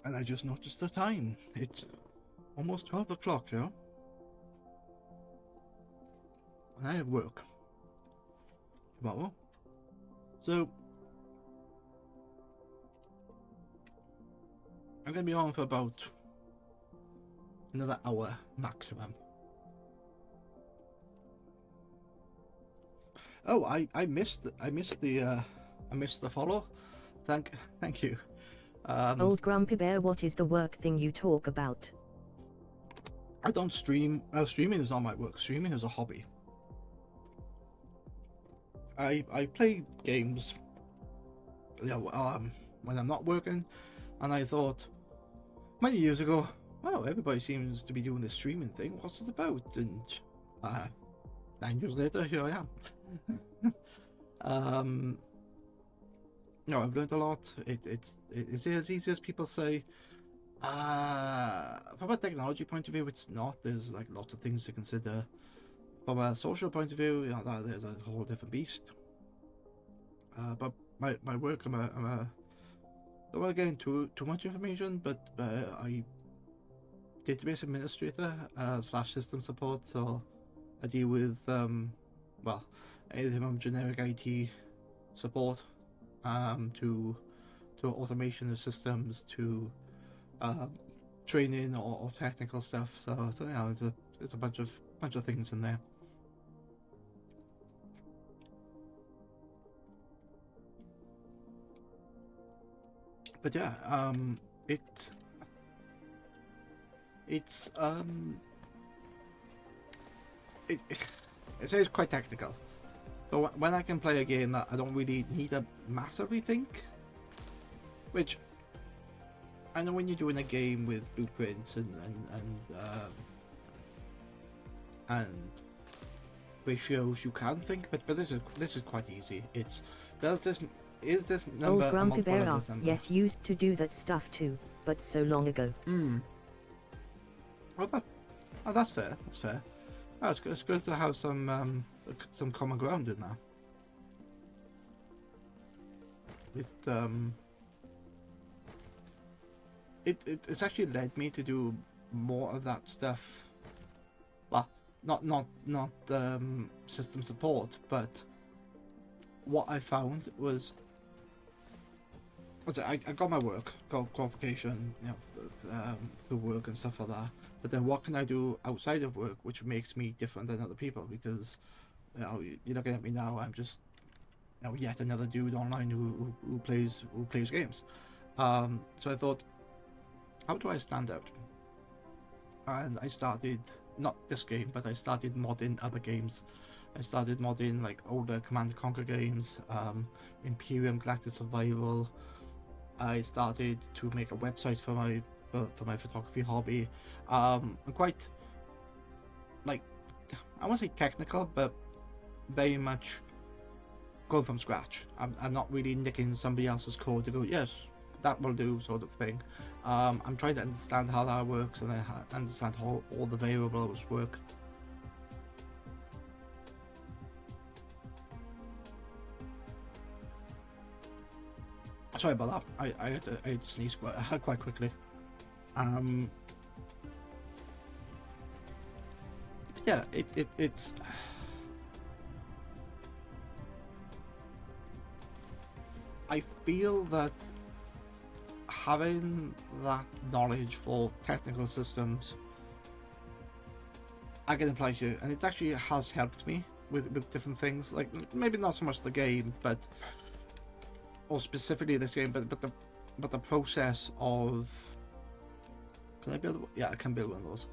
And I just noticed the time. It's almost 12 o'clock, yeah? And I have work tomorrow. So I'm gonna be on for about another hour maximum. Oh, I missed the follow. Thank you. Old Grumpy Bear, what is the work thing you talk about? I don't stream. Streaming is not my work. Streaming is a hobby. I play games, you know, when I'm not working, and I thought many years ago, wow, everybody seems to be doing this streaming thing. What's it about? And 9 years later, here I am. No, I've learned a lot. It's as easy as people say. From a technology point of view, it's not. There's like lots of things to consider. From a social point of view, you know, there's a whole different beast. But my work, I'm a I don't want to get into too much information, but I database administrator slash system support. So I deal with well, anything from generic IT support to automation of systems to training or technical stuff. So you know, it's a bunch of things in there. But yeah, it's quite tactical. So when I can play a game that I don't really need a massive rethink, which I know when you're doing a game with blueprints and ratios, you can think, but this is quite easy. It's is this number Old Grumpy a multiple Bear, of this number? yes, used to do that stuff too, but so long ago. Well, that's fair. That's fair. Oh, it's good to have some common ground in there. It's actually led me to do more of that stuff. Well, not system support, but what I found was I got my work, got qualification, you know, for work and stuff like that. But then what can I do outside of work, which makes me different than other people? Because you know, you're looking at me now. I'm just, you know, yet another dude online who plays games. So I thought, how do I stand out? And I started, not this game, but I started modding other games. I started modding like older Command & Conquer games, Imperium Galactic Survival. I started to make a website for my photography hobby. I'm quite, like, I won't say technical, but very much going from scratch. I'm not really nicking somebody else's code to go, yes, that will do, sort of thing. I'm trying to understand how that works, and I understand how all the variables work. Sorry about that. I had to sneeze quite quickly. Yeah, it's I feel that having that knowledge for technical systems I can apply to, and it actually has helped me with different things. Like maybe not so much the game, but or specifically this game, but the process of, can I build? Yeah, I can build one of those.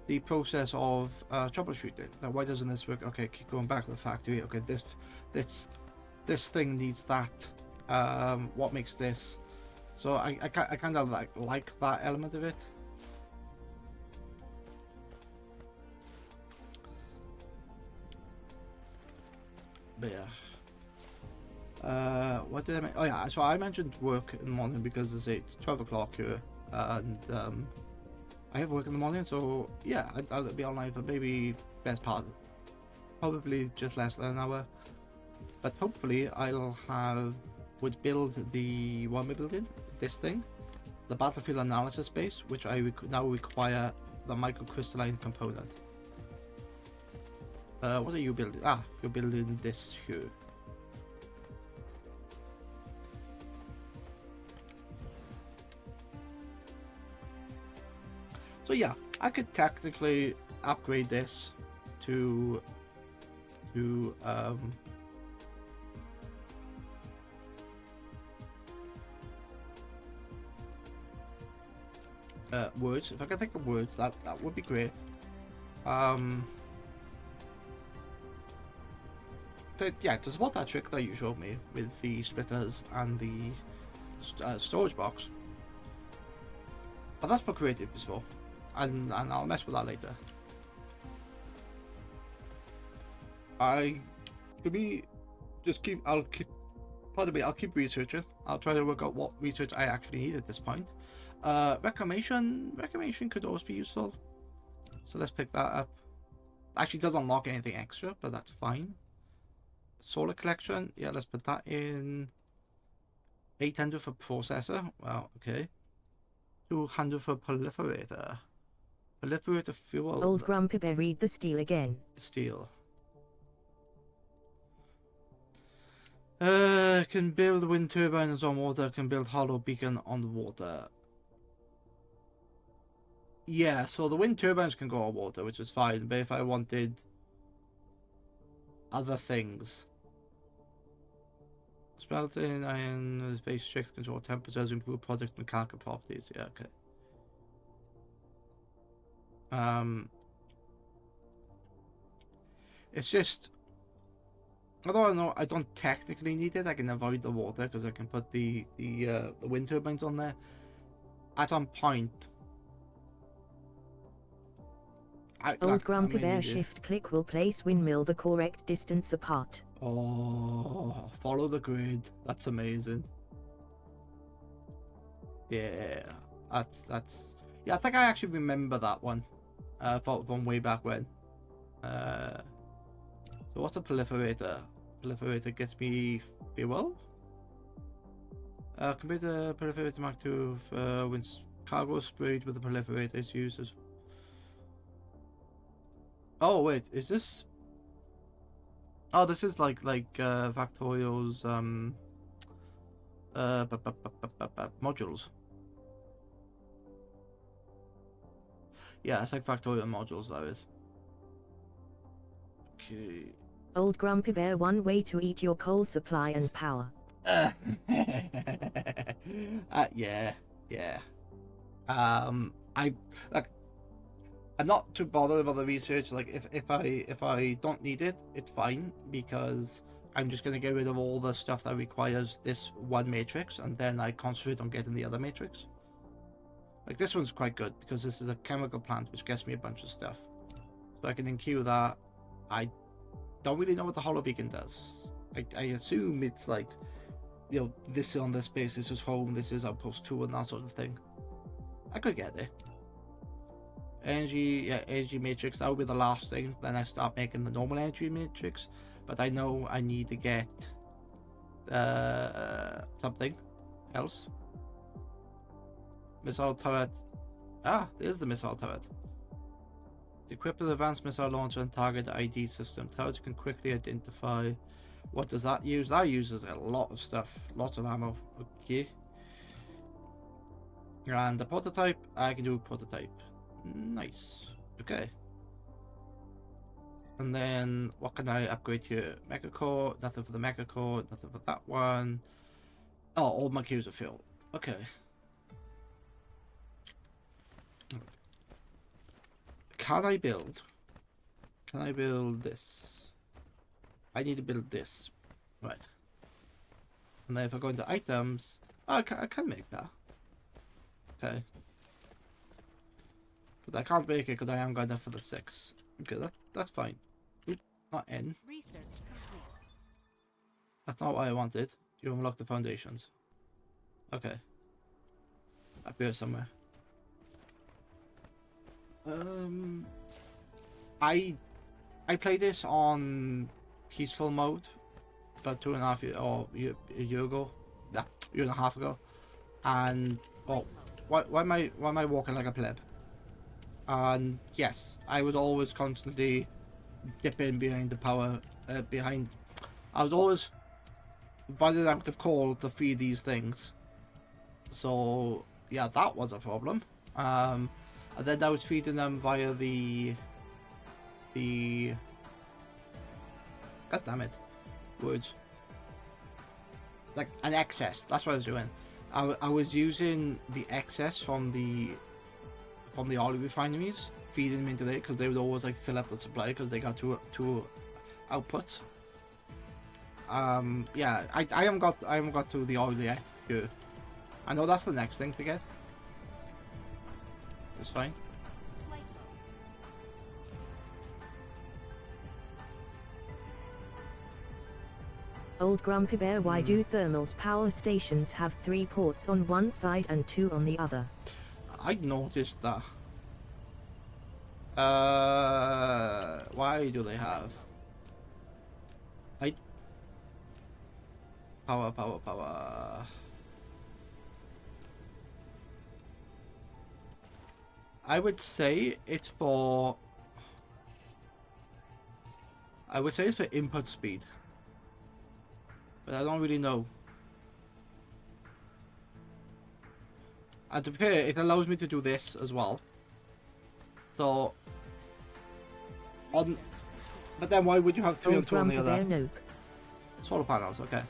The process of troubleshooting. Now, why doesn't this work? Okay, keep going back to the factory. Okay, this thing needs that. What makes this? So I kind of like that element of it. But yeah. What did I mention? Oh yeah, so I mentioned work in the morning because it's 12 o'clock here, and I have work in the morning, so yeah, I'll be online for maybe best part probably just less than an hour. But hopefully would build the, what am I building? This thing. The battlefield analysis base, which I now require the microcrystalline component. What are you building? Ah, you're building this here. So yeah, I could technically upgrade this to words. If I can think of words, that would be great. So yeah, to support that trick that you showed me with the splitters and the storage box. But that's what creative is for, and I'll mess with that later. I'll keep researching. I'll try to work out what research I actually need at this point. Reclamation could always be useful. So let's pick that up. Actually, it doesn't unlock anything extra, but that's fine. Solar collection, yeah, let's put that in. 800 for processor, well, okay. 200 for proliferator. Proliferator fuel. Old Grumpy Bear, read the steel again. Steel. Can build wind turbines on water, can build hollow beacon on the water. Yeah, so the wind turbines can go on water, which is fine, but if I wanted other things. Smelting iron is very strict, control temperatures, improve product mechanical properties. Yeah, okay. It's just, although I don't technically need it, I can avoid the water because I can put the wind turbines on there. At some point, Old Grumpy Bear, shift click will place windmill the correct distance apart. Oh, follow the grid. That's amazing. Yeah, that's. Yeah, I think I actually remember that one. From way back when. So what's a proliferator? Proliferator gets me fuel. Computer proliferator Mark II. When cargo is sprayed with the proliferator, it's used as. Oh wait, is this? Oh, this is like Factorial's modules. Yeah, it's like Factorial modules, that is. Okay. Old Grumpy Bear, one way to eat your coal supply and power. Yeah. I'm not too bothered about the research. Like, if I don't need it, it's fine, because I'm just gonna get rid of all the stuff that requires this one matrix, and then I concentrate on getting the other matrix. Like, this one's quite good because this is a chemical plant which gets me a bunch of stuff, so I can enqueue that. I don't really know what the hollow beacon does. I assume it's like, you know, this on this base, this is home, this is outpost 2, and that sort of thing. I could get it. Energy matrix, that would be the last thing. Then I start making the normal energy matrix, but I know I need to get something else. Missile turret. Ah, there's the missile turret. Equipped with advanced missile launcher and target ID system, turret can quickly identify. What does that use? That uses a lot of stuff, lots of ammo. Okay. And the prototype, I can do a prototype. Nice. Okay. And then what can I upgrade here? Mecha core, nothing for the mecha core, nothing for that one. Oh, all my queues are filled. Okay. Can I build this? I need to build this. Right. And then if I go into items, oh, I can make that. Okay. But I can't make it because I haven't got enough for the 6. Okay, that's fine. Oop, not N. Research complete. That's not what I wanted. You unlock the foundations. Okay. Up here somewhere. I played this on peaceful mode about 2.5 years or a year ago. Yeah, year and a half ago. And oh, why am I walking like a pleb? And yes, I was always constantly dipping behind the power behind. I was always running out of coal to feed these things. So yeah, that was a problem. And then I was feeding them via the god damn it, words, like an excess. That's what I was doing. I was using the excess from the oil refineries, feeding them into there, because they would always like fill up the supply because they got two outputs. Yeah, I haven't got to the oil yet. Here. I know that's the next thing to get. It's fine. Flight mode. Old Grumpy Bear, why do thermals power stations have 3 ports on one side and 2 on the other? I noticed that. Why do they have? Power. I would say it's for. I would say it's for input speed, but I don't really know. And to be fair, it allows me to do this as well. So, on, but then why would you have 3 Old and 2 on the Grumpy other? Bear, nope. Solar panels, okay.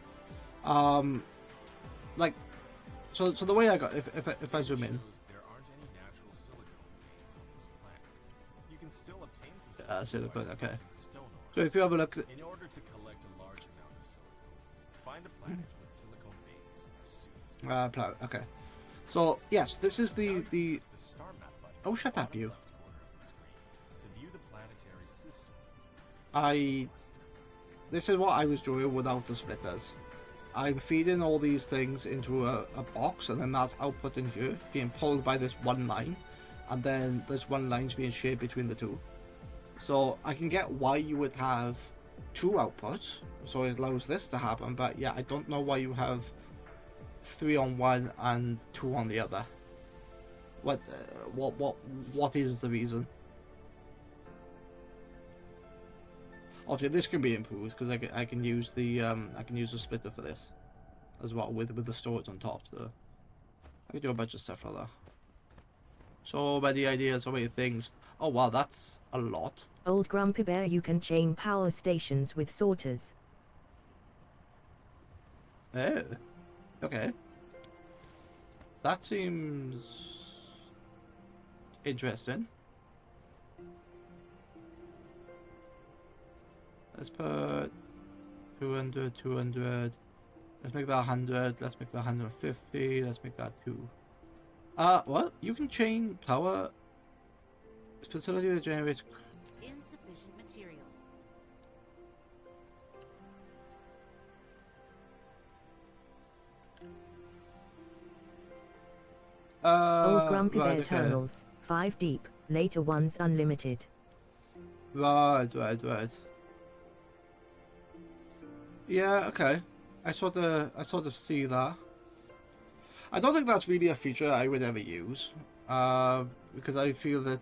Like, so the way I got, if I zoom in. There aren't any natural silicone veins on this planet. You can still obtain some Silicone, by okay. smelting stone ores. So if you have a look, In order to collect a large amount of silicone, find a planet with silicone veins as soon as possible. planet, okay. So yes, this is the. The star map button Oh, shut up, on the you. left corner of the screen to view the planetary system. This is what I was doing without the splitters. I'm feeding all these things into a box, and then that's output in here, being pulled by this one line, and then this one line's being shared between the two. So I can get why you would have 2 outputs, so it allows this to happen, but yeah, I don't know why you have 3 on one and 2 on the other. What is the reason? Obviously, this can be improved because I can use the splitter for this as well with the storage on top. So I can do a bunch of stuff like that. So many ideas, so many things. Oh wow, that's a lot. Old Grumpy Bear, you can chain power stations with sorters. Oh, okay. That seems interesting. Let's put 200, 200. Let's make that 100. Let's make that 150. Let's make that 2. What? You can chain power facility that generates. Insufficient materials. Old Grumpy right, Bear okay. tunnels, 5 deep, later ones unlimited. Right. Yeah, okay. I sort of see that. I don't think that's really a feature I would ever use, because I feel that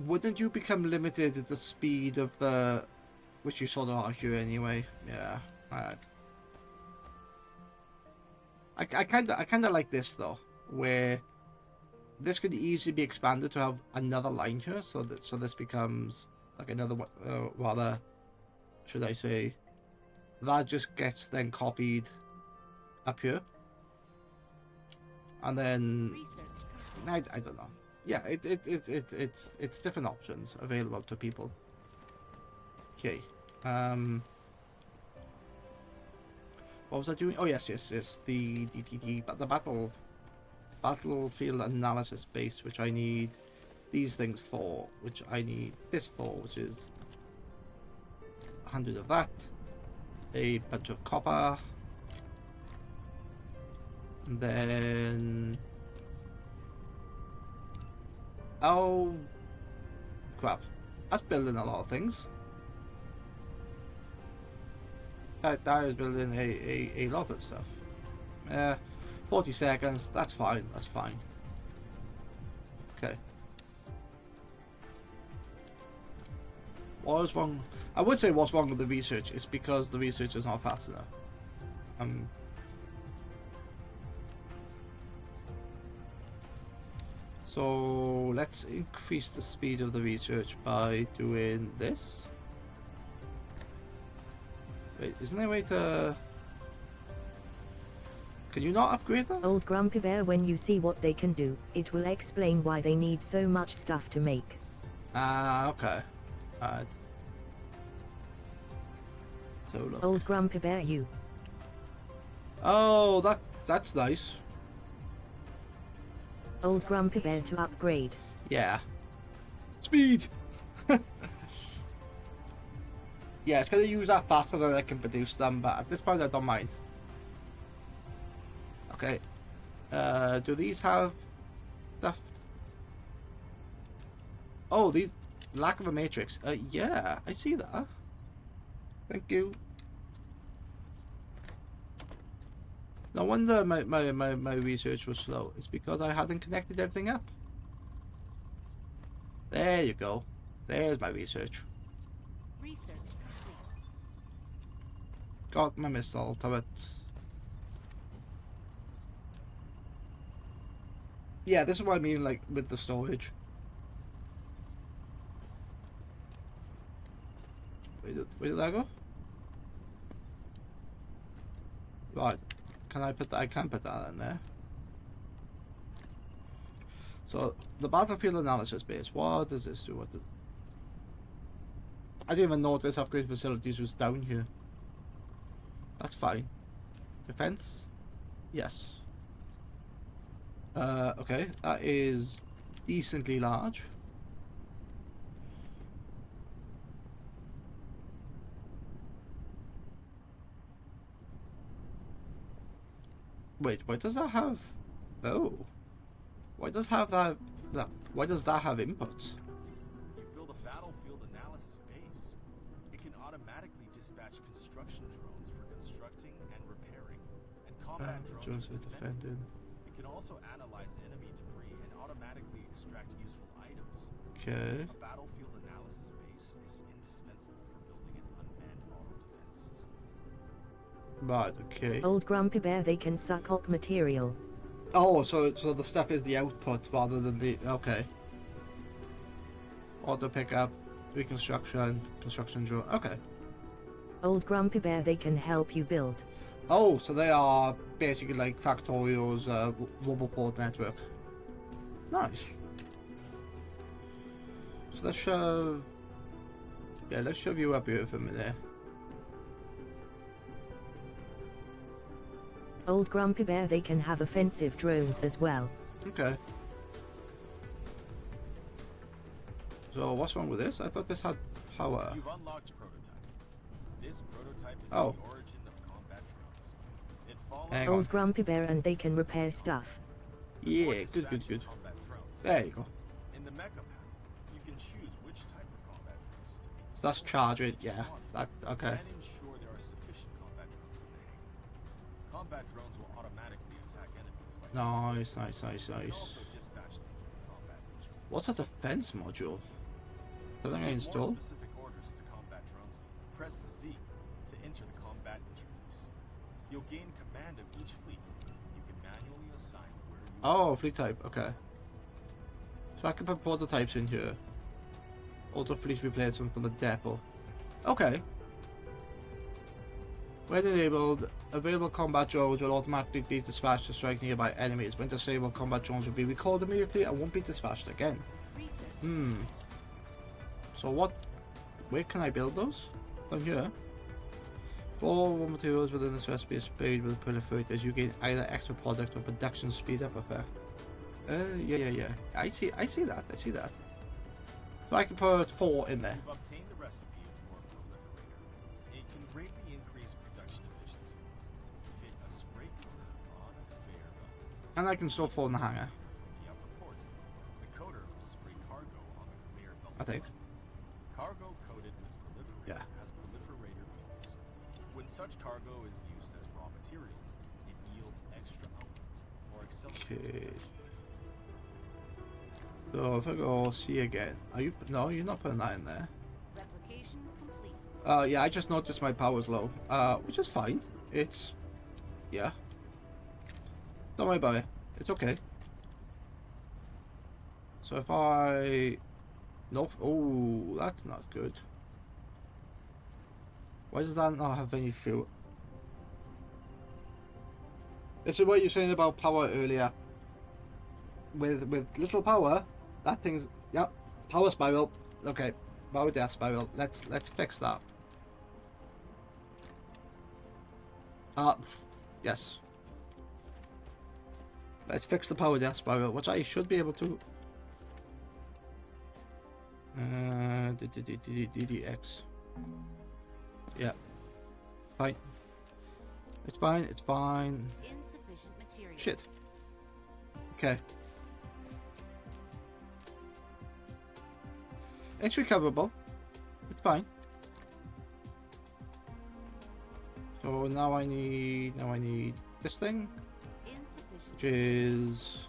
wouldn't you become limited at the speed of the, which you sort of are here anyway. Yeah, alright. I kind of like this though, where this could easily be expanded to have another line here, so this becomes like another one, rather, should I say, that just gets then copied up here, and then Research. I don't know. Yeah, it's different options available to people. Okay. What was I doing? Oh yes. The battlefield analysis base, which I need these things for, which I need this for, which is 100 of that, a bunch of copper, and then Oh, crap. That's building a lot of things. That is building a lot of stuff. 40 seconds, that's fine, that's fine. Okay. What is wrong? I would say what's wrong with the research is because the research is not fast enough. So let's increase the speed of the research by doing this. Wait, isn't there a way to... Can you not upgrade that? Old Grumpy Bear, when you see what they can do, it will explain why they need so much stuff to make. Ah, okay. Alright. So look. Old Grumpy Bear, you. Oh, that's nice. Old Grumpy Bear to upgrade. Yeah. Speed! Yeah, it's gonna use that faster than I can produce them, but at this point I don't mind. Okay. Do these have stuff? Oh, these lack of a matrix. Yeah, I see that. Thank you. No wonder my research was slow. It's because I hadn't connected everything up. There you go. There's my research. Research complete. Got my missile turret. Yeah, this is what I mean, like, with the storage. Where did that go? Right. Can I put that? I can put that in there. So, the battlefield analysis base. What does this do? I didn't even notice upgrade facilities was down here. That's fine. Defense? Yes. Okay, that is decently large. Wait, why does that have... Oh. Why does have that... Why does that have inputs? You've built a battlefield analysis base. It can automatically dispatch construction drones for constructing and repairing, and combat drones for defending. It can also analyze enemy debris and automatically extract useful items. Okay. A battlefield analysis base is indispensable for building an unmanned auto defense system. Right, okay. Old Grumpy Bear, they can suck up material. Oh, so the stuff is the output rather than the... Okay. Auto pickup, reconstruction, construction drone. Okay. Old Grumpy Bear, they can help you build. Oh, so they are basically like Factorio's Roboport network. Nice. So let's shove... Yeah, let's shove you up here for a minute. Old Grumpy Bear, they can have offensive drones as well. Okay. So what's wrong with this? I thought this had power. You've unlocked prototype. This prototype is Oh. the origin of combat drones. It follows Hang on. Old Grumpy Bear, and they can repair stuff. Yeah, Before good, dispatching good. combat drones. There you go. In the mecha panel, you can choose which type of combat drones to be So that's charge it, yeah. That, okay. and ensure there are sufficient combat drones in the hangar. Combat drones will automatically attack enemies by Nice, nice, nice, You can nice. also dispatch them with combat interface. What's a defense module? Something I For more install? specific orders to combat drones, press Z to enter the combat interface. You'll gain command of each fleet. You can manually assign where you Oh, fleet type, okay. So I can put prototypes in here. Auto fleet replacement from the depot. Okay. When enabled, available combat drones will automatically be dispatched to strike nearby enemies. When disabled, combat drones will be recalled immediately and won't be dispatched again. Research. So what... Where can I build those? Down here. For all raw materials within this recipe is sprayed with proliferate as you gain either extra product or production speed up effect. Yeah. I see that. So I can put 4 in there. You've obtained the recipe for Proliferator. It can greatly increase production efficiency. Fit a spray coater on a conveyor belt. And I can still 4 in the hangar. From the upper port, the coater will spray think. Cargo coated with proliferator Yeah. has proliferator points. When such cargo is used as raw materials, it yields extra output or accelerates Okay. production. So if I go C again, are you? No, you're not putting that in there. Replication complete. Yeah, I just noticed my power's low. Which is fine. It's, yeah. Don't worry about it. It's okay. So if I, no, oh, that's not good. Why does that not have any fuel? This is what you're saying about power earlier. With little power, that thing's, yep, power spiral. Okay, power death spiral. Let's fix that. Yes. Let's fix the power death spiral, which I should be able to. DDX. Yeah. Fine. It's fine. It's fine. Insufficient materials. Shit. Okay. It's recoverable. It's fine. So now I need this thing, Insufficient. which is,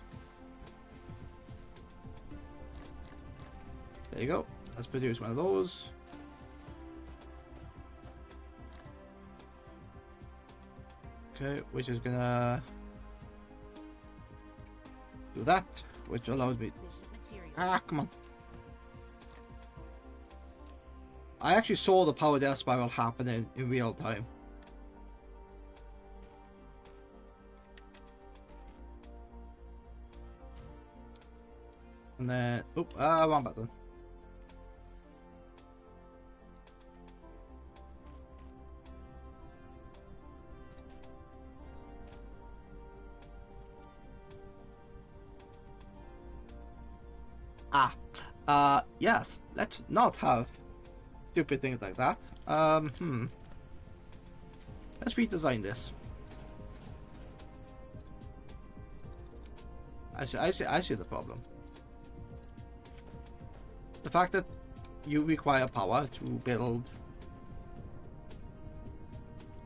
there you go. Let's produce one of those. Okay, which is gonna do that, which allows me. Insufficient materials. Ah, come on. I actually saw the power death spiral happening in real time. And then, wrong button. Yes, let's not have stupid things like that. Let's redesign this. I see the problem. The fact that you require power to build.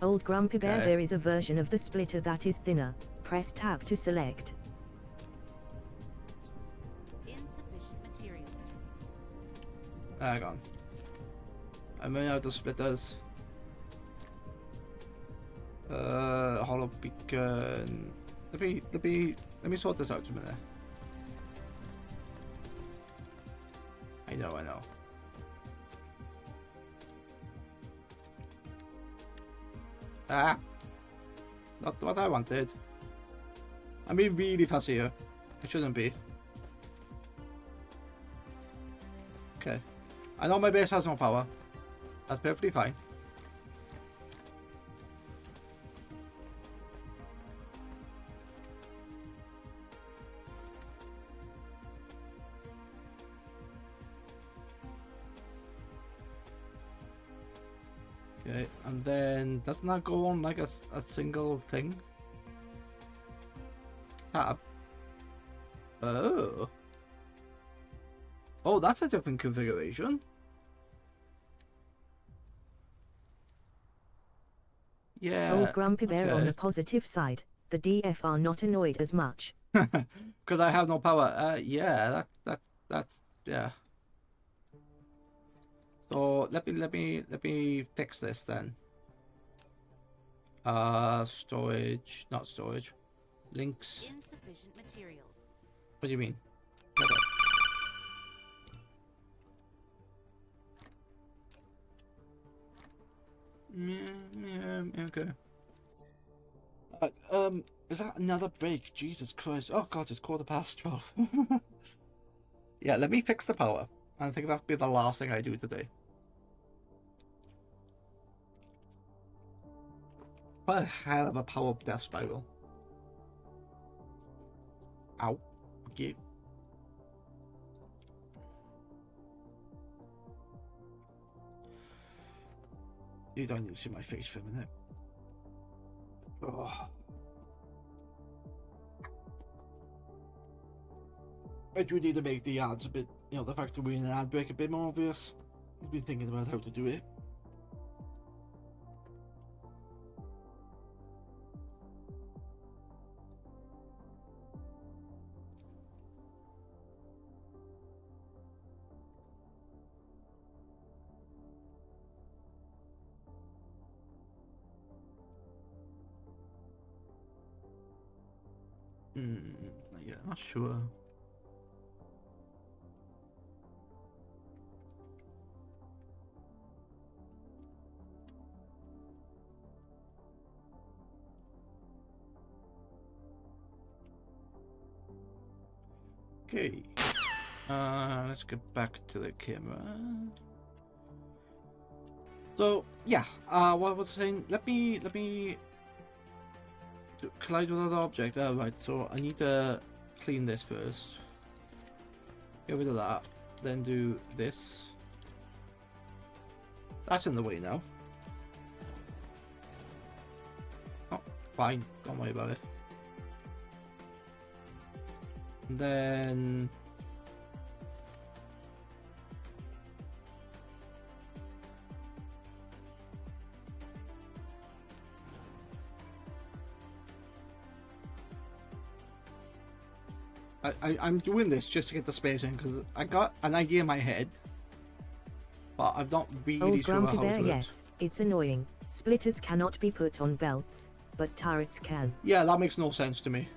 Old Grumpy Bear, Okay. there is a version of the splitter that is thinner. Press tab to select. Insufficient materials. Hang on. I'm running out of splitters. Hollow beacon. Let me sort this out a minute. I know. Ah! Not what I wanted. I'm being really fussy here. I shouldn't be. Okay. I know my base has no power. That's perfectly fine. Okay, and then doesn't that go on like a single thing? Tab. Oh. Oh, that's a different configuration. Yeah. Old Grumpy Bear, on okay. the positive side, the DF are not annoyed as much. Because I have no power. Yeah, that's yeah. So let me fix this then. Storage, not storage. Links. Insufficient materials. What do you mean? Okay. Is that another break? Jesus Christ! Oh God, it's 12:15. Yeah, let me fix the power. I think that'll be the last thing I do today. What a hell of a power death spiral. Ow. Okay. You don't need to see my face for a minute. Oh. I do need to make the ads a bit you know, the fact that we're in an ad break a bit more obvious. I've been thinking about how to do it. Yeah, not sure. Okay. Let's get back to the camera. So yeah, what was I saying? Let me collide with another object. Right. So I need to clean this first. Get rid of that. Then do this. That's in the way now. Oh, fine. Don't worry about it. And then I'm doing this just to get the space in because I got an idea in my head, but I'm not really Old sure Grumpy how Bear, it works. yes, it's annoying. Splitters cannot be put on belts, but turrets can. Yeah, that makes no sense to me.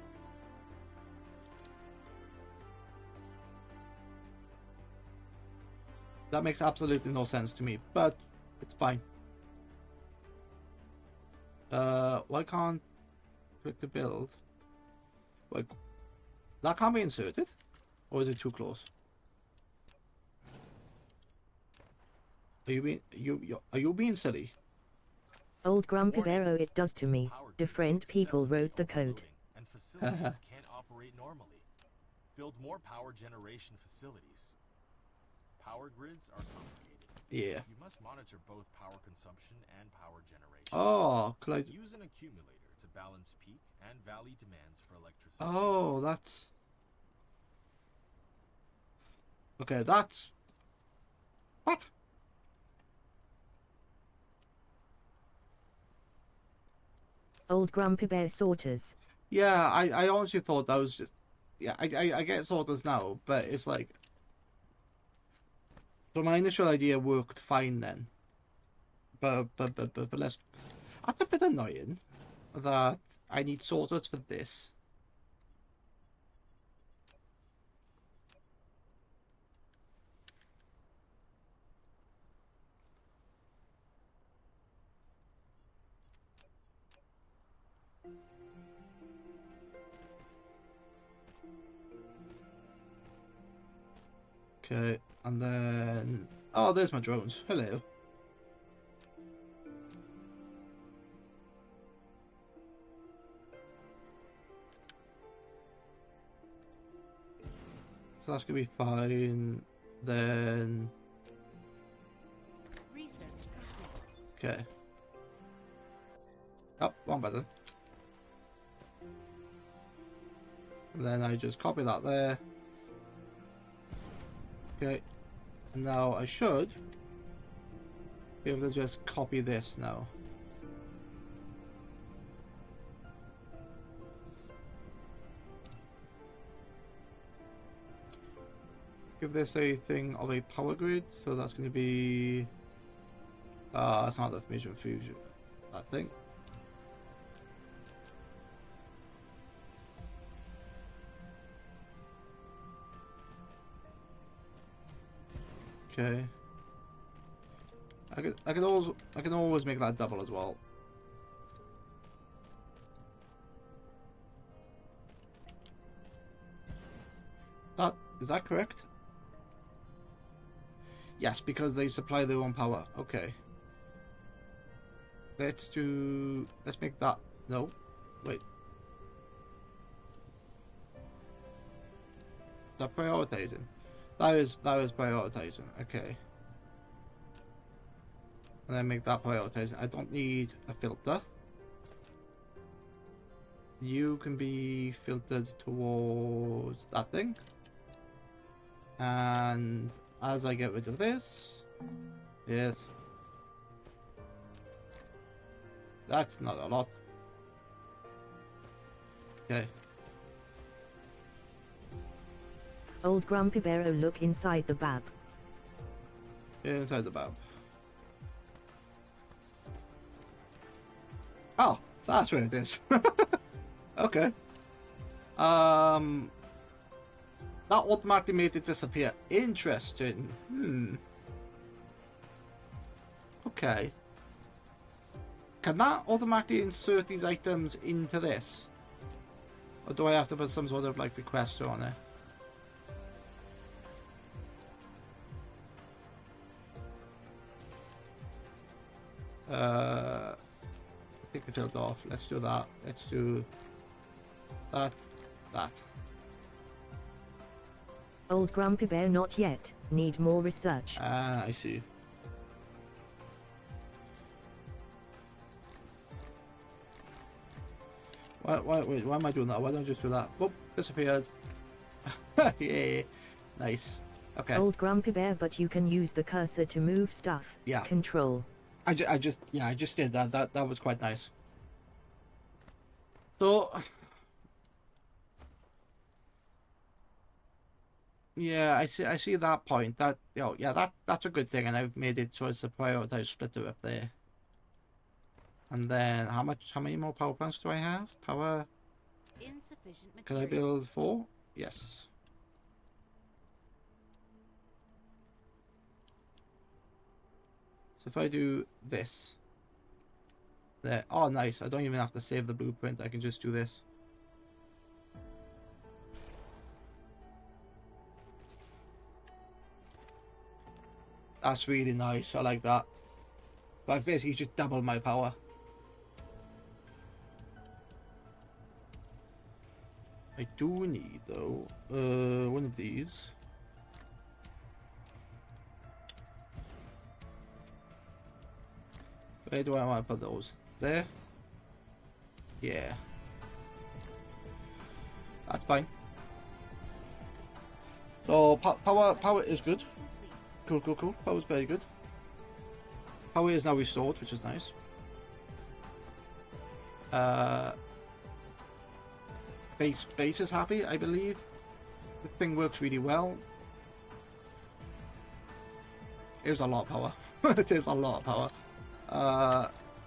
That makes absolutely no sense to me, but it's fine. Why can't click to build? Like, that can't be inserted, or is it too close? Are you being silly? Old Grumpy Warning. Bear, oh it does to me. Power grids Different people excessively wrote the code. overloading, and facilities can't operate normally. Build more power generation facilities. Power grids are complicated. Yeah. You must monitor both power consumption and power generation. Oh, could I? Use an accumulator to balance peak and valley demands for electricity. Oh, that's okay. That's what? Old Grumpy Bear sorters. Yeah, I honestly thought that was just. Yeah, I get sorters now, but it's like. So my initial idea worked fine then. But let's. That's a bit annoying that I need sorters for this. Okay, and then... Oh, there's my drones. Hello. So that's gonna be fine. Then... Research complete. Okay. Oh, wrong button. And then I just copy that there. Okay. And now I should be able to just copy this now. Give this a thing of a power grid, so that's going to be... it's not the information fusion, I think. Okay. I can always make that double as well. Is that correct? Yes, because they supply their own power. Okay. Let's make that. No, wait. Is that prioritizing? That is prioritizing. Okay. And then make that prioritizing. I don't need a filter. You can be filtered towards that thing. And as I get rid of this, yes, that's not a lot. Okay. Old Grumpy Bear, oh look inside the bab. Inside the bab. Oh, that's where it is. Okay. That automatically made it disappear. Interesting. Okay. Can that automatically insert these items into this? Or do I have to put some sort of like requester on it? Take the tilt off. Let's do that. Let's do that. Old Grumpy Bear, not yet. Need more research. Ah, I see. Wait, why am I doing that? Why don't I just do that? Whoop, disappeared. Yeah, nice. Okay. Old Grumpy Bear, but you can use the cursor to move stuff. Yeah. Control. I just did that. That was quite nice. So, yeah, I see that point. That that's a good thing, and I've made it so it's a prioritized splitter up there. And then how many more power plants do I have? Power. Insufficient materials. Can I build 4? Yes. So if I do this, there. Oh, nice. I don't even have to save the blueprint. I can just do this. That's really nice. I like that. Like this, you just double my power. I do need though one of these. Where do I want to put those? There? Yeah. That's fine. So power is good. Cool. Power is very good. Power is now restored, which is nice. Base is happy, I believe. The thing works really well. It was a lot of power. It is a lot of power.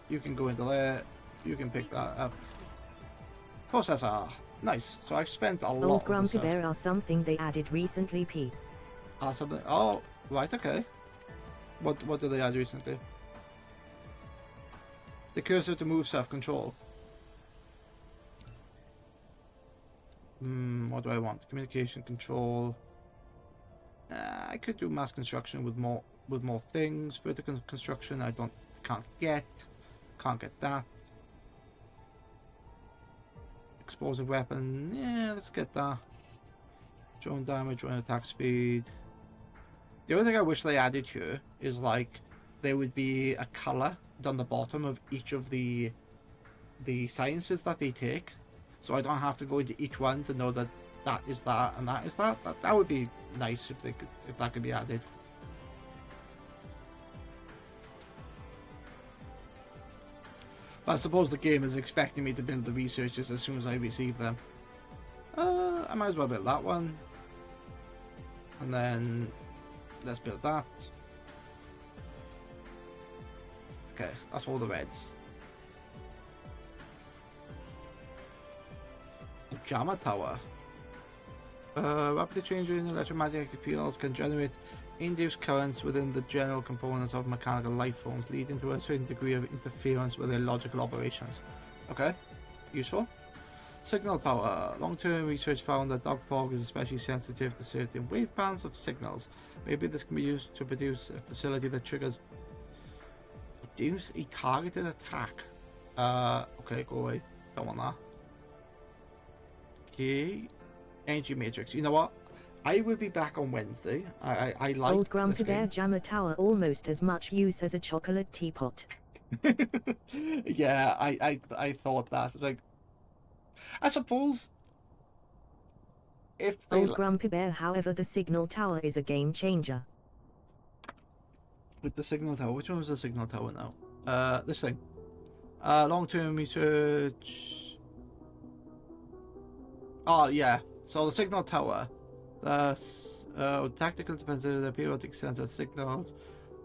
You can go into there. You can pick that up. Processor. Nice. So I've spent a lot Old of Grumpy stuff. Bear are something they added recently, P. Something. Oh, right, okay. What did they add recently? The cursor to move self-control. What do I want? Communication control. I could do mass construction with more things. Vertical construction can't get that. Explosive weapon, yeah, let's get that. Drone damage, drone attack speed. The only thing I wish they added here is like there would be a color down the bottom of each of the sciences that they take, so I don't have to go into each one to know that that is that and that is that. That would be nice if that could be added. But I suppose the game is expecting me to build the researchers as soon as I receive them. I might as well build that one. And then let's build that. Okay, that's all the reds. A Jammer Tower. Rapidly changing electromagnetic fields can generate induced currents within the general components of mechanical life forms, leading to a certain degree of interference with their logical operations. Okay, useful. Signal tower. Long-term research found that dog fog is especially sensitive to certain wave bands of signals. Maybe this can be used to produce a facility that triggers a targeted attack. Okay, go away. Don't want that. Okay. Energy matrix. You know what? I will be back on Wednesday. I like Old Grumpy this game. Bear Jammer Tower almost as much use as a chocolate teapot. Yeah, I thought that. Like, I suppose if they Old Grumpy Bear, however, the signal tower is a game changer. with the signal tower, which one was the signal tower now? This thing. Long-term research. Oh yeah. So the signal tower. That's tactical defensive, the periodic sensor signals,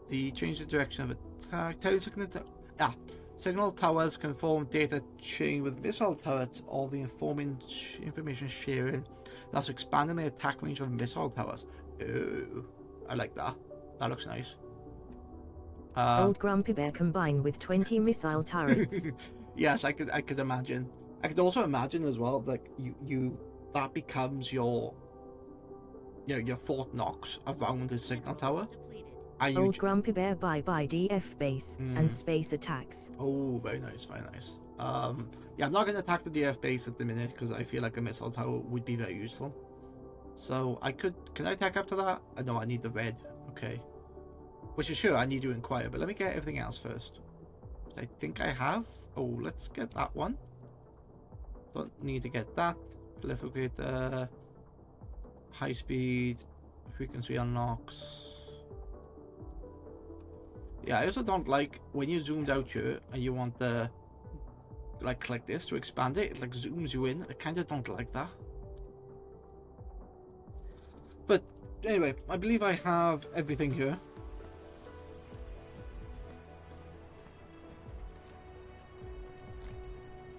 the change the direction of attack. Signal towers can form data chain with missile turrets or the information sharing, thus expanding the attack range of missile towers. Ooh, I like that. That looks nice. Old Grumpy Bear combined with 20 missile turrets. Yes, I could imagine. I could also imagine as well, like you that becomes your Fort Knox around the signal tower. Depleted. And Old Grumpy Bear bye bye DF base and space attacks. Oh, very nice, very nice. Yeah, I'm not going to attack the DF base at the minute because I feel like a missile tower would be very useful. So can I attack up to that? No, I need the red. Okay. Which is sure, I need to inquire, but let me get everything else first. I think I have. Oh, let's get that one. Don't need to get that. Proliferate, high speed, frequency unlocks. Yeah, I also don't like when you zoomed out here and you want the click this to expand it. It like zooms you in. I kind of don't like that. But anyway, I believe I have everything here.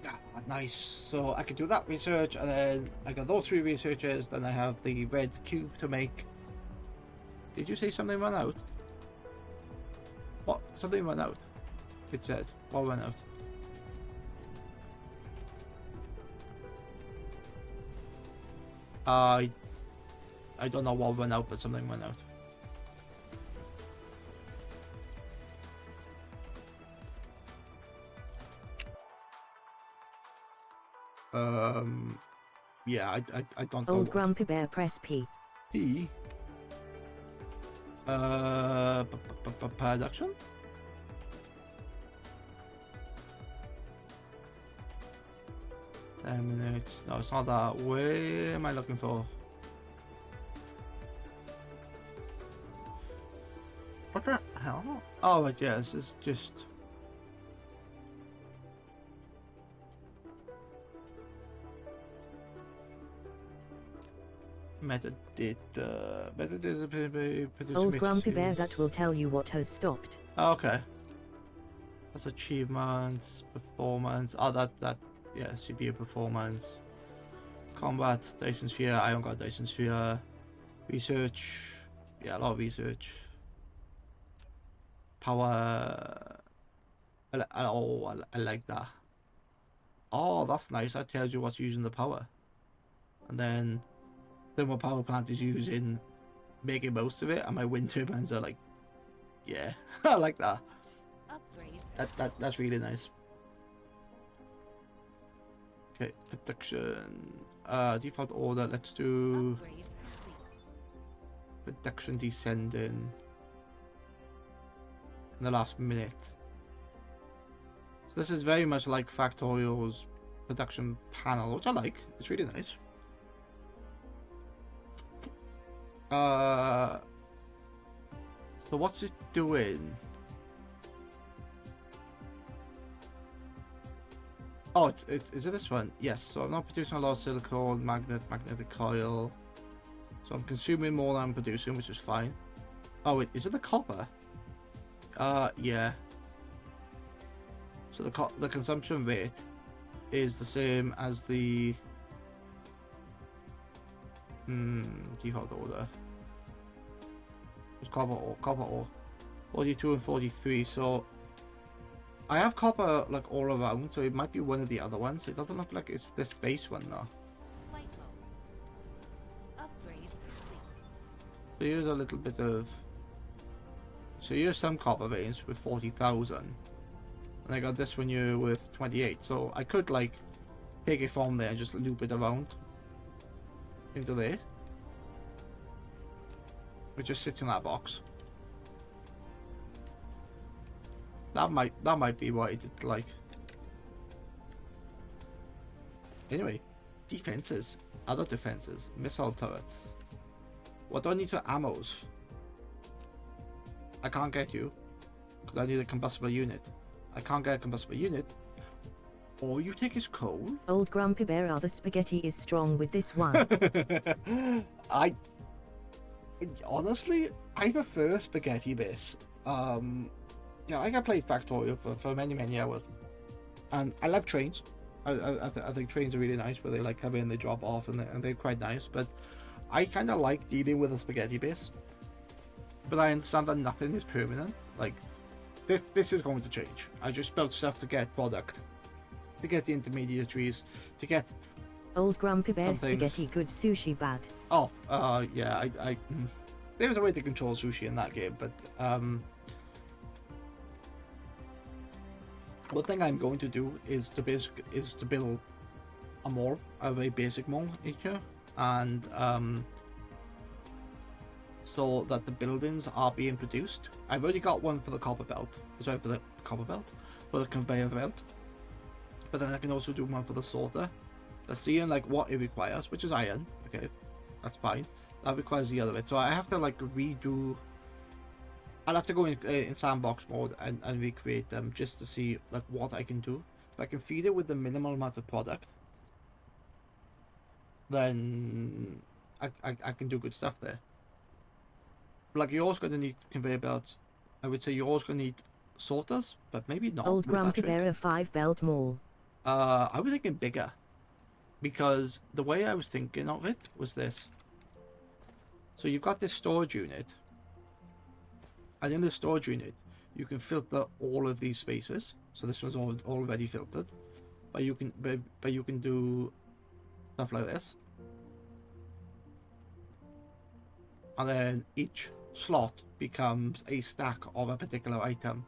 Ah, nice. So I can do that research, and then I got those 3 researchers. Then I have the red cube to make. Did you say something ran out? What? Something ran out. It said. What ran out? I don't know what went out, but something went out. Yeah, I don't know. Old Grumpy Bear press P. P. Production? Minutes. No, it's not that. Where am I looking for? What the hell? Oh, right, yeah, this is just. Metadata. Old Grumpy Bear, that will tell you what has stopped. Okay. That's achievements, performance. Oh, that. Yeah, CPU performance. Combat, Dyson Sphere. I haven't got Dyson Sphere. Research. Yeah, a lot of research. Power. I like that. Oh, that's nice. That tells you what's using the power. And then thermal power plant is using making most of it, and my wind turbines are like, yeah, I like that. Upgrade. That's really nice. Okay, production. Default order. Let's do Upgrade complete. production descending in the last minute. So this is very much like Factorial's production panel, which I like. It's really nice. So what's it doing? Oh, is it this one? Yes. So I'm not producing a lot of silicon, magnetic coil. So I'm consuming more than I'm producing, which is fine. Oh, wait, is it the copper? Yeah. So the consumption rate is the same as the default order. It's copper ore. 42 and 43. So I have copper like all around, so it might be one of the other ones. It doesn't look like it's this base one though. Flight mode. Upgrade complete. So here's a little bit of. So here's some copper veins with 40,000, and I got this one here with 28. So I could like take it from there and just loop it around into there. It just sits in that box. That might be what it did like. Anyway, defenses, other defenses, missile turrets. What do I need for ammos? I can't get you, because I need a combustible unit. I can't get a combustible unit. All you take is coal? Old Grumpy Bear, the spaghetti is strong with this one. Honestly, I prefer spaghetti base. Yeah, I played Factorio for many hours, and I love trains. I think trains are really nice, where they like come in, they drop off, and they're quite nice. But I kind of like dealing with a spaghetti base. But I understand that nothing is permanent. Like this is going to change. I just built stuff to get product, to get the intermediaries, to get Old Grumpy Bear, some things. spaghetti good, sushi bad. Oh, yeah, there's a way to control sushi in that game, but one thing I'm going to do is to build a mall, a very basic mall here, and so that the buildings are being produced. I've already got one for the copper belt. Sorry, for the conveyor belt. But then I can also do one for the sorter. But seeing like what it requires, which is iron, okay, that's fine. That requires the other bit. So I have to like redo. I'll have to go in sandbox mode and recreate them just to see like what I can do. If I can feed it with the minimal amount of product, then I can do good stuff there. Like, you're also going to need conveyor belts. I would say you're also going to need sorters, but maybe not. Old with that Grumpy trick. Bear, a 5-belt mall. I was thinking bigger, because the way I was thinking of it was this. So you've got this storage unit, and in the storage unit you can filter all of these spaces. So this was already filtered, but you can do stuff like this, and then each slot becomes a stack of a particular item.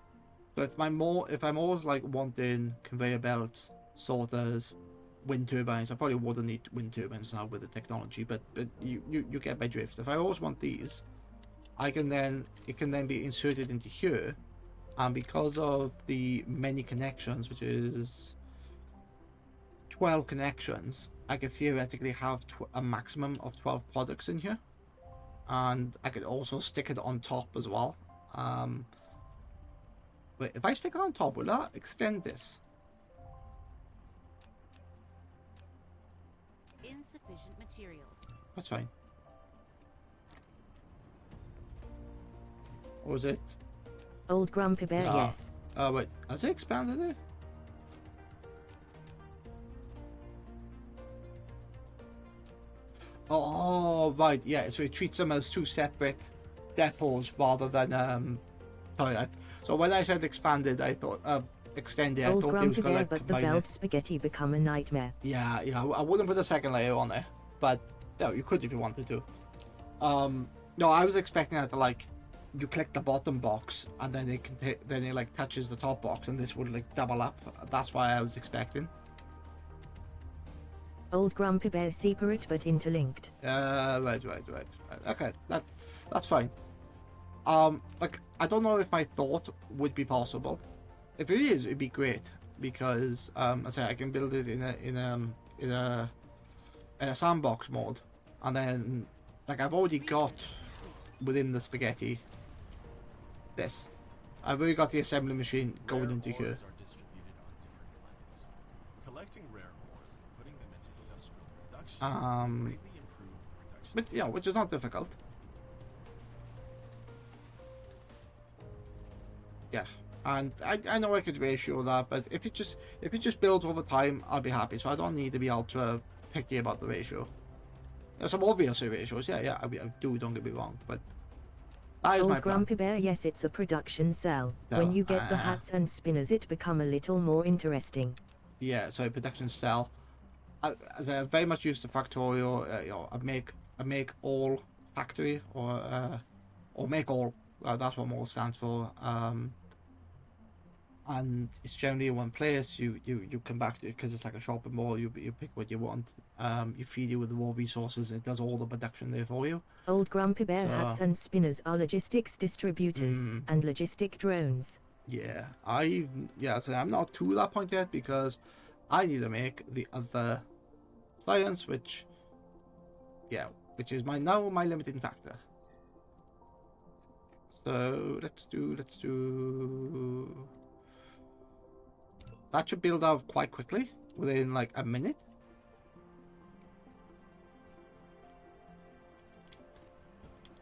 So if I'm always like wanting conveyor belts, sorters, wind turbines, I probably wouldn't need wind turbines now with the technology, but you get my drift. If I always want these, it can then be inserted into here, and because of the many connections, which is 12 connections, I could theoretically have a maximum of 12 products in here, and I could also stick it on top as well. Wait, if I stick it on top, will that extend this? Insufficient materials. That's fine. Or is it? Old Grumpy Bear, No. yes. Wait, has it expanded it? Oh, right, yeah, so it treats them as two separate depots rather than, sorry, so when I said expanded, I thought, extended, I Old thought it was Grumpy going Bear, to but the combine belt it. spaghetti become a nightmare. Yeah, I wouldn't put a second layer on there, but, no, you could if you wanted to. No, I was expecting that to, like, you click the bottom box, and then it like touches the top box, and this would like double up. That's why I was expecting. Old Grumpy Bear, separate but interlinked. Right. Okay, that's fine. Like, I don't know if my thought would be possible. If it is, it'd be great, because I say I can build it in a sandbox mode, and then like I've already got within the spaghetti. This. I've already got the assembly machine going into here. Ores are distributed on different planets. Collecting rare ores and putting them into industrial production greatly improve production. But yeah, which is not difficult. Yeah, and I know I could ratio that, but if it just builds over time, I'll be happy. So I don't need to be ultra picky about the ratio. There's some obvious ratios, yeah, I do, don't get me wrong, but that is my Old plan. Grumpy Bear, yes, it's a production cell. No, When you get the hats and spinners, it become a little more interesting. Yeah, so production cell. As I very much used to Factorio, you know, I make all factory or make all. That's what all stands for. And it's generally in one place. You come back to it because it's like a shopping mall. You pick what you want. You feed it with the raw resources. It does all the production there for you. Old Grumpy Bear, So- hats and spinners are logistics distributors and logistic drones. Yeah, so I'm not to that point yet because I need to make the other science, which is my limiting factor. So let's do that. Should build out quite quickly within like a minute.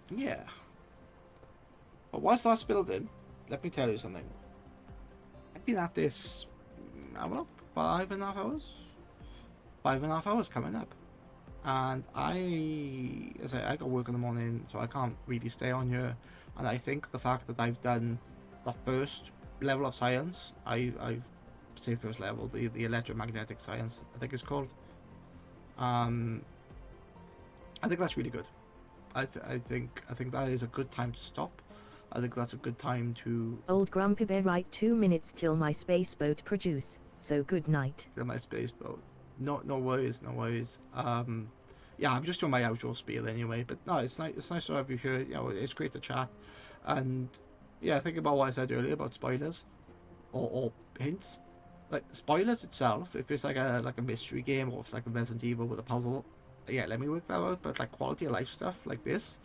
Yeah. But whilst that's building, let me tell you something. I've been at this, I don't know, 5.5 hours? 5.5 hours coming up. And I got work in the morning, so I can't really stay on here. And I think the fact that I've done the first level of science, I've say first level, the electromagnetic science, I think it's called. I think that's really good. I think that is a good time to stop. I think that's a good time to... Old Grumpy Bear, right, 2 minutes till my space boat produce, so good night. Till my space boat. No worries, no worries. Yeah, I'm just doing my outro spiel anyway, but no, it's nice to have you here. You know, it's great to chat. And yeah, think about what I said earlier about spoilers or hints. Like spoilers itself, if it's like a mystery game or if it's like a Resident Evil with a puzzle, yeah, let me work that out. But like quality of life stuff like this,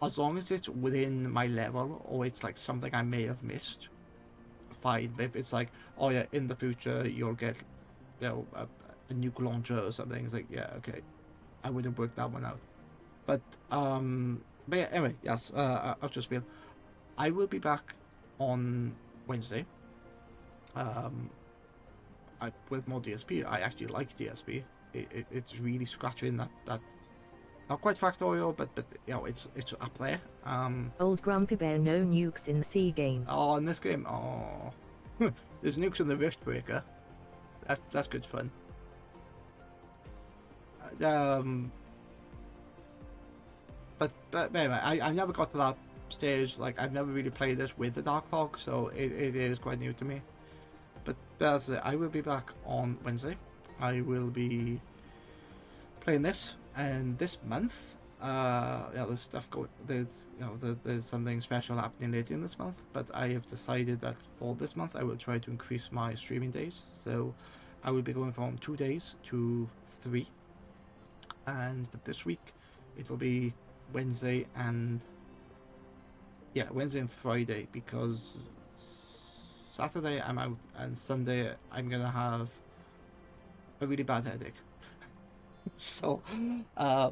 as long as it's within my level or it's like something I may have missed, fine. But if it's like, oh yeah, in the future you'll get, you know, a nuke launcher or something, it's like, yeah, okay, I would have worked that one out. But yeah, anyway, yes, I'll just spiel. I will be back on Wednesday. With more DSP. I actually like DSP. It's really scratching that not quite factorial, but you know, it's up there. Old Grumpy Bear, no nukes in the sea game. Oh, in this game, oh, there's nukes in the Rift Breaker. That's good fun. But anyway, I never got to that stage. Like, I've never really played this with the Dark Fog, so it is quite new to me. But that's it. I will be back on Wednesday. I will be playing this, and this month, there's stuff going. There's something special happening later in this month. But I have decided that for this month, I will try to increase my streaming days. So I will be going from 2 days to 3. And this week, it'll be Wednesday and Friday, because Saturday I'm out and Sunday I'm gonna have a really bad headache. So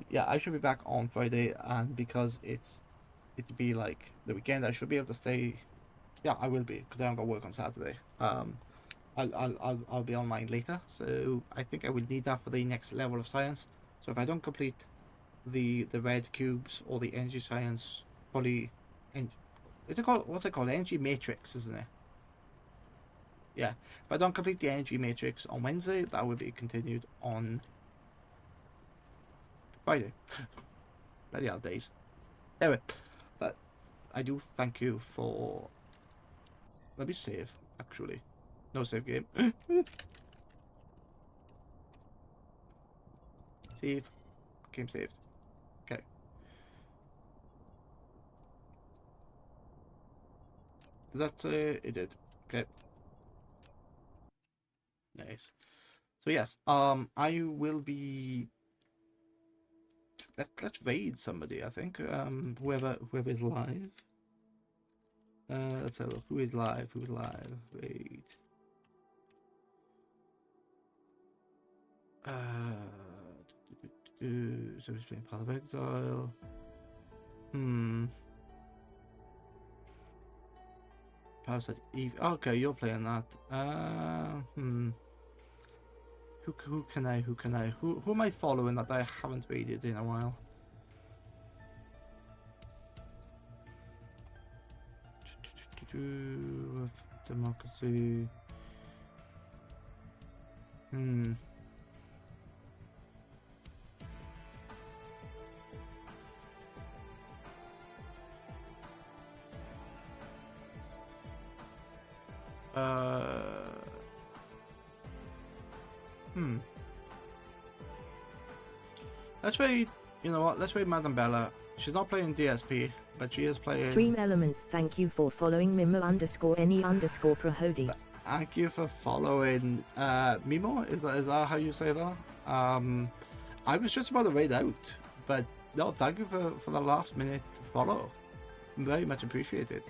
yeah, I should be back on Friday, and because it'll be like the weekend, I should be able to stay. Yeah, I will be, because I don't got work on Saturday. I'll be online later, so I think I will need that for the next level of science. So if I don't complete the red cubes or the energy science, probably, what's it called? Energy matrix, isn't it? Yeah. If I don't complete the energy matrix on Wednesday, that will be continued on Friday. Bloody hell days. Anyway, but I do thank you for. Let me save. Actually, no save game. Save. Game saved. Okay. Did that it did. Okay. Nice. So yes, I will be. Let's raid somebody. I think whoever is live. Let's have a look. Who is live? Who's live? Raid. So he's playing Path of Exile. Parasite Eve. Okay, you're playing that. Who can I? Who am I following that I haven't raided in a while? Democracy. Let's raid, you know what, let's raid Madam Bella. She's not playing DSP, but she is playing... Stream Elements, thank you for following Mimo_any_prohody. thank you for following. Mimo, is that how you say that? I was just about to raid out, but no, thank you for the last minute follow. Very much appreciated.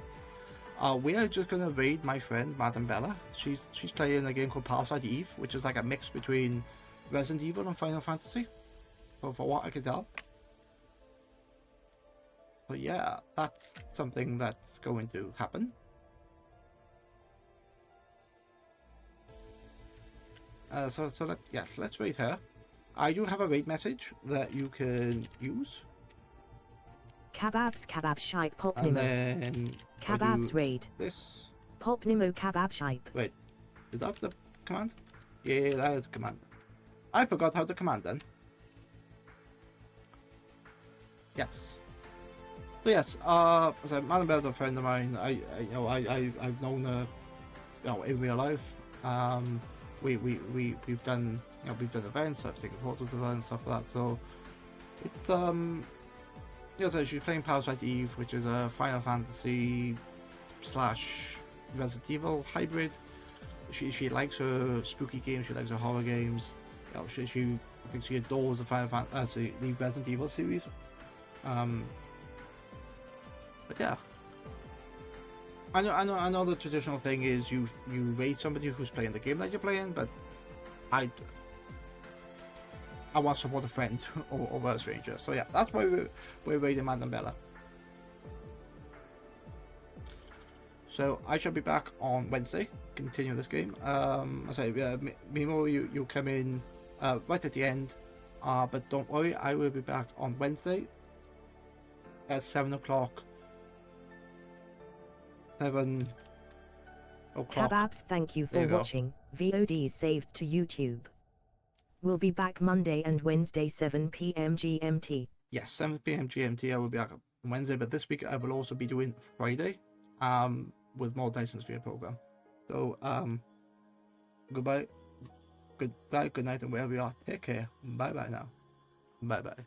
We are just gonna raid my friend Madam Bella. She's playing a game called Parasite Eve, which is like a mix between Resident Evil and Final Fantasy, for what I can tell. But yeah, that's something that's going to happen. Let's raid her. I do have a raid message that you can use. Kebabs kebab shite pop And nimo. then Kebabs raid. This. Pop nimo kebab shite. Wait, is that the command? Yeah, that is the command. I forgot how to command then. Yes. So yes, as a Madam Bella's a friend of mine. I've known her, in real life. We've done events. I've taken photos of her and stuff like that. So it's so she's playing Parasite Eve, which is a Final Fantasy / Resident Evil hybrid. She likes her spooky games. She likes her horror games. I think she adores the Final Fantasy, the Resident Evil series. But yeah, I know the traditional thing is you raid somebody who's playing the game that you're playing, but I want to support a friend over a stranger. So yeah, that's why we're raiding Madam Bella. So I shall be back on Wednesday, continue this game. I say, Mimo, you come in right at the end, but don't worry, I will be back on Wednesday at 7 o'clock. 7 o'clock. Kebabs, thank you for watching. VODs saved to YouTube. We'll be back Monday and Wednesday 7 p.m. GMT. Yes, 7 p.m. GMT. I will be back on Wednesday, but this week I will also be doing Friday, with more Dyson Sphere program. So, goodbye, good night, and wherever you are, take care. Bye bye now. Bye bye.